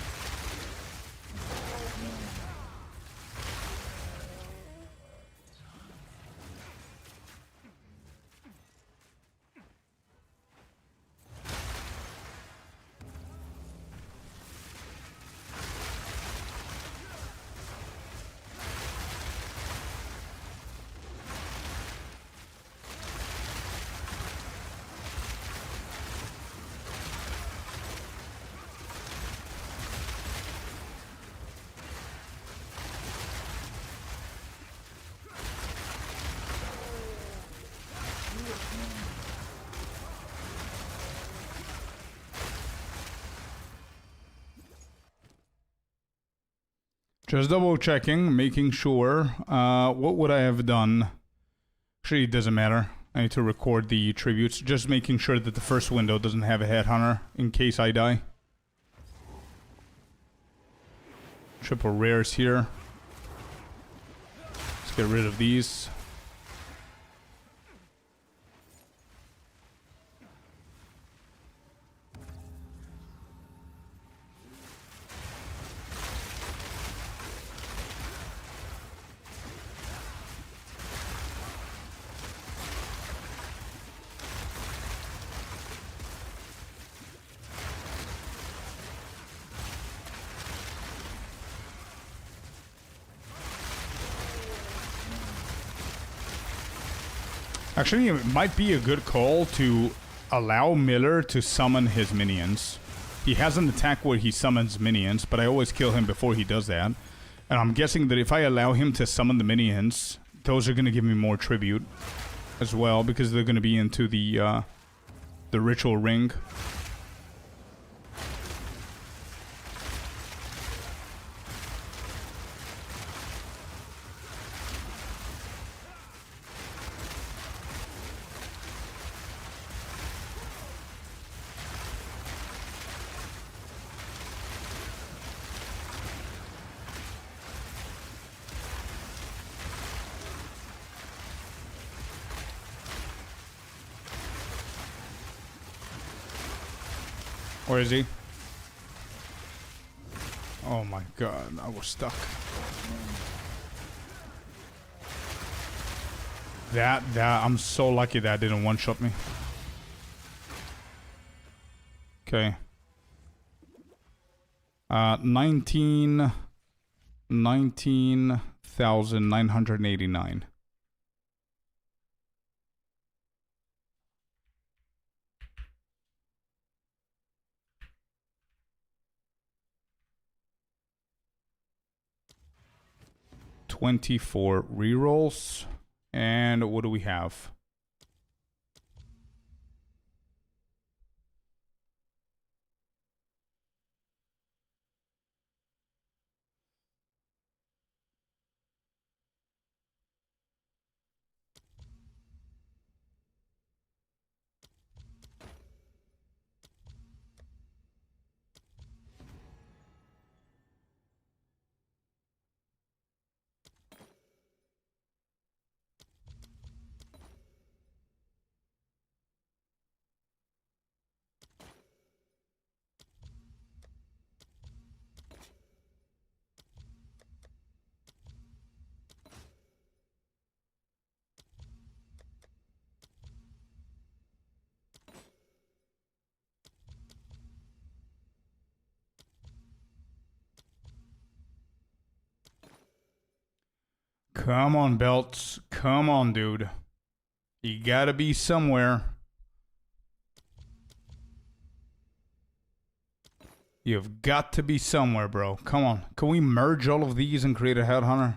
Speaker 1: Just double checking, making sure. What would I have done? Actually, it doesn't matter. I need to record the tributes. Just making sure that the first window doesn't have a Headhunter in case I die. Triple rares here. Let's get rid of these. Actually, it might be a good call to allow Miller to summon his minions. He has an attack where he summons minions, but I always kill him before he does that. And I'm guessing that if I allow him to summon the minions, those are going to give me more tribute as well, because they're going to be into the ritual ring. Where is he? Oh my god, I was stuck. I'm so lucky that didn't one-shot me. Okay. 19,989. $24 rerolls. And what do we have? Come on, belts. Come on, dude. You gotta be somewhere. You've got to be somewhere, bro. Come on. Can we merge all of these and create a Headhunter?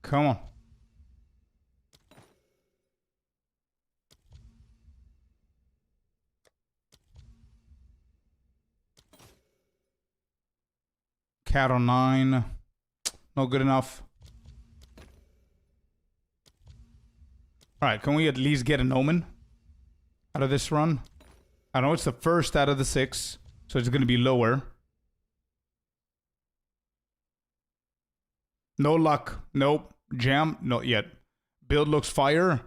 Speaker 1: Come on. Cat on 9. Not good enough. Alright, can we at least get an Omen out of this run? I know it's the first out of the 6, so it's going to be lower. No luck. Nope. Jam? Not yet. Build looks fire.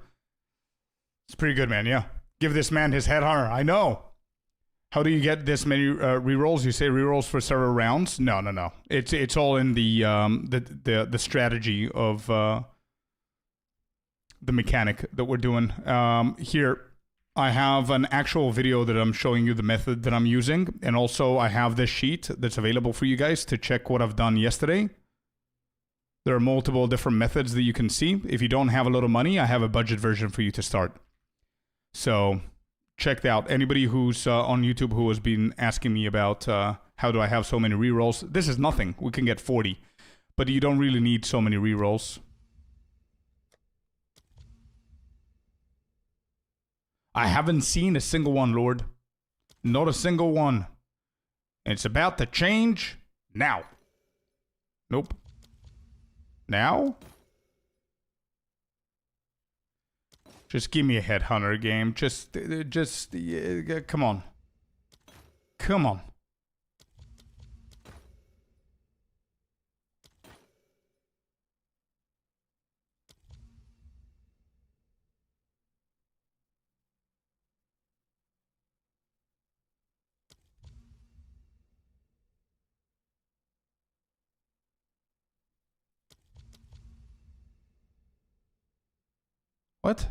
Speaker 1: It's pretty good, man, yeah. Give this man his Headhunter. I know. How do you get this many rerolls? You say rerolls for several rounds? No, no, no. It's all in the strategy of the mechanic that we're doing. Here, I have an actual video that I'm showing you the method that I'm using, and also I have this sheet that's available for you guys to check what I've done yesterday. There are multiple different methods that you can see. If you don't have a lot of money, I have a budget version for you to start. So check that out. Anybody who's on YouTube who has been asking me about how do I have so many rerolls, this is nothing. We can get 40, but you don't really need so many rerolls. I haven't seen a single one, Lord. Not a single one. It's about to change now. Nope. Now? Just give me a Headhunter game. Just, come on. Come on. What?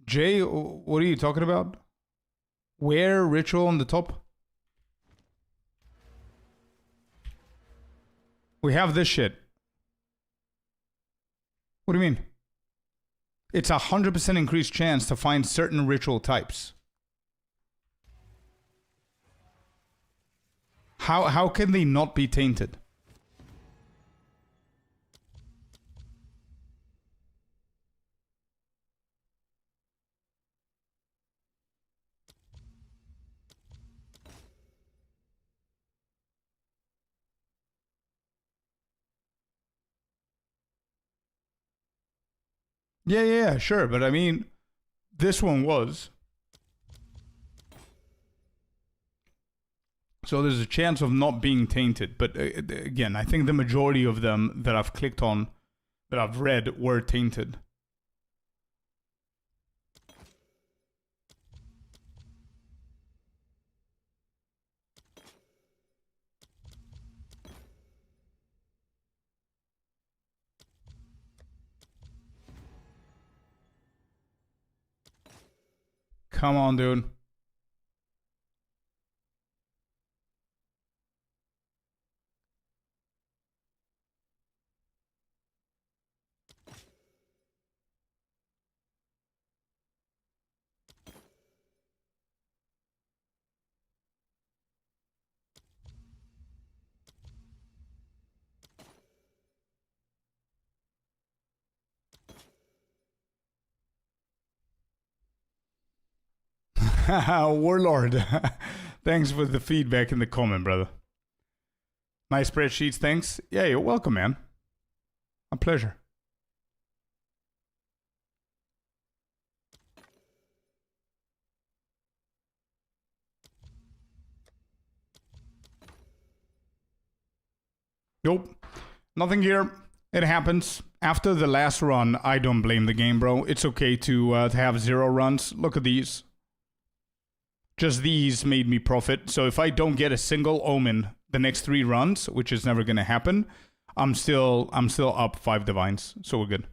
Speaker 1: Jay, what are you talking about? Where ritual on the top? We have this shit. What do you mean? It's 100% increased chance to find certain ritual types. How can they not be tainted? Yeah, sure. But I mean, this one was. So there's a chance of not being tainted. But again, I think the majority of them that I've clicked on, that I've read, were tainted. Come on, dude. Warlord. Thanks for the feedback in the comment, brother. Nice spreadsheets, thanks. Yeah, you're welcome, man. A pleasure. Nope. Nothing here. It happens. After the last run, I don't blame the game, bro. It's okay to have 0 runs. Look at these. Just these made me profit. So if I don't get a single omen the next 3 runs, which is never gonna happen, I'm still up 5 divines. So we're good.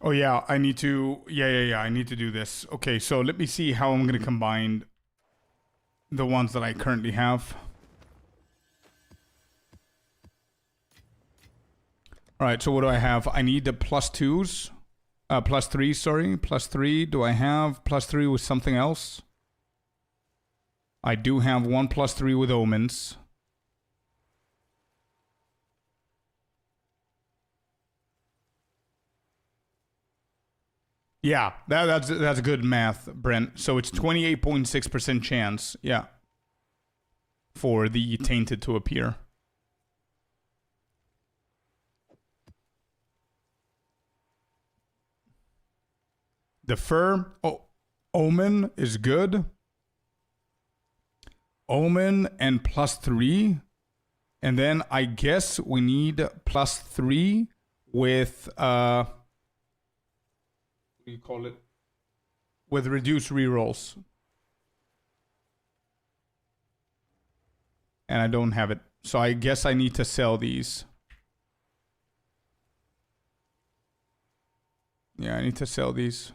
Speaker 1: Oh yeah, I need to. Yeah. I need to do this. Okay, so let me see how I'm gonna combine the ones that I currently have. All right. So what do I have? I need the +2s, +3. Sorry, +3. Do I have +3 with something else? I do have one +3 with omens. Yeah, that's good math, Brent. So it's 28.6% chance, yeah, for the tainted to appear. The fur, omen is good. Omen and +3, and then I guess we need +3 with what do you call it? With reduced rerolls. And I don't have it. So I guess I need to sell these. Yeah, I need to sell these.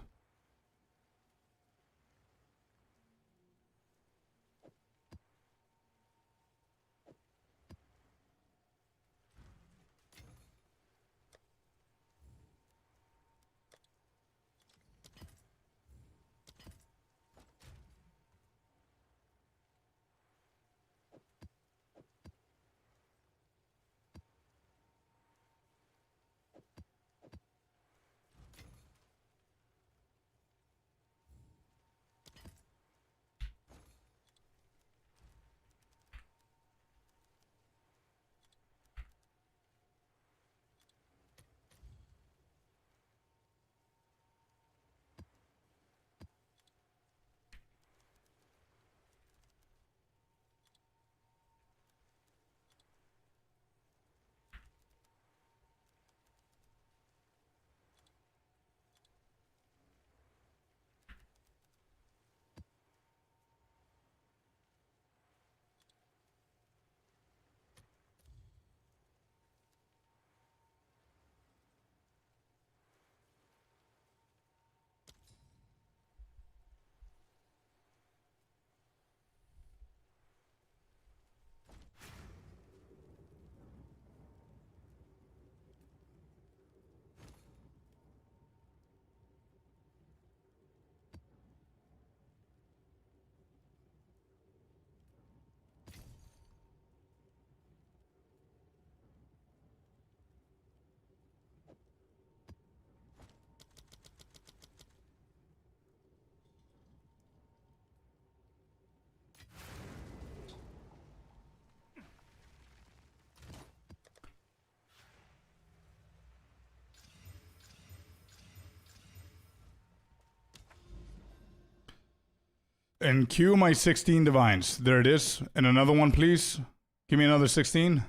Speaker 1: And cue my 16 divines. There it is. And another one, please. Give me another 16.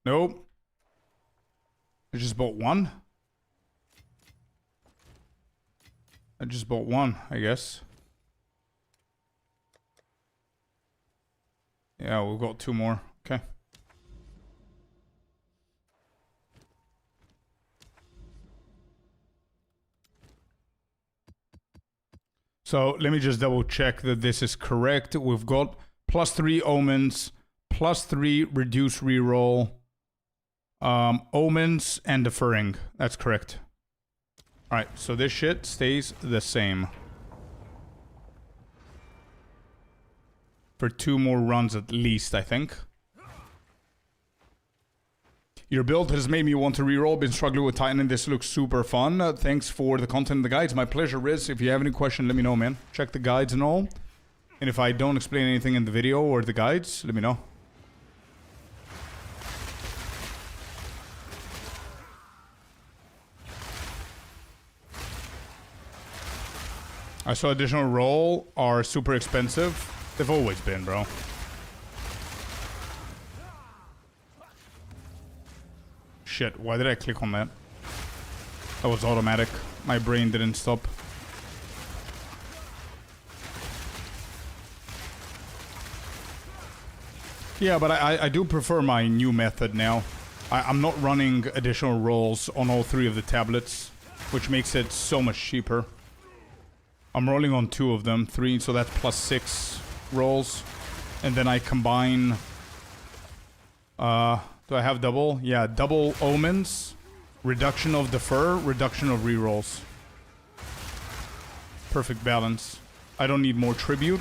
Speaker 1: Nope. I just bought one. I just bought one, I guess. Yeah, we've got 2 more. Okay. So let me just double check that this is correct. We've got +3 omens, +3 reduce reroll, omens, and deferring. That's correct. Alright, so this shit stays the same. For 2 more runs at least, I think. Your build has made me want to reroll. Been struggling with Titan and this looks super fun. Thanks for the content and the guides. My pleasure, Riz. If you have any question, let me know, man. Check the guides and all. And if I don't explain anything in the video or the guides, let me know. I saw additional roll are super expensive. They've always been, bro. Shit, why did I click on that? That was automatic. My brain didn't stop. Yeah, but I do prefer my new method now. I'm not running additional rolls on all 3 of the tablets, which makes it so much cheaper. I'm rolling on 2 of them, 3, so that's +6 rolls. And then I combine... do I have double? Yeah, double omens, reduction of defer, reduction of rerolls. Perfect balance. I don't need more tribute.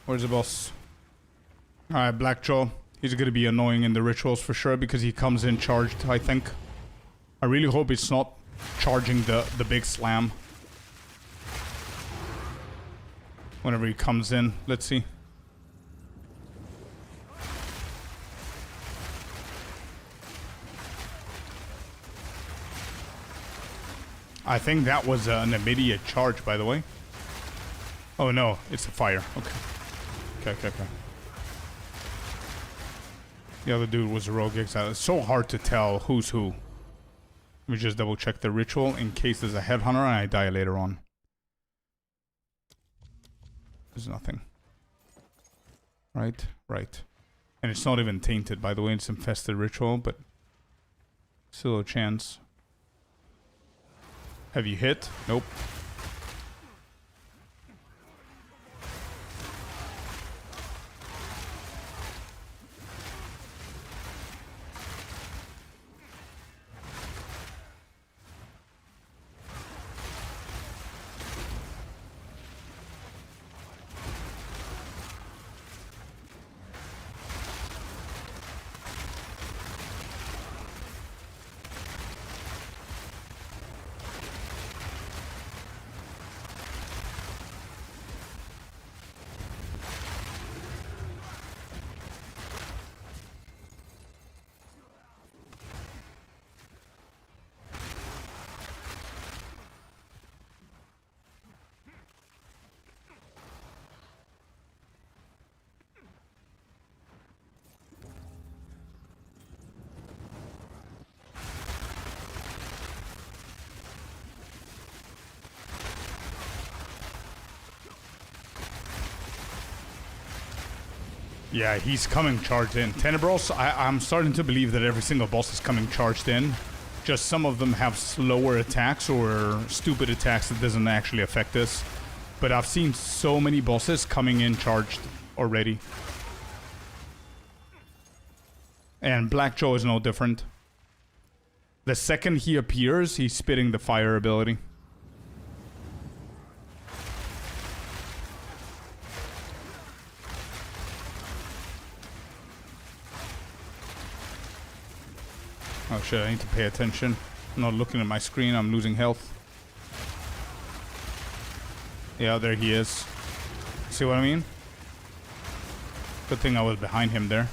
Speaker 1: Where's the boss? Alright, Blackjaw. He's gonna be annoying in the rituals for sure because he comes in charged, I think. I really hope it's not charging the big slam. Whenever he comes in. Let's see. I think that was an immediate charge, by the way. Oh no, it's a fire. Okay. Okay. The other dude was a rogue exile. It's so hard to tell who's who. Let me just double check the ritual in case there's a headhunter and I die later on. There's nothing. Right. And it's not even tainted, by the way. It's infested ritual, but still a chance. Have you hit? Nope. Yeah, he's coming charged in. Tenebros, I'm starting to believe that every single boss is coming charged in. Just some of them have slower attacks or stupid attacks that doesn't actually affect us. But I've seen so many bosses coming in charged already. And Blackjaw is no different. The second he appears, he's spitting the fire ability. Oh shit, I need to pay attention. I'm not looking at my screen, I'm losing health. Yeah, there he is. See what I mean? Good thing I was behind him there.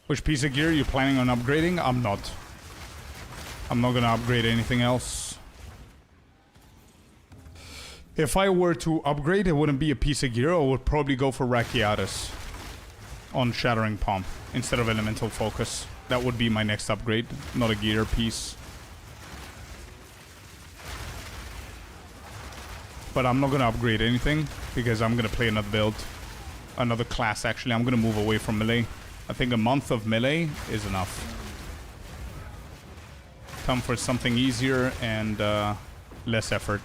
Speaker 1: Which piece of gear are you planning on upgrading? I'm not. I'm not gonna upgrade anything else. If I were to upgrade, it wouldn't be a piece of gear. I would probably go for Rakiatis on Shattering Palm instead of Elemental Focus. That would be my next upgrade, not a gear piece. But I'm not gonna upgrade anything because I'm gonna play another build. Another class, actually. I'm gonna move away from melee. I think a month of melee is enough. Time for something easier and less effort.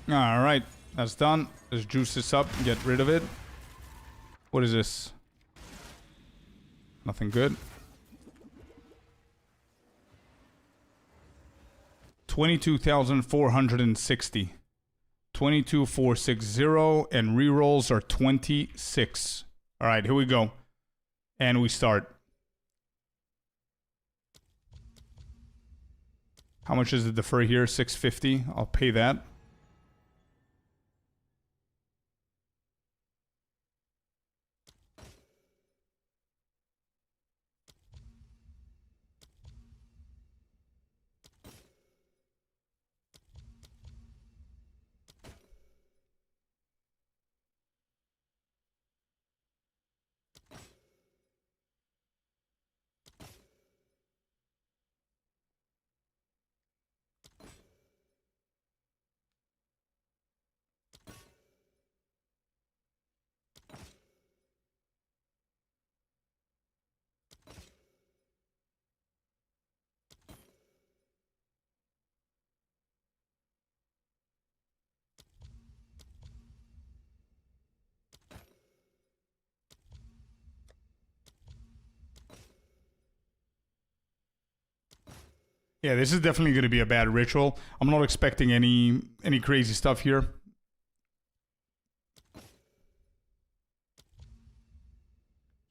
Speaker 1: Alright, that's done. Let's juice this up, get rid of it. What is this? Nothing good. 22,460. 22,460 and rerolls are 26. Alright, here we go. And we start. How much is the defer here? 650. I'll pay that. Yeah, this is definitely going to be a bad ritual. I'm not expecting any crazy stuff here.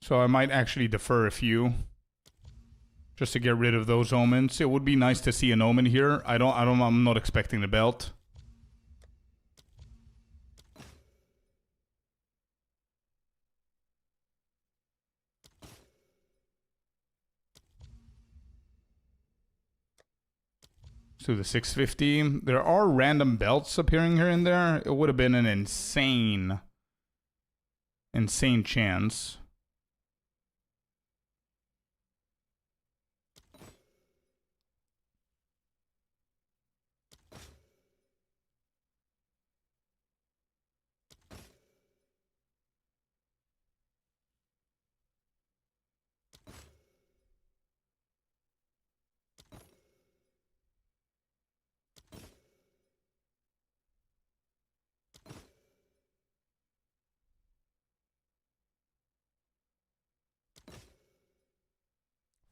Speaker 1: So I might actually defer a few just to get rid of those omens. It would be nice to see an omen here. I'm not expecting the belt. To the 650. There are random belts appearing here and there. It would have been an insane chance.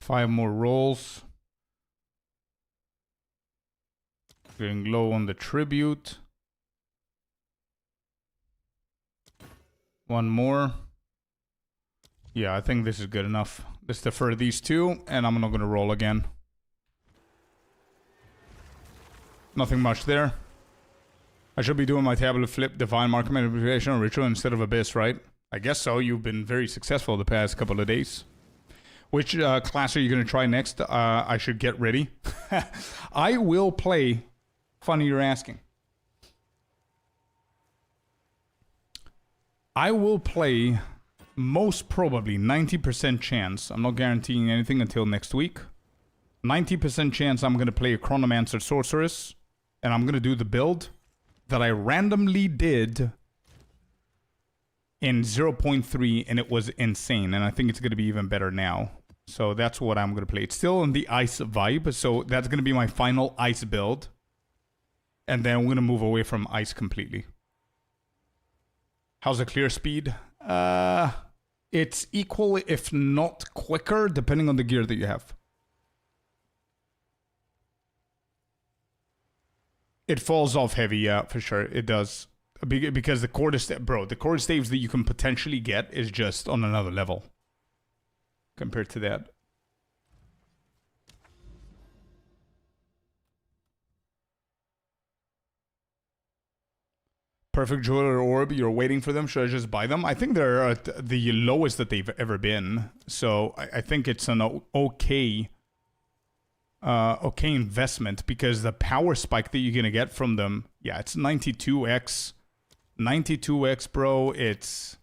Speaker 1: Five more rolls. Getting low on the tribute. One more. Yeah, I think this is good enough. Let's defer these two, and I'm not going to roll again. Nothing much there. I should be doing my tablet flip, divine marker manipulation, or ritual instead of abyss, right? I guess so. You've been very successful the past couple of days. Which class are you going to try next? I should get ready. I will play... Funny you're asking. I will play most probably 90% chance. I'm not guaranteeing anything until next week. 90% chance I'm going to play a Chronomancer Sorceress. And I'm going to do the build that I randomly did in 0.3 and it was insane. And I think it's going to be even better now. So that's what I'm going to play. It's still in the ice vibe. So that's going to be my final ice build. And then I'm going to move away from ice completely. How's the clear speed? It's equal, if not quicker, depending on the gear that you have. It falls off heavy, yeah, for sure. It does. Because the quarterstaff, bro, the quarterstaves that you can potentially get is just on another level compared to that. Perfect Jeweler Orb, you're waiting for them. Should I just buy them? I think they're at the lowest that they've ever been. So I think it's an okay investment because the power spike that you're going to get from them, yeah, it's 92x. 92x, bro. It's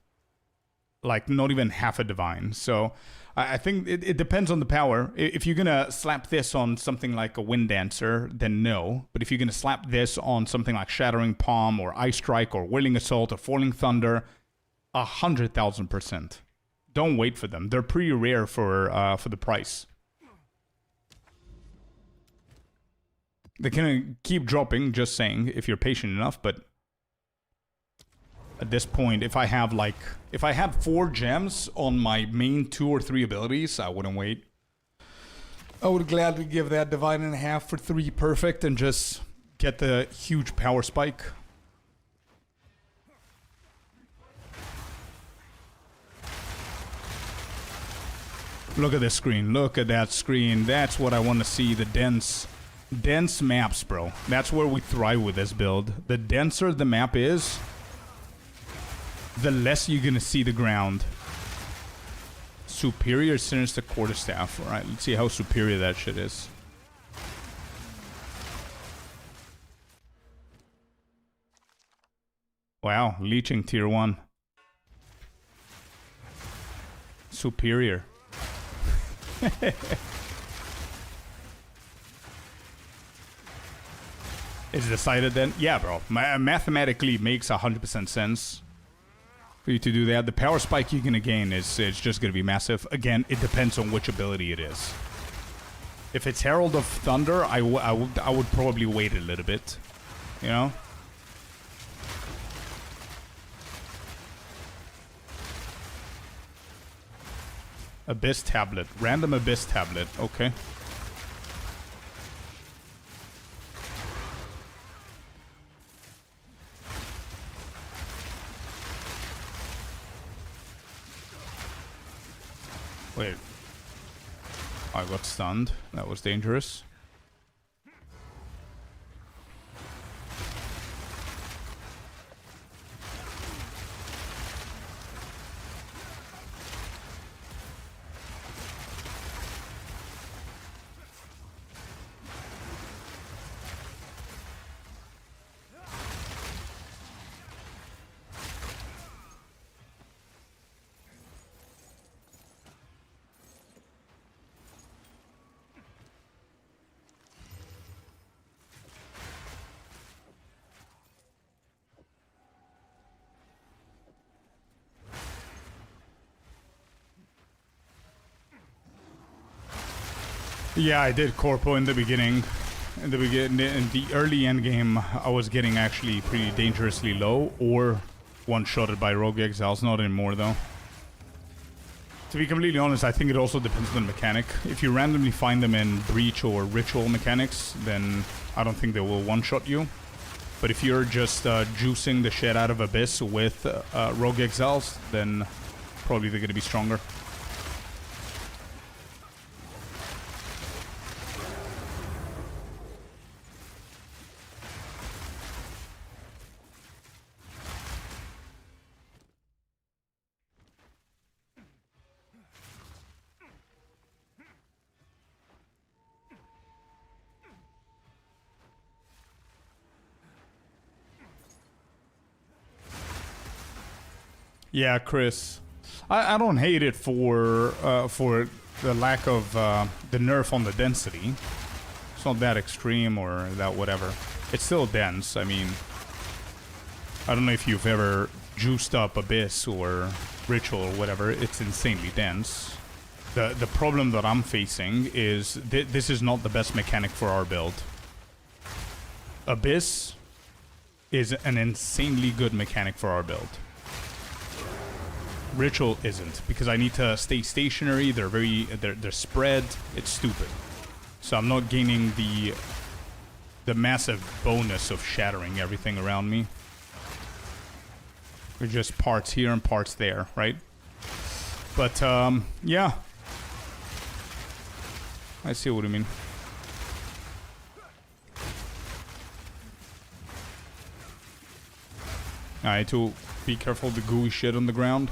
Speaker 1: like not even half a divine. So I think it depends on the power. If you're going to slap this on something like a Wind Dancer, then no. But if you're going to slap this on something like Shattering Palm or Ice Strike or Whirling Assault or Falling Thunder, 100,000%. Don't wait for them. They're pretty rare for the price. They can keep dropping, just saying, if you're patient enough, but at this point, if I had 4 gems on my main 2 or 3 abilities, I wouldn't wait. I would gladly give that Divine and a half for 3 perfect and just get the huge power spike. Look at this screen. Look at that screen. That's what I want to see. The dense maps, bro. That's where we thrive with this build. The denser the map is, the less you're gonna see the ground. Superior Sinister Quarterstaff. Alright, let's see how superior that shit is. Wow, Leeching tier 1. Superior. Is decided then? Yeah, bro. Mathematically it makes 100% sense for you to do that. The power spike you're gonna gain is it's just gonna be massive. Again, it depends on which ability it is. If it's Herald of Thunder, I would probably wait a little bit, you know. Abyss tablet, random Abyss tablet. Okay. Wait. I got stunned. That was dangerous. Yeah, I did Corpo in the beginning. In the early end game, I was getting actually pretty dangerously low or one-shotted by Rogue Exiles. Not anymore, though. To be completely honest, I think it also depends on the mechanic. If you randomly find them in Breach or Ritual mechanics, then I don't think they will one-shot you. But if you're just juicing the shit out of Abyss with Rogue Exiles, then probably they're going to be stronger. Yeah, Chris. I don't hate it for the lack of the nerf on the density. It's not that extreme or that whatever. It's still dense. I mean, I don't know if you've ever juiced up Abyss or Ritual or whatever. It's insanely dense. The problem that I'm facing is this is not the best mechanic for our build. Abyss is an insanely good mechanic for our build. Ritual isn't, because I need to stay stationary. They're spread. It's stupid. So I'm not gaining the the massive bonus of shattering everything around me. They're just parts here and parts there, right? But, yeah. I see what you mean. I need to be careful of the gooey shit on the ground.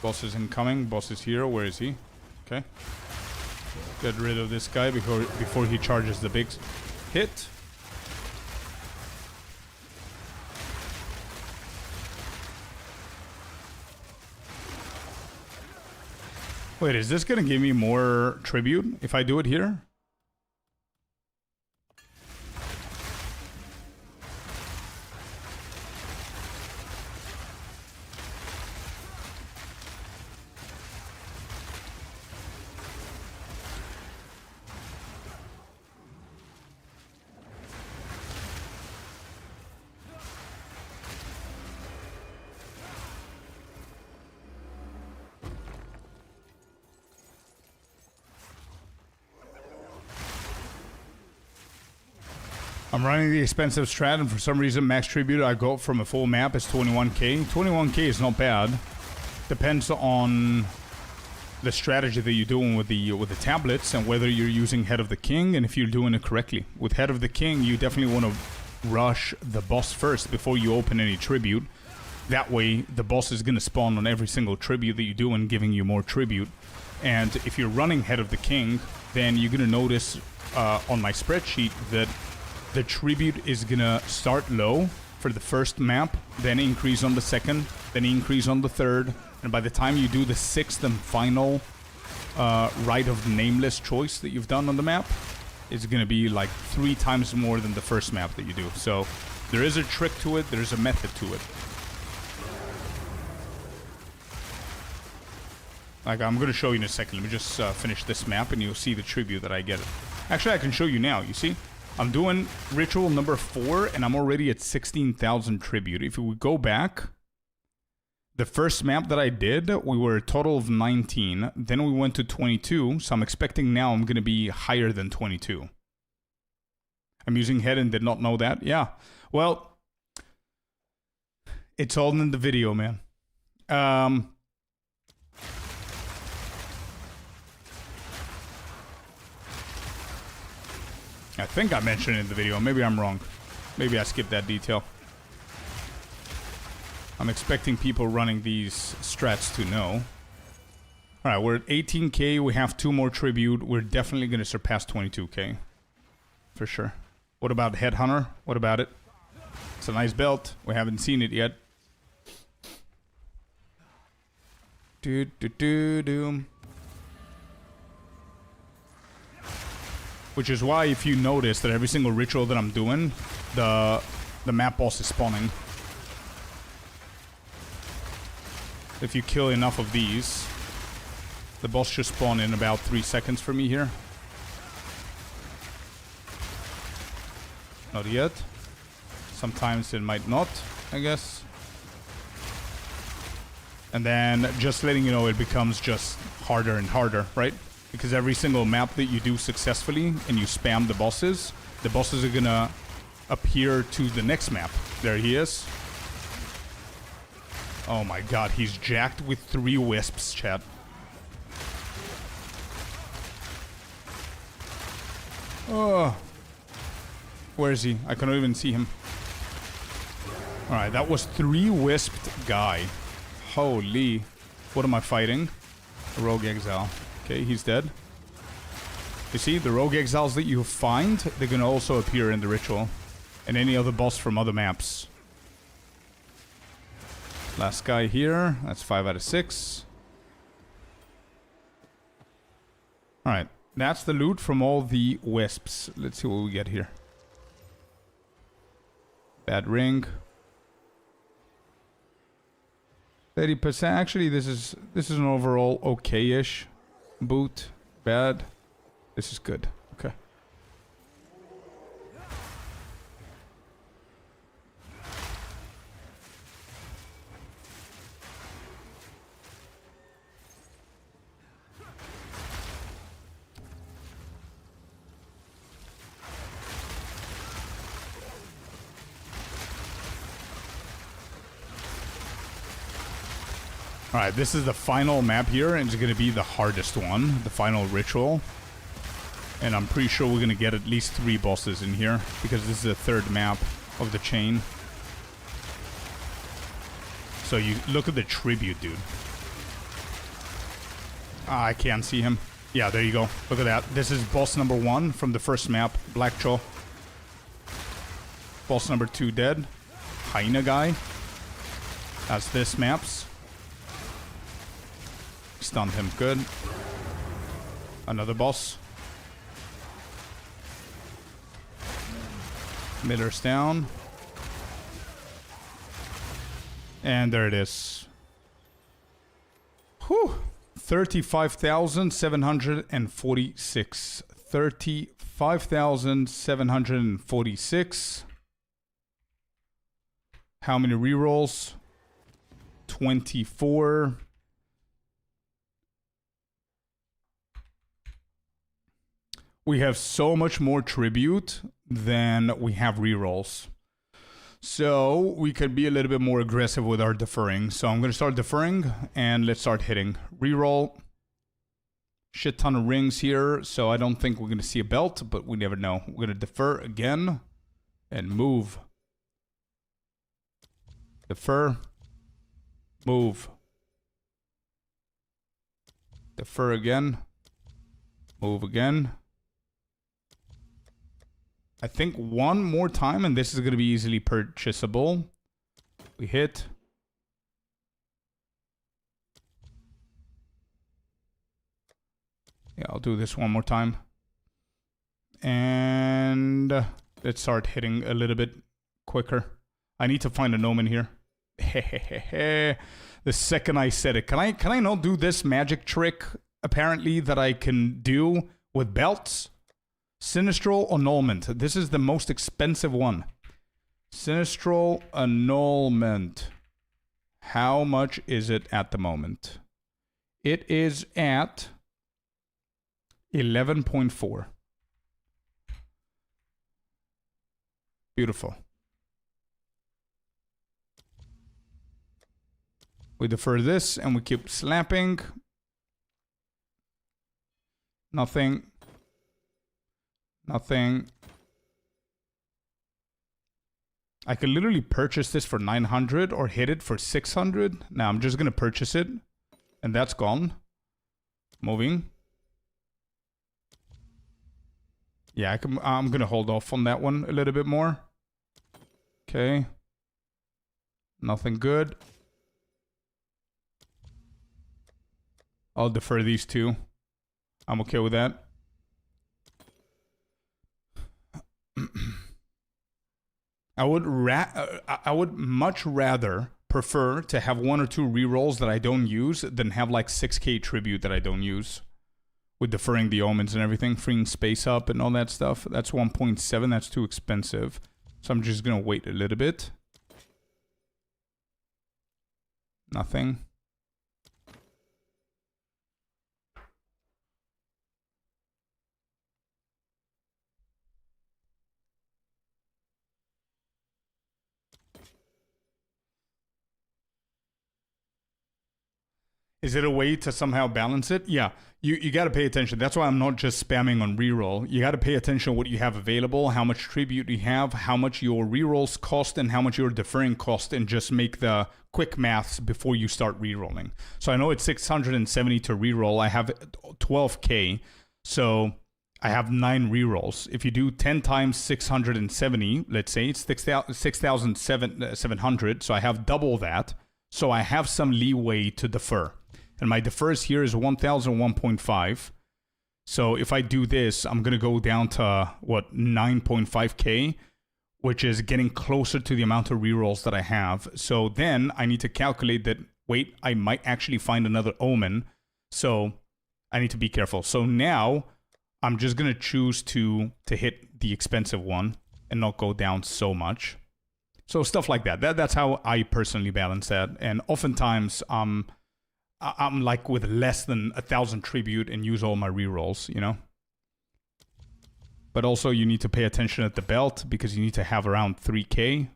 Speaker 1: Boss is incoming. Boss is here. Where is he? Okay. Get rid of this guy before he charges the big hit. Wait, is this gonna give me more tribute if I do it here? I'm running the expensive strat, and for some reason max tribute I got from a full map is 21k. 21k is not bad. Depends on the strategy that you're doing with the tablets and whether you're using Head of the King and if you're doing it correctly. With Head of the King, you definitely want to rush the boss first before you open any tribute. That way, the boss is going to spawn on every single tribute that you do and giving you more tribute. And if you're running Head of the King, then you're going to notice on my spreadsheet that the tribute is gonna start low for the first map, then increase on the second, then increase on the third, and by the time you do the sixth and final Rite of Nameless choice that you've done on the map, it's gonna be like 3 times more than the first map that you do. So there is a trick to it, there's a method to it. Like, I'm gonna show you in a second. Let me just finish this map and you'll see the tribute that I get. Actually, I can show you now, you see? I'm doing ritual number 4, and I'm already at 16,000 tribute. If we go back, the first map that I did, we were a total of 19. Then we went to 22, so I'm expecting now I'm going to be higher than 22. I'm using head and did not know that. Yeah, well, it's all in the video, man. I think I mentioned it in the video. Maybe I'm wrong. Maybe I skipped that detail. I'm expecting people running these strats to know. Alright, we're at 18k. We have 2 more tribute. We're definitely going to surpass 22k. For sure. What about Headhunter? What about it? It's a nice belt. We haven't seen it yet. Which is why, if you notice that every single ritual that I'm doing, the map boss is spawning. If you kill enough of these, the boss should spawn in about 3 seconds for me here. Not yet. Sometimes it might not, I guess. And then, just letting you know, it becomes just harder and harder, right? Because every single map that you do successfully and you spam the bosses are gonna appear to the next map. There he is. Oh my god, he's jacked with 3 wisps, chat. Oh. Where is he? I cannot even see him. Alright, that was 3 wisped guy. Holy. What am I fighting? A rogue exile. Okay, he's dead. You see, the rogue exiles that you find, they're gonna also appear in the ritual. And any other boss from other maps. Last guy here. That's 5 out of 6. Alright, that's the loot from all the wisps. Let's see what we get here. Bad ring. 30%. Actually, this is an overall okay-ish boot. Bad. This is good. Okay. Alright, this is the final map here, and it's going to be the hardest one, the final ritual. And I'm pretty sure we're going to get at least 3 bosses in here, because this is the 3rd map of the chain. So you look at the tribute, dude. Ah, I can't see him. Yeah, there you go. Look at that. This is boss number 1 from the first map, Blackjaw. Boss number 2 dead. Hyena guy. That's this map's. Stunned him. Good. Another boss. Miller's down. And there it is. Whew. 35,746. 35,746. How many rerolls? 24. We have so much more tribute than we have rerolls. So we could be a little bit more aggressive with our deferring. So I'm going to start deferring and let's start hitting. Reroll. Shit ton of rings here. So I don't think we're going to see a belt, but we never know. We're going to defer again and move. Defer. Move. Defer again. Move again. I think one more time, and this is going to be easily purchasable. We hit. Yeah, I'll do this one more time. And let's start hitting a little bit quicker. I need to find an omen here. The second I said it. Can I not do this magic trick, apparently, that I can do with belts? Sinistral annulment. This is the most expensive one. Sinistral annulment. How much is it at the moment? It is at 11.4. Beautiful. We defer this and we keep slapping. Nothing. Nothing. I could literally purchase this for 900 or hit it for 600. Now I'm just going to purchase it. And that's gone. Moving. Yeah, I'm going to hold off on that one a little bit more. Okay. Nothing good. I'll defer these two. I'm okay with that. I would much rather prefer to have 1 or 2 rerolls that I don't use than have like 6k tribute that I don't use. With deferring the omens and everything, freeing space up and all that stuff. That's 1.7, that's too expensive. So I'm just gonna wait a little bit. Nothing. Is it a way to somehow balance it? Yeah, you got to pay attention. That's why I'm not just spamming on reroll. You got to pay attention to what you have available, how much tribute you have, how much your rerolls cost, and how much your deferring cost, and just make the quick maths before you start rerolling. So I know it's 670 to reroll. I have 12k, so I have 9 rerolls. If you do 10 times 670, let's say it's 6,700, so I have double that. So I have some leeway to defer. And my defers here is 1,001.5. So if I do this, I'm going to go down to, what, 9.5k, which is getting closer to the amount of rerolls that I have. So then I need to calculate that, wait, I might actually find another omen. So I need to be careful. So now I'm just gonna choose to hit the expensive one and not go down so much. So stuff like that. That's how I personally balance that. And oftentimes I'm like with less than 1,000 tribute and use all my rerolls, you know? But also you need to pay attention at the belt because you need to have around 3k.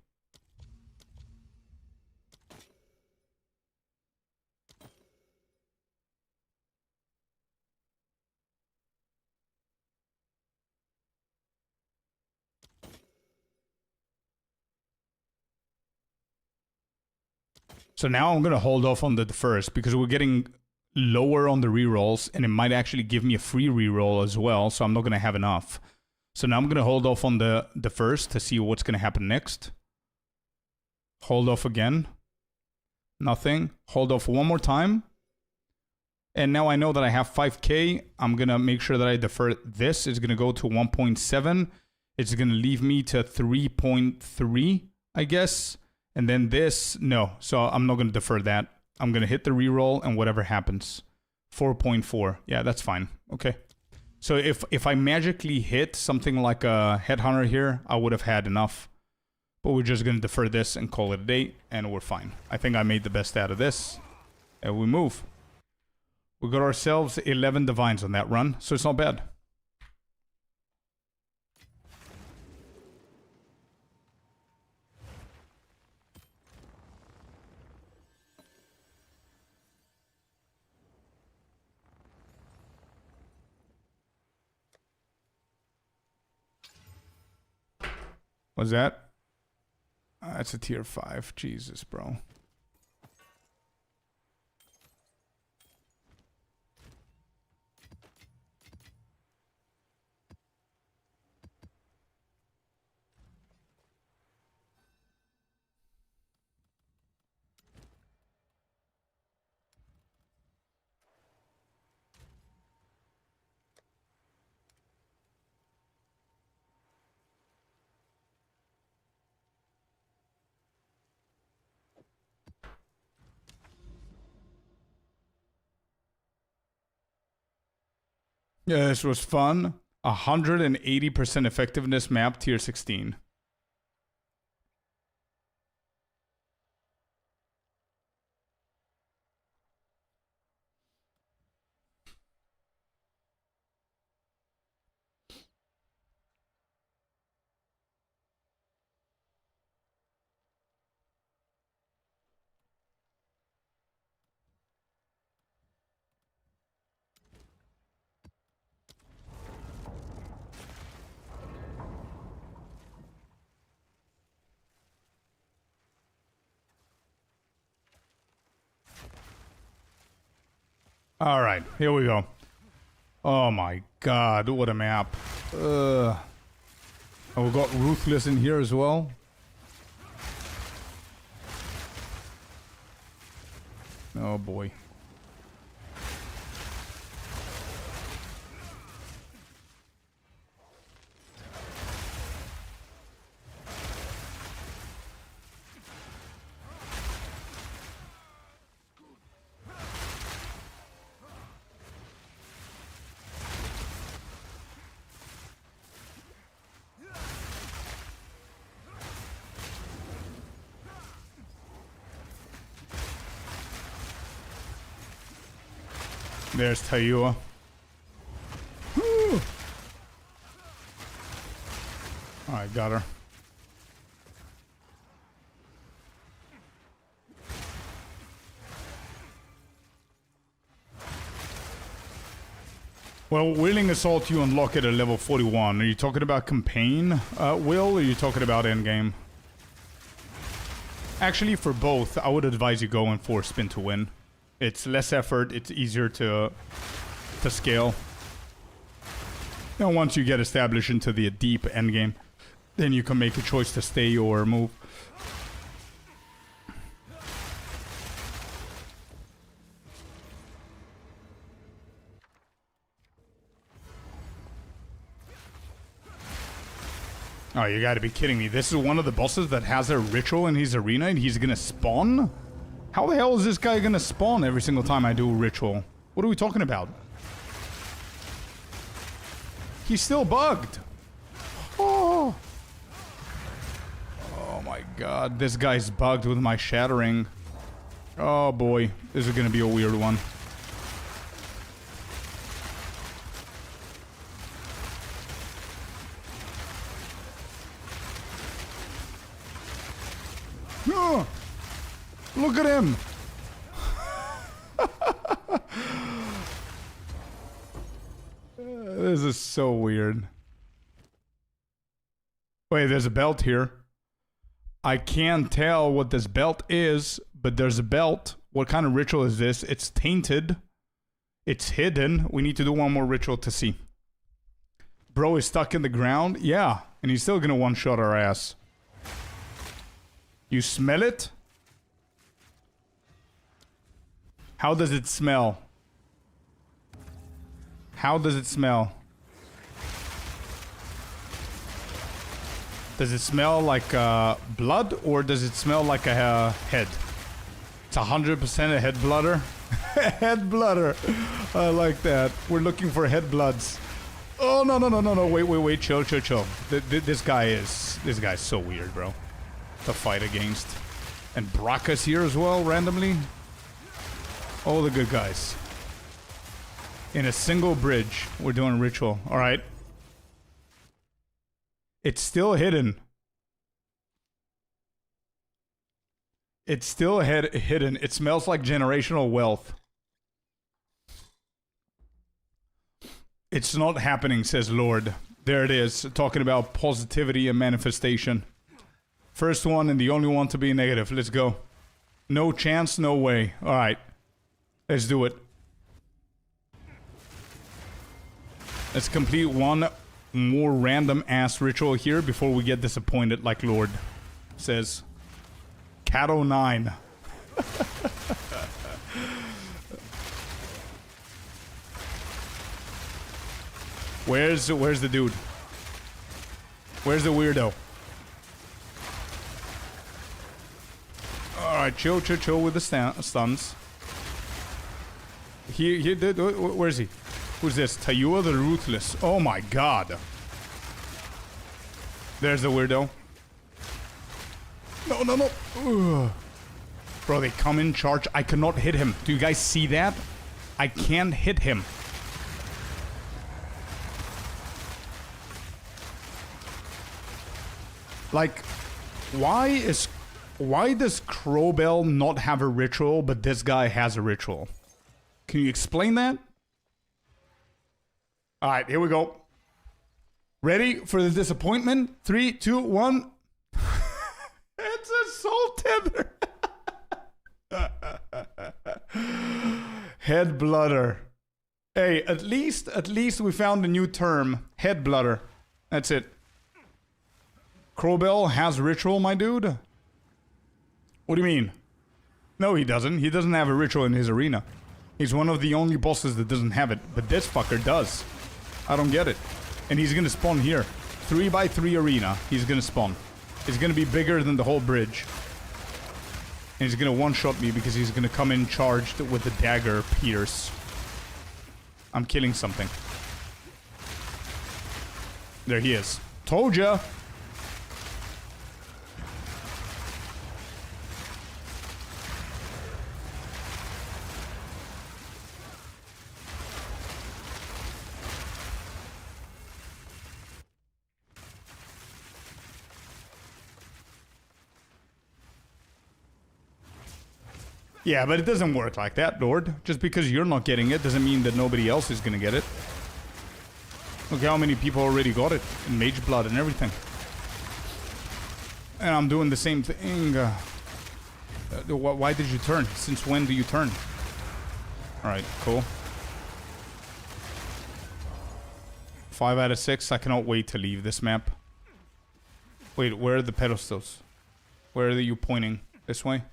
Speaker 1: So now I'm going to hold off on the first because we're getting lower on the rerolls and it might actually give me a free reroll as well. So I'm not going to have enough. So now I'm going to hold off on the first to see what's going to happen next. Hold off again. Nothing. Hold off one more time. And now I know that I have 5k. I'm going to make sure that I defer this. It's going to go to 1.7. It's going to leave me to 3.3, I guess. And then this, no. So I'm not going to defer that. I'm going to hit the reroll and whatever happens. 4.4. Yeah, that's fine. Okay. So if I magically hit something like a Headhunter here, I would have had enough. But we're just going to defer this and call it a day, and we're fine. I think I made the best out of this. And we move. We got ourselves 11 divines on that run, so it's not bad. What's that? That's a tier 5. Jesus, bro. Yeah, this was fun. 180% effectiveness map, tier 16. All right, here we go. Oh my god, what a map. Oh, we got Ruthless in here as well. Oh boy. There's Tayua. Alright, got her. Well, Wheeling Assault you unlock it at level 41. Are you talking about campaign, Will, or are you talking about endgame? Actually, for both, I would advise you going for spin to win. It's less effort, it's easier to scale. Now once you get established into the deep endgame, then you can make a choice to stay or move. Oh, you gotta be kidding me. This is one of the bosses that has a ritual in his arena and he's gonna spawn? How the hell is this guy gonna spawn every single time I do a ritual? What are we talking about? He's still bugged. Oh. Oh my god. This guy's bugged with my Shattering. Oh boy. This is gonna be a weird one. Oh, look at him. This is so weird. Wait, there's a belt here. I can't tell what this belt is, but there's a belt. What kind of ritual is this? It's tainted. It's hidden. We need to do one more ritual to see. Bro is stuck in the ground? Yeah. And he's still gonna one-shot our ass. You smell it? How does it smell? How does it smell? Does it smell like blood, or does it smell like a head? It's 100% a head blooder. Head blooder. I like that. We're looking for head bloods. Oh, no, no, no, no, no. Wait. Chill. This guy's so weird, bro. To fight against. And Braka's here as well, randomly. All the good guys. In a single bridge, we're doing a ritual. Alright. It's still hidden. It's still hidden. It smells like generational wealth. It's not happening, says Lord. There it is, talking about positivity and manifestation. First one and the only one to be negative. Let's go. No chance, no way. Alright. Let's do it. Let's complete one more random ass ritual here before we get disappointed, like Lord says. Cat 09. Where's the dude? Where's the weirdo? Alright, chill with the stuns. Where is he? Who's this? Tayua the Ruthless. Oh my god. There's the weirdo. No. Ugh. Bro, they come in charge. I cannot hit him. Do you guys see that? I can't hit him. Like, why does Crowbell not have a ritual, but this guy has a ritual? Can you explain that? Alright, here we go. Ready for the disappointment? 3, 2, 1. It's a soul tether. Head blooder. Hey, at least we found a new term. Head blooder. That's it. Crowbell has ritual, my dude? What do you mean? No, he doesn't. He doesn't have a ritual in his arena. He's one of the only bosses that doesn't have it. But this fucker does. I don't get it. And he's gonna spawn here. 3x3 arena. He's gonna spawn. It's gonna be bigger than the whole bridge. And he's gonna one-shot me because he's gonna come in charged with the dagger pierce. I'm killing something. There he is. Told ya! Yeah, but it doesn't work like that, Lord. Just because you're not getting it doesn't mean that nobody else is gonna get it. Look how many people already got it. In Mageblood and everything. And I'm doing the same thing. Why did you turn? Since when do you turn? Alright, cool. 5 out of 6. I cannot wait to leave this map. Wait, where are the pedestals? Where are you pointing? This way?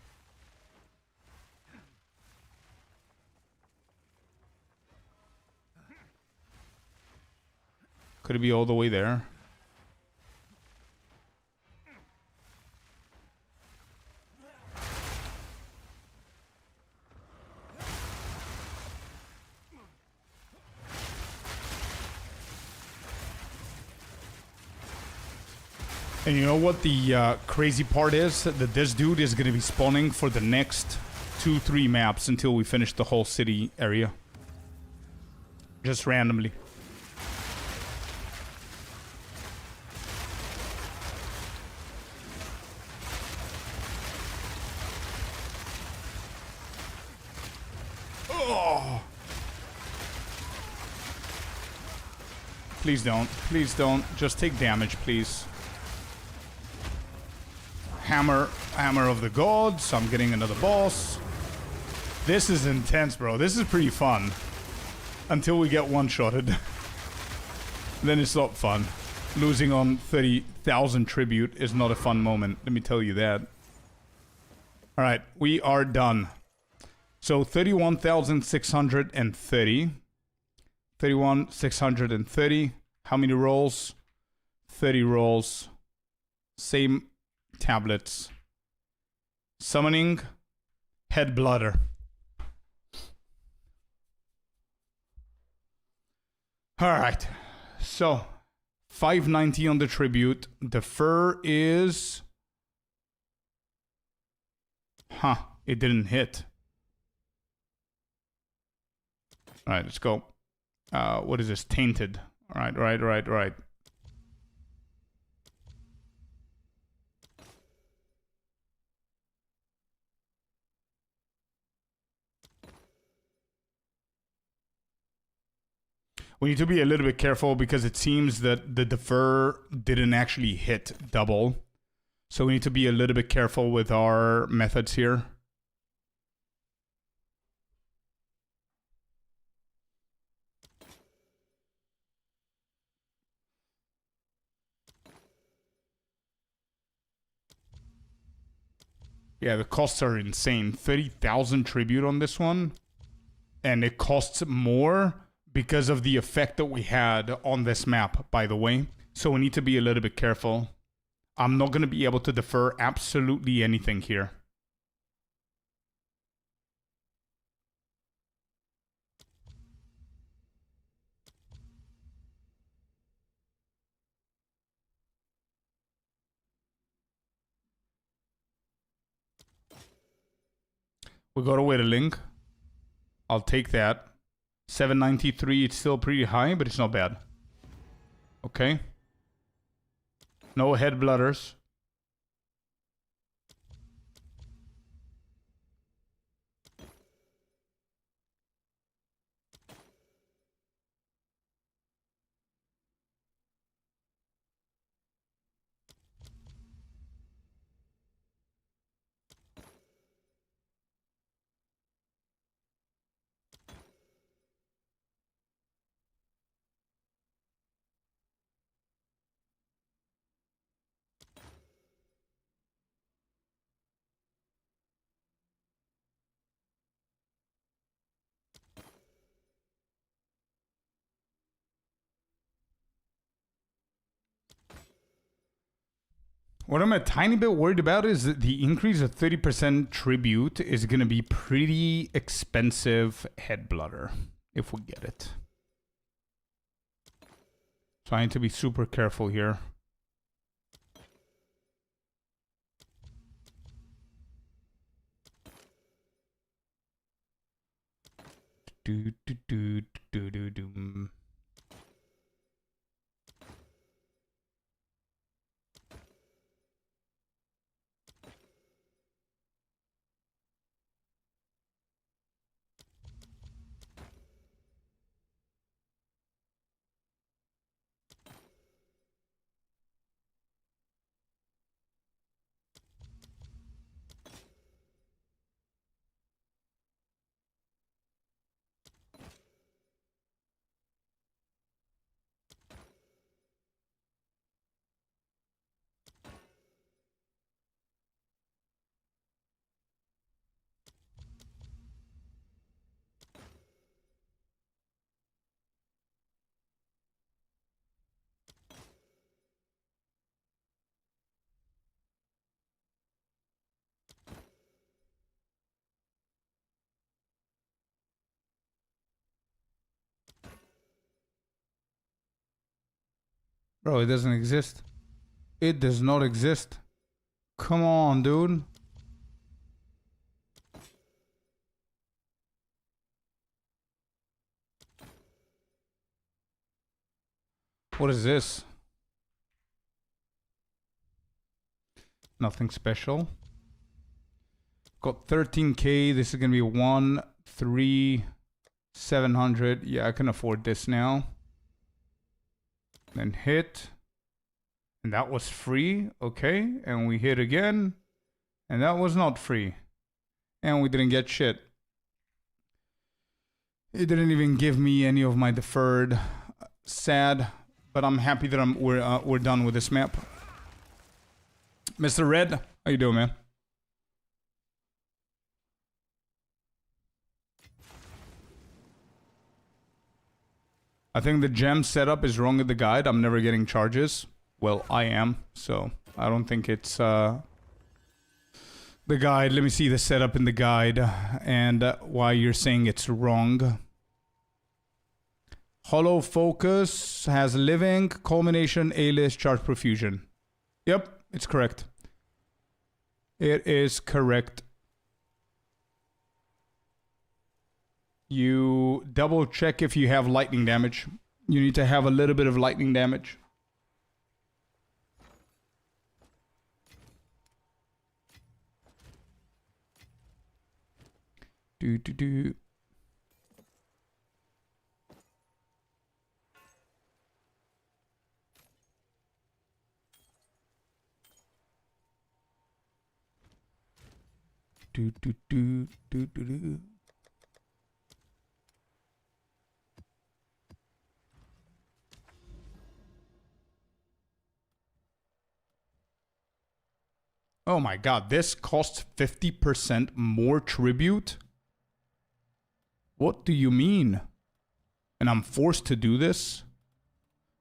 Speaker 1: Could it be all the way there? And you know what the crazy part is? That this dude is going to be spawning for the next 2-3 maps until we finish the whole city area. Just randomly. Oh. Please don't. Please don't. Just take damage, please. Hammer of the gods. I'm getting another boss. This is intense, bro. This is pretty fun. Until we get one-shotted. Then it's not fun. Losing on 30,000 tribute is not a fun moment. Let me tell you that. Alright, we are done. So 31,630. 31,630. How many rolls? 30 rolls. Same tablets. Summoning Headblooder. Alright. So 590 on the tribute. The fur is... Huh. It didn't hit. Alright, let's go. What is this? Tainted. Alright, right. We need to be a little bit careful because it seems that the defer didn't actually hit double. So we need to be a little bit careful with our methods here. Yeah, the costs are insane. 30,000 tribute on this one. And it costs more because of the effect that we had on this map, by the way. So we need to be a little bit careful. I'm not going to be able to defer absolutely anything here. We got a whittling. I'll take that. 793, it's still pretty high, but it's not bad. Okay. No head blooders. What I'm a tiny bit worried about is that the increase of 30% tribute is going to be pretty expensive head blooder if we get it. So I need to be super careful here. Do. Bro, it doesn't exist. It does not exist. Come on, dude. What is this? Nothing special. Got 13k. This is gonna be 1,3,700. Yeah, I can afford this now. Then hit. And that was free. Okay. And we hit again. And that was not free. And we didn't get shit. It didn't even give me any of my deferred. Sad. But I'm happy that we're done with this map. Mr. Red, how you doing, man? I think the gem setup is wrong in the guide. I'm never getting charges. Well, I am, so I don't think it's the guide. Let me see the setup in the guide and why you're saying it's wrong. Hollow Focus has Living, Culmination, A-List, Charge Profusion. Yep, it's correct. It is correct. You double check if you have lightning damage. You need to have a little bit of lightning damage. Do. Do. Oh my god, this costs 50% more tribute? What do you mean? And I'm forced to do this?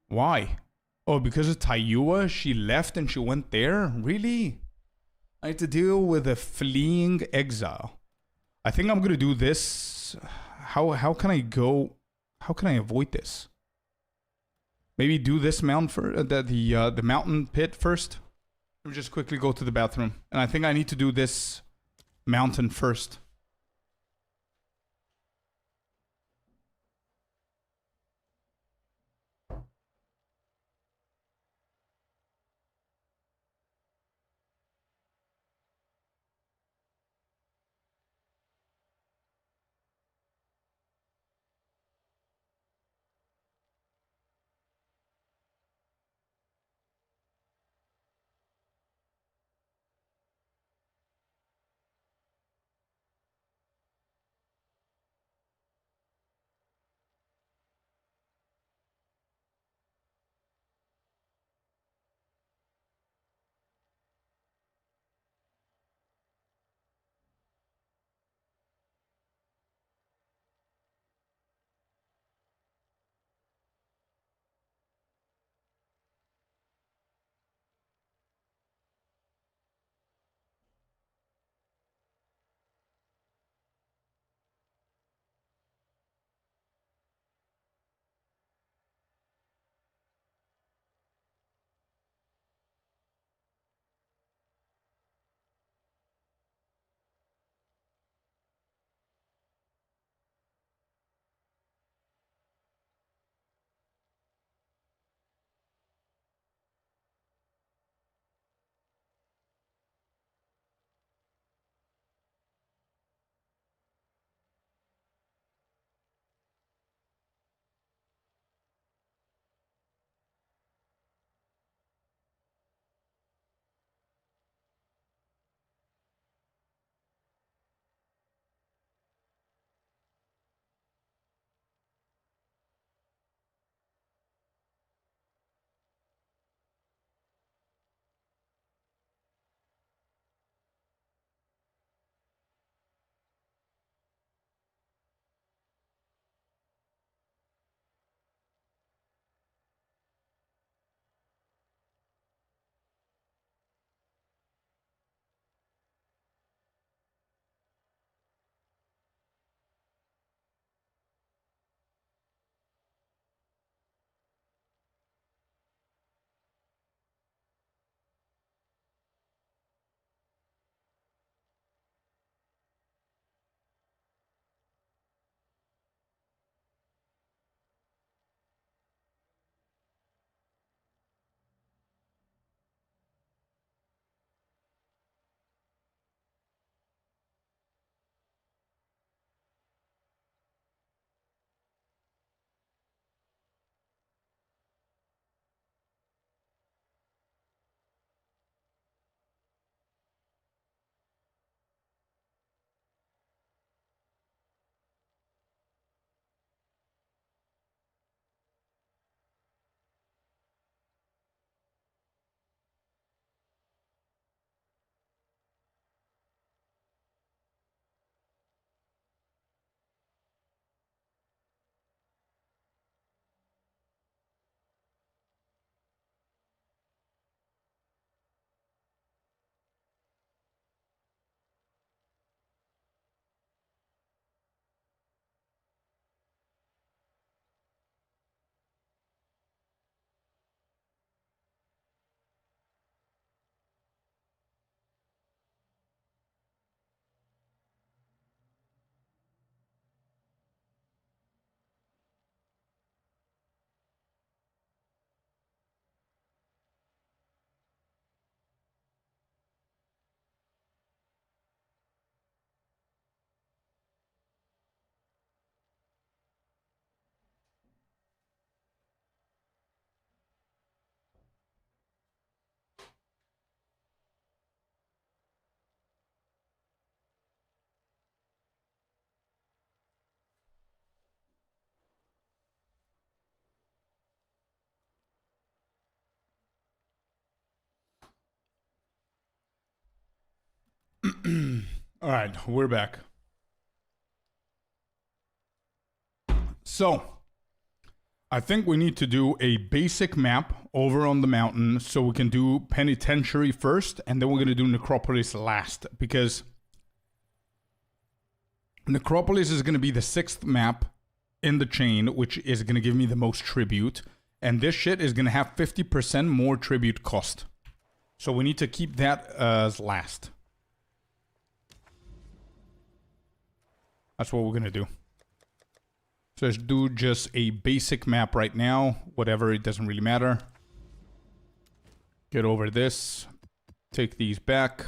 Speaker 1: Why? Oh, because of Tayua? She left and she went there? Really? I need to deal with a fleeing exile. I think I'm gonna do this. How can I go? How can I avoid this? Maybe do this mount for the mountain pit first. Let me just quickly go to the bathroom, and I think I need to do this mountain first. All right, we're back. So, I think we need to do a basic map over on the mountain so we can do Penitentiary first, and then we're going to do Necropolis last, because Necropolis is going to be the 6th map in the chain, which is going to give me the most tribute, and this shit is going to have 50% more tribute cost. So we need to keep that as last. That's what we're going to do. So let's do just a basic map right now. Whatever, it doesn't really matter. Get over this. Take these back.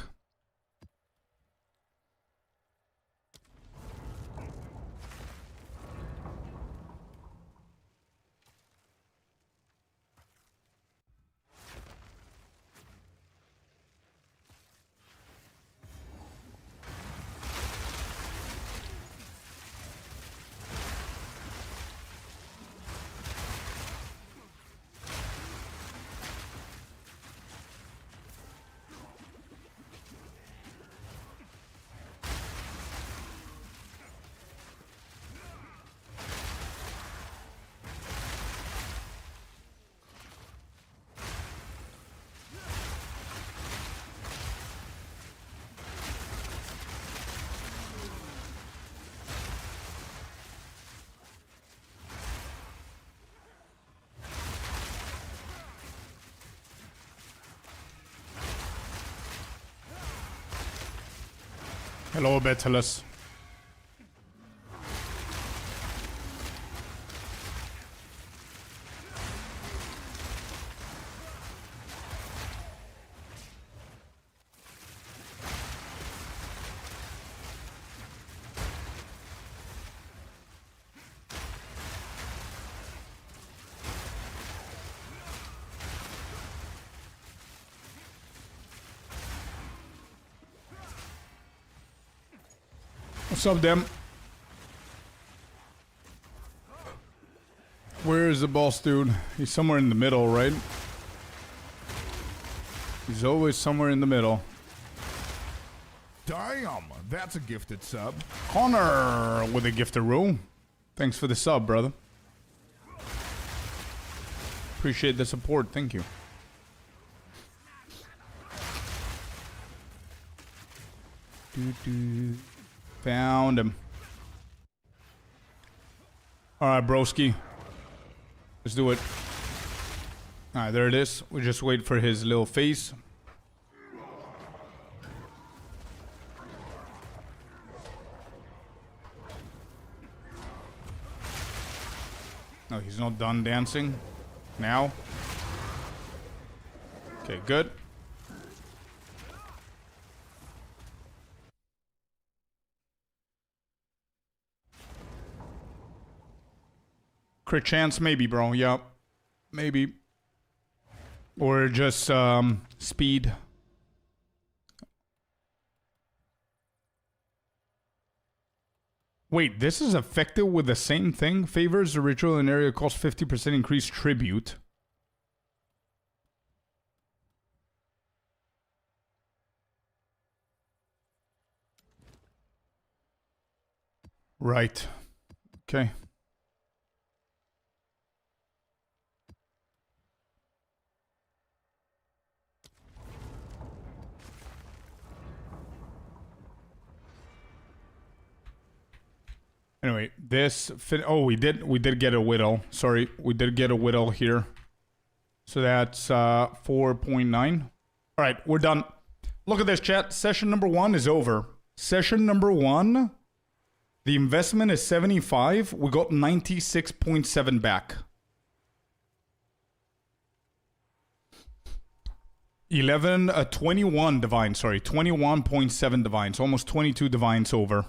Speaker 1: Hello, Betelus. What's up, Dem? Where is the boss, dude? He's somewhere in the middle, right? He's always somewhere in the middle.
Speaker 2: Damn, that's a gifted sub.
Speaker 1: Connor with a gifted room. Thanks for the sub, brother. Appreciate the support. Thank you. Found him. Alright, broski. Let's do it. Alright, there it is. We just wait for his little face. No, he's not done dancing. Now. Okay, good. Crit chance, maybe, bro. Yup. Maybe. Or just speed. Wait, this is effective with the same thing? Favors the ritual in area cost 50% increased tribute. Right. Okay. Anyway, this oh, we did get a whittle. Sorry, we did get a whittle here. So that's 4.9. All right, we're done. Look at this, chat. Session number 1 is over. Session number 1, the investment is 75. We got 96.7 back. 21 divines, sorry. 21.7 divines. Almost 22 divines over.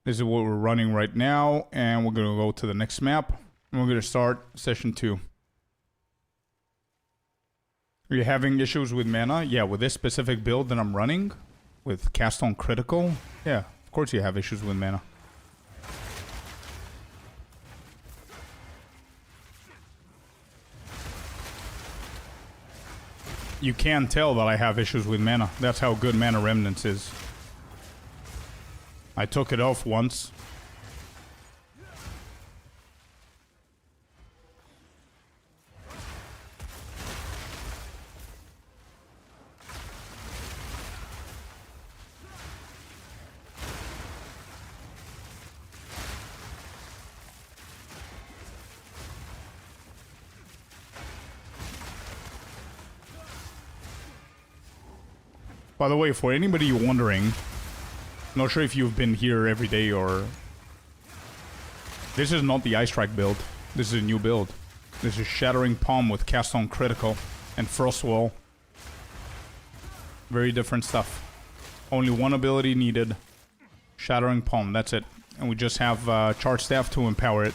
Speaker 1: This is what we're running right now, and we're going to go to the next map, and we're going to start session 2. Are you having issues with mana? Yeah, with this specific build that I'm running, with cast on critical, yeah, of course you have issues with mana. you can tell that I have issues with mana. That's how good Mana Remnants is. I took it off once. By the way, for anybody wondering, not sure if you've been here every day or... This is not the Ice Strike build. This is a new build. This is Shattering Palm with Cast on Critical and Frost Wall. Very different stuff. Only one ability needed. Shattering Palm, that's it. And we just have Charge Staff to empower it.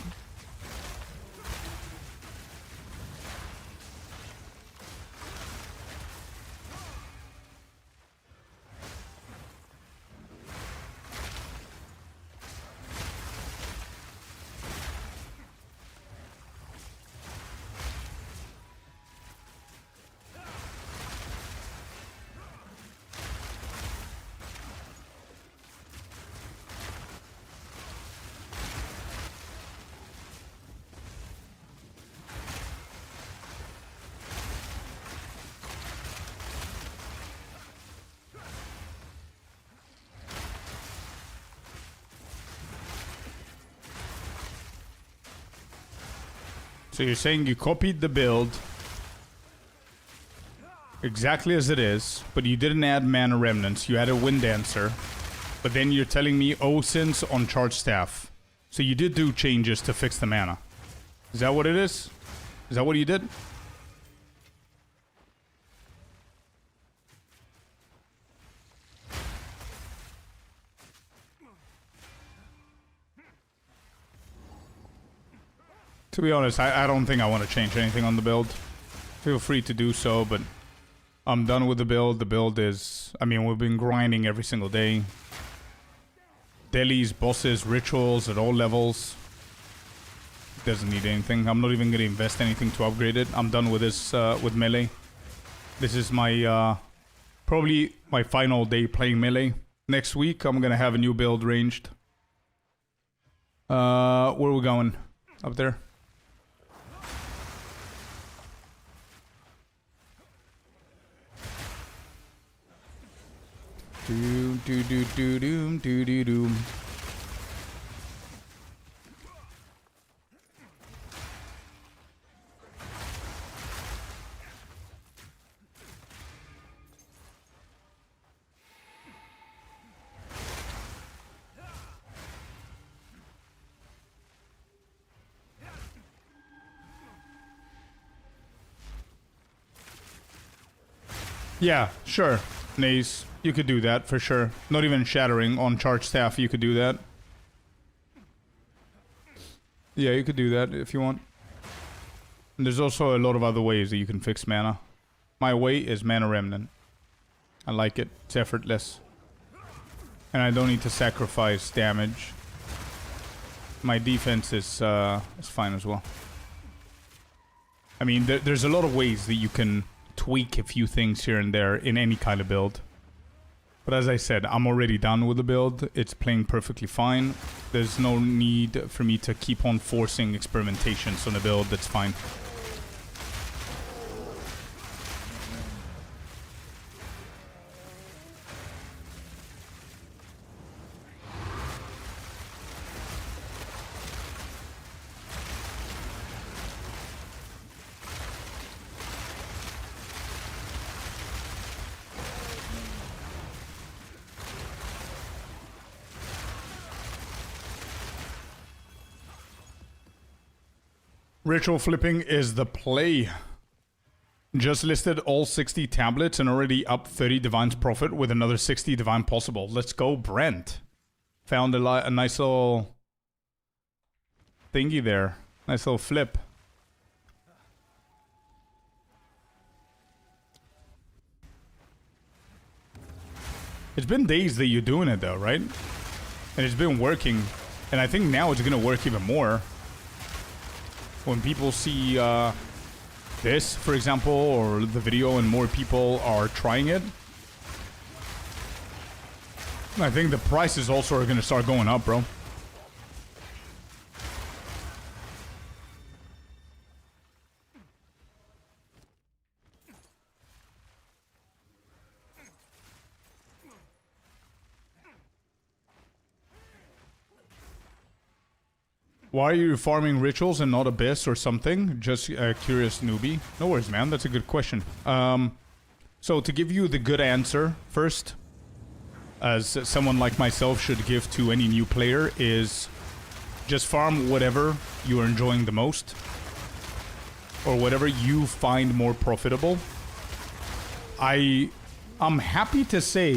Speaker 1: So you're saying you copied the build exactly as it is, but you didn't add Mana Remnants, you added Wind Dancer, but then you're telling me Osin's on Charge Staff. So you did do changes to fix the mana. Is that what it is? Is that what you did? To be honest, I don't think I want to change anything on the build. Feel free to do so, but I'm done with the build. The build is... I mean, we've been grinding every single day. Dailies, bosses, rituals at all levels. Doesn't need anything. I'm not even going to invest anything to upgrade it. I'm done with this, with melee. This is my, probably my final day playing melee. Next week, I'm going to have a new build ranged. Where are we going? Up there? Doom, doo doo doo doom, doo doo doom. Yeah, sure. Naze. You could do that for sure. Not even Shattering on Charge Staff, you could do that. Yeah, you could do that if you want. And there's also a lot of other ways that you can fix mana. My way is Mana Remnant. I like it. It's effortless. And I don't need to sacrifice damage. My defense is fine as well. I mean, there's a lot of ways that you can tweak a few things here and there in any kind of build. But as I said, I'm already done with the build. It's playing perfectly fine. There's no need for me to keep on forcing experimentations on a build that's fine. Ritual flipping is the play. Just listed all 60 tablets and already up 30 Divine's Profit with another 60 Divine possible. Let's go, Brent. Found a nice little thingy there. Nice little flip. It's been days that you're doing it though, right? And it's been working. And I think now it's going to work even more. When people see this, for example, or the video and more people are trying it, I think the prices also are going to start going up, bro. Why are you farming rituals and not Abyss or something? Just a curious newbie. No worries, man. That's a good question. So to give you the good answer first, as someone like myself should give to any new player, is just farm whatever you are enjoying the most or whatever you find more profitable. I'm happy to say,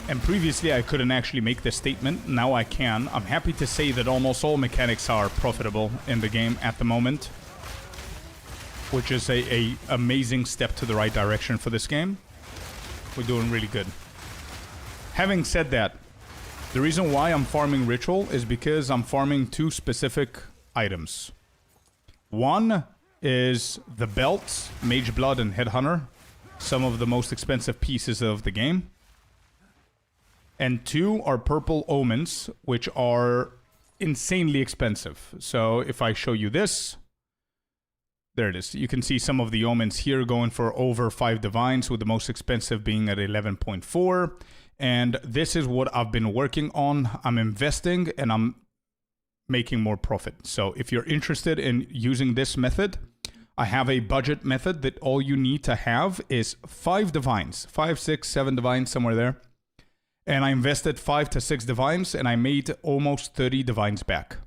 Speaker 1: and previously I couldn't actually make this statement, now I can. I'm happy to say that almost all mechanics are profitable in the game at the moment, which is a amazing step to the right direction for this game. We're doing really good. Having said that, the reason why I'm farming Ritual is because I'm farming two specific items. One is the belts, Mageblood and Headhunter, some of the most expensive pieces of the game. And two are purple omens, which are insanely expensive. So if I show you this, there it is. You can see some of the omens here going for over 5 divines, with the most expensive being at 11.4. And this is what I've been working on. I'm investing and I'm making more profit. So if you're interested in using this method, I have a budget method that all you need to have is 5 divines, 5, 6, 7 divines, somewhere there. And I invested 5 to 6 divines and I made almost 30 divines back.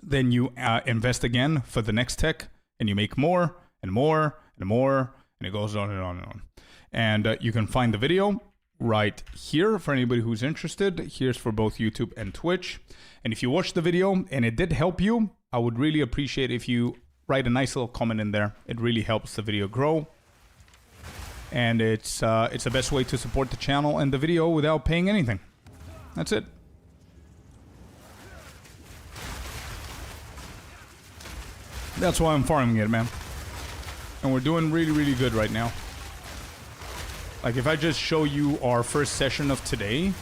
Speaker 1: Then you invest again for the next tech and you make more and more and more, and it goes on and on and on. And you can find the video right here for anybody who's interested. Here's for both YouTube and Twitch. And if you watched the video and it did help you, I would really appreciate if you write a nice little comment in there. It really helps the video grow. And it's the best way to support the channel and the video without paying anything. That's it. That's why I'm farming it, man. And we're doing really, really good right now. Like, if I just show you our first session of today,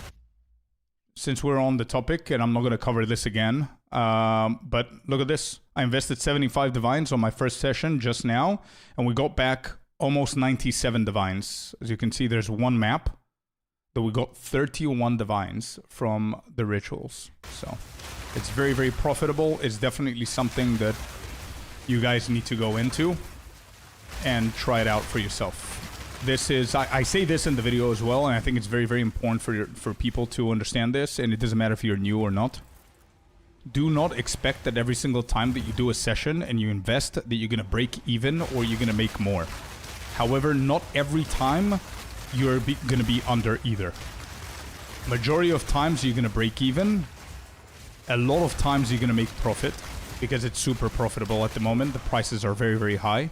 Speaker 1: since we're on the topic, and I'm not going to cover this again, but look at this. I invested 75 divines on my first session just now, and we got back almost 97 divines. As you can see, there's one map that we got 31 divines from the rituals. So it's very, very profitable. It's definitely something that you guys need to go into and try it out for yourself. This is, I say this in the video as well, and I think it's very, very important for people to understand this, and it doesn't matter if you're new or not. Do not expect that every single time that you do a session and you invest that you're going to break even or you're going to make more. However, not every time you're going to be under either. Majority of times you're going to break even. A lot of times you're going to make profit because it's super profitable at the moment. The prices are very, very high.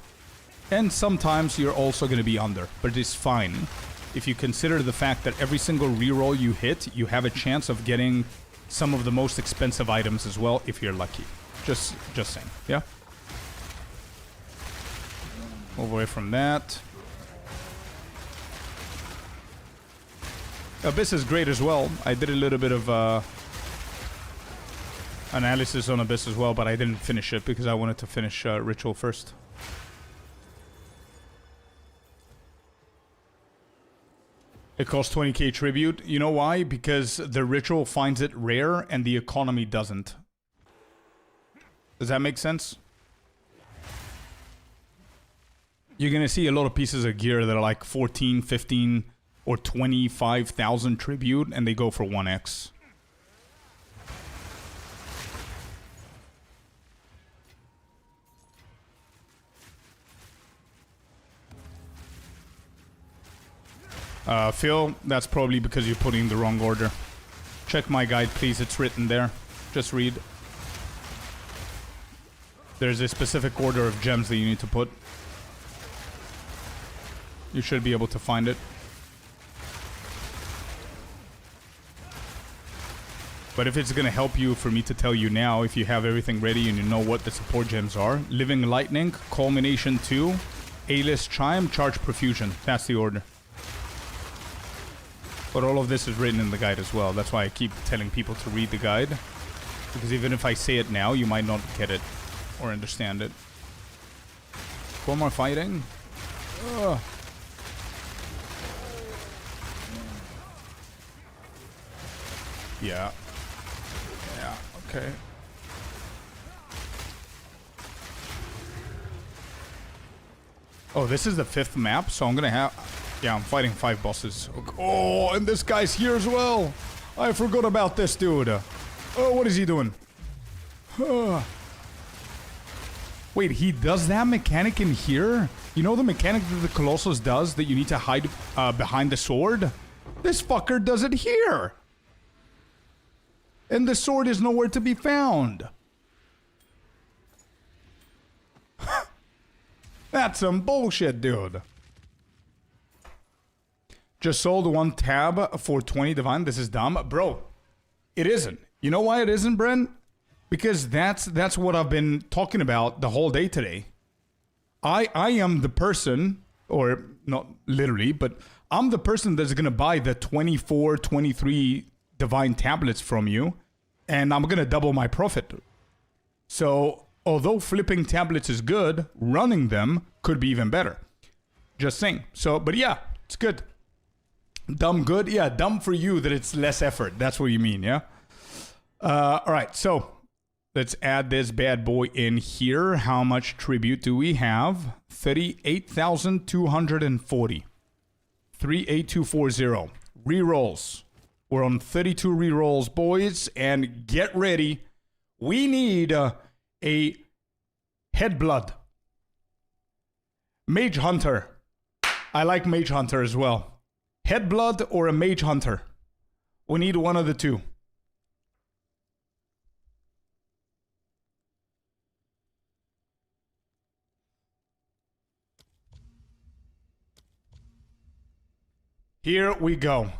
Speaker 1: And sometimes you're also going to be under, but it's fine. If you consider the fact that every single reroll you hit, you have a chance of getting some of the most expensive items as well, if you're lucky. Just saying, yeah? Move away from that. Abyss is great as well. I did a little bit of analysis on Abyss as well, but I didn't finish it because I wanted to finish Ritual first. It costs 20k tribute. You know why? Because the Ritual finds it rare and the economy doesn't. Does that make sense? You're going to see a lot of pieces of gear that are like 14, 15, or 25,000 tribute, and they go for 1x. Phil, that's probably because you're putting the wrong order. Check my guide, please. It's written there. Just read. There's a specific order of gems that you need to put. You should be able to find it. But if it's going to help you for me to tell you now, if you have everything ready and you know what the support gems are, Living Lightning, Culmination 2, A-list chime, charge profusion. That's the order. But all of this is written in the guide as well. That's why I keep telling people to read the guide. Because even if I say it now, you might not get it or understand it. 4 more fighting. Ugh. Yeah. Yeah, okay. Oh, this is the 5th map, so I'm gonna have... Yeah, I'm fighting 5 bosses. Oh, and this guy's here as well. I forgot about this dude. Oh, what is he doing? Wait, he does that mechanic in here? You know the mechanic that the Colossus does that you need to hide behind the sword? This fucker does it here. And the sword is nowhere to be found. That's some bullshit, dude. Just sold 1 tab for 20 divine. This is dumb. Bro, it isn't. You know why it isn't, Brent? Because that's what I've been talking about the whole day today. I am the person, or not literally, but I'm the person that's going to buy the 24, 23 divine tablets from you, and I'm going to double my profit. So, although flipping tablets is good, running them could be even better. Just saying. So, but yeah, it's good. Dumb good? Yeah, dumb for you that it's less effort. That's what you mean, yeah? Alright, so let's add this bad boy in here. How much tribute do we have? 38,240. 38240. Rerolls. We're on 32 rerolls, boys, and get ready. We need a Headblood. Mage Hunter. I like Mage Hunter as well. Headblood or a Mage Hunter. We need one of the two. Here we go.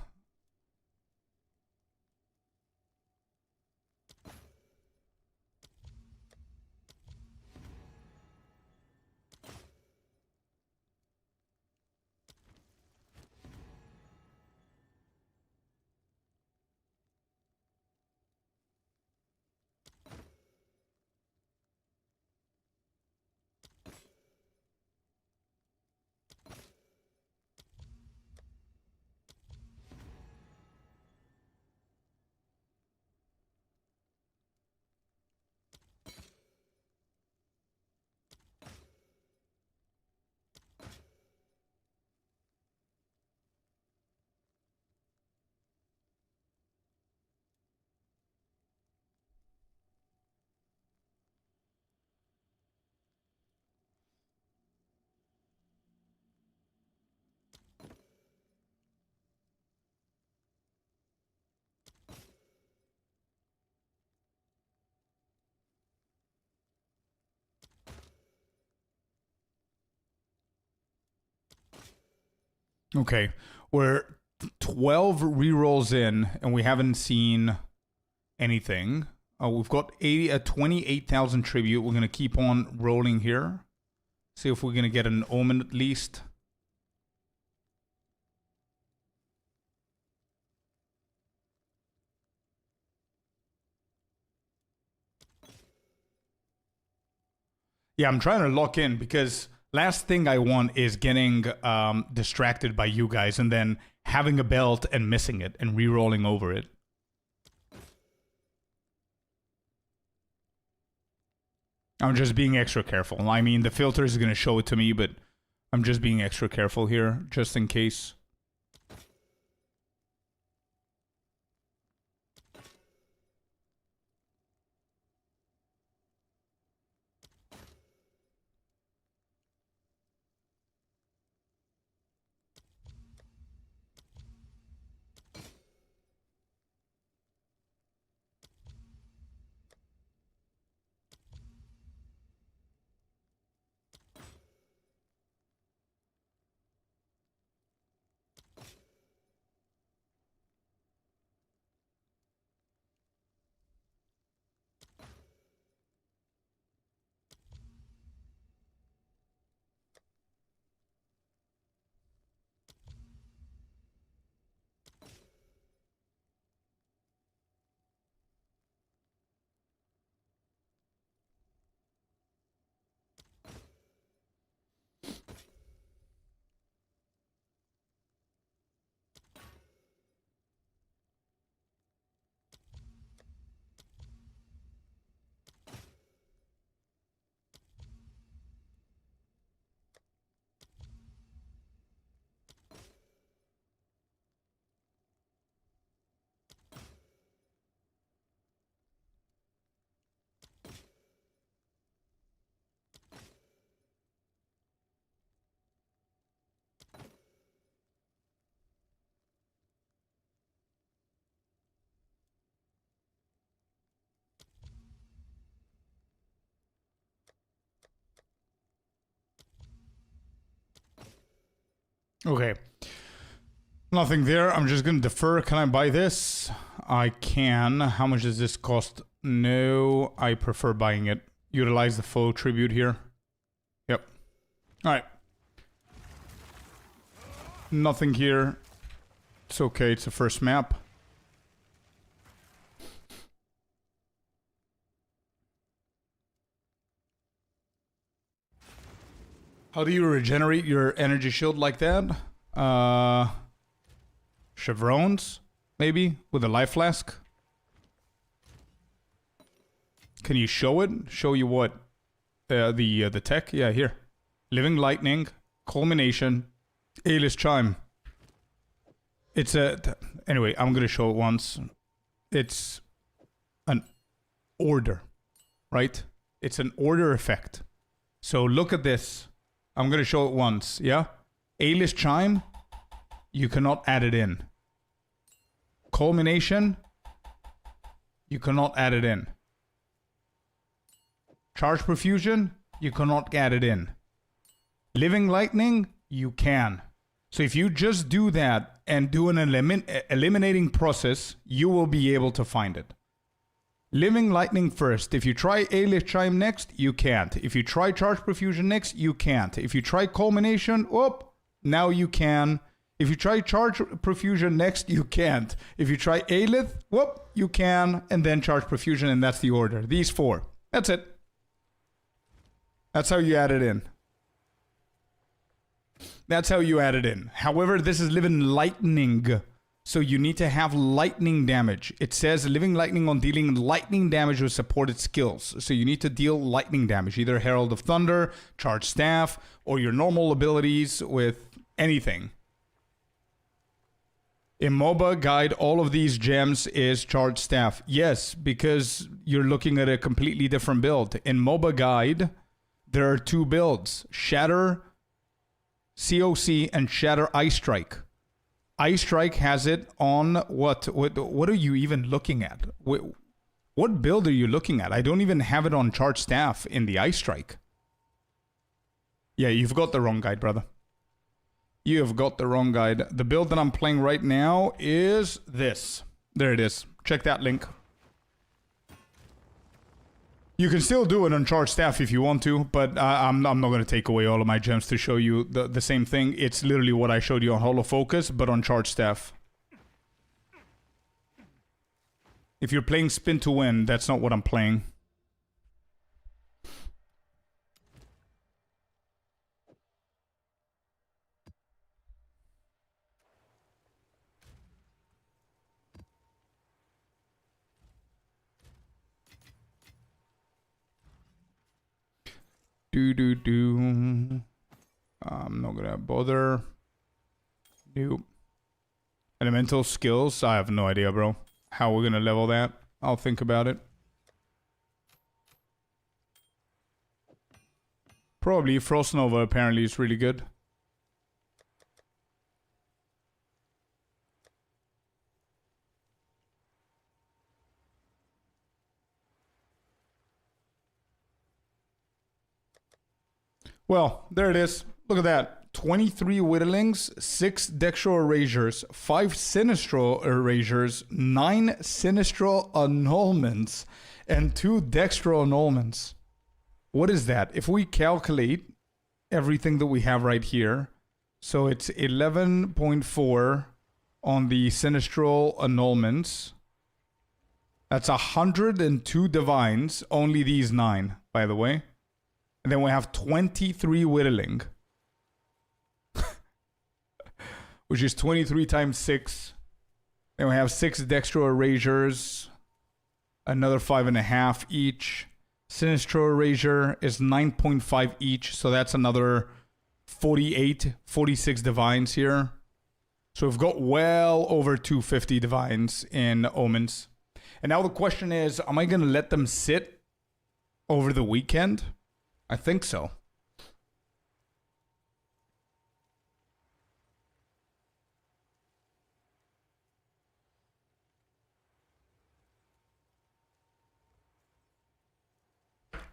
Speaker 1: Okay, we're 12 rerolls in, and we haven't seen anything. We've got 28,000 tribute. We're going to keep on rolling here. See if we're going to get an omen at least. Yeah, I'm trying to lock in because last thing I want is getting distracted by you guys and then having a belt and missing it and re-rolling over it. I'm just being extra careful. I mean, the filter is going to show it to me, but I'm just being extra careful here, just in case. Okay. Nothing there. I'm just gonna defer. Can I buy this? I can. How much does this cost? No, I prefer buying it. Utilize the full tribute here. Yep. Alright. Nothing here. It's okay, it's the first map. How do you regenerate your energy shield like that? Chevrons, maybe, with a life flask. Can you show it? Show you what? The tech? Yeah, here. Living Lightning, Culmination, A-list Chime. It's a... Anyway, I'm gonna show it once. It's an order, right? It's an order effect. So look at this. I'm gonna show it once, yeah? A-list Chime, you cannot add it in. Culmination, you cannot add it in. Charge Profusion, you cannot add it in. Living Lightning, you can. So if you just do that and do an eliminating process, you will be able to find it. Living Lightning first. If you try A-list Chime next, you can't. If you try Charge Profusion next, you can't. If you try Culmination, whoop, now you can. If you try Charge Profusion next, you can't. If you try A-lith, whoop, you can. And then Charge Profusion, and that's the order. These four. That's it. That's how you add it in. That's how you add it in. However, this is Living Lightning. So you need to have lightning damage. It says Living Lightning on dealing lightning damage with supported skills. So you need to deal lightning damage. Either Herald of Thunder, Charge Staff, or your normal abilities with anything. In MOBA Guide, all of these gems is Charge Staff. Yes, because you're looking at a completely different build. In MOBA Guide, there are two builds. Shatter COC and Shatter Ice Strike. Ice Strike has it on what are you even looking at? What build are you looking at? I don't even have it on Charge Staff in the Ice Strike. Yeah, you've got the wrong guide, brother. You have got the wrong guide. The build that I'm playing right now is this. There it is. Check that link. You can still do it on Charge Staff if you want to, but I'm not going to take away all of my gems to show you the same thing. It's literally what I showed you on Holo Focus, but on Charge Staff. If you're playing Spin to Win, that's not what I'm playing. I'm not gonna bother. Nope. Elemental skills? I have no idea, bro. How we're gonna level that? I'll think about it. Probably Frost Nova apparently is really good. Well, there it is. Look at that. 23 Whittlings, 6 Dextral Erasures, 5 Sinistral Erasures, 9 Sinistral Annulments, and 2 Dextral Annulments. What is that? If we calculate everything that we have right here, so it's 11.4 on the Sinistral Annulments. That's 102 Divines, only these 9, by the way. And then we have 23 Whittling. Which is 23 times 6. Then we have 6 Dextral Erasures. Another 5.5 each. Sinistral Erasure is 9.5 each. So that's another 48, 46 Divines here. So we've got well over 250 Divines in Omens. And now the question is, am I going to let them sit over the weekend? I think so.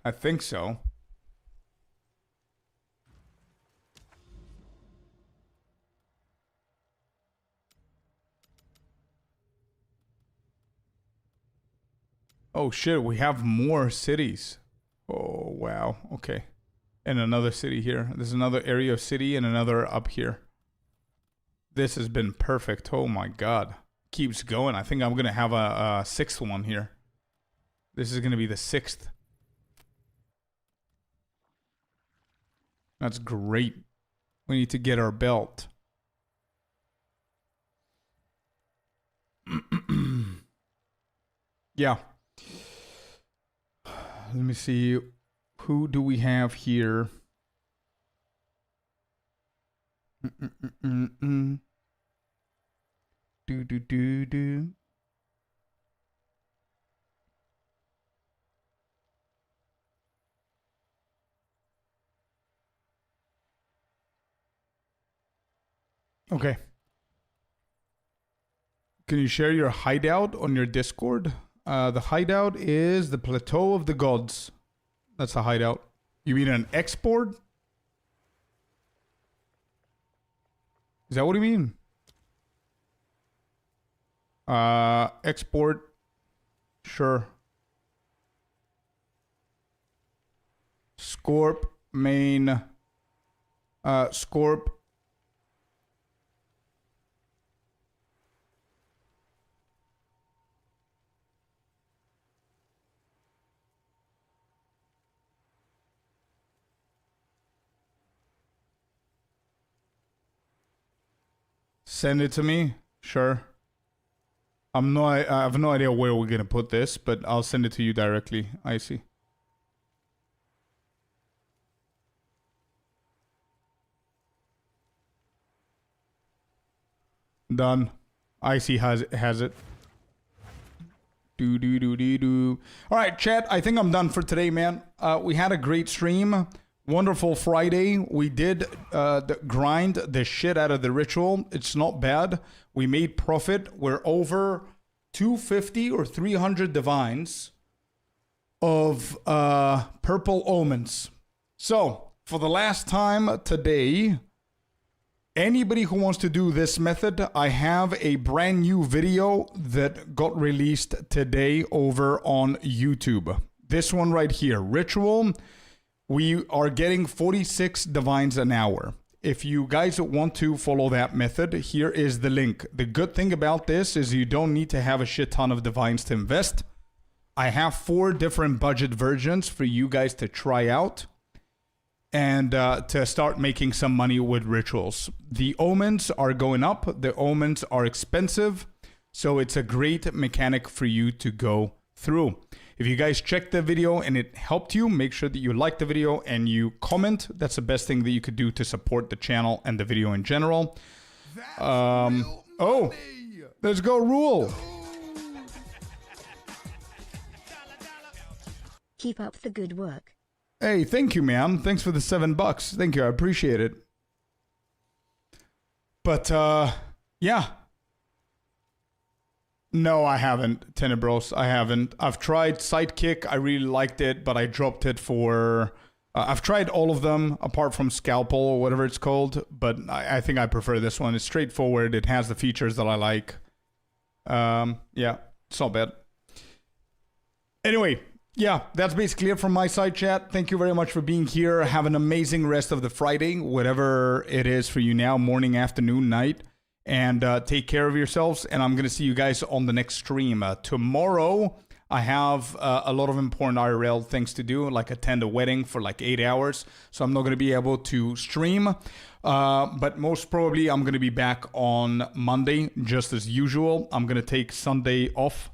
Speaker 1: I think so. Oh shit, we have more cities. Oh wow, okay. And another city here. There's another area of city and another up here. This has been perfect. Oh my god. Keeps going. I think I'm gonna have a sixth one here. This is gonna be the sixth. That's great. We need to get our belt. Yeah. Let me see. Who do we have here? Do. Okay. Can you share your hideout on your Discord? The hideout is the Plateau of the Gods. That's the hideout. You mean an export? Is that what you mean? Export. Sure. Scorp main. Scorp. Send it to me. Sure. I have no idea where we're gonna put this, but I'll send it to you directly. I see. Done. Icy has it. Do. All right, chat. I think I'm done for today, man. We had a great stream. Wonderful Friday. We did grind the shit out of the ritual. It's not bad. We made profit. We're over 250 or 300 divines of purple omens. So, for the last time today, anybody who wants to do this method, I have a brand new video that got released today over on YouTube. This one right here, ritual. We are getting 46 divines an hour. If you guys want to follow that method, here is the link. The good thing about this is you don't need to have a shit ton of divines to invest. I have 4 different budget versions for you guys to try out and to start making some money with rituals. The omens are going up. The omens are expensive. So it's a great mechanic for you to go through. If you guys checked the video and it helped you, make sure that you like the video and you comment. That's the best thing that you could do to support the channel and the video in general. Oh, let's go Rule.
Speaker 4: Keep up the good work.
Speaker 1: Hey, thank you, ma'am. Thanks for the $7. Thank you. I appreciate it. But, yeah. No, I haven't, Tenebros. I haven't. I've tried Sidekick. I really liked it, but I dropped it for... I've tried all of them, apart from Scalpel or whatever it's called, but I think I prefer this one. It's straightforward. It has the features that I like. Yeah, it's not bad. Anyway, yeah, that's basically it from my side, chat. Thank you very much for being here. Have an amazing rest of the Friday, whatever it is for you now, morning, afternoon, night. And take care of yourselves. And I'm going to see you guys on the next stream. Tomorrow, I have a lot of important IRL things to do, like attend a wedding for like 8 hours. So I'm not going to be able to stream. But most probably, I'm going to be back on Monday, just as usual. I'm going to take Sunday off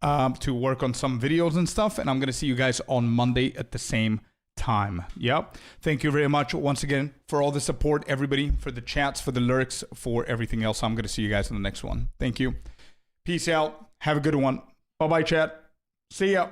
Speaker 1: to work on some videos and stuff. And I'm going to see you guys on Monday at the same time. Yep. Thank you very much once again for all the support, everybody, for the chats, for the lurks, for everything else. I'm going to see you guys in the next one. Thank you. Peace out. Have a good one. Bye-bye, chat. See ya.